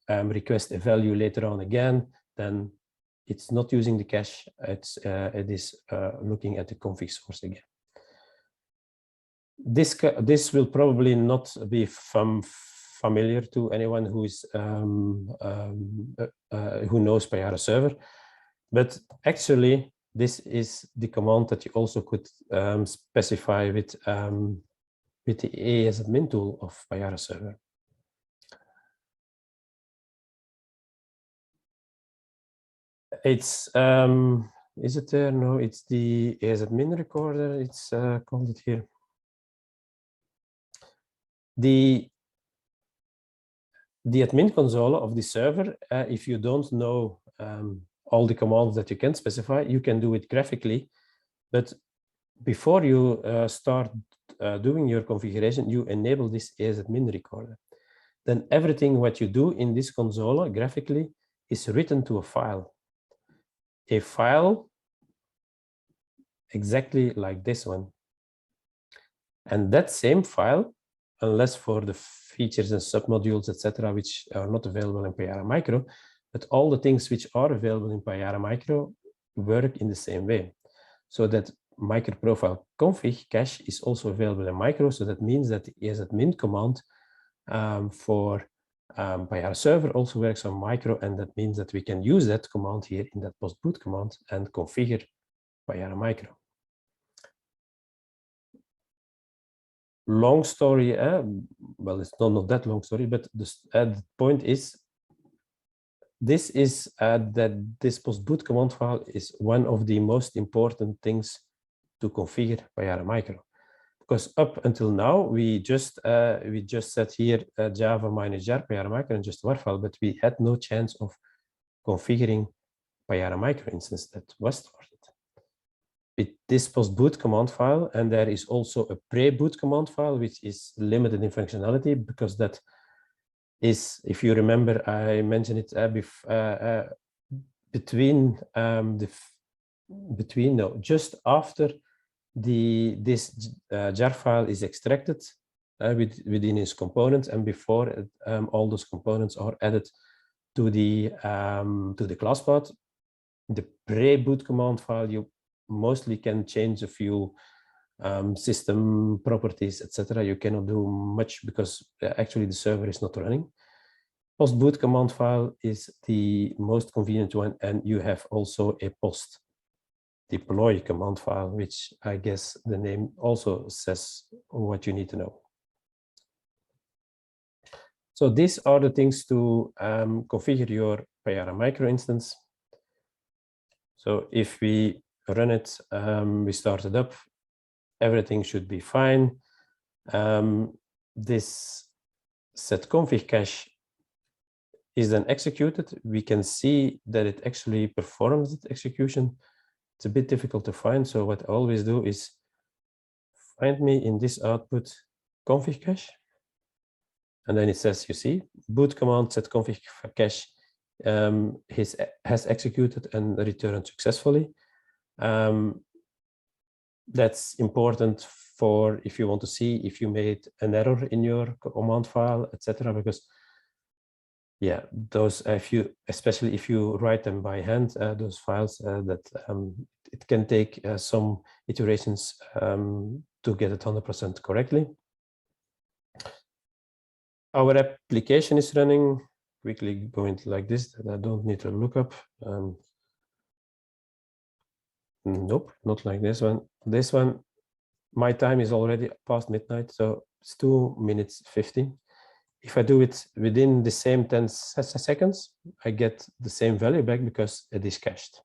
request a value later on again, then it's not using the cache. It is looking at the config source again. This will probably not be familiar to anyone who is who knows Payara server, but actually this is the command that you also could specify with the ASAdmin tool of Payara server. It's is it there? No, it's the ASAdmin recorder. It's called it here. The admin console of the server, if you don't know all the commands that you can specify, you can do it graphically. But before you start doing your configuration, you enable this ASAdmin recorder. Then everything what you do in this console graphically is written to a file. A file exactly like this one. And that same file, unless for the features and submodules, etc., which are not available in Payara Micro, but all the things which are available in Payara Micro work in the same way. So that MicroProfile config cache is also available in Micro. So that means that the ASAdmin command for Payara server also works on Micro, and that means that we can use that command here in that post-boot command and configure Payara Micro. Long story, well, it's not that long story, but the point is, this is that this post-boot command file is one of the most important things to configure Payara Micro, because up until now we just set here Java -jar Payara Micro and just war file, but we had no chance of configuring Payara Micro instance that was started. With this post-boot command file, and there is also a pre-boot command file, which is limited in functionality, because that is, if you remember, I mentioned it just after this jar file is extracted within its components, and before all those components are added to the class path. The pre-boot command file, you mostly can change a few system properties, etc. You cannot do much because actually the server is not running. Post-boot command file is the most convenient one, and you have also a post-deploy command file, which I guess the name also says what you need to know. So these are the things to configure your Payara Micro instance. So if we run it, we start it up, everything should be fine. This set config cache is then executed. We can see that it actually performs the execution. It's a bit difficult to find, so what I always do is find me in this output config cache, and then it says, you see, boot command set config cache has executed and returned successfully. That's important for if you want to see if you made an error in your command file, etc. Because yeah, those especially if you write them by hand, those files it can take some iterations to get it 100% correctly. Our application is running. Quickly going like this, that I don't need to look up. Nope, not like this one. This one, my time is already past midnight, so it's 2 minutes 50. If I do it within the same 10 seconds, I get the same value back because it is cached.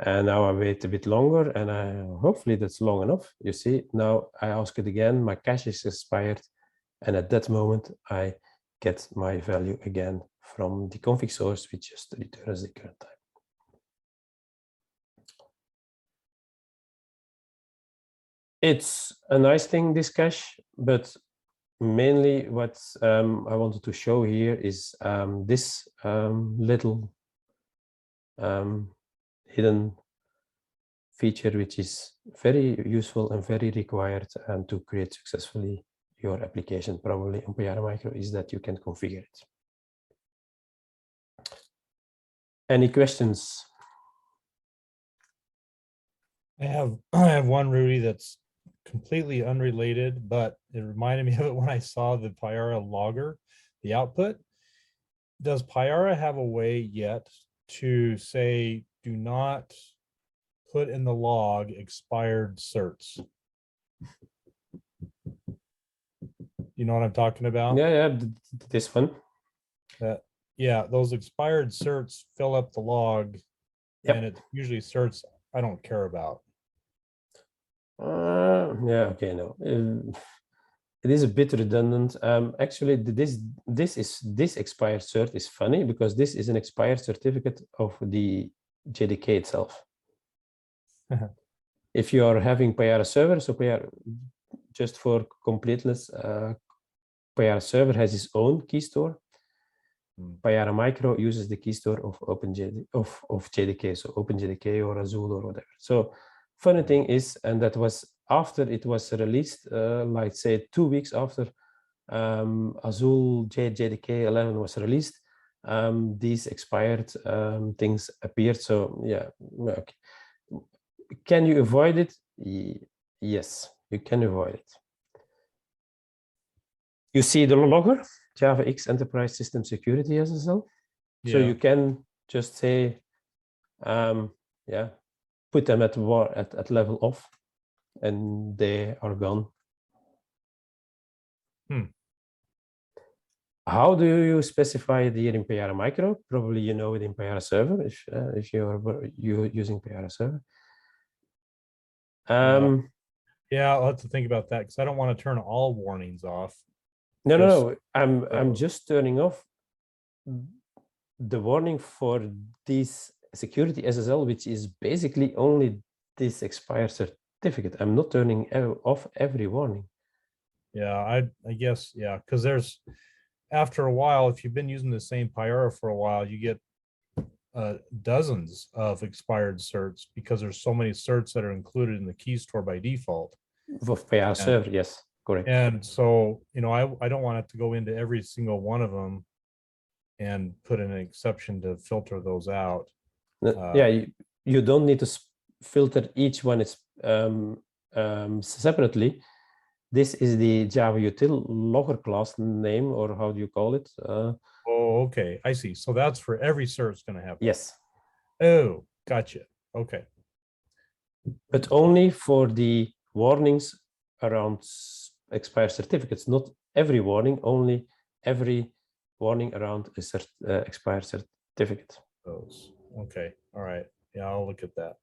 And now I wait a bit longer, and hopefully that's long enough. You see, now I ask it again, my cache is expired, and at that moment I get my value again from the config source, which just returns the current time. It's a nice thing, this cache, but mainly what I wanted to show here is this little hidden feature, which is very useful and very required to create successfully your application, probably on Payara Micro, is that you can configure it. Any questions? I have one, Rudy, that's completely unrelated, but it reminded me of it when I saw the Payara logger, the output. Does Payara have a way yet to say, do not put in the log expired certs? You know what I'm talking about? Yeah, this one. Yeah, those expired certs fill up the log, Yep. and it's usually certs I don't care about. Yeah, okay, no. It is a bit redundant. Actually, this expired cert is funny because this is an expired certificate of the JDK itself. If you are having Payara server, so Payara, just for completeness, Payara server has its own key store. Payara Micro uses the key store of JDK, so OpenJDK or Azul or whatever. So funny thing is, and that was after it was released, like say 2 weeks after Azul JDK 11 was released, these expired things appeared. So yeah, okay. Can you avoid it? Yes, you can avoid it. You see the logger, JavaX Enterprise System Security SSL. Yeah. So you can just say, yeah, put them at level off, and they are gone. How do you specify it here in Payara Micro? Probably you know it in Payara Server if you're using Payara Server. Yeah, I'll have to think about that because I don't want to turn all warnings off. No. I'm just turning off the warning for this security SSL, which is basically only this expired certificate. I'm not turning off every warning. Yeah, I guess, yeah, because there's, after a while, if you've been using the same Payara for a while, you get dozens of expired certs because there's so many certs that are included in the key store by default. Of Payara server, yes, correct. And so, you know, I don't want it to go into every single one of them and put in an exception to filter those out. Yeah, you don't need to filter each one separately. This is the Java util logger class name, or how do you call it? Oh, okay, I see. So that's for every cert it's going to have. Yes. Oh, gotcha. Okay. But only for the warnings around expired certificates, not every warning, only every warning around a expired certificate. Those. Okay. All right. Yeah, I'll look at that.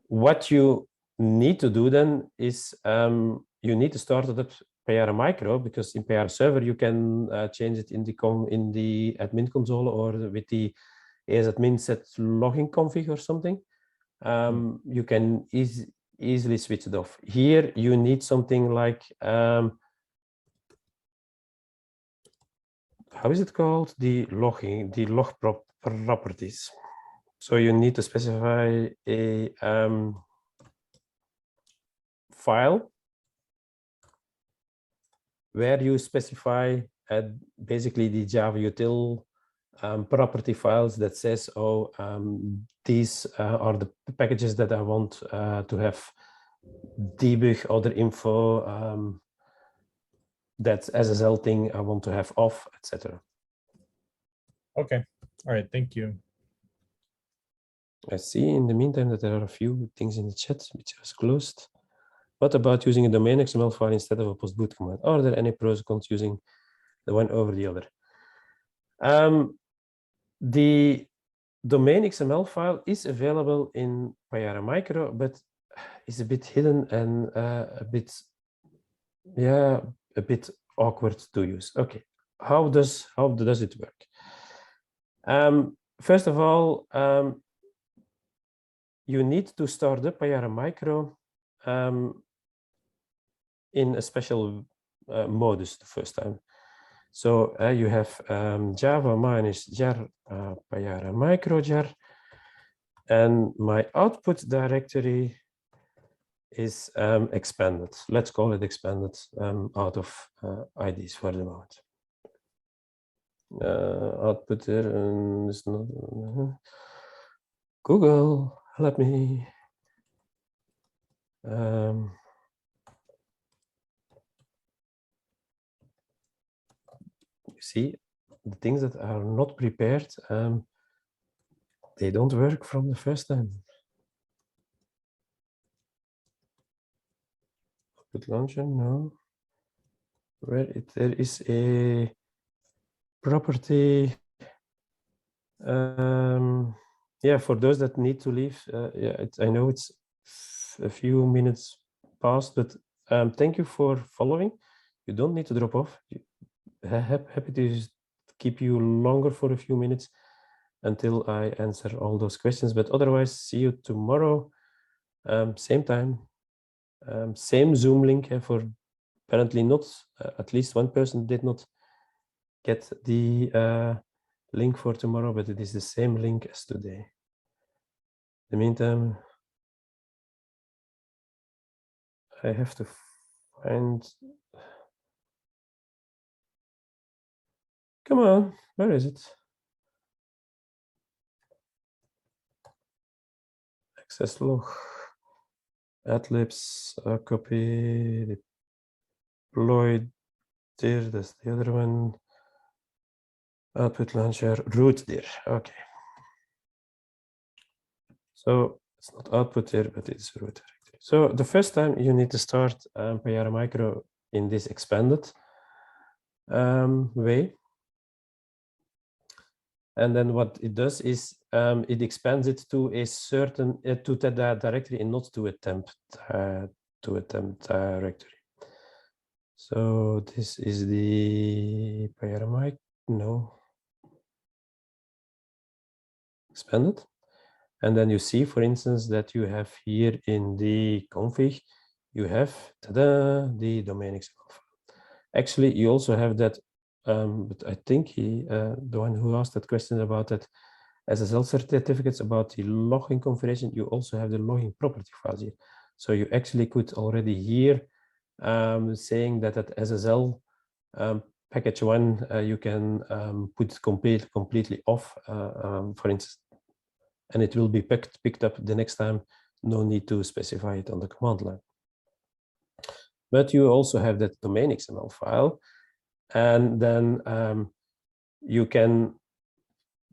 What you need to do then is you need to start it up Payara Micro, because in Payara Server you can change it in the admin console or with the ASAdmin set login config or something. You can easily switch it off. Here you need something like how is it called? The log properties. So you need to specify a file where you specify basically the Java util property files that says, oh, these are the packages that I want to have debug other info, that SSL thing I want to have off, etc. Okay. All right. Thank you. I see in the meantime that there are a few things in the chat which was closed. What about using a domain XML file instead of a post-boot command? Are there any pros and cons using the one over the other? The domain XML file is available in Payara Micro, but is a bit hidden and a bit awkward to use. Okay, how does it work? First of all, you need to start the Payara Micro in a special modus the first time. So you have Java -jar Payara Micro jar, and my output directory is expanded. Let's call it expanded out of IDs for the moment. Output there is not. Google, help me. You see, the things that are not prepared, they don't work from the first time. Output launcher, no. Where there is a property. Yeah, for those that need to leave, yeah, I know it's a few minutes past, but thank you for following. You don't need to drop off. Happy to keep you longer for a few minutes until I answer all those questions. But otherwise, see you tomorrow, same time, same Zoom link. For apparently not, at least one person did not get the link for tomorrow, but it is the same link as today. In the meantime, I have to find. Come on, where is it? Access log, adlibs, copy, deployed there, that's the other one. Output launcher, root there, okay. So it's not output there, but it's root directory. So the first time you need to start Payara Micro in this expanded way. And then what it does is it expands it to a certain to that directory and not to a temp directory. So this is the Payara Micro, no, expanded. And then you see, for instance, that you have here in the config, you have the domain XML file. Actually, you also have that. But I think the one who asked that question about that SSL certificates about the logging configuration, you also have the logging property files here. So you actually could already here saying that at SSL package 1 you can put completely off, for instance, and it will be picked up the next time. No need to specify it on the command line. But you also have that domain XML file. And then you can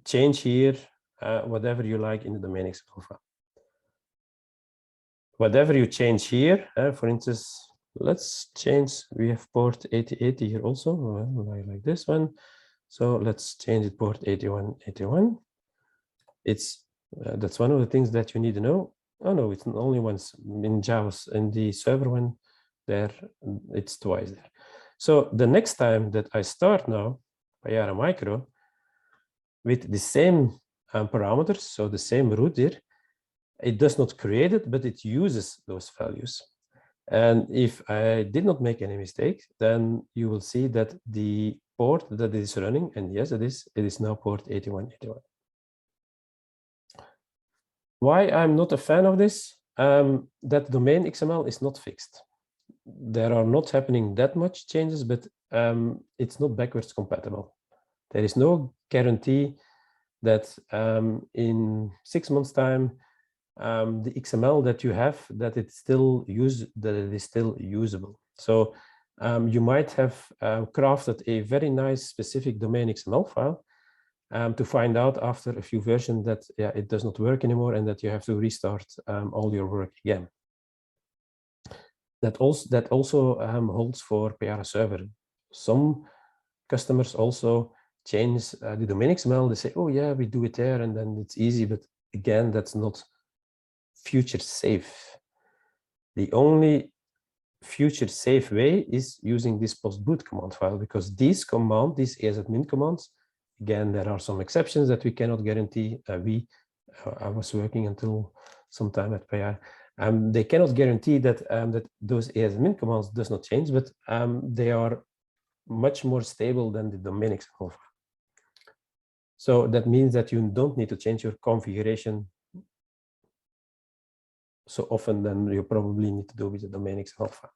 change here whatever you like in the domain XML file. Whatever you change here, for instance, let's change, we have port 8080 here also, like this one. So let's change it port 8181. It's, that's one of the things that you need to know. Oh no, it's not only once in Java, in the server one, there, it's twice there. So the next time that I start now, Payara Micro, with the same parameters, so the same root here, it does not create it, but it uses those values. And if I did not make any mistake, then you will see that the port that is running, and yes, it is now port 8181. Why I'm not a fan of this? That domain XML is not fixed. There are not happening that much changes, but it's not backwards compatible. There is no guarantee that in 6 months' time, the XML that you have, that it is still usable. So you might have crafted a very nice specific domain XML file to find out after a few versions that it does not work anymore and that you have to restart all your work again. That also holds for Payara server. Some customers also change the domain XML. They say, oh yeah, we do it there and then it's easy. But again, that's not future safe. The only future safe way is using this postboot command file, because these asadmin commands, again, there are some exceptions that we cannot guarantee. I was working until some time at Payara. They cannot guarantee that that those asadmin commands does not change, but they are much more stable than the domain XML file. So that means that you don't need to change your configuration so often than you probably need to do with the domain XML file.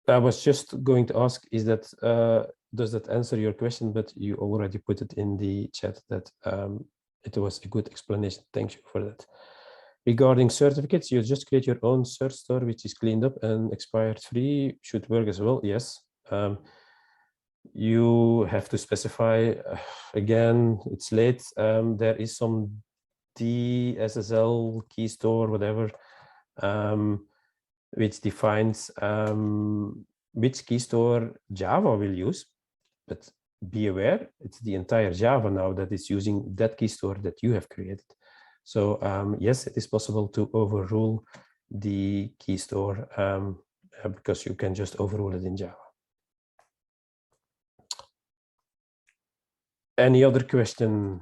I was just going to ask, is that does that answer your question? But you already put it in the chat that it was a good explanation. Thank you for that. Regarding certificates, you just create your own cert store, which is cleaned up and expired free. Should work as well. Yes. You have to specify, again, it's late. There is some DSSL key store, whatever, which defines which key store Java will use. But be aware, it's the entire Java now that is using that key store that you have created. So yes, it is possible to overrule the key store because you can just overrule it in Java. Any other question?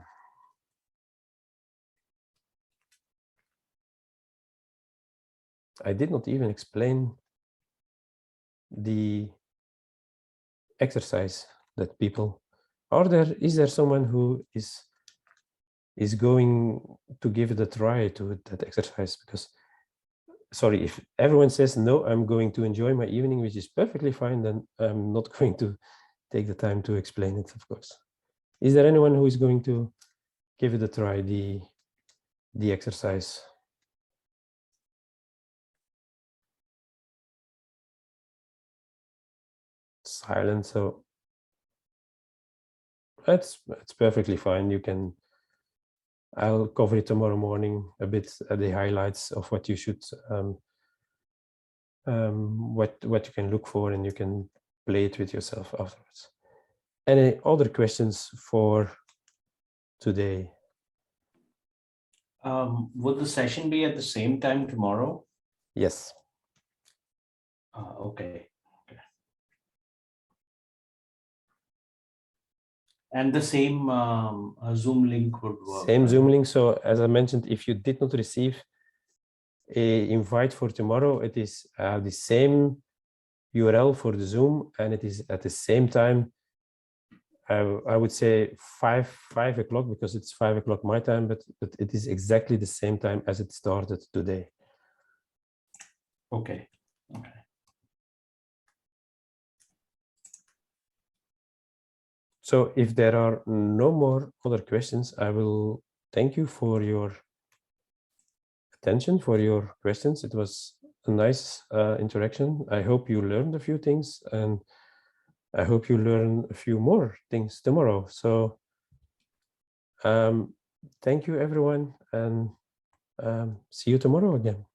I did not even explain the exercise that people are there. Is there someone who is going to give it a try to that exercise? Because sorry, if everyone says no, I'm going to enjoy my evening, which is perfectly fine, then I'm not going to take the time to explain it, of course. Is there anyone who is going to give it a try, the exercise? Silent, so it's perfectly fine. You can, I'll cover it tomorrow morning a bit, the highlights of what you should what you can look for, and you can play it with yourself afterwards. Any other questions for today? Would the session be at the same time tomorrow? Yes. Okay. And the same Zoom link would work. Same right? Zoom link. So as I mentioned, if you did not receive an invite for tomorrow, it is the same URL for the Zoom, and it is at the same time. I would say 5 o'clock, because it's 5 o'clock my time, but it is exactly the same time as it started today. Okay. Okay. So if there are no more other questions, I will thank you for your attention, for your questions. It was a nice interaction. I hope you learned a few things, and I hope you learn a few more things tomorrow. So thank you, everyone, and see you tomorrow again.